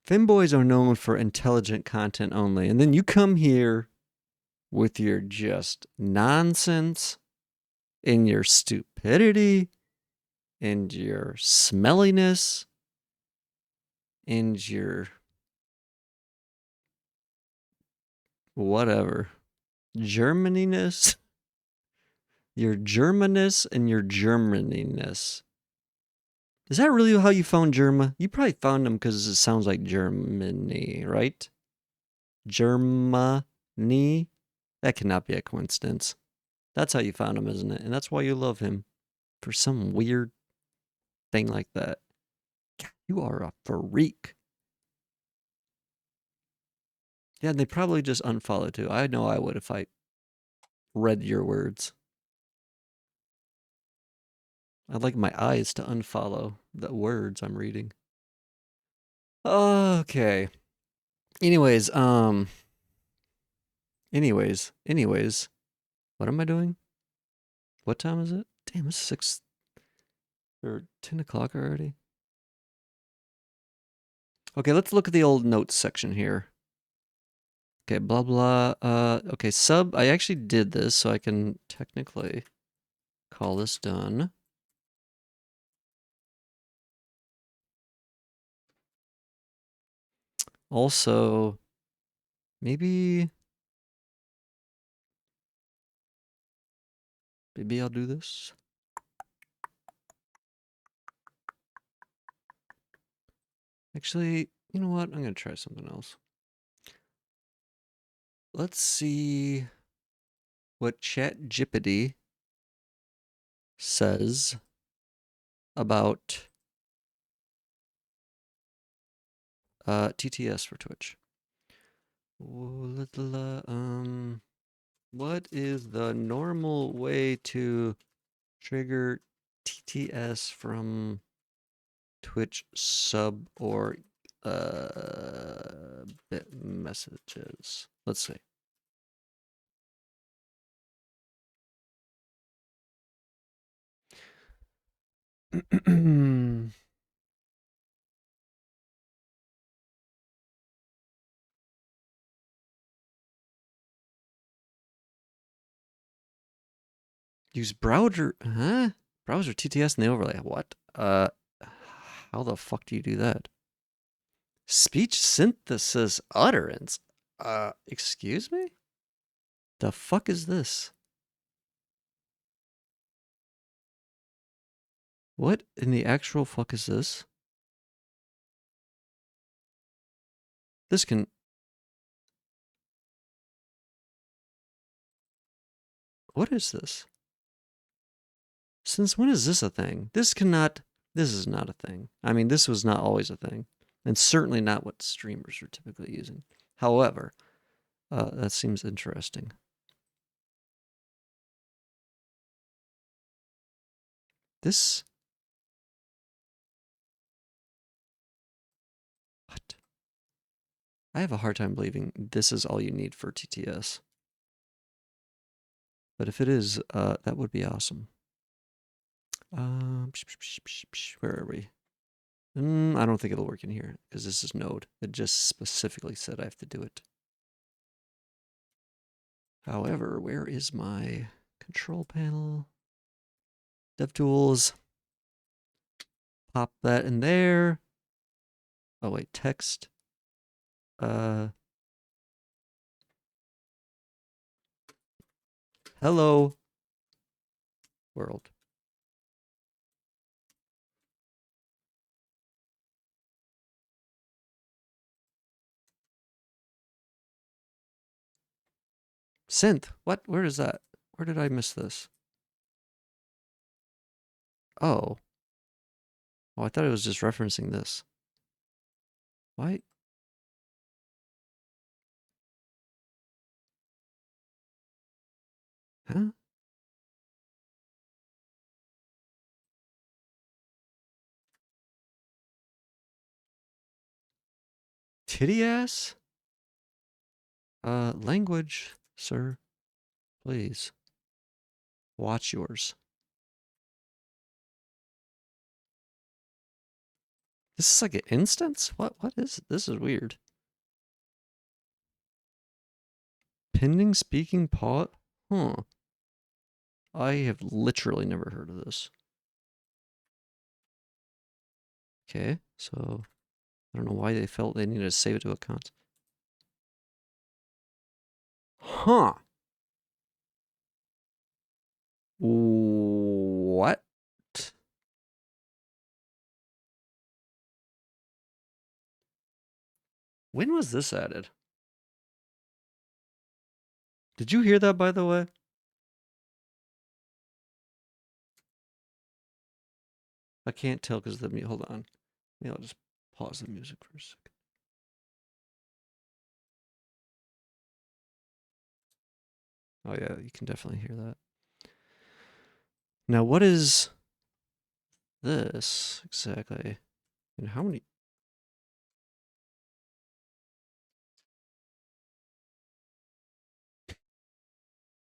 Femboys are known for intelligent content only, and then you come here with your just nonsense and your stupidity and your smelliness and your whatever Germaniness, your Germaness and your Germaniness. Is that really how you found Germa? You probably found them because it sounds like Germany, right? Germany? That cannot be a coincidence. That's how you found him, isn't it? And that's why you love him. For some weird thing like that. God, you are a freak. Yeah, they probably just unfollowed too. I know I would if I read your words. I'd like my eyes to unfollow the words I'm reading. Okay. Anyways, anyways, what am I doing? What time is it? Damn, it's 6 or 10 o'clock already. Okay, let's look at the old notes section here. Okay, blah, blah. Okay, sub. I actually did this, so I can technically call this done. Also, maybe I'll do this. Actually, you know what? I'm going to try something else. Let's see what ChatGPT says about TTS for Twitch. What is the normal way to trigger TTS from Twitch sub or bit messages? Let's see. Use browser, huh? Browser TTS and the overlay. What? How the fuck do you do that? Speech synthesis utterance. Excuse me? The fuck is this? What in the actual fuck is this? This can... What is this? Since when is this a thing? This is not a thing. I mean, this was not always a thing. And certainly not what streamers are typically using. However, that seems interesting. This... I have a hard time believing this is all you need for TTS. But if it is, that would be awesome. Where are we? I don't think it'll work in here because this is Node. It just specifically said I have to do it. However, where is my control panel? DevTools. Pop that in there. Oh wait, text. Hello world. Synth. What? Where is that? Where did I miss this? Oh. Oh, I thought it was just referencing this. Why? Huh? Titty ass? Language, sir. Please. Watch yours. This is like an instance? What is this is weird. Pending speaking pause? Huh. I have literally never heard of this. Okay, so I don't know why they felt they needed to save it to account. Huh. What? When was this added? Did you hear that, by the way? I can't tell because of the hold on. Maybe I'll just pause the music for a second. Oh yeah, you can definitely hear that. Now, what is this exactly? And how many?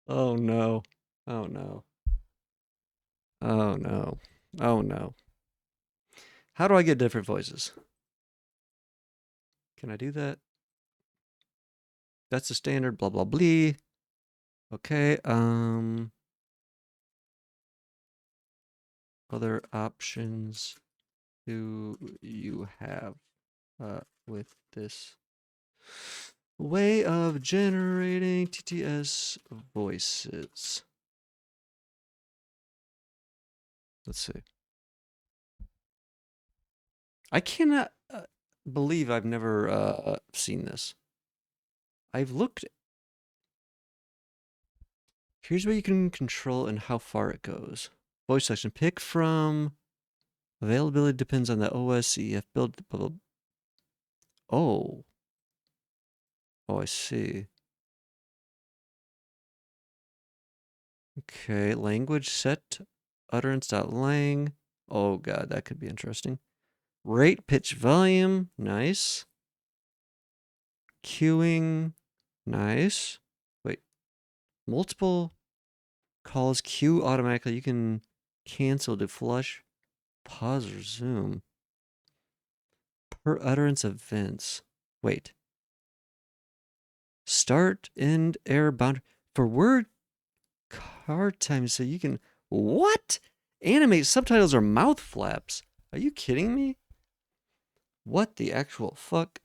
Oh no. Oh no. Oh no. Oh no. How do I get different voices? Can I do that? That's the standard, blah blah blah. Okay, other options do you have with this way of generating TTS voices? Let's see. I cannot believe I've never seen this. I've looked. Here's where you can control and how far it goes. Voice selection. Pick from. Availability depends on the OS, CEF build. Blah, blah. Oh. Oh, I see. Okay. Language set. Utterance.lang. Oh, God. That could be interesting. Rate, pitch, volume. Nice. Queuing. Nice. Wait. Multiple calls queue automatically. You can cancel to flush, pause, or zoom. Per utterance events. Wait. Start, end, error, boundary. For word card time, so you can. What? Animate subtitles or mouth flaps. Are you kidding me? What the actual fuck?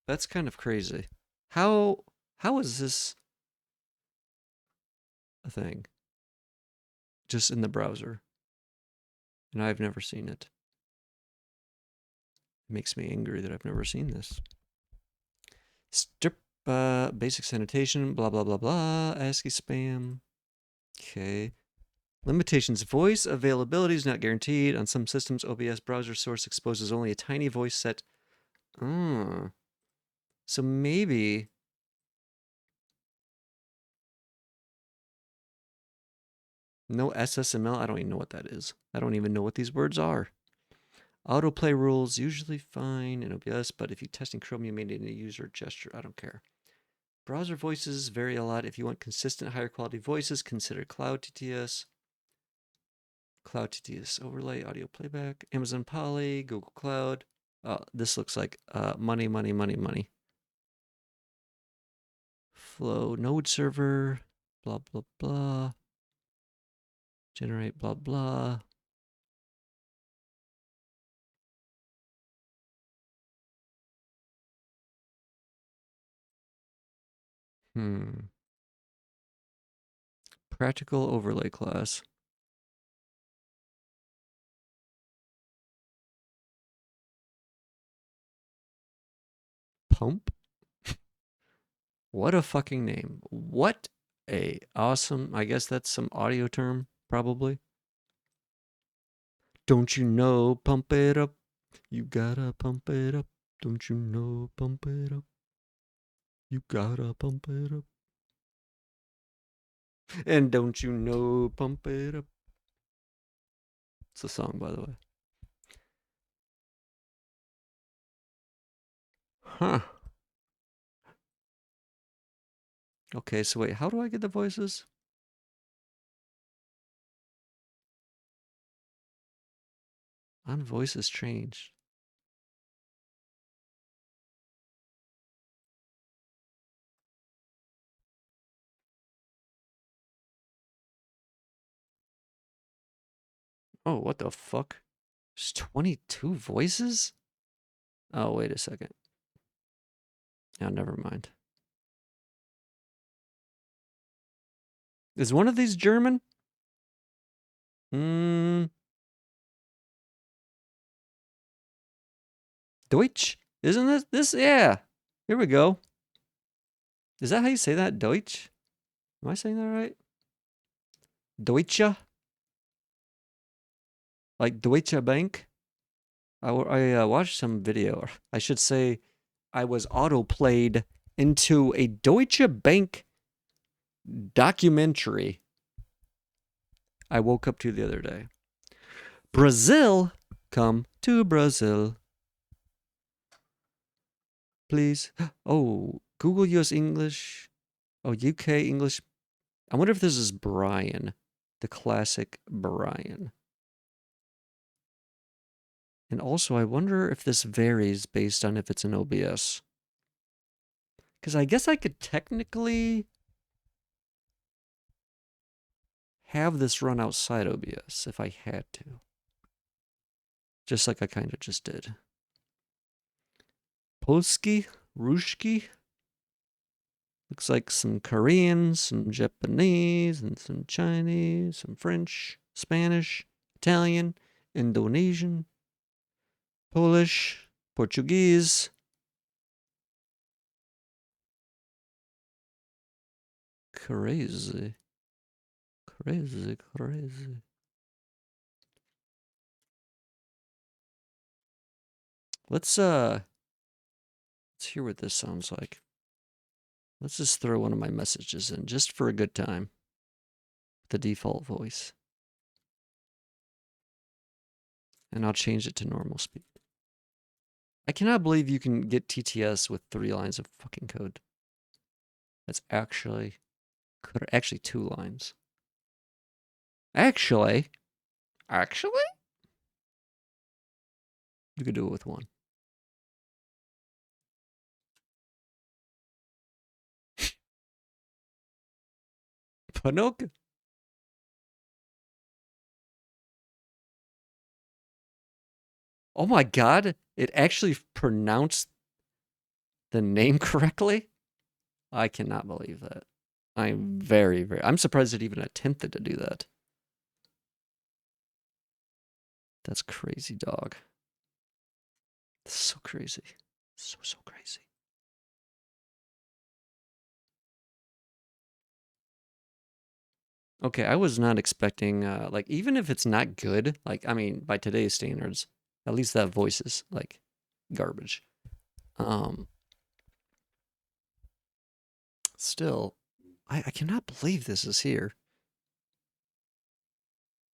That's kind of crazy. How is this a thing? Just in the browser. And I've never seen it. It makes me angry that I've never seen this. Strip basic sanitation, blah blah blah blah. ASCII spam. Okay. Limitations. Voice availability is not guaranteed. On some systems, OBS browser source exposes only a tiny voice set. So maybe. No SSML. I don't even know what that is. I don't even know what these words are. Autoplay rules usually fine in OBS, but if you test in Chrome, you may need a user gesture. I don't care. Browser voices vary a lot. If you want consistent, higher quality voices, consider Cloud TTS. Cloud TTS overlay, audio playback, Amazon Poly, Google Cloud. This looks like money, money, money, money. Flow node server, blah, blah, blah. Generate, blah, blah. Practical overlay class. Pump? What a fucking name. What a awesome, I guess that's some audio term, probably. Don't you know, pump it up. You gotta pump it up. Don't you know, pump it up. You gotta pump it up. And don't you know, pump it up. It's a song, by the way. Huh. Okay, so wait, how do I get the voices? On voices changed. Oh, what the fuck? There's 22 voices? Oh, wait a second. Oh, never mind. Is one of these German? Deutsch? Isn't this? Yeah. Here we go. Is that how you say that? Deutsch? Am I saying that right? Deutsche? Like Deutsche Bank? I watched some video. Or I should say I was auto-played into a Deutsche Bank documentary I woke up to the other day. Brazil? Come to Brazil. Please. Oh, Google US English. Oh, UK English. I wonder if this is Brian. The classic Brian. And also, I wonder if this varies based on if it's an OBS. Because I guess I could technically have this run outside OBS if I had to. Just like I kind of just did. Polski, Ruski. Looks like some Korean, some Japanese, and some Chinese, some French, Spanish, Italian, Indonesian, Polish, Portuguese. Crazy. Crazy, crazy. Let's hear what this sounds like. Let's just throw one of my messages in just for a good time. The default voice. And I'll change it to normal speed. I cannot believe you can get TTS with 3 lines of fucking code. That's actually 2 lines. Actually, you could do it with 1. Pinocchio. Oh my god, it actually pronounced the name correctly? I cannot believe that. I'm I'm surprised it even attempted to do that. That's crazy, dog. That's so crazy. So crazy. Okay, I was not expecting, like, even if it's not good, like, I mean, by today's standards, at least that voice is, like, garbage. Still, I cannot believe this is here.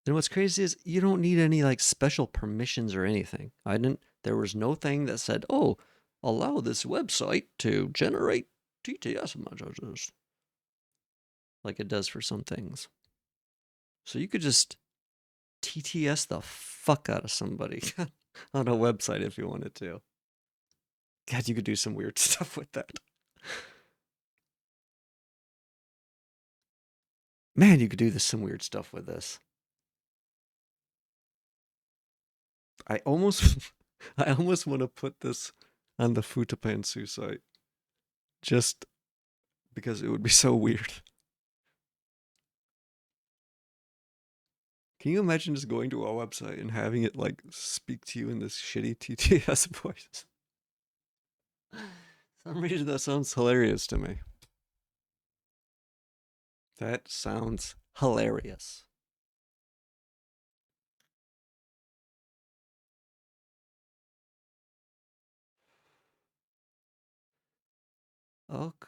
And what's crazy is you don't need any like special permissions or anything. I didn't. There was no thing that said, "Oh, allow this website to generate TTS messages," like it does for some things. So you could just TTS the fuck out of somebody on a website if you wanted to. God, you could do some weird stuff with that. Man, you could do some weird stuff with this. I almost, I almost want to put this on the Futapansu site, just because it would be so weird. Can you imagine just going to a website and having it like speak to you in this shitty TTS voice? For some reason that sounds hilarious to me. That sounds hilarious.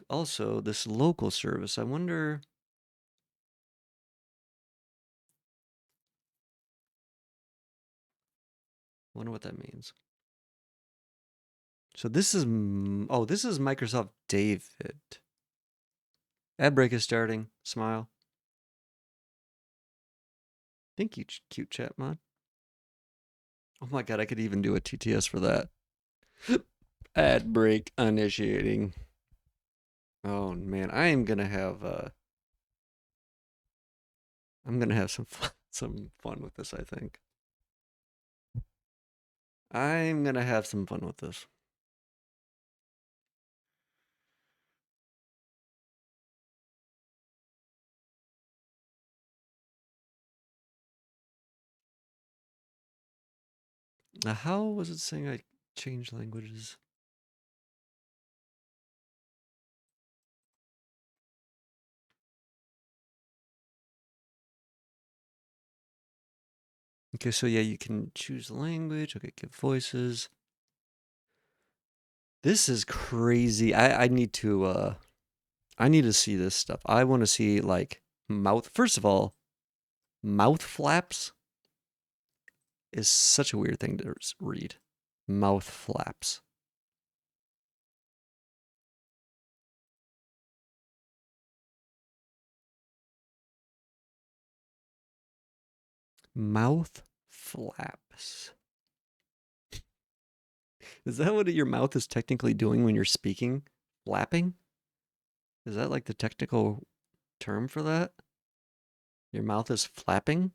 Also, this local service, I wonder what that means. So this is this is Microsoft David. Ad break is starting. Smile. Thank you, cute chat mod. Oh my god, I could even do a TTS for that. Ad break initiating. Oh man, I am gonna have I'm gonna have some fun with this. I think I'm gonna have some fun with this. Now, how was it saying I changed languages? Okay, so yeah, you can choose language. Okay, give voices. This is crazy. I need to see this stuff. I want to see like mouth. First of all, mouth flaps is such a weird thing to read. Mouth flaps. Mouth flaps. Is that what your mouth is technically doing when you're speaking? Flapping? Is that like the technical term for that? Your mouth is flapping?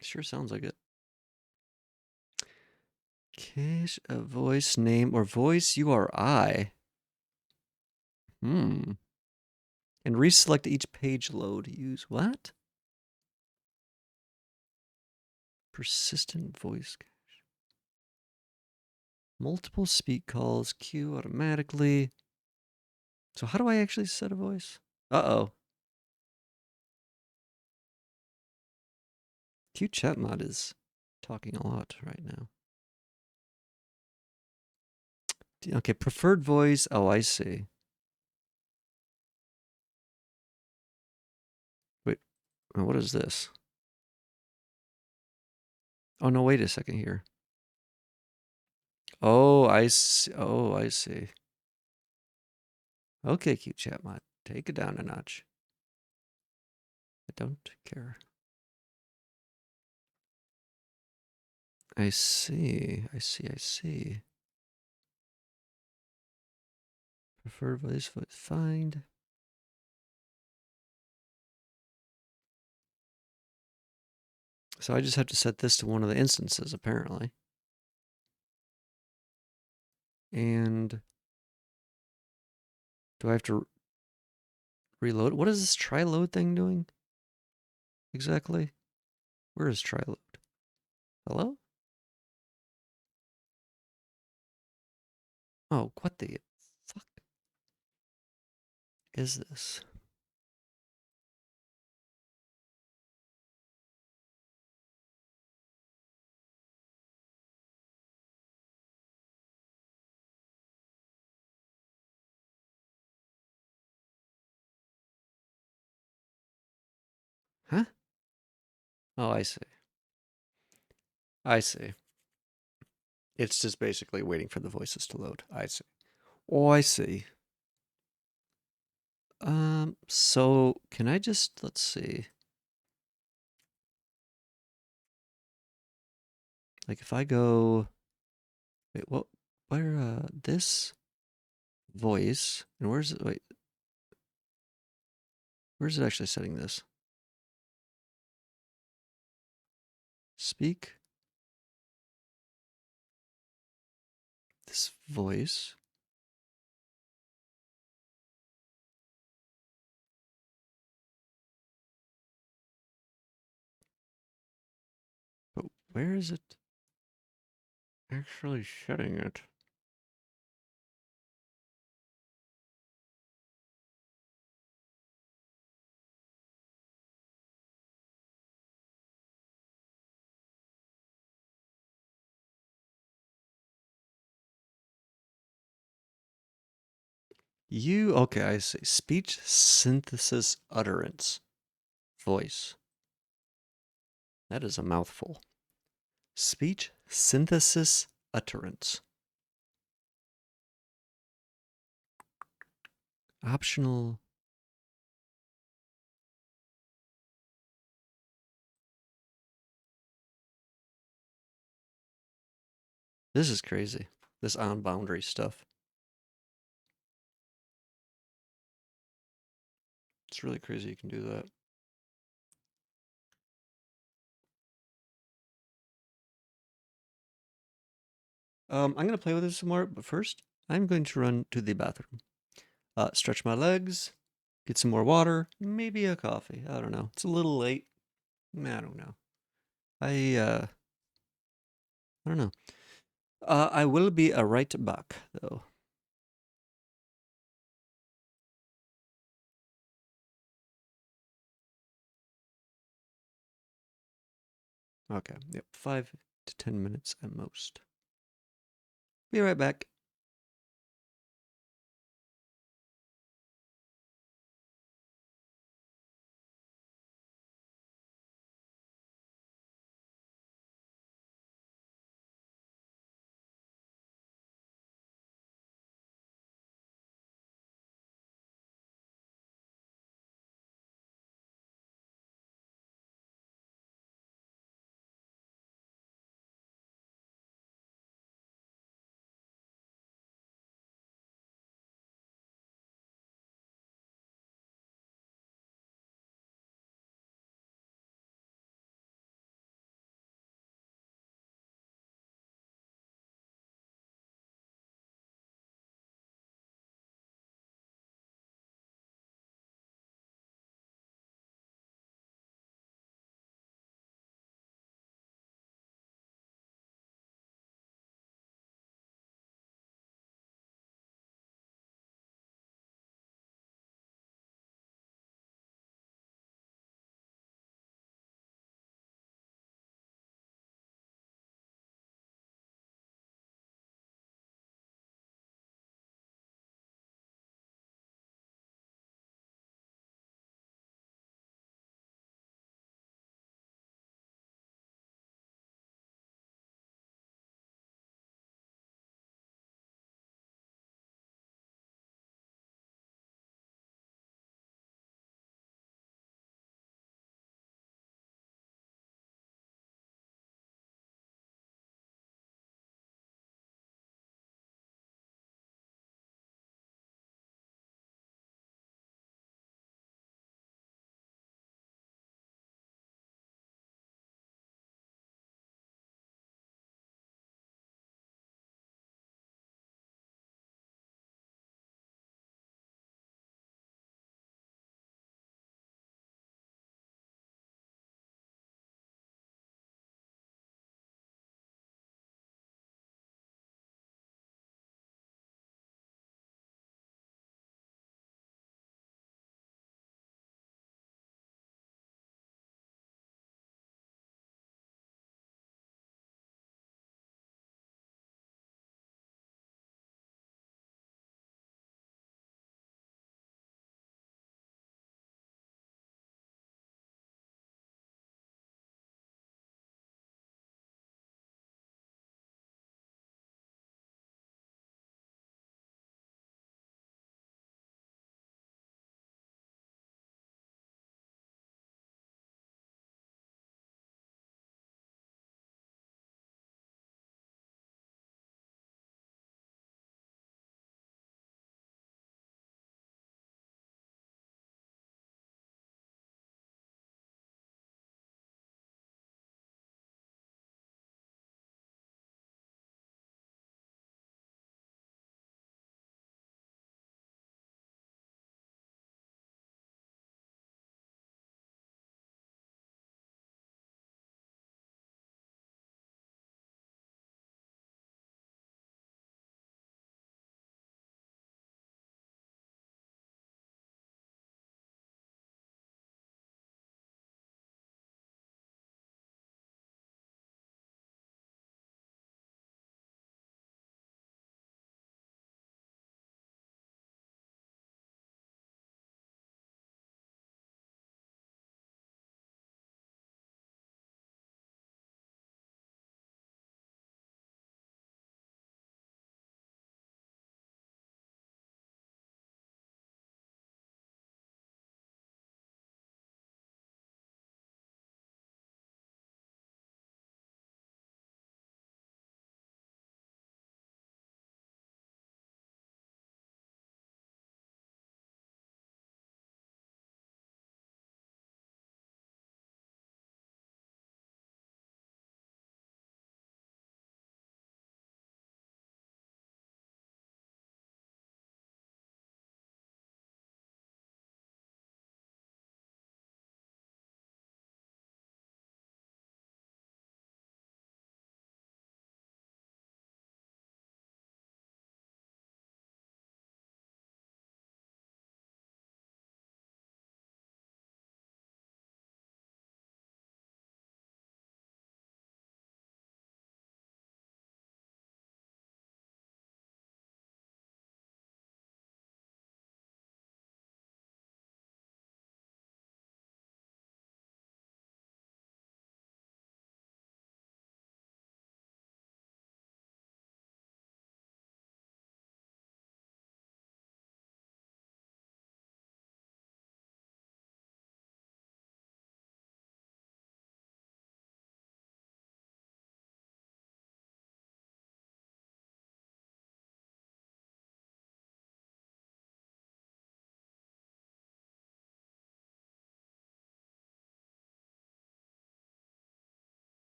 Sure sounds like it. Cache a voice name or voice URI. And reselect each page load. Use what? Persistent voice cache. Multiple speak calls. Queue automatically. So how do I actually set a voice? Uh-oh. Q chat mod is talking a lot right now. Okay, preferred voice. Oh, I see. Wait, what is this? Oh, no, wait a second here. Oh, I see. Oh, I see. Okay, cute chat mod. Take it down a notch. I don't care. I see. I see. I see. Preferred voice find. So I just have to set this to one of the instances, apparently. And do I have to reload? What is this try load thing doing exactly? Where is try load? Hello? Oh, what the fuck is this? Huh? Oh, I see. I see. It's just basically waiting for the voices to load. I see. Oh, I see. So can I just, let's see. Like if I go, wait, what, where, this voice, and where's it, wait, where's it actually setting this? Speak this voice. But where is it actually setting it? Okay, I see. Speech synthesis utterance. Voice. That is a mouthful. Speech synthesis utterance. Optional. This is crazy. This on boundary stuff. It's really crazy you can do that. I'm going to play with this some more, but first, I'm going to run to the bathroom. Stretch my legs, get some more water, maybe a coffee. I don't know. It's a little late. I don't know. I don't know. I will be right back, though. Okay, yep, 5 to 10 minutes at most. Be right back.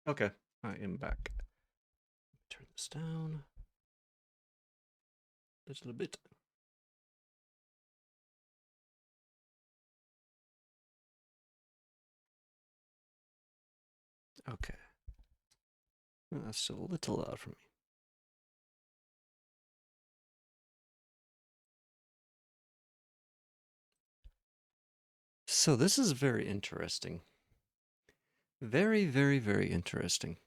Okay, I am back. Turn this down just a little bit. Okay. That's still a little loud for me. So this is very interesting. Very, very, very interesting.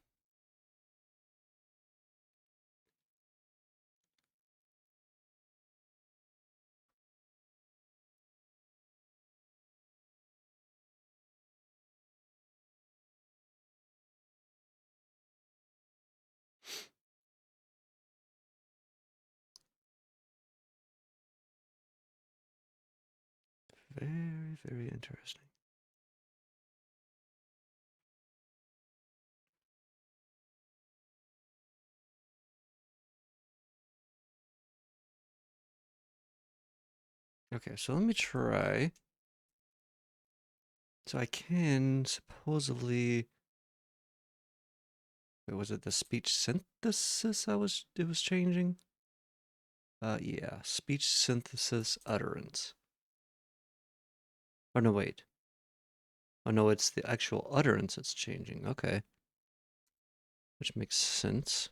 Very, very interesting. Okay, so let me try. So I can supposedly, was it the speech synthesis it was changing? Yeah, speech synthesis utterance. Oh no, wait. Oh no, it's the actual utterance that's changing. Okay. Which makes sense.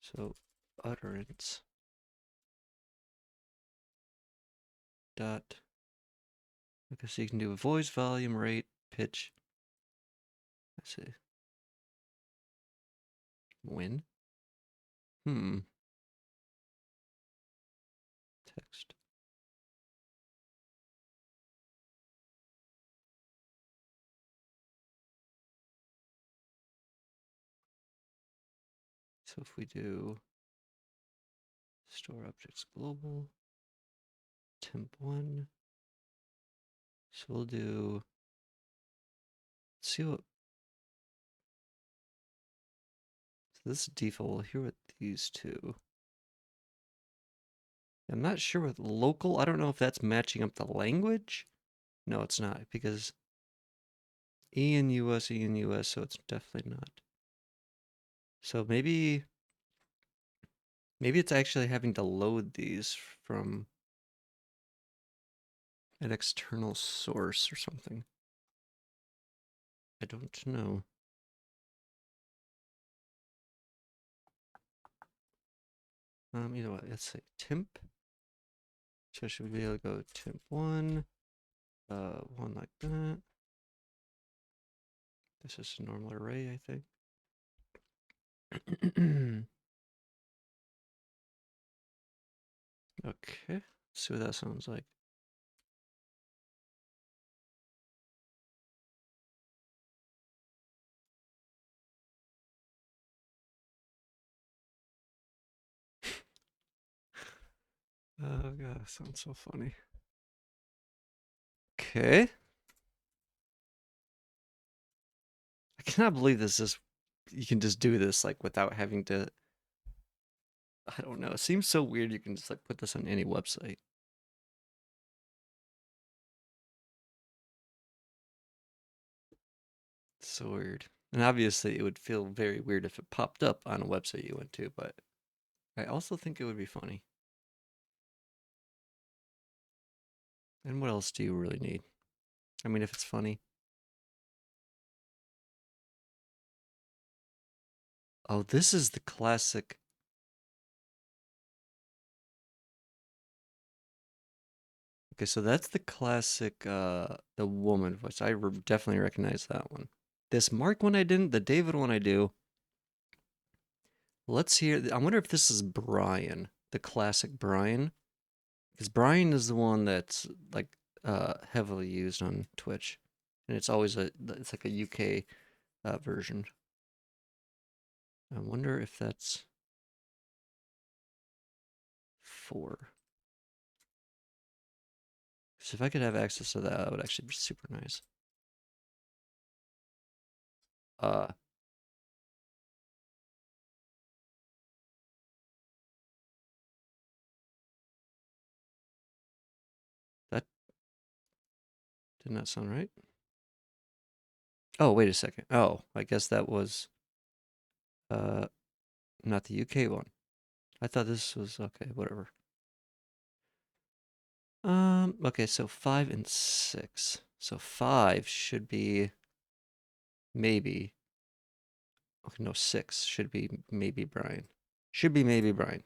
So utterance dot. Okay, so you can do a voice, volume, rate, pitch. Let's see. When? Text. So if we do store objects global, temp1. So we'll do, let's see what, so this default, we'll hear what these two. I'm not sure with local, I don't know if that's matching up the language. No, it's not, because E in US, so it's definitely not. So maybe it's actually having to load these from an external source or something. I don't know. You know what, let's say temp. So should we be able to go temp1, one like that. This is a normal array, I think. Okay, let's see what that sounds like. Oh god, that sounds so funny. Okay. I cannot believe this is, you can just do this like without having to, I don't know. It seems so weird you can just like put this on any website. It's so weird. And obviously it would feel very weird if it popped up on a website you went to, but I also think it would be funny. And what else do you really need? I mean, if it's funny. Oh, this is the classic. Okay, so that's the classic, the woman voice. I definitely recognize that one. This Mark one I didn't, the David one I do. Let's hear, I wonder if this is Brian, the classic Brian. Because Brian is the one that's like heavily used on Twitch. And it's always it's like a UK version. I wonder if that's 4. Because if I could have access to that, that would actually be super nice. Uh, that did not sound right. Oh, wait a second. Oh, I guess that was uh not the UK one. I thought this was okay, whatever. Okay, so 5 and 6. So 5 should be maybe. Okay, no, 6 should be maybe Brian. Should be maybe Brian.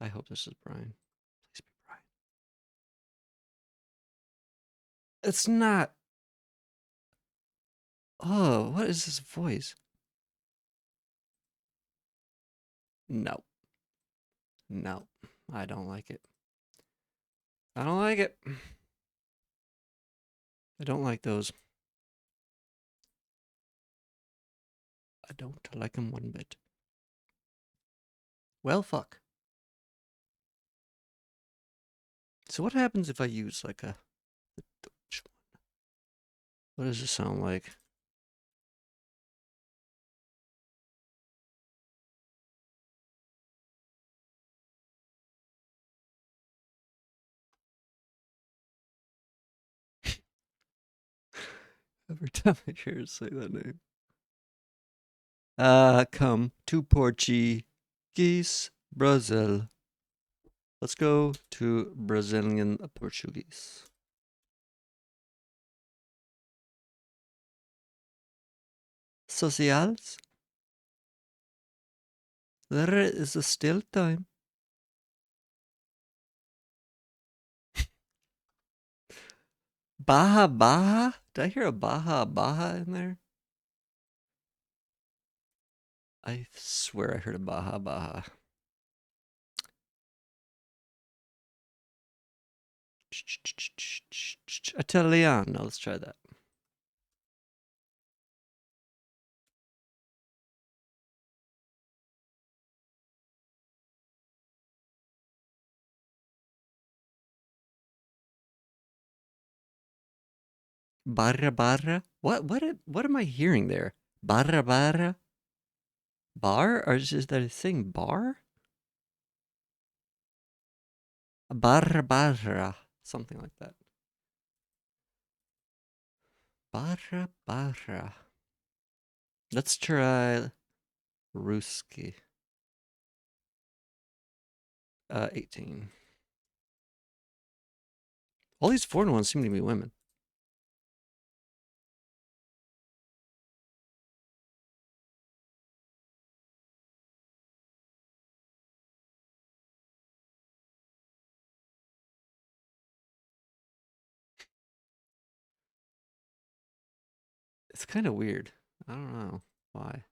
I hope this is Brian. Please be Brian. It's not. Oh, what is this voice? No. No. I don't like it. I don't like it. I don't like those. I don't like them one bit. Well, fuck. So what happens if I use like a... What does it sound like? Every time I hear it say that name. Come to Portuguese, Brazil. Let's go to Brazilian Portuguese. Socials? There is still time. Baja Baja? Did I hear a Baja Baja in there? I swear I heard a Baja Baja. Italiano. Let's try that. Barra barra? What am I hearing there? Barra barra? Bar? Or is that a thing? Bar? Barra barra. Something like that. Barra barra. Let's try Ruski. 18. All these foreign ones seem to be women. It's kind of weird. I don't know why.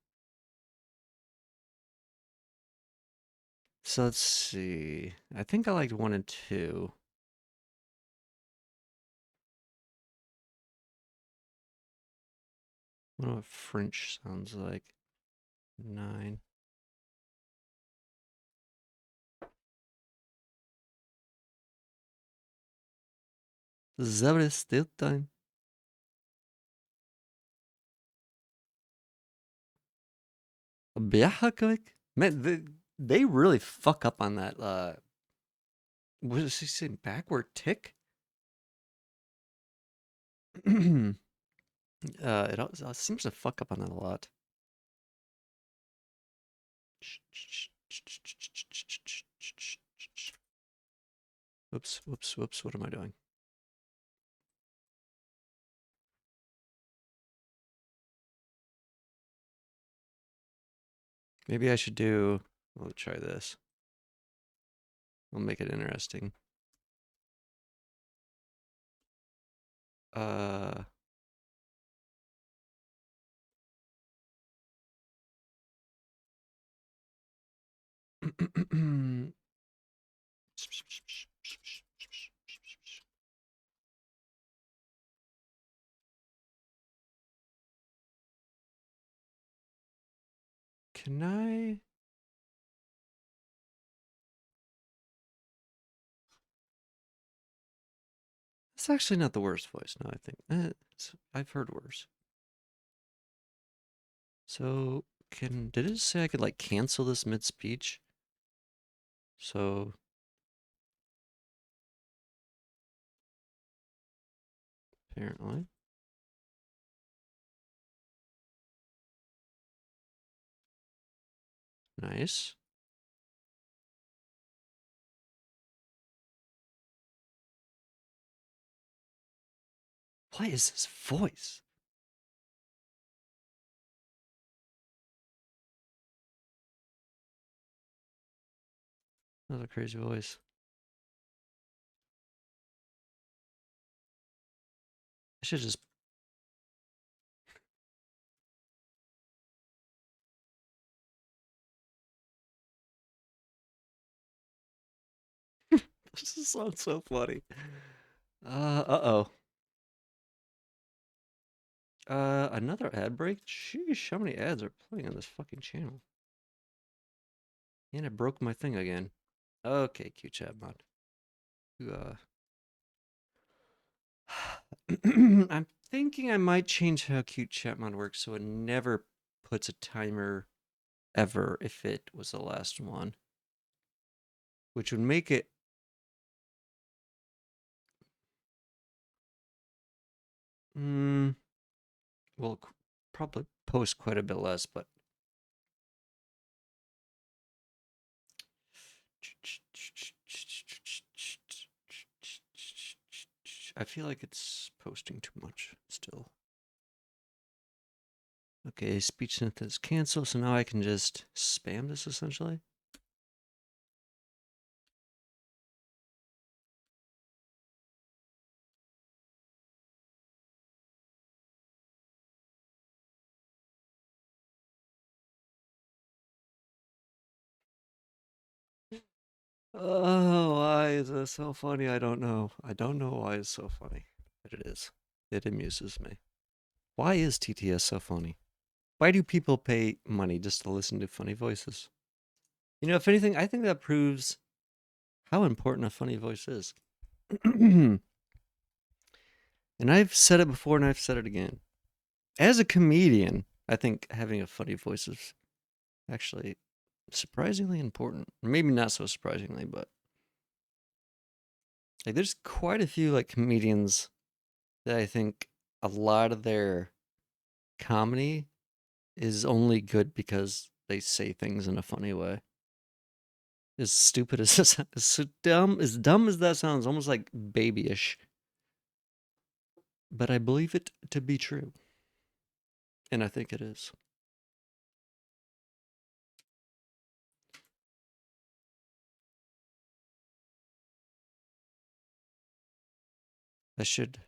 So let's see. I think I liked 1 and 2. I wonder what French sounds like. 9. There is still time. Biahakalik? Man, they really fuck up on that. What is he saying? Backward tick? It seems to fuck up on that a lot. Whoops, whoops, whoops. What am I doing? Maybe I should do. I'll try this. I'll make it interesting. Uh. Can I? It's actually not the worst voice. No, I think I've heard worse. So did it say I could like cancel this mid-speech? So apparently. Nice. What is this voice? That's a crazy voice. I should just. This sounds so funny. Uh-oh. Another ad break? Sheesh, how many ads are playing on this fucking channel? And it broke my thing again. Okay, cute chat mod. I'm thinking I might change how cute chat mod works so it never puts a timer ever if it was the last one. Which would make it. Well, probably post quite a bit less, but. I feel like it's posting too much still. Okay, speech synthesis cancel, so now I can just spam this essentially. Oh, why is this so funny? I don't know. I don't know why it's so funny, but it is. It amuses me. Why is TTS so funny? Why do people pay money just to listen to funny voices? You know, if anything, I think that proves how important a funny voice is. And I've said it before and I've said it again. As a comedian, I think having a funny voice is actually surprisingly important. Maybe not so surprisingly, but like there's quite a few like comedians that I think a lot of their comedy is only good because they say things in a funny way. As stupid as this, as dumb as that sounds, almost like babyish. But I believe it to be true. And I think it is. I should.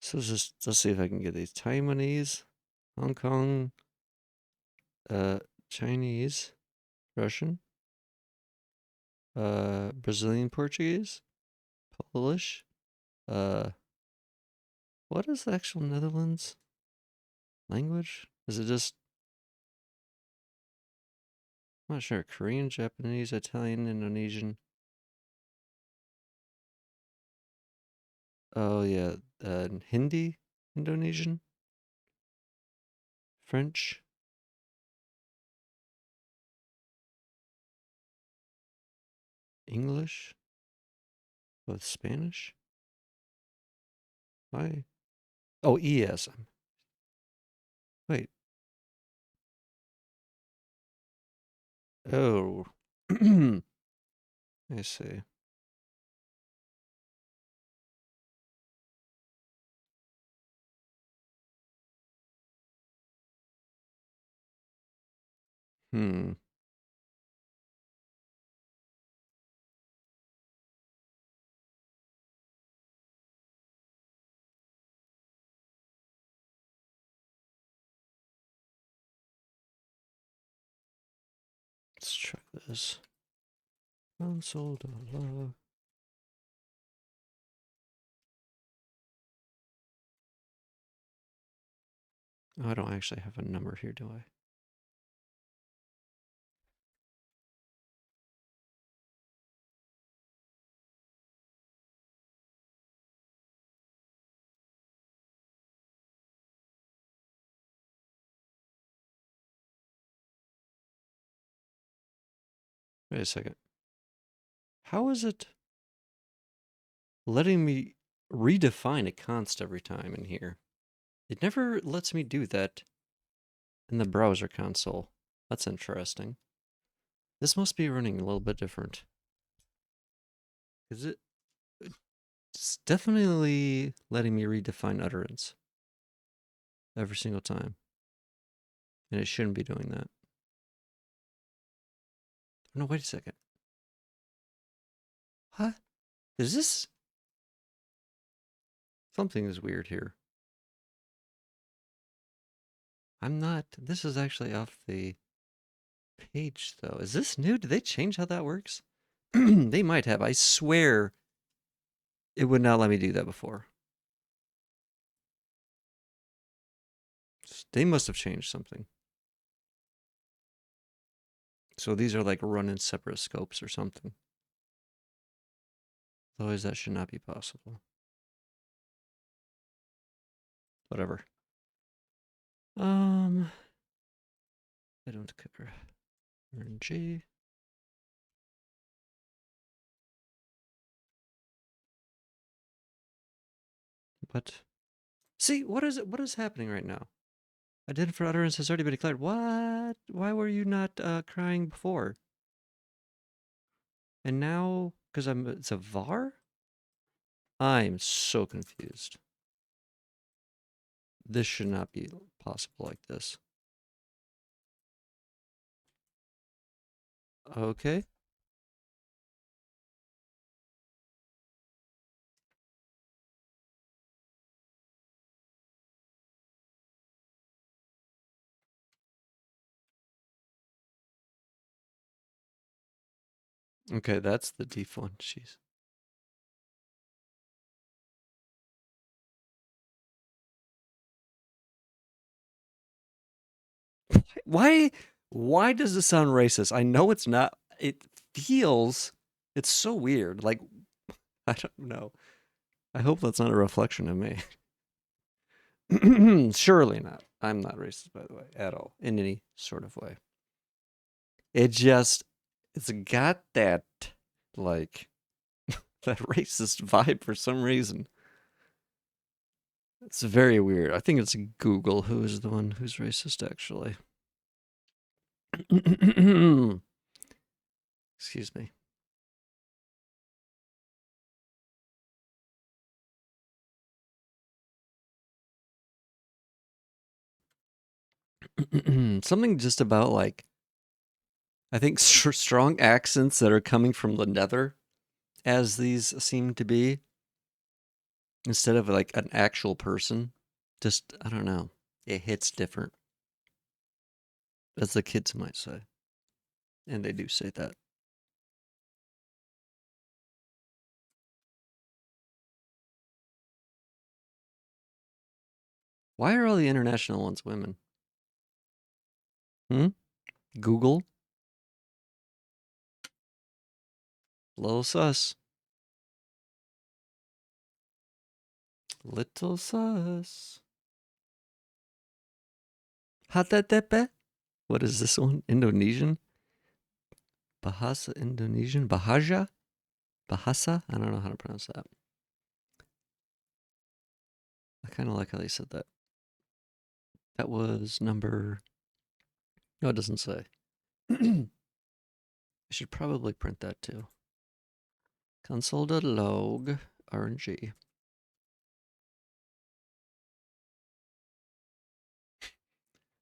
So let's see if I can get these Taiwanese, Hong Kong, Chinese, Russian, Brazilian Portuguese, Polish, uh, what is the actual Netherlands language? Is it just, I'm not sure, Korean, Japanese, Italian, Indonesian? Oh yeah, Hindi, Indonesian, French, English, with Spanish? Why? Oh, ES. Wait. Oh. I see. Hmm. Let's check this. Console.log. Oh, I don't actually have a number here, do I? Wait a second. How is it letting me redefine a const every time in here? It never lets me do that in the browser console. That's interesting. This must be running a little bit different. Is it? It's definitely letting me redefine utterance every single time. And it shouldn't be doing that. No, wait a second. What? Is this? Something is weird here. I'm not. This is actually off the page, though. Is this new? Did they change how that works? They might have. I swear it would not let me do that before. They must have changed something. So these are like run in separate scopes or something. Otherwise, that should not be possible. Whatever. I don't care. RNG. What? See, what is it? What is happening right now? Identity for utterance has already been declared. What? Why were you not crying before? And now, because it's a var? I'm so confused. This should not be possible like this. Okay. Okay, that's the deep one. Jeez. Why does this sound racist? I know it's not. It feels, it's so weird. Like, I don't know. I hope that's not a reflection of me. Surely not. I'm not racist, by the way, at all, in any sort of way. It's got that, like, that racist vibe for some reason. It's very weird. I think it's Google who is the one who's racist, actually. Excuse me. Something just about, like, I think strong accents that are coming from the nether, as these seem to be, instead of like an actual person. Just, I don't know. It hits different, as the kids might say. And they do say that. Why are all the international ones women? Google? Little sus. Little sus. Hatatepe? What is this one? Indonesian? Bahasa Indonesian? Bahaja? Bahasa? I don't know how to pronounce that. I kind of like how they said that. That was number... No, it doesn't say. I should probably print that too. Console.log RNG.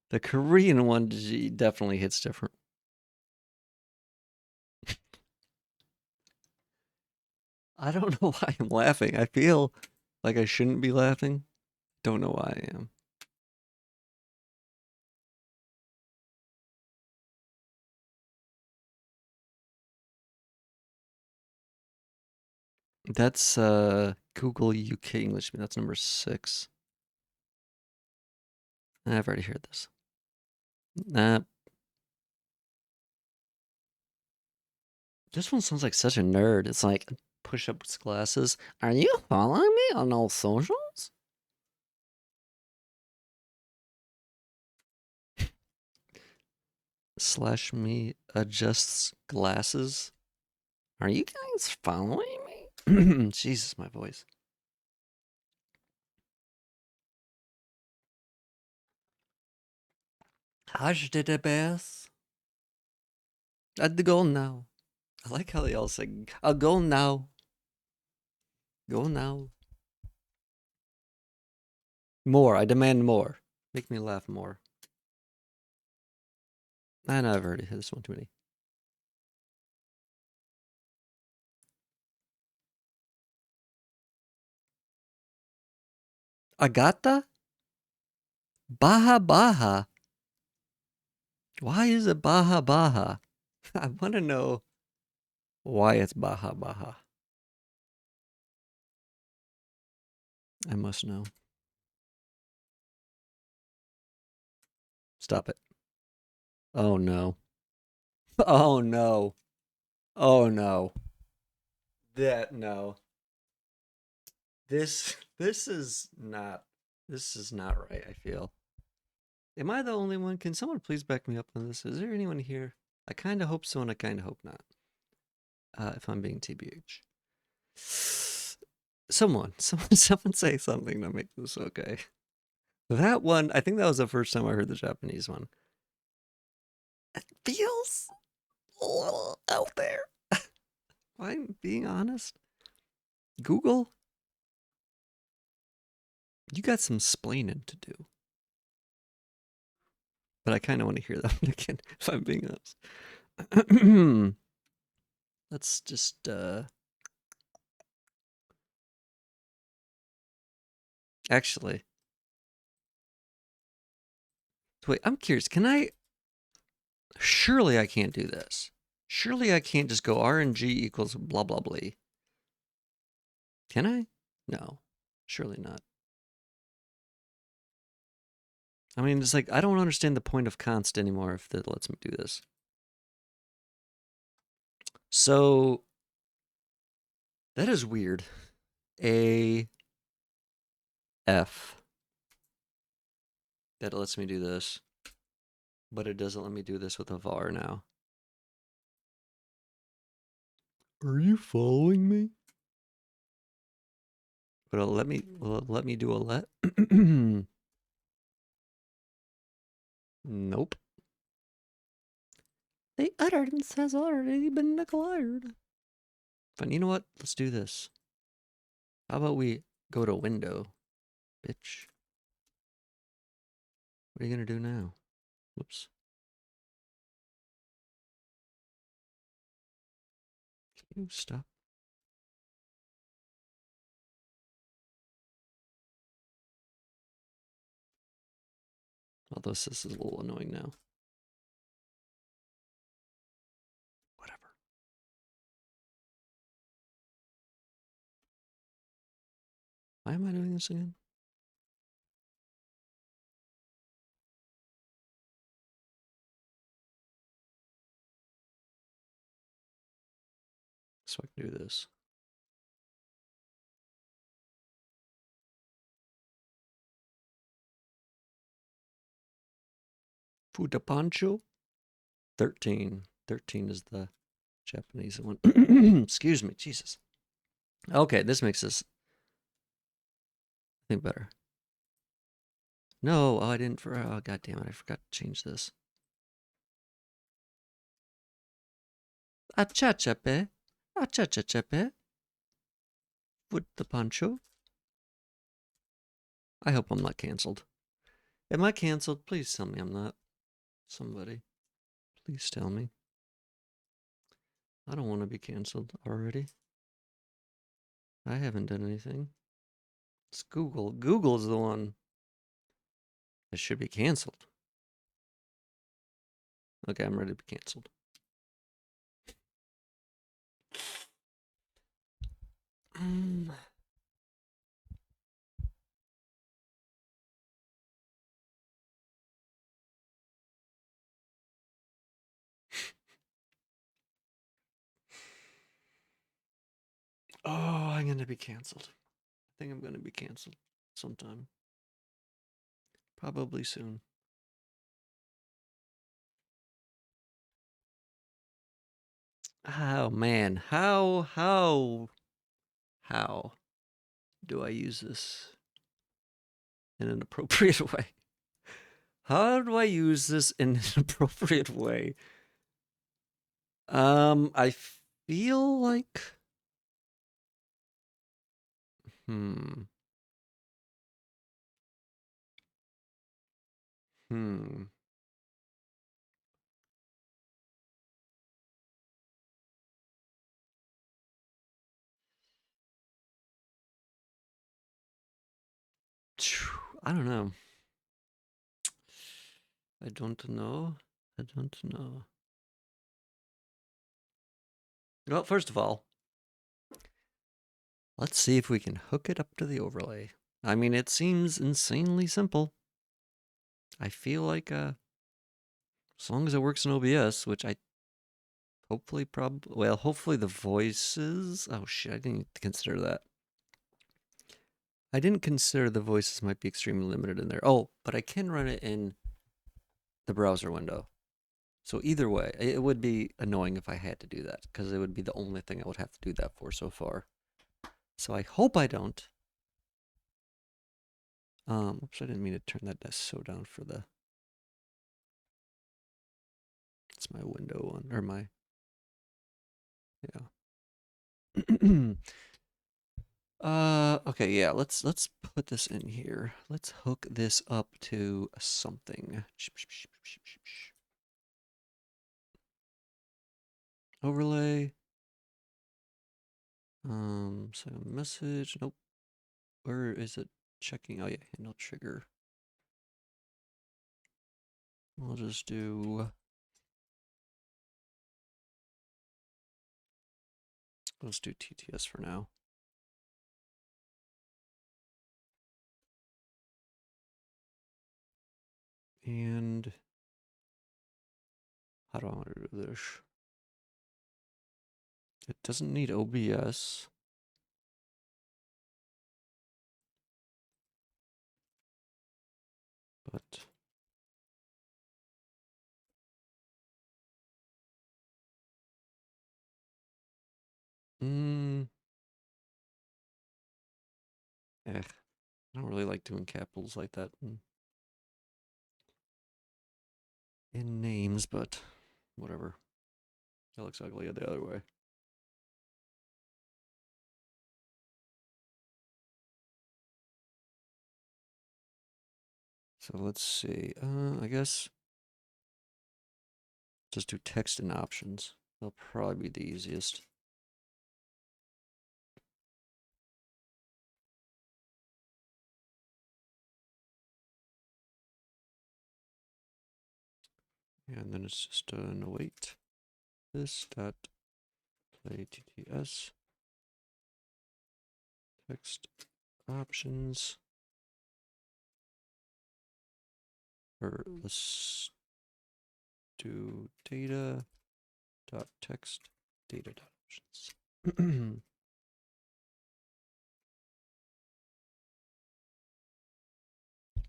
The Korean one definitely hits different. I don't know why I'm laughing. I feel like I shouldn't be laughing. Don't know why I am. That's Google UK English. That's number 6. I've already heard this. This one sounds like such a nerd. It's like push-up glasses. Are you following me on all socials? Slash me adjusts glasses. Are you guys following me? Jesus, my voice. Hush did it best. At the goal now. I like how they all say, I'll go now. Go now. More. I demand more. Make me laugh more. I know I've already hit this one too many. Agata? Baja Baja. Why is it Baja Baja? I want to know why it's Baja Baja. I must know. Stop it. Oh no. Oh no. Oh no. No. This is not right, I feel. Am I the only one? Can someone please back me up on this? Is there anyone here? I kind of hope so and I kind of hope not. If I'm being TBH. Someone say something to make this okay. That one, I think that was the first time I heard the Japanese one. It feels a little out there. I'm being honest. Google, you got some splaining to do. But I kind of want to hear that one again, if I'm being honest. Let's just, actually. Wait, I'm curious. Surely I can't do this. Surely I can't just go RNG equals blah, blah, blah. Can I? No, surely not. I mean, it's like, I don't understand the point of const anymore if that lets me do this. So, that is weird. A F. That lets me do this. But it doesn't let me do this with a var now. Are you following me? But it'll let me do a let. Nope. The utterance has already been declared. But you know what? Let's do this. How about we go to window, bitch? What are you gonna do now? Whoops. Can you stop? Although this is a little annoying now. Whatever. Why am I doing this again? So I can do this. Futapancho? 13. 13 is the Japanese one. Excuse me, Jesus. Okay, this makes this, I think, better. No, oh, I didn't, oh, god damn it, I forgot to change this. Achachape. Achachachape. Futapancho. I hope I'm not canceled. Am I canceled? Please tell me I'm not. Somebody. Please tell me. I don't want to be canceled already. I haven't done anything. It's Google. Google's the one that should be canceled. Okay, I'm ready to be canceled. Oh, I'm gonna be canceled. I think I'm gonna be canceled sometime. Probably soon. Oh man, how do I use this in an appropriate way? How do I use this in an appropriate way? I feel like hmm hmm I don't know. I don't know. I don't know. Well, first of all, let's see if we can hook it up to the overlay. I mean, it seems insanely simple. I feel like as long as it works in OBS, which I hopefully hopefully the voices. Oh shit, I didn't consider that. I didn't consider the voices might be extremely limited in there. Oh, but I can run it in the browser window. So either way, it would be annoying if I had to do that because it would be the only thing I would have to do that for so far. So I hope I don't. Oops, I didn't mean to turn that so down for the. It's my window one or my. Yeah. Okay, yeah, let's put this in here. Let's hook this up to something. Overlay. Send a message. Nope. Where is it checking? Oh yeah, handle trigger. We'll just do let's do TTS for now. And how do I want to do this? It doesn't need OBS. But I don't really like doing capitals like that in names, but whatever. That looks ugly the other way. So let's see. I guess just do text and options. They'll probably be the easiest. And then it's just no wait. This dot play TTS text options. Or let's do data dot text data dot options.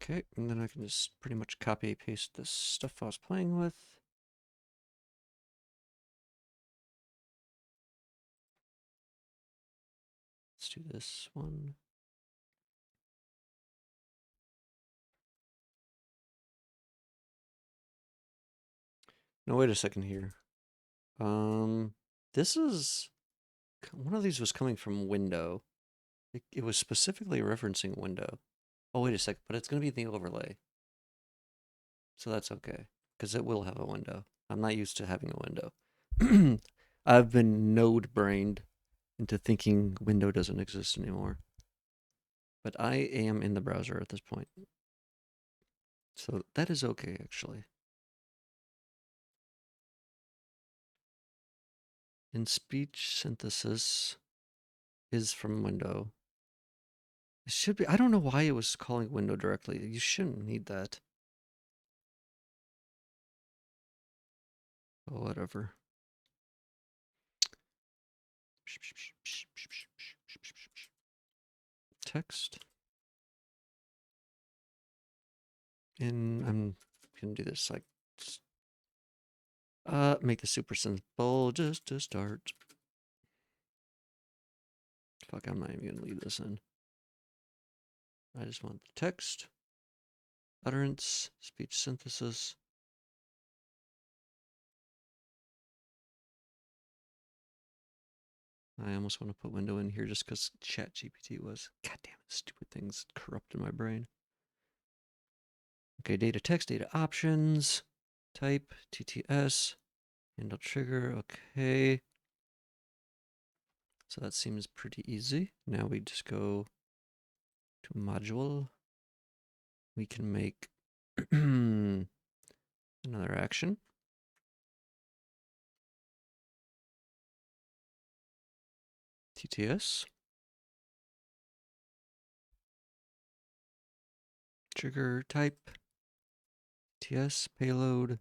Okay, and then I can just pretty much copy paste this stuff I was playing with. Let's do this one. No, wait a second here. This is one of these was coming from window. It was specifically referencing window. Oh, wait a second, but it's going to be the overlay. So that's okay, because it will have a window. I'm not used to having a window. I've been node-brained into thinking window doesn't exist anymore. But I am in the browser at this point. So that is okay, actually. In speech synthesis is from window. It should be, I don't know why it was calling window directly. You shouldn't need that. Oh, whatever. Text. And I'm gonna do this like, make this super simple just to start. Fuck, I'm not even gonna leave this in. I just want the text, utterance, speech synthesis. I almost want to put window in here just because ChatGPT was. God damn it, stupid things corrupted my brain. Okay, data text, data options, type, TTS, handle trigger, okay. So that seems pretty easy. Now we just go to module. We can make another action. TTS. Trigger type. TS payload.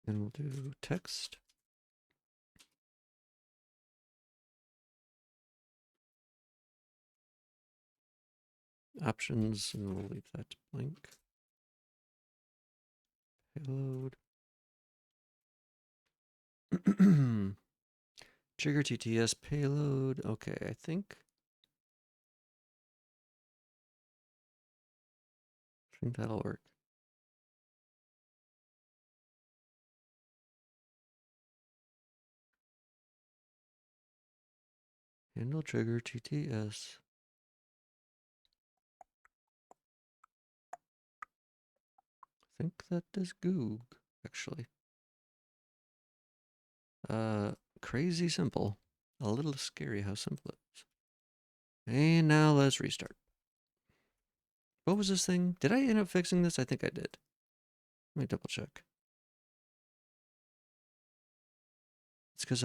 And we'll do text. Options, and we'll leave that blank. Payload. Trigger TTS payload. Okay, I think that'll work. Handle trigger TTS. I think that is Goog, actually. Crazy simple. A little scary how simple it is. And now let's restart. What was this thing? Did I end up fixing this? I think I did. Let me double check. It's because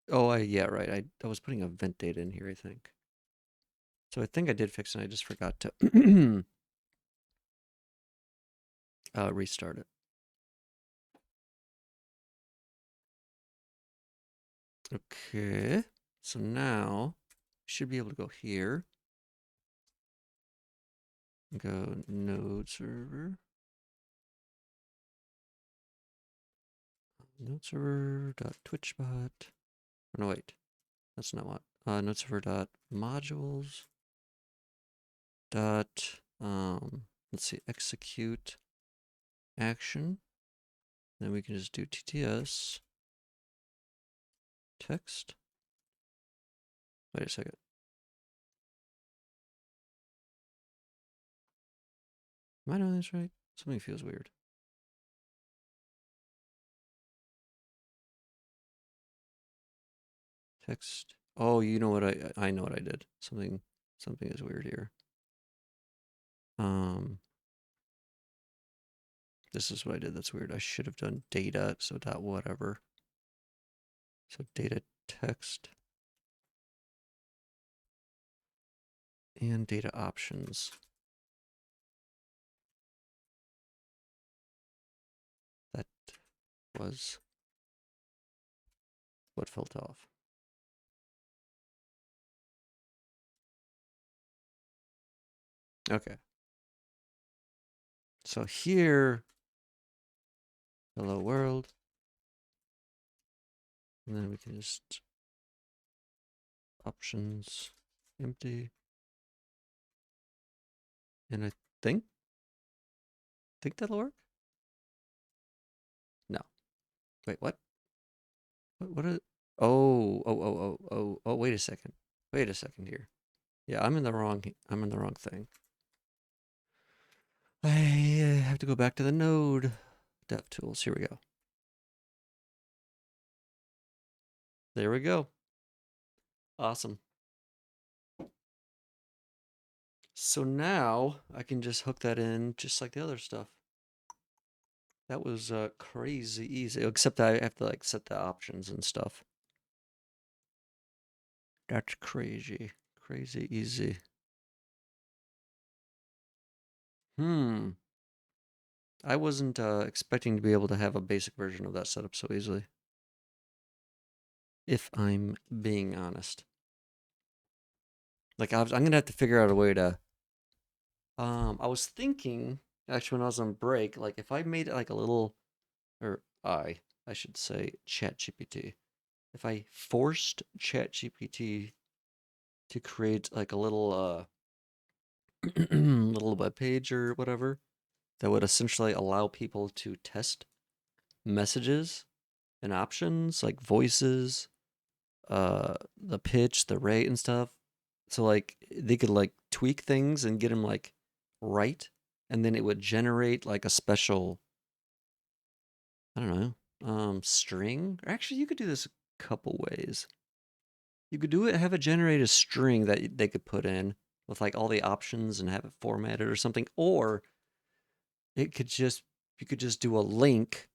yeah, right. I was putting event data in here, I think. So I think I did fix it. I just forgot to restart it. Okay. So now we should be able to go here. Go node server. Node server dot twitchbot. Oh, no, wait. That's not what. Node server dot modules dot let's see, execute action. Then we can just do TTS text. Wait a second. Am I doing this right? Something feels weird. Text. Oh, you know what I know what I did. Something is weird here. This is what I did. That's weird. I should have done data, so dot whatever. So data text and data options. That was what felt off. Okay. So here, hello world. And then we can just options empty. And I think that'll work. No. Wait, what? What are oh, wait a second. Wait a second here. Yeah, I'm in the wrong thing. I have to go back to the node dev tools. Here we go. There we go. Awesome. So now I can just hook that in just like the other stuff. That was crazy easy, except I have to like set the options and stuff. That's crazy easy. I wasn't expecting to be able to have a basic version of that set up so easily. If I'm being honest. Like I'm gonna have to figure out a way to. I was thinking actually when I was on break, like if I made it like a little, or I should say ChatGPT. If I forced ChatGPT to create like a little little web page or whatever that would essentially allow people to test messages and options like voices, the pitch, the rate and stuff. So like they could like tweak things and get them like right, and then it would generate like a special, I don't know, string. Or actually, you could do this a couple ways. You could do it, have it generate a string that they could put in with like all the options and have it formatted or something, or it could just you could just do a link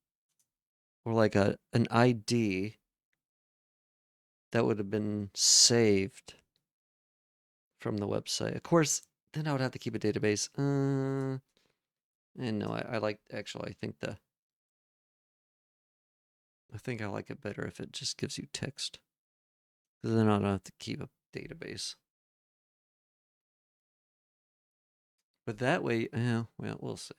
or like an ID that would have been saved from the website. Of course, then I would have to keep a database. And no, I like actually. I think I like it better if it just gives you text, because then I don't have to keep a database. But that way, yeah, well, we'll see.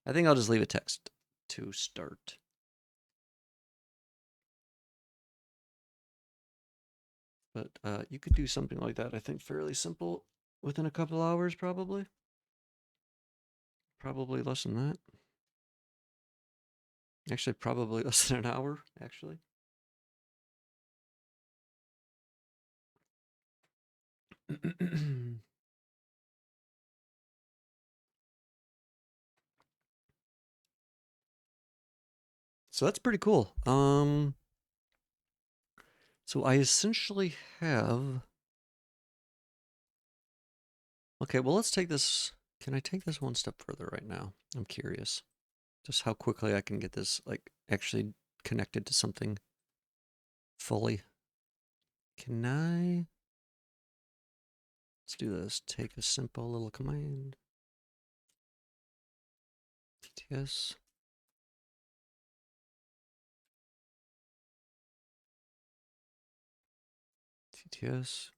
I think I'll just leave it text to start. But you could do something like that. I think fairly simple within a couple hours, probably. Probably less than that. Actually, probably less than an hour. Actually. So that's pretty cool. So I essentially have. Okay, well, let's take this. Can I take this one step further right now? I'm curious. Just how quickly I can get this, like, actually connected to something fully. Can I? Let's do this. Take a simple little command. TTS. TTS.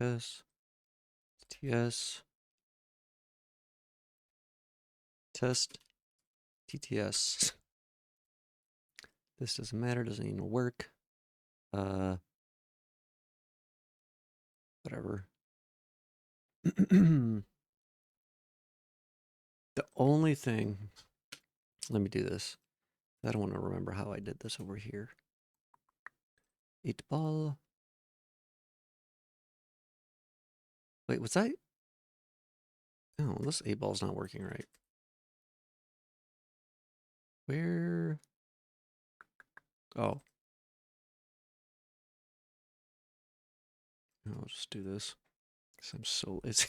TTS. TTS. Test. TTS. This doesn't matter. Doesn't even work. Whatever. The only thing. Let me do this. I don't want to remember how I did this over here. 8-ball. Wait, was I? Oh, this 8-ball's not working right. Where? Oh. I'll just do this. Because I'm so lazy.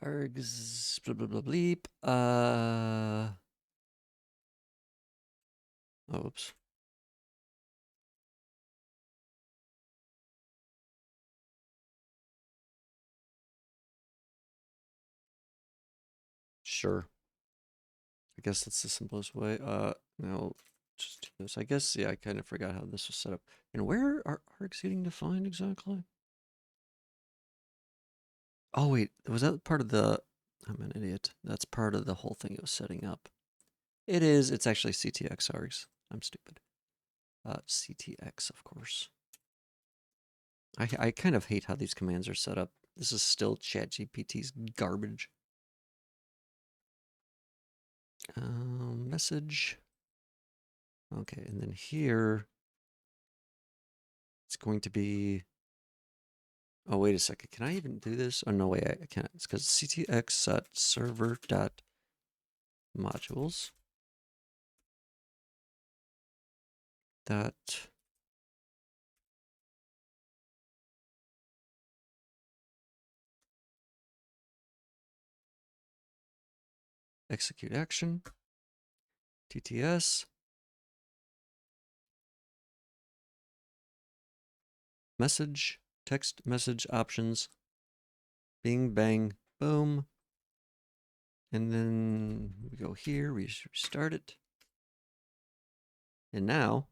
Args. Blah, blah, blah, bleep. Oops. Sure. I guess that's the simplest way. Now, just do this. I guess, yeah, I kind of forgot how this was set up. And where are args getting defined exactly? Oh, wait. Was that part of the... I'm an idiot. That's part of the whole thing it was setting up. It is. It's actually CTX args. I'm stupid. CTX, of course. I kind of hate how these commands are set up. This is still ChatGPT's garbage. Message. Okay, and then here it's going to be. Oh, wait a second. Can I even do this? Oh, no, wait, I can't. It's because ctx server dot modules dot execute action TTS message text message options bing bang boom And then we go here, we restart it. And now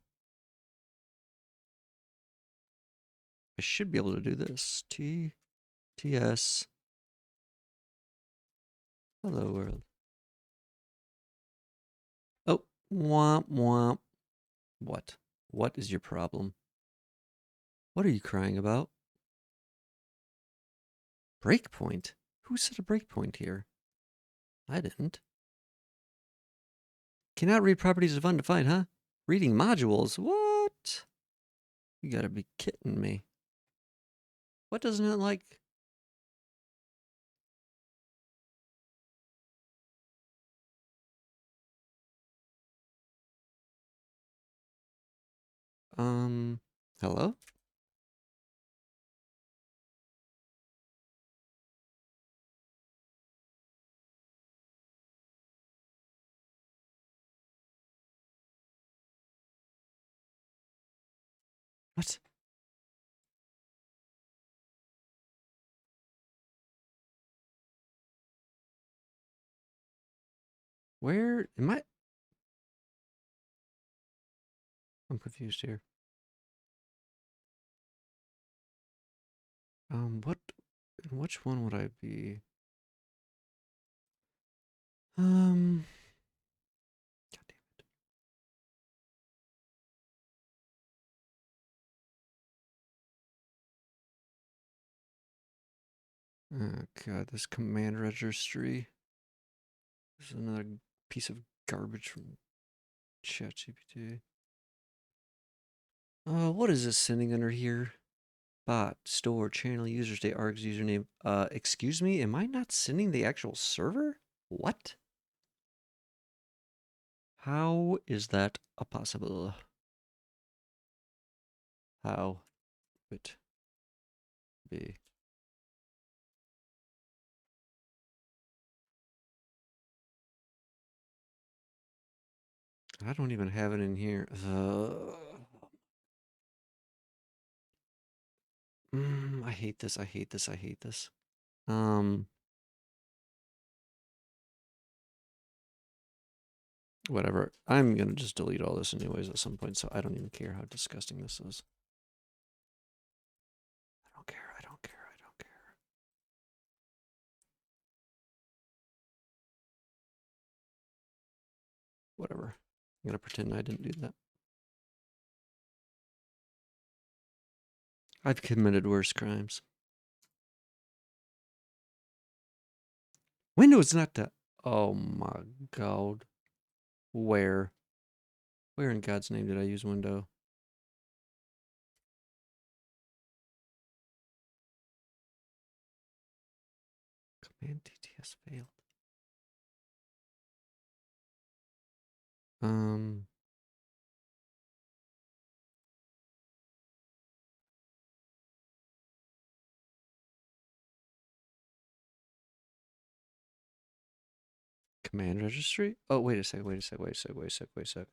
I should be able to do this. TS. Hello world. Oh, womp womp. What? What is your problem? What are you crying about? Breakpoint? Who set a breakpoint here? I didn't. Cannot read properties of undefined, huh? Reading modules? What? You gotta be kidding me. What doesn't it like? Hello? What? Where am I? I'm confused here. What? Which one would I be? God damn it. Oh god, this command registry. This is another piece of garbage from ChatGPT. What is this sending under here? Bot, store, channel, user state, args, username. Excuse me, am I not sending the actual server? What? How is that a possible? How it be? I don't even have it in here. I hate this. I hate this. I hate this. Whatever. I'm gonna just delete all this anyways at some point, so I don't even care how disgusting this is. I don't care. I don't care. I don't care. Whatever. I'm gonna pretend I didn't do that. I've committed worse crimes. Windows not that. Oh my god. Where? Where in God's name did I use window? Command TTS failed. Command registry? Oh, wait a sec, wait a sec, wait a sec, wait a sec, wait a sec.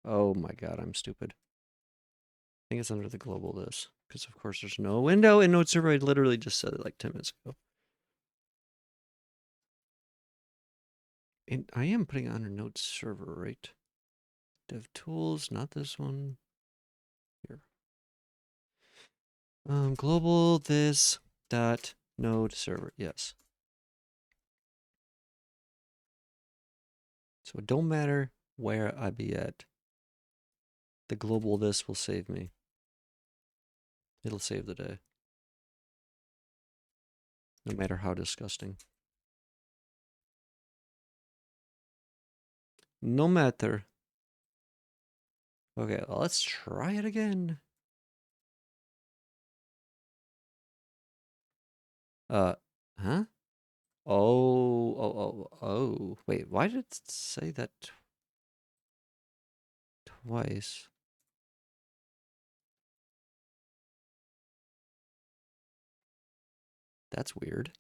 Oh my god, I'm stupid. I think it's under the global this. Because of course there's no window in node server. I literally just said it like 10 minutes ago. And I am putting it under node server, right? Dev tools, not this one. Here. Global this dot node server. Yes. So it don't matter where I be at. The global this will save me. It'll save the day. No matter how disgusting. No matter. Okay, well, let's try it again. Huh? Oh. Wait, why did it say that twice? That's weird.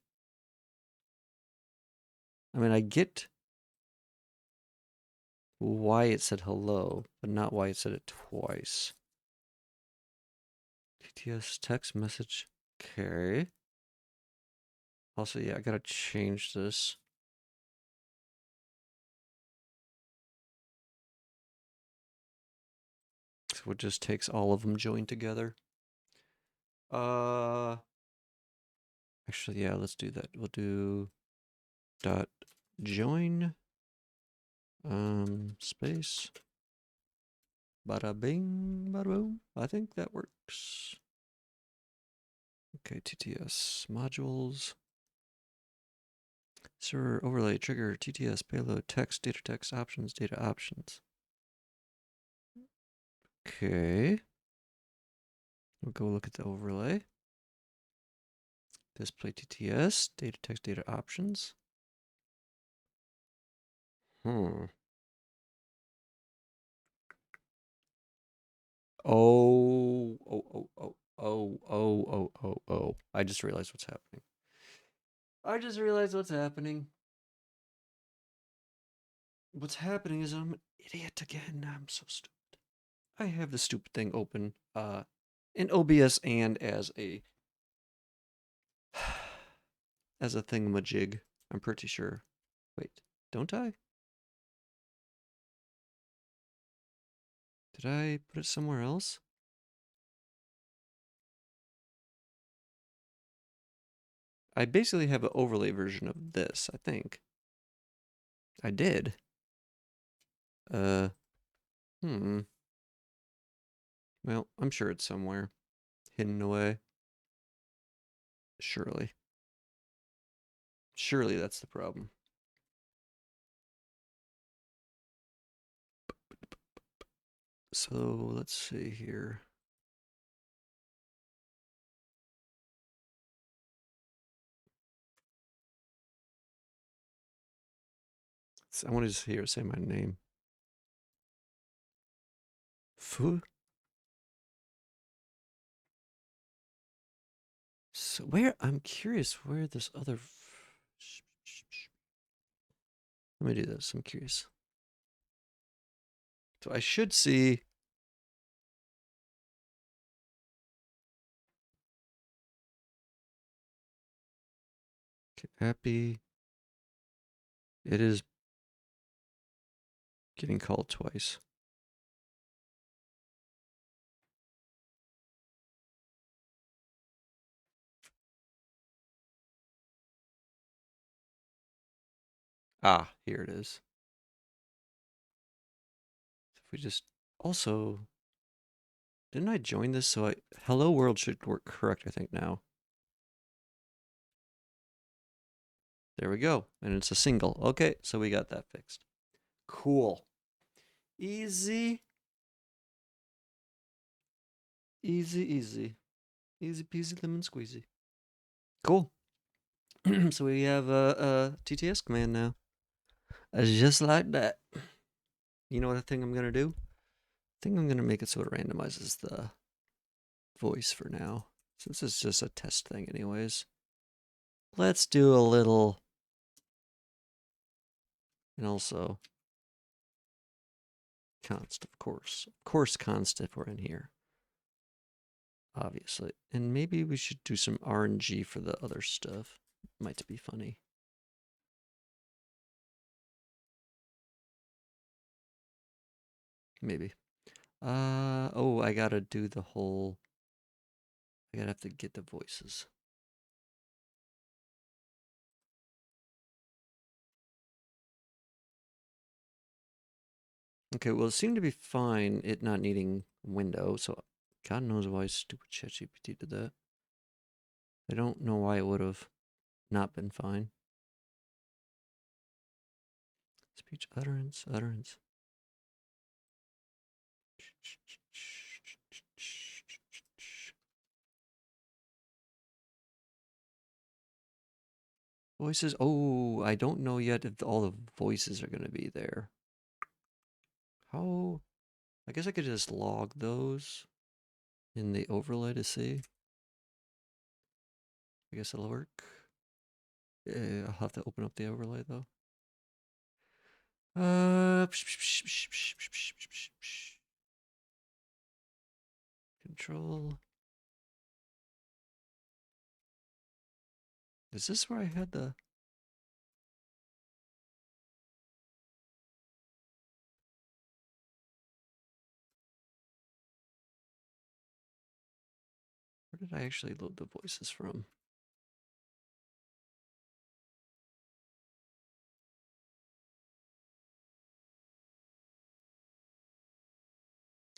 I mean, I get why it said hello, but not why it said it twice. TTS text message. Okay. Also, yeah, I gotta change this. So it just takes all of them joined together. Actually, yeah, let's do that. We'll do dot join space bada bing bada boom. I think that works. Okay, TTS modules. Server overlay trigger TTS payload text data text options data options. Okay. We'll go look at the overlay. Display TTS data text data options. Hmm. Oh. I just realized what's happening. What's happening is I'm an idiot again. I'm so stupid. I have the stupid thing open in OBS and as a thingamajig. I'm pretty sure. Wait, don't I? Did I put it somewhere else? I basically have an overlay version of this, I think. I did. Hmm. Well, I'm sure it's somewhere. Hidden away. Surely. Surely that's the problem. So, let's see here. I want to just hear say my name. Fu? So where, I'm curious where this other, let me do this, I'm curious. So I should see, happy, it is getting called twice. Ah, here it is. If we just, also, didn't I join this? So hello world should work correct, I think now. There we go. And it's a single. Okay, so we got that fixed. Cool. Easy. Easy. Easy peasy lemon squeezy. Cool. So we have a TTS command now. Just like that. You know what I think I'm going to do? I think I'm going to make it so it randomizes the voice for now. Since it's just a test thing anyways. Let's do a little... And also... const, of course. Of course const if we're in here. Obviously. And maybe we should do some RNG for the other stuff. Might be funny. Maybe. Oh, I gotta do the whole... I gotta have to get the voices. Okay, well, it seemed to be fine, it not needing window, so God knows why stupid ChatGPT did that. I don't know why it would have not been fine. Speech utterance. Voices. Oh, I don't know yet if all the voices are going to be there. How? I guess I could just log those in the overlay to see. I guess it'll work. I'll have to open up the overlay though. Control. Is this where I had the... did I actually load the voices from?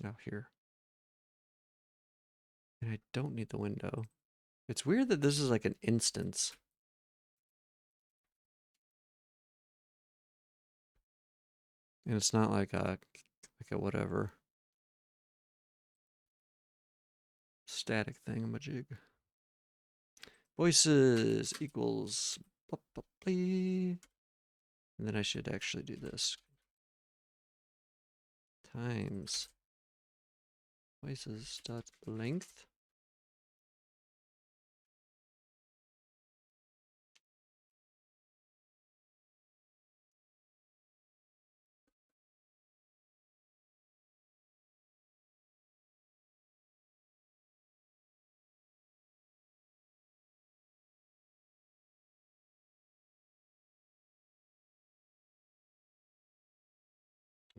Oh, here. And I don't need the window. It's weird that this is like an instance. And it's not like a whatever static thingamajig. Voices equals blah, blah, blah. And then I should actually do this. Times voices dot length.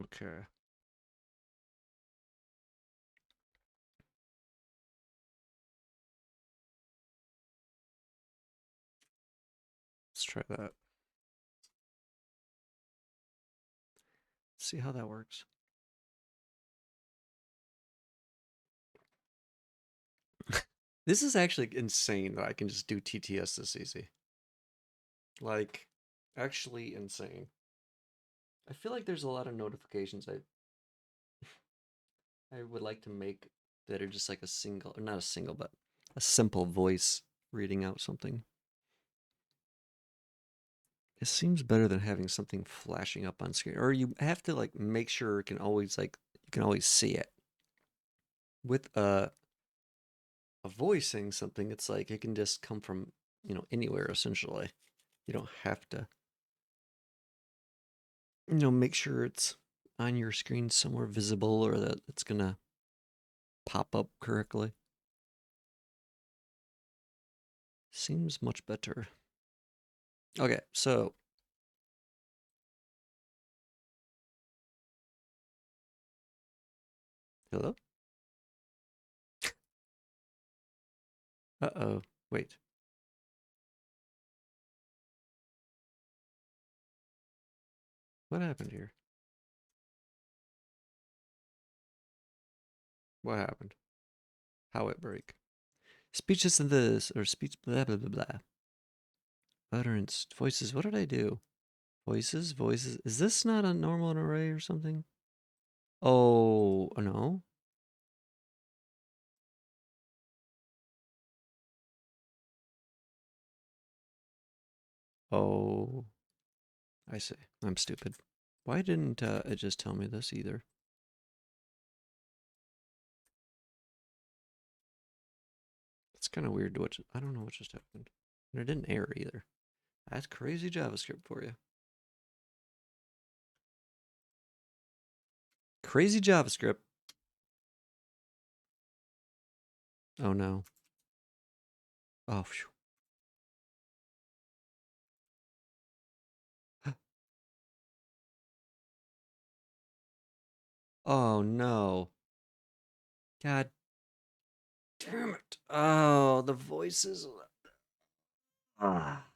Okay. Let's try that. See how that works. This is actually insane that I can just do TTS this easy. Like, actually insane. I feel like there's a lot of notifications I would like to make that are just like a single, or not a single, but a simple voice reading out something. It seems better than having something flashing up on screen, or you have to like make sure it can always like you can always see it. With a voice saying something, it's like it can just come from, you know, anywhere essentially. You don't have to, you know, make sure it's on your screen somewhere visible or that it's gonna pop up correctly. Seems much better. Okay, so hello? Uh-oh. Wait. What happened here? What happened? How it break? Speech synthesis or speech blah blah blah blah. Utterance. Voices. What did I do? Voices? Voices. Is this not a normal array or something? Oh, no. Oh, I see. I'm stupid. Why didn't it just tell me this either? It's kind of weird. I don't know what just happened. And it didn't error either. That's crazy JavaScript for you. Crazy JavaScript. Oh no. Oh, phew. Oh no. God damn it. Oh, the voices. Ah.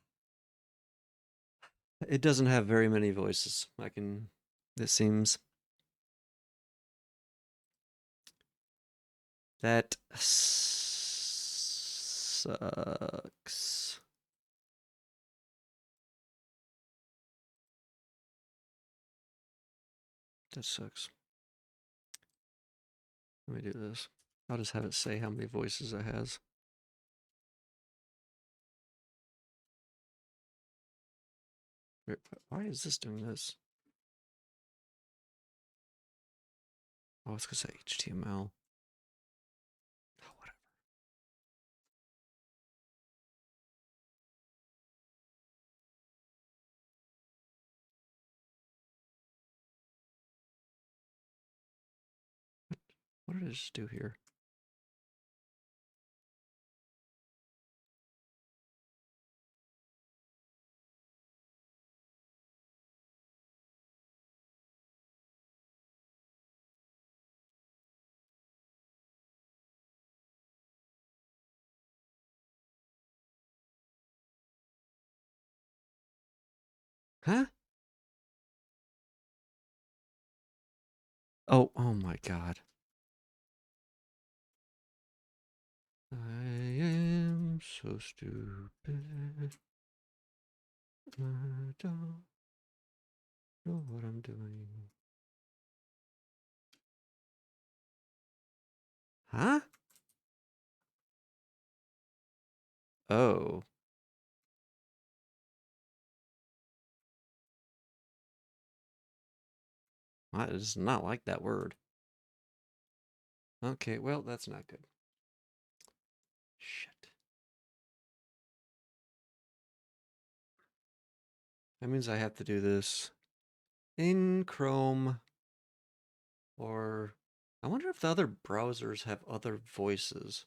It doesn't have very many voices. It seems. That sucks. That sucks. Let me do this. I'll just have it say how many voices it has. Why is this doing this? Oh, it's because of HTML. Oh, whatever. What did I just do here? Huh? Oh, oh my God. I am so stupid. I don't know what I'm doing. Huh? Oh. I does not like that word. Okay, well, that's not good. Shit. That means I have to do this in Chrome, or I wonder if the other browsers have other voices.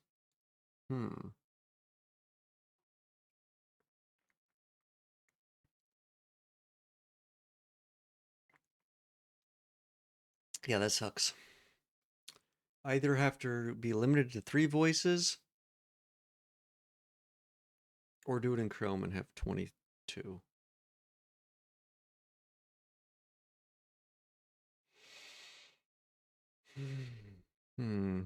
Hmm. Yeah, that sucks. Either have to be limited to 3 voices or do it in Chrome and have 22. Hmm.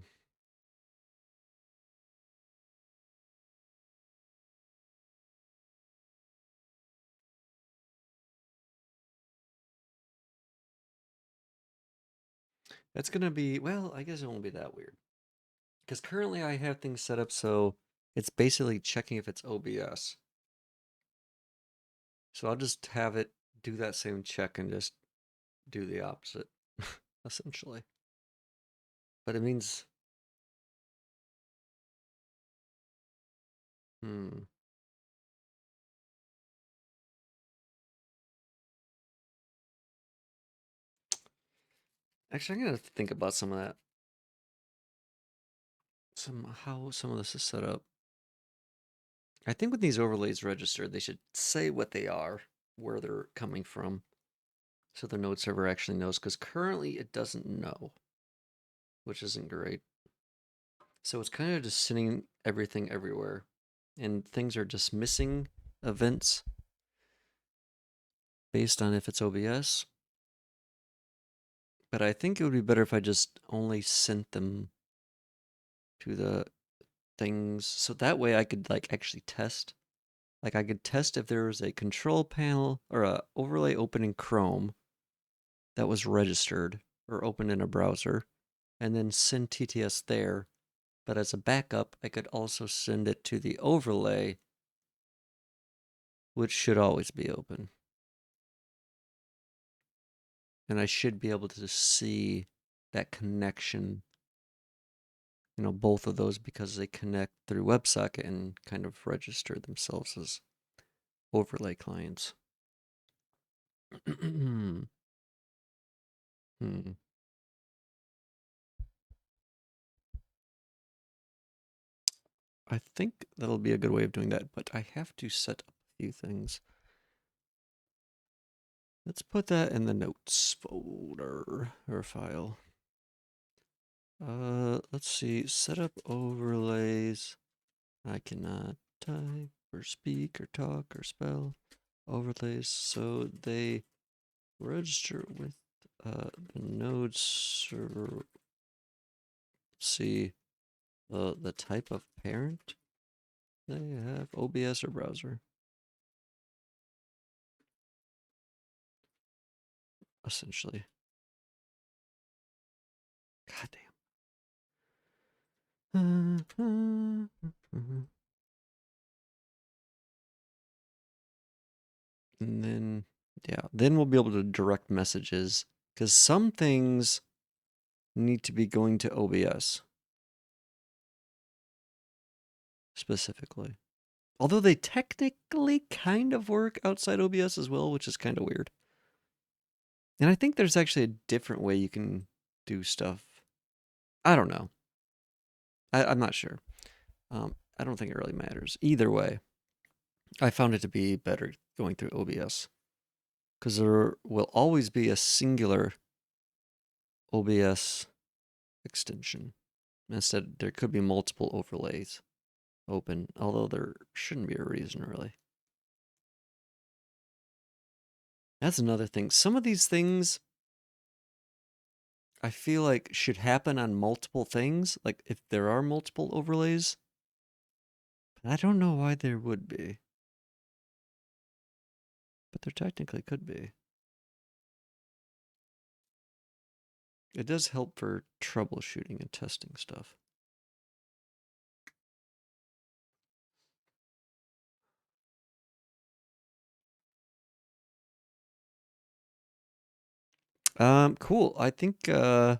That's gonna be, well, I guess it won't be that weird. Because currently I have things set up so it's basically checking if it's OBS. So I'll just have it do that same check and just do the opposite, essentially. But it means, hmm. Actually, I'm gonna think about some of that. How some of this is set up. I think when these overlays register, they should say what they are, where they're coming from, so the node server actually knows. Because currently it doesn't know, which isn't great. So it's kind of just sending everything everywhere, and things are just missing events based on if it's OBS. But I think it would be better if I just only sent them to the things, so that way I could like actually test. Like I could test if there was a control panel or a overlay open in Chrome that was registered or open in a browser, and then send TTS there. But as a backup, I could also send it to the overlay, which should always be open. And I should be able to see that connection, both of those, because they connect through WebSocket and kind of register themselves as overlay clients. Hmm. I think that'll be a good way of doing that, but I have to set up a few things. Let's put that in the notes folder or file. Let's see, set up overlays. I cannot type or speak or talk or spell overlays, so they register with the node server. See the type of parent they have, OBS or browser, essentially. God damn. And then, yeah, then we'll be able to direct messages, because some things need to be going to OBS specifically. Although they technically kind of work outside OBS as well, which is kind of weird. And I think there's actually a different way you can do stuff. I don't know. I'm not sure. I don't think it really matters. Either way, I found it to be better going through OBS, because there will always be a singular OBS extension. Instead, there could be multiple overlays open, although there shouldn't be a reason, really. That's another thing. Some of these things I feel like should happen on multiple things, like if there are multiple overlays. But I don't know why there would be. But there technically could be. It does help for troubleshooting and testing stuff. Cool. I think I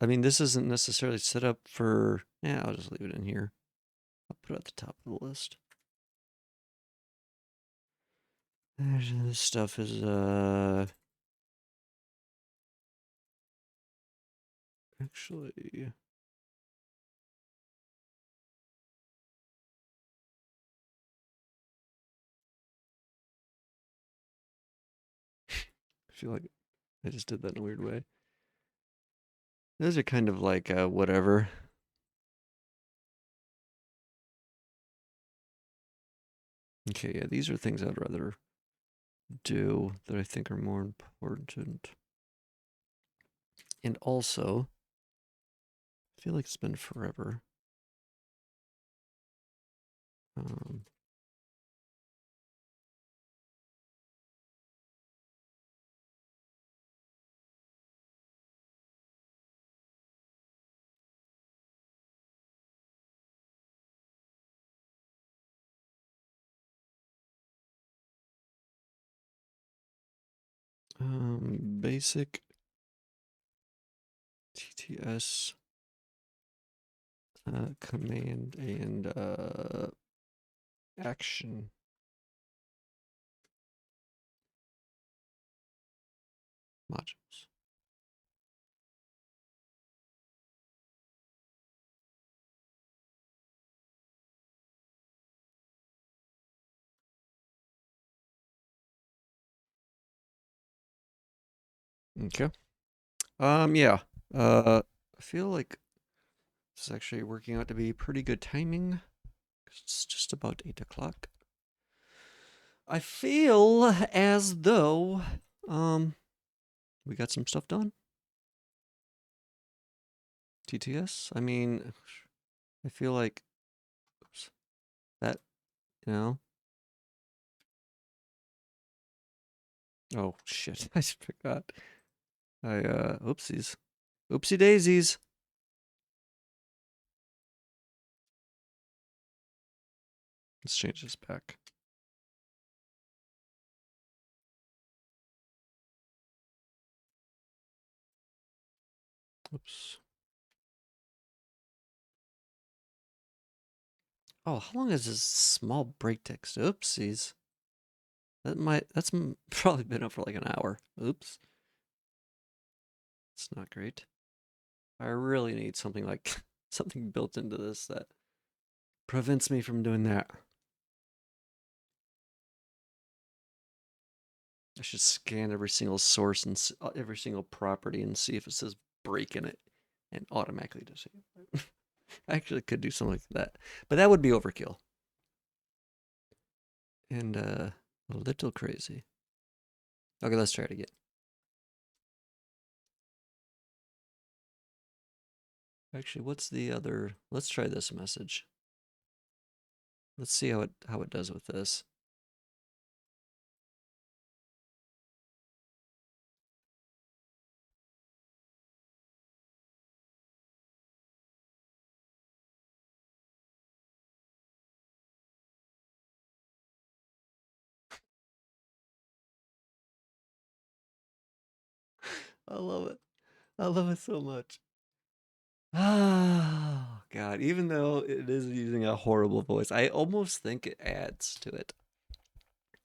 mean this isn't necessarily set up for yeah, I'll just leave it in here. I'll put it at the top of the list. This stuff is actually I feel like I just did that in a weird way. Those are kind of like whatever. Okay, yeah, these are things I'd rather do that I think are more important. And also, I feel like it's been forever. Um, basic TTS command and action modules. Okay. Yeah. I feel like this is actually working out to be pretty good timing. It's just about 8 o'clock. I feel as though we got some stuff done. TTS. I mean, I feel like oops, that you know. Oh shit! I just forgot. I oopsies, oopsie daisies. Let's change this back. Oops. Oh, how long is this small break text? Oopsies. That's probably been up for like an hour. Oops. It's not great. I really need something like something built into this that prevents me from doing that. I should scan every single source and every single property and see if it says break in it and automatically disable it. I actually could do something like that, but that would be overkill and a little crazy. Okay, let's try it again. Actually, what's the other? Let's try this message. Let's see how it does with this. I love it. I love it so much. Oh, God. Even though it is using a horrible voice, I almost think it adds to it.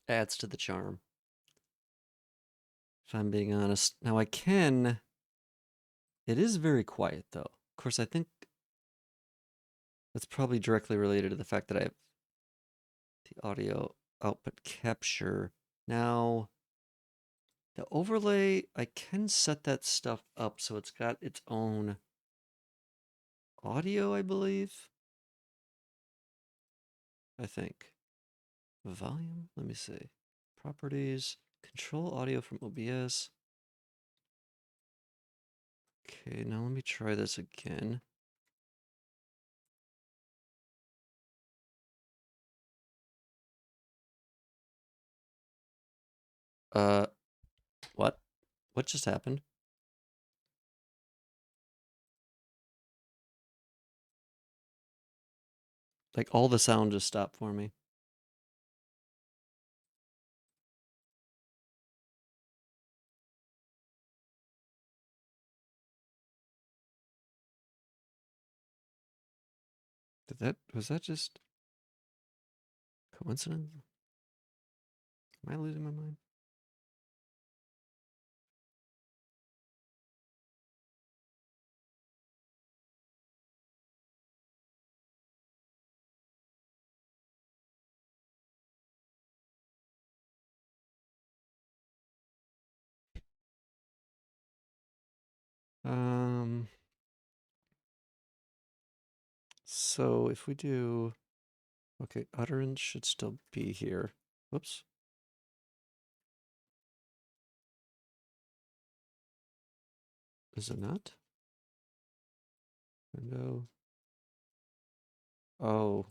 Adds to the charm. If I'm being honest. Now, I can. It is very quiet, though. Of course, I think that's probably directly related to the fact that I have the audio output capture. Now, the overlay, I can set that stuff up so it's got its own audio, I believe. I think. Volume? Let me see. Properties, Control audio from OBS. Okay, now let me try this again. What? What just happened? Like, all the sound just stopped for me. Was that just coincidence? Am I losing my mind? So if we do, okay, utterance should still be here. Whoops. Is it not? Window. Oh.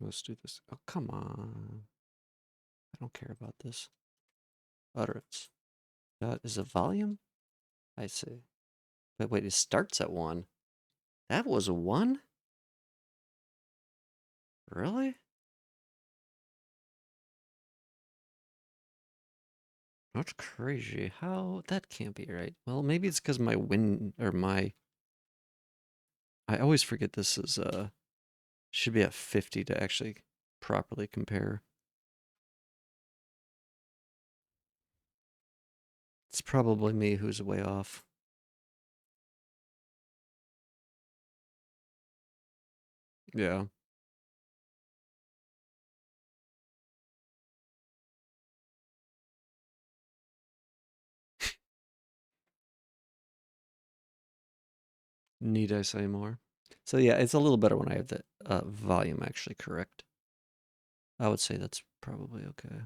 Let's do this. Oh, come on. I don't care about this. Utterance. That is a volume? I see. But wait, it starts at 1. That was a 1? Really? That's crazy. How? That can't be right. Well, maybe it's because my I always forget this is, should be at 50 to actually properly compare. It's probably me who's way off. Yeah. Need I say more? So yeah, it's a little better when I have the volume actually correct. I would say that's probably okay.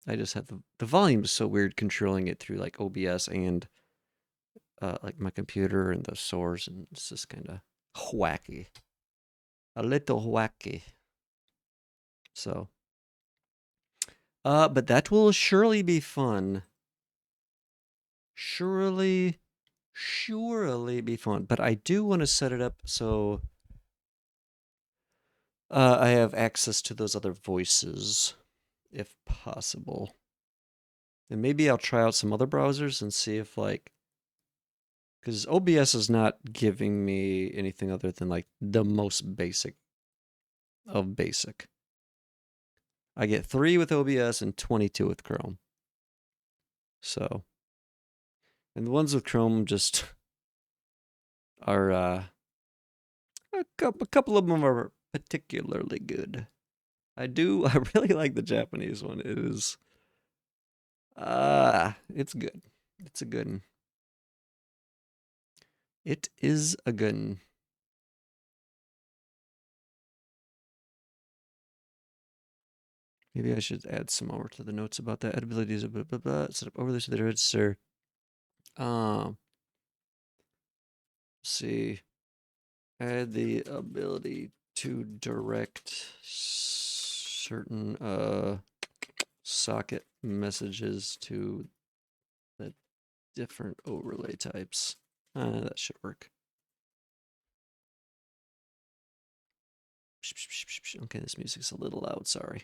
I just have the volume is so weird controlling it through like OBS and like my computer and the source, and it's just kind of wacky. A little wacky. So, but that will surely be fun. Surely be fun. But I do want to set it up so I have access to those other voices, if possible. And maybe I'll try out some other browsers and see if, like, because OBS is not giving me anything other than, like, the most basic of basic. I get 3 with OBS and 22 with Chrome. So, and the ones with Chrome just are, a couple of them are particularly good. I really like the Japanese one. It is, it's good. It's a good one. It is a good one. Maybe I should add some more to the notes about that. Add abilities, blah, blah, blah. Set up overlays to the register. Let's see. Add the ability to direct certain socket messages to the different overlay types. That should work. Okay, this music's a little loud, sorry.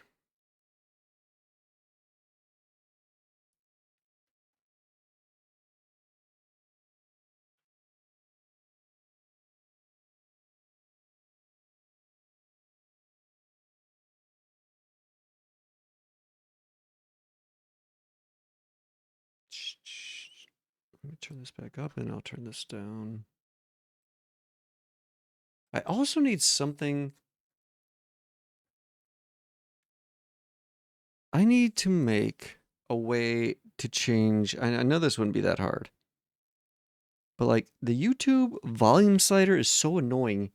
Let me turn this back up and I'll turn this down. I also need something. I need to make a way to change. I know this wouldn't be that hard, but like the YouTube volume slider is so annoying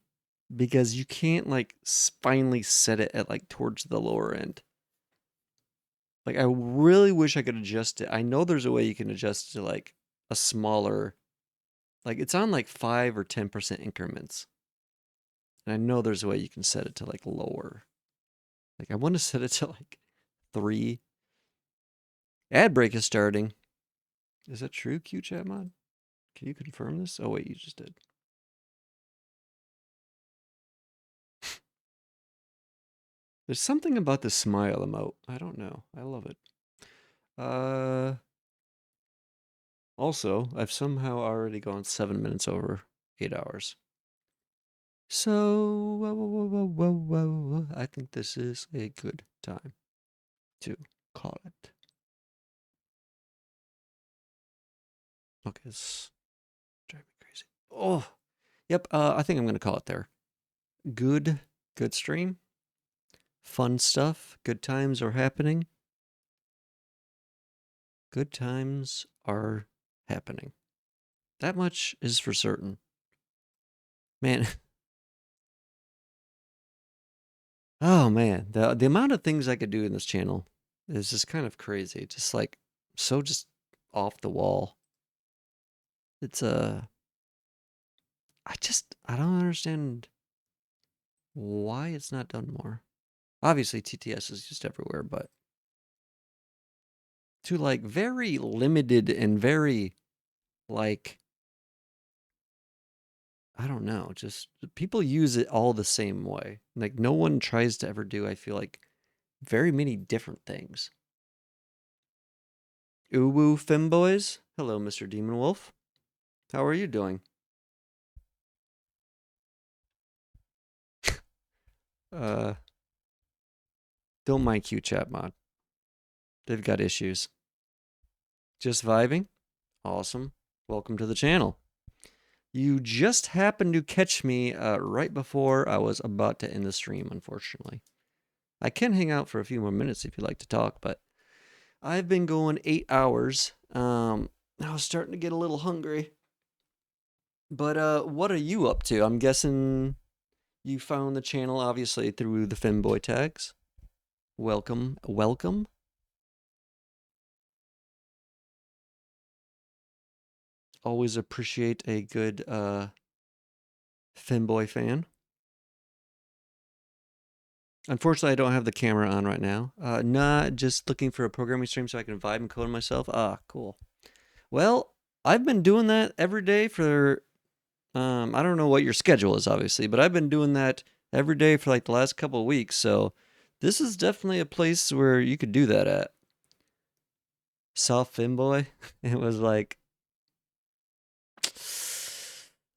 because you can't like finally set it at like towards the lower end. Like, I really wish I could adjust it. I know there's a way you can adjust it to like a smaller, like it's on like 5 or 10% increments. And I know there's a way you can set it to like lower. Like, I want to set it to like 3. Ad break is starting. Is that true, QChat mod? Can you confirm this? Oh, wait, you just did. There's something about the smile emote. I don't know. I love it. Also, I've somehow already gone 7 minutes over 8 hours. So, I think this is a good time to call it. Okay, it's driving me crazy. Oh, yep. I think I'm gonna call it there. Good stream. Fun stuff. Good times are happening. Good times are happening. That much is for certain. Man. Oh man, the amount of things I could do in this channel is just kind of crazy. Just like so just off the wall. It's I don't understand why it's not done more. Obviously TTS is just everywhere, but to like very limited and very like I don't know, just people use it all the same way. Like no one tries to ever do, I feel like, very many different things. Uwu Femboys. Hello, Mr. Demon Wolf. How are you doing? Uh, don't mind QChat mod. They've got issues. Just vibing? Awesome. Welcome to the channel. You just happened to catch me right before I was about to end the stream, unfortunately. I can hang out for a few more minutes if you'd like to talk, but I've been going 8 hours. I was starting to get a little hungry. But what are you up to? I'm guessing you found the channel, obviously, through the FEMBOY tags. Welcome. Welcome. Always appreciate a good FEMBOY fan. Unfortunately, I don't have the camera on right now. Not just looking for a programming stream so I can vibe and code myself. Ah, cool. Well, I've been doing that every day for, I don't know what your schedule is, obviously, but I've been doing that every day for like the last couple of weeks. So this is definitely a place where you could do that at. South FEMBOY. It was like,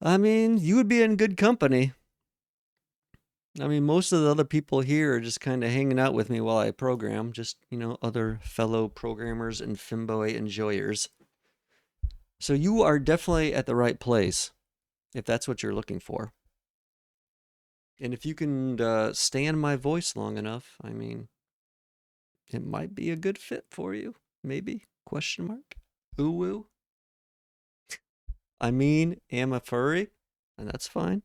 I mean, you would be in good company. I mean, most of the other people here are just kind of hanging out with me while I program. Just, other fellow programmers and FEMBOY enjoyers. So you are definitely at the right place, if that's what you're looking for. And if you can stand my voice long enough, I mean, it might be a good fit for you. Maybe? Question mark? Ooh-woo? I mean, am a furry, and that's fine.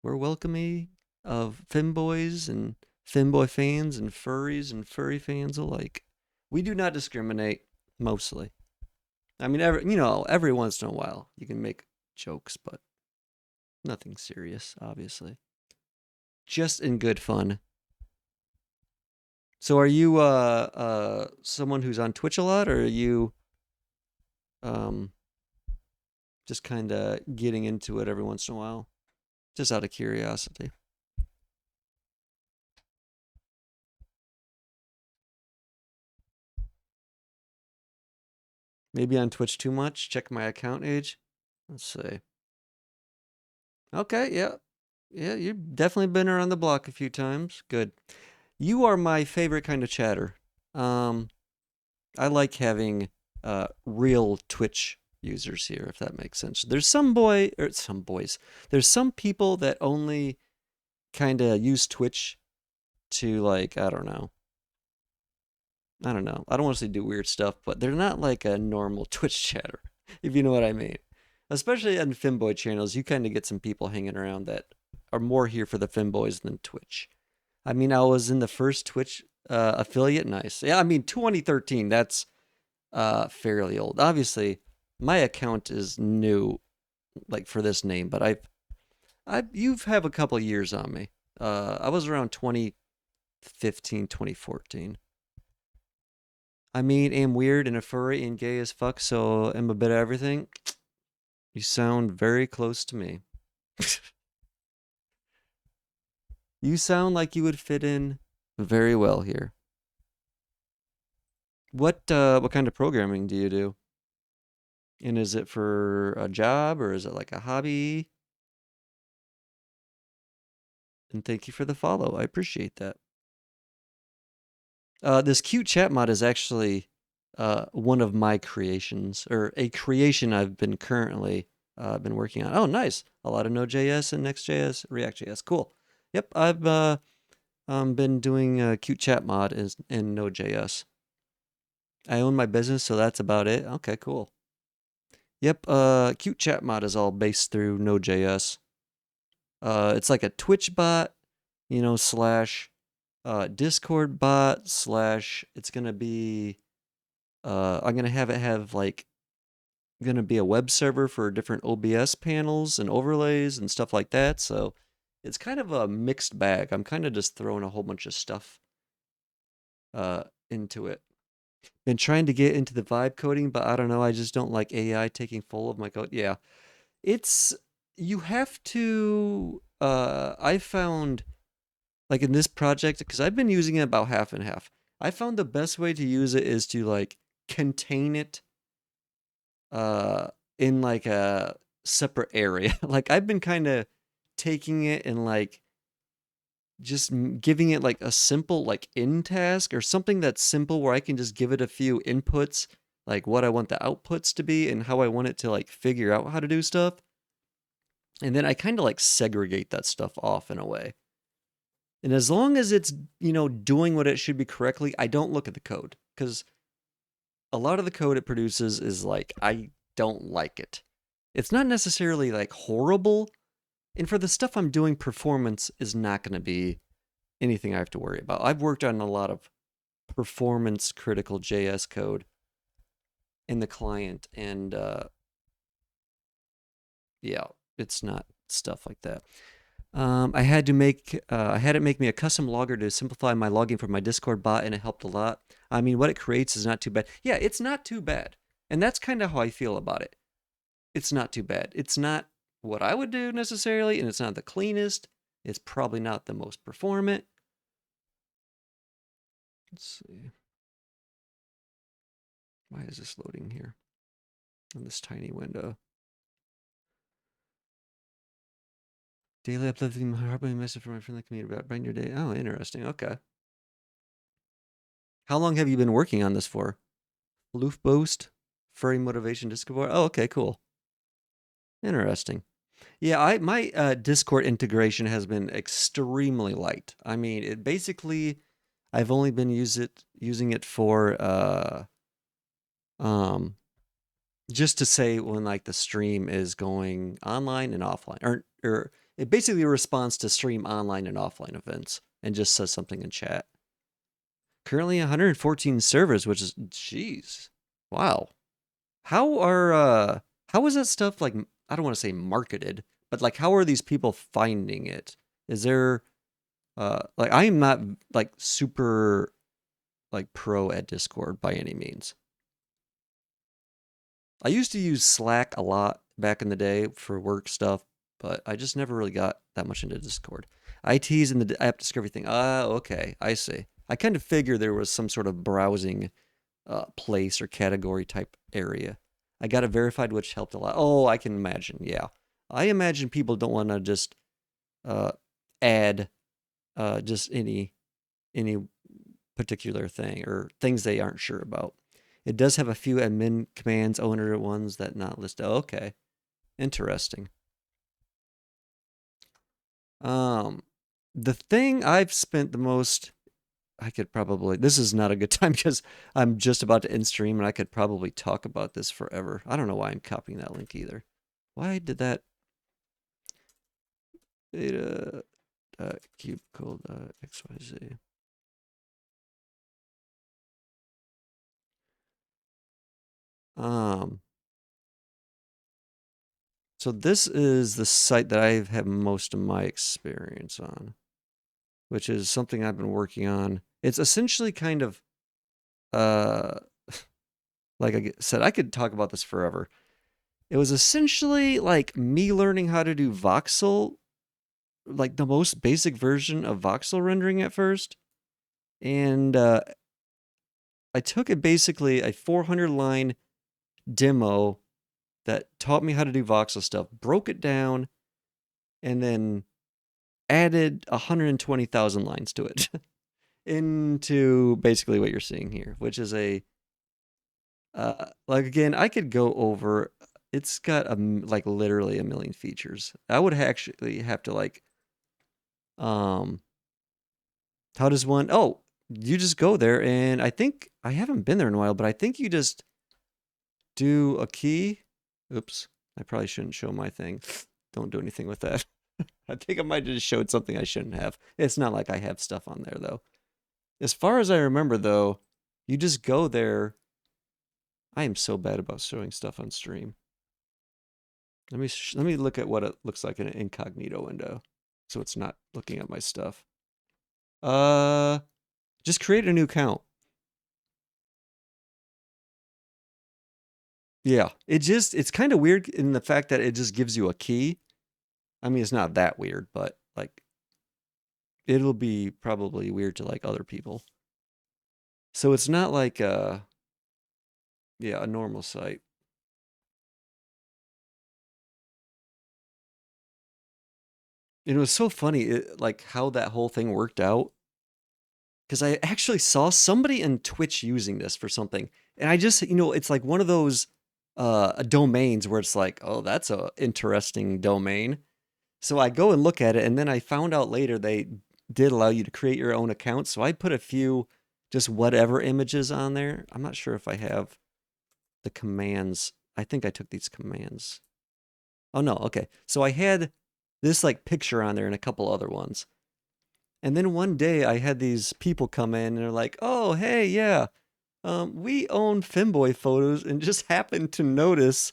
We're welcoming of femboys and femboy fans and furries and furry fans alike. We do not discriminate, mostly. I mean, every once in a while you can make jokes, but nothing serious, obviously. Just in good fun. So are you someone who's on Twitch a lot, or are you just kind of getting into it every once in a while? Just out of curiosity. Maybe on Twitch too much? Check my account age. Let's see. Okay, yeah. Yeah, you've definitely been around the block a few times. Good. You are my favorite kind of chatter. I like having real Twitch users here, if that makes sense. There's some boys. There's some people that only kind of use Twitch to like, I don't know. I don't want to say do weird stuff, but they're not like a normal Twitch chatter, if you know what I mean. Especially on FEMBOY channels, you kind of get some people hanging around that are more here for the FEMBOYs than Twitch. I mean, I was in the first Twitch Affiliate, nice. Yeah, I mean 2013. That's fairly old. Obviously, my account is new, like for this name, but you've have a couple years on me. I was around 2015, 2014. I mean, am weird and a furry and gay as fuck, so am a bit of everything. You sound very close to me. You sound like you would fit in very well here. What kind of programming do you do? And is it for a job or is it like a hobby? And thank you for the follow. I appreciate that. This cute chat mod is actually one of my creations, or a creation I've been currently been working on. Oh, nice! A lot of Node.js and Next.js, React.js. Cool. Yep, I've been doing a cute chat mod in Node.js. I own my business, so that's about it. Okay, cool. Yep, cute chat mod is all based through Node.js. It's like a Twitch bot, slash Discord bot slash it's gonna be I'm gonna have it have like gonna be a web server for different OBS panels and overlays and stuff like that. So it's kind of a mixed bag. I'm kind of just throwing a whole bunch of stuff into it. Been trying to get into the vibe coding, but I don't know. I just don't like AI taking full of my code. Yeah, it's you have to. I found like in this project because I've been using it about half and half. I found the best way to use it is to like contain it uh in like a separate area. Like I've been kind of taking it and like just giving it like a simple like in task or something that's simple where I can just give it a few inputs, like what I want the outputs to be and how I want it to like figure out how to do stuff. And then I kind of like segregate that stuff off in a way. And as long as it's, doing what it should be correctly, I don't look at the code because a lot of the code it produces is like, I don't like it. It's not necessarily like horrible. And for the stuff I'm doing, performance is not going to be anything I have to worry about. I've worked on a lot of performance critical JS code in the client, and yeah, it's not stuff like that. I had it make me a custom logger to simplify my logging for my Discord bot, and it helped a lot. I mean, what it creates is not too bad. Yeah, it's not too bad, and that's kind of how I feel about it. It's not too bad. It's not what I would do necessarily, and it's not the cleanest. It's probably not the most performant. Let's see. Why is this loading here on this tiny window? Daily uplifting my heartbreaking message from my friendly community about brighten your day. Oh, interesting. Okay. How long have you been working on this for? Loof Boost, Furry Motivation Discord. Oh, okay, cool. Interesting. Yeah, my Discord integration has been extremely light. I mean, it basically I've only been using it for um just to say when like the stream is going online and offline, or it basically responds to stream online and offline events and just says something in chat. Currently 114 servers, which is jeez, wow. How is that stuff like? I don't want to say marketed, but like how are these people finding it? Is there like I am not like super like pro at Discord by any means. I used to use Slack a lot back in the day for work stuff, but I just never really got that much into Discord. IT's in the app discovery thing. Ah, okay, I see. I kind of figured there was some sort of browsing place or category type area. I got it verified, which helped a lot. Oh, I can imagine. Yeah, I imagine people don't want to just uh, add just any particular thing or things they aren't sure about. It does have a few admin commands, owner ones that not listed. Oh, okay, interesting. Um, the thing I've spent the most, I could probably. This is not a good time because I'm just about to end stream, and I could probably talk about this forever. I don't know why I'm copying that link either. Why did that? Beta cube called XYZ. Um, so this is the site that I've had most of my experience on, which is something I've been working on. It's essentially kind of, uh, like I said, I could talk about this forever. It was essentially like me learning how to do voxel, like the most basic version of voxel rendering at first. And I took it basically a 400 line demo that taught me how to do voxel stuff, broke it down, and then added 120,000 lines to it into basically what you're seeing here, which is a like again, I could go over. It's got like literally a million features. I would actually have to like, um, how does one? Oh, you just go there, and I think I haven't been there in a while, but I think you just do a key. Oops, I probably shouldn't show my thing. Don't do anything with that. I think I might have just showed something I shouldn't have. It's not like I have stuff on there though. As far as I remember though, you just go there. I am so bad about showing stuff on stream. Let me look at what it looks like in an incognito window, so it's not looking at my stuff. Uh, just create a new account. Yeah, it's kind of weird in the fact that it just gives you a key. I mean, it's not that weird, but like it'll be probably weird to like other people. So it's not like yeah, a normal site. And it was so funny, like how that whole thing worked out. Because I actually saw somebody in Twitch using this for something, and I just, it's like one of those domains where it's like, oh, that's a interesting domain. So I go and look at it, and then I found out later they did allow you to create your own account. So I put a few just whatever images on there. I'm not sure if I have the commands. I think I took these commands. Oh no, okay. So I had this like picture on there and a couple other ones. And then one day I had these people come in and they're like, "Oh, hey, yeah, we own FEMBOY photos and just happened to notice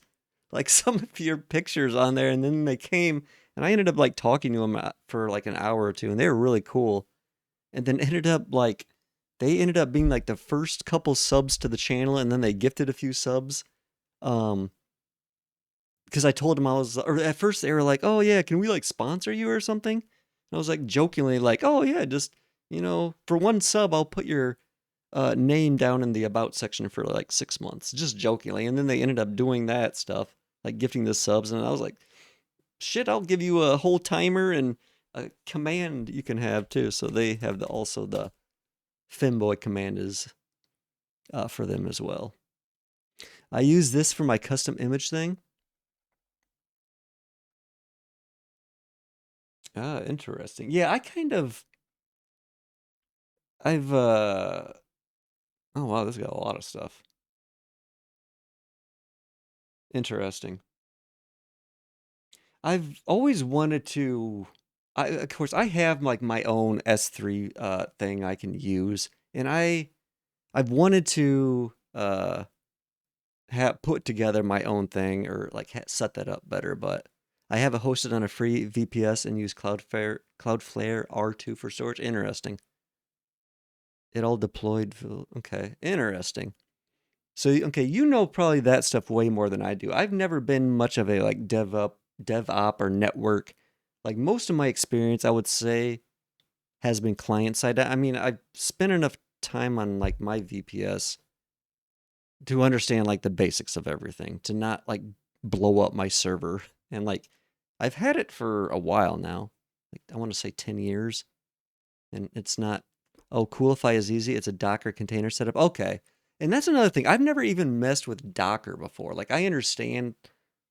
like some of your pictures on there." And then they came and I ended up like talking to them for like an hour or two, and they were really cool. And then ended up like they ended up being like the first couple subs to the channel, and then they gifted a few subs. Um, because I told them I was, or at first they were like, "Oh yeah, can we like sponsor you or something?" And I was like jokingly like, "Oh yeah, just for one sub, I'll put your name down in the about section for like 6 months," just jokingly. And then they ended up doing that stuff, like gifting the subs, and I was like, "Shit, I'll give you a whole timer and a command you can have too." So they have also the FEMBOY command is for them as well. I use this for my custom image thing. Ah, interesting. Yeah, I've oh wow, this got a lot of stuff. Interesting. I've always wanted to of course I have like my own S3 thing I can use, and I've wanted to have put together my own thing, or like set that up better, but I have it hosted on a free VPS and use Cloudflare R2 for storage. Interesting. It all deployed. Okay, interesting. So okay, probably that stuff way more than I do. I've never been much of a like dev op or network. Like most of my experience, I would say, has been client side. I mean, I've spent enough time on like my VPS to understand like the basics of everything, to not like blow up my server. And like I've had it for a while now. Like I want to say 10 years, and it's not, oh, Coolify is easy. It's a Docker container setup. Okay. And that's another thing. I've never even messed with Docker before. Like I understand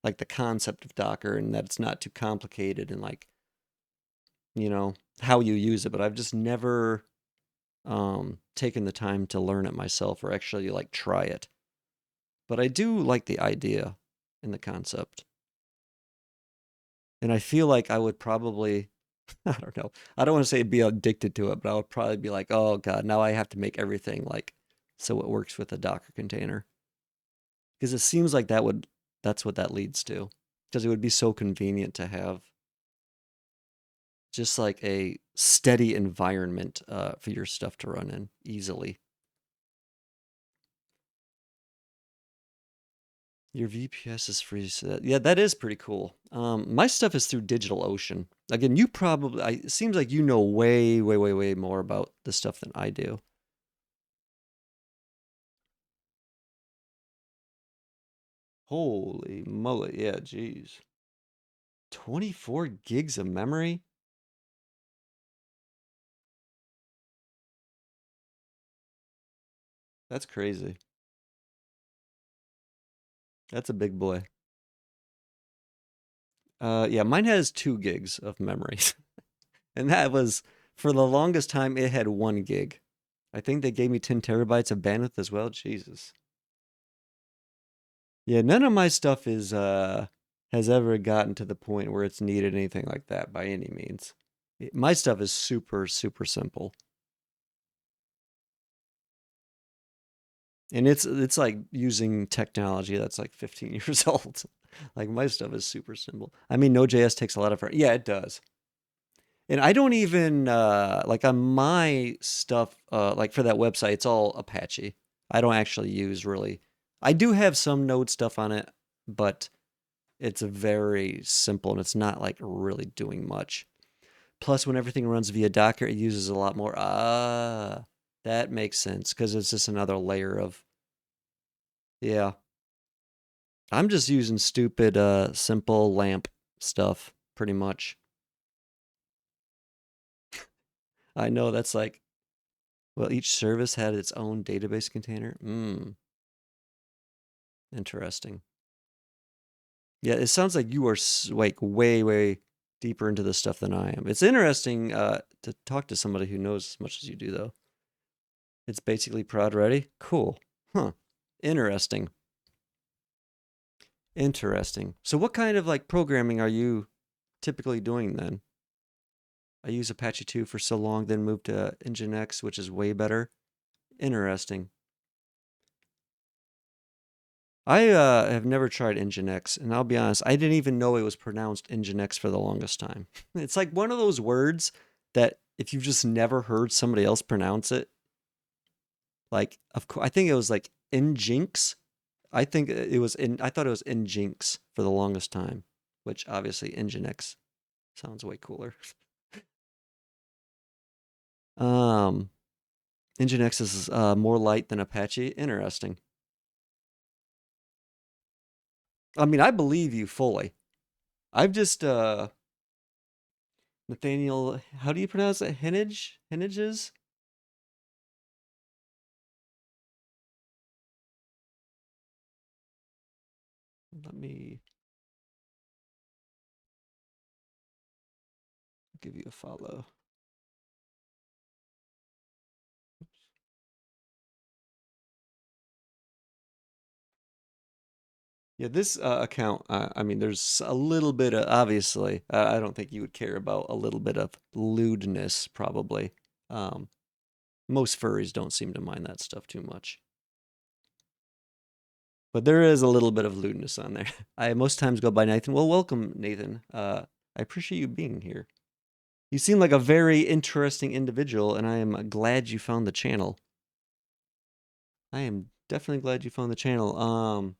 like the concept of Docker and that it's not too complicated, and like, you know, how you use it, but I've just never taken the time to learn it myself or actually like try it. But I do like the idea and the concept. And I feel like I would probably I don't know. I don't want to say be addicted to it, but I would probably be like, "Oh god, now I have to make everything like so it works with a Docker container." Because it seems like that's what that leads to. Because it would be so convenient to have just like a steady environment for your stuff to run in easily. Your VPS is free. Yeah, that is pretty cool. My stuff is through DigitalOcean. Again, you probably, it seems like you know way, way, way, way more about this stuff than I do. Holy moly. Yeah, geez. 24 gigs of memory? That's crazy. That's a big boy. Yeah, mine has 2 gigs of memory. And that was, for the longest time, it had 1 gig. I think they gave me 10 terabytes of bandwidth as well. Jesus. Yeah, none of my stuff is has ever gotten to the point where it's needed anything like that by any means. My stuff is super, super simple. And it's like using technology that's like 15 years old. Like my stuff is super simple. I mean, Node.js takes a lot of yeah, it does. And I don't even like on my stuff like for that website, it's all Apache. I don't actually use really. I do have some Node stuff on it, but it's very simple and it's not like really doing much. Plus, when everything runs via Docker, it uses a lot more. Ah, that makes sense because it's just another layer of yeah. I'm just using stupid simple lamp stuff pretty much. I know that's like well, each service had its own database container. Interesting. Yeah, it sounds like you are like way, way deeper into this stuff than I am. It's interesting to talk to somebody who knows as much as you do, though. It's basically prod ready. Cool. Huh. Interesting. Interesting. So, what kind of like programming are you typically doing then? I used Apache 2 for so long, then moved to Nginx, which is way better. Interesting. I have never tried Nginx, and I'll be honest, I didn't even know it was pronounced Nginx for the longest time. It's like one of those words that if you've just never heard somebody else pronounce it, like of course, I think it was like Nginx. I think it was in. I thought it was Nginx for the longest time, which obviously Nginx sounds way cooler. Um, Nginx is more light than Apache. Interesting. I mean, I believe you fully. I've just Nathaniel, how do you pronounce it? Henage? Henages? Let me give you a follow. Yeah, this account, I mean, there's a little bit of, obviously, I don't think you would care about a little bit of lewdness, probably. Um, most furries don't seem to mind that stuff too much. But there is a little bit of lewdness on there. I most times go by Nathan. Well, welcome, Nathan. I appreciate you being here. You seem like a very interesting individual, and I am glad you found the channel. I am definitely glad you found the channel.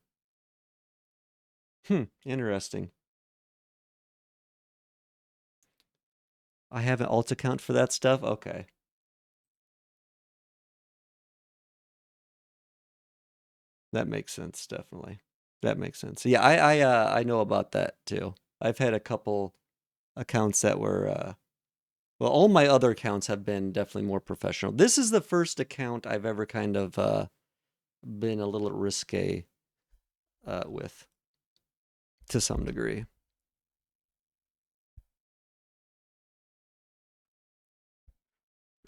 Interesting. I have an alt account for that stuff. Okay, that makes sense. Definitely, that makes sense. Yeah, I know about that too. I've had a couple accounts that were well, all my other accounts have been definitely more professional. This is the first account I've ever kind of been a little risque with to some degree.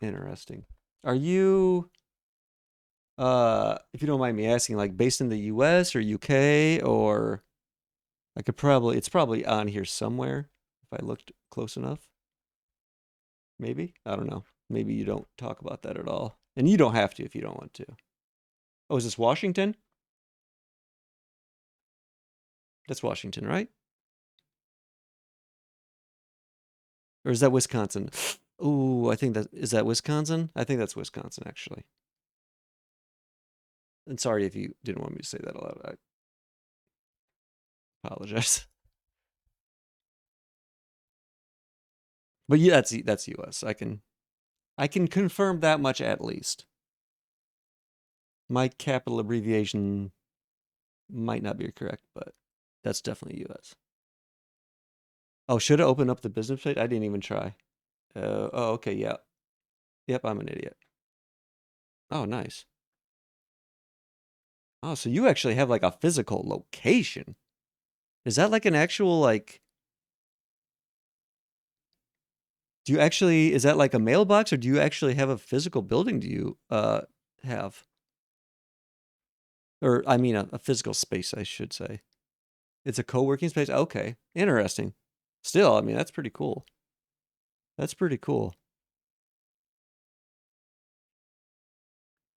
Interesting. Are you if you don't mind me asking, like based in the US or UK or I could probably it's probably on here somewhere if I looked close enough. Maybe? I don't know. Maybe you don't talk about that at all. And you don't have to if you don't want to. Oh, is this Washington? That's Washington, right? Or is that Wisconsin? Ooh, I think is that Wisconsin? I think that's Wisconsin, actually. And sorry if you didn't want me to say that aloud. I apologize. But yeah, that's US. I can confirm that much at least. My capital abbreviation might not be correct, but that's definitely US. Oh, should have opened up the business page? I didn't even try. Oh, okay, yeah. Yep, I'm an idiot. Oh, nice. Oh, so you actually have like a physical location. Is that like an actual like do you actually is that like a mailbox or do you actually have a physical building do you have? Or I mean a physical space, I should say. It's a co-working space. Okay. Interesting. Still, I mean that's pretty cool. That's pretty cool.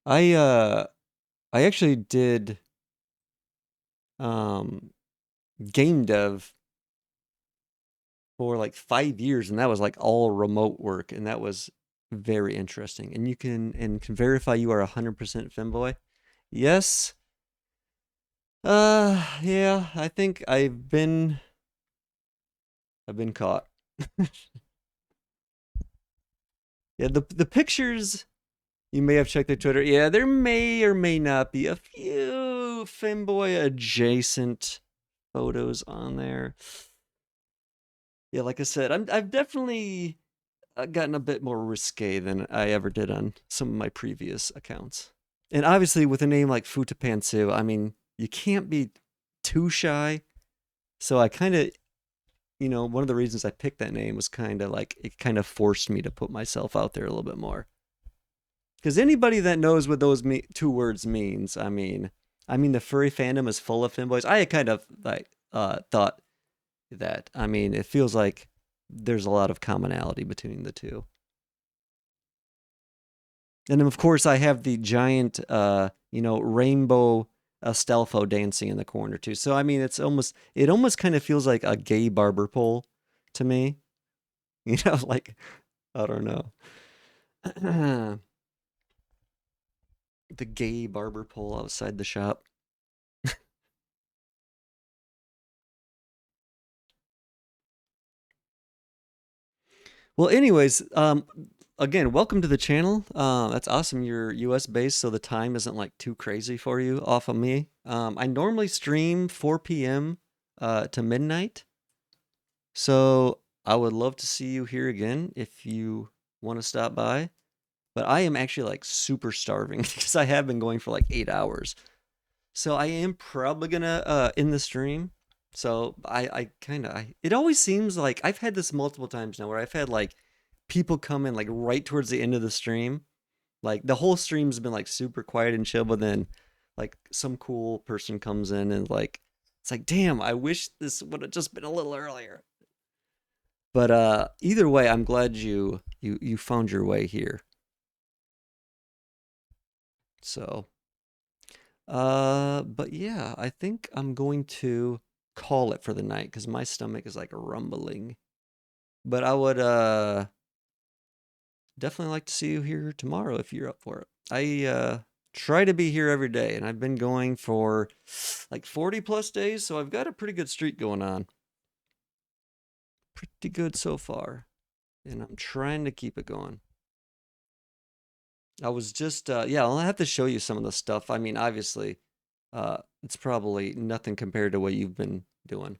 I uh I actually did um game dev for like 5 years, and that was like all remote work, and that was very interesting. And you can verify you are 100% femboy. Yes. Yeah, I think I've been caught. Yeah, the pictures you may have checked their Twitter. Yeah, there may or may not be a few femboy adjacent photos on there. Yeah, like I said, I've definitely gotten a bit more risque than I ever did on some of my previous accounts. And obviously, with a name like Futapantsu, I mean, you can't be too shy. So I kind of, one of the reasons I picked that name was kind of like it kind of forced me to put myself out there a little bit more. Because anybody that knows what those two words means, I mean, the furry fandom is full of femboys. I kind of like thought that. I mean, it feels like there's a lot of commonality between the two. And then, of course, I have the giant, rainbow Stelfo dancing in the corner too. So I mean, it almost kind of feels like a gay barber pole to me. Like I don't know, the gay barber pole outside the shop. Well, anyways, again, welcome to the channel. That's awesome. You're US based, so the time isn't like too crazy for you off of me. I normally stream 4 p.m. To midnight. So I would love to see you here again if you want to stop by. But I am actually like super starving because I have been going for like 8 hours. So I am probably gonna end the stream. So I kind of it always seems like I've had this multiple times now where I've had like people come in like right towards the end of the stream. Like the whole stream's been like super quiet and chill, but then like some cool person comes in and like it's like, damn, I wish this would have just been a little earlier. But either way, I'm glad you found your way here. So, but yeah, I think I'm going to call it for the night because my stomach is like rumbling. But I would definitely like to see you here tomorrow if you're up for it. I try to be here every day, and I've been going for like 40 plus days, so I've got a pretty good streak going on. Pretty good so far, and I'm trying to keep it going. I was just, yeah, I'll have to show you some of the stuff. I mean, obviously, it's probably nothing compared to what you've been doing,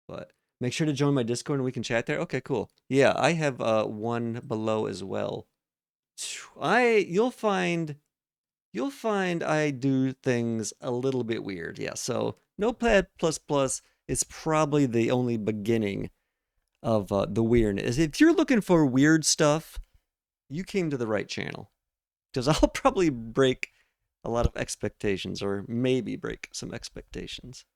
but make sure to join my Discord and we can chat there. Okay, cool. Yeah, I have one below as well. You'll find I do things a little bit weird. Yeah, so Notepad++ is probably the only beginning of the weirdness. If you're looking for weird stuff, you came to the right channel. Because I'll probably break a lot of expectations, or maybe break some expectations.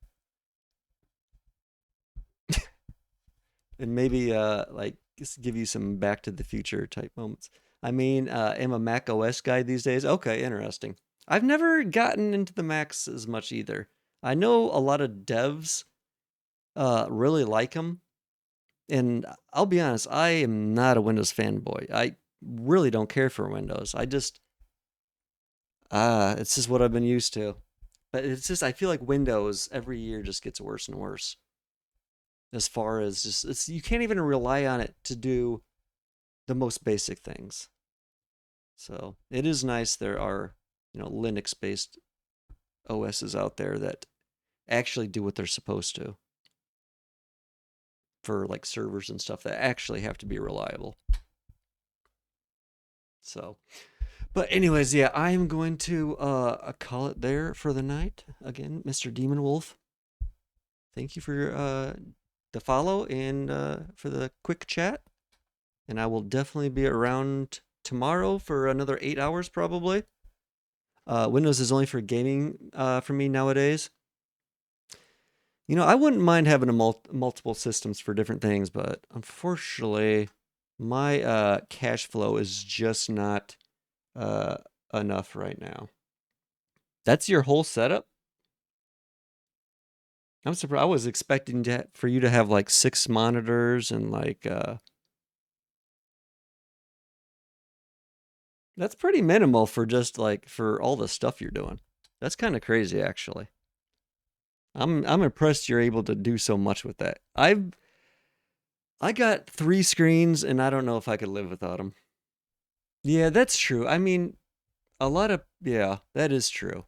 And maybe like just give you some Back to the Future type moments. I mean, am a Mac OS guy these days. Okay, interesting. I've never gotten into the Macs as much either. I know a lot of devs really like them. And I'll be honest, I am not a Windows fanboy. I really don't care for Windows. It's just what I've been used to. But it's just, I feel like Windows every year just gets worse and worse. As far as you can't even rely on it to do the most basic things. So it is nice there are, Linux based OSs out there that actually do what they're supposed to for like servers and stuff that actually have to be reliable. So, but anyways, yeah, I am going to call it there for the night. Again, Mr. Demon Wolf, thank you for the follow and for the quick chat. And I will definitely be around tomorrow for another 8 hours probably. Windows is only for gaming for me nowadays. I wouldn't mind having multiple systems for different things, but unfortunately, my cash flow is just not enough right now. That's your whole setup? I'm surprised. I was expecting for you to have like 6 monitors and like that's pretty minimal for just like for all the stuff you're doing. That's kind of crazy actually. I'm impressed you're able to do so much with that. I got 3 screens and I don't know if I could live without them. Yeah, that's true. I mean, yeah, that is true.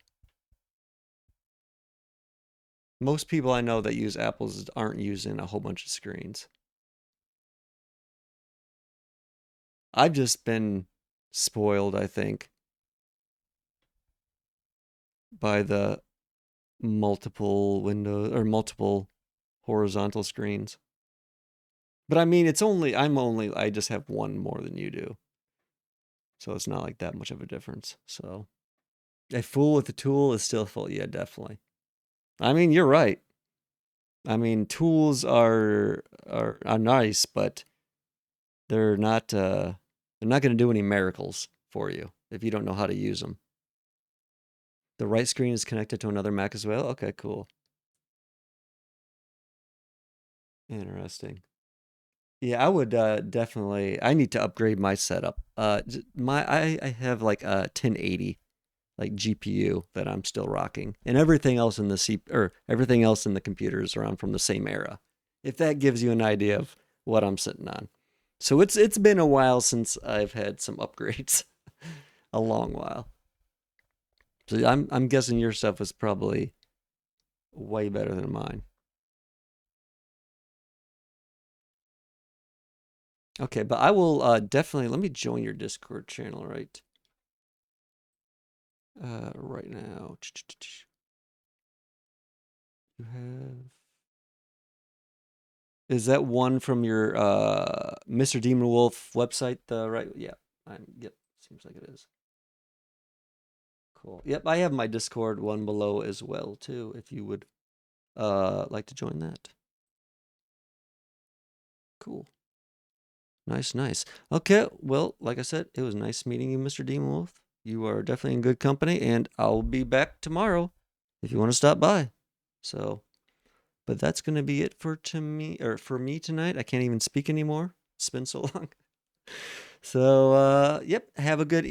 Most people I know that use Apples aren't using a whole bunch of screens. I've just been spoiled, I think, by the multiple windows or multiple horizontal screens. But I mean, I just have one more than you do. So it's not like that much of a difference. So a fool with a tool is still a fool. Yeah, definitely. I mean, you're right. I mean, tools are nice, but they're not going to do any miracles for you if you don't know how to use them. The right screen is connected to another Mac as well. Okay, cool. Interesting. Yeah, I would definitely. I need to upgrade my setup. I have like a 1080 like GPU that I'm still rocking, and everything else in everything else in the computer is around from the same era. If that gives you an idea of what I'm sitting on. So it's been a while since I've had some upgrades. A long while. So I'm guessing your stuff was probably way better than mine. Okay, but I will definitely let me join your Discord channel right now. You have Is that one from your Mr. Demon Wolf website? The right? Yeah. Yep. Seems like it is. Cool. Yep. I have my Discord one below as well too. If you would like to join that. Cool. Nice, nice. Okay. Well, like I said, it was nice meeting you, Mr. Demon Wolf. You are definitely in good company, and I'll be back tomorrow if you want to stop by. So, but that's gonna be it for me tonight. I can't even speak anymore. It's been so long. So, yep. Have a good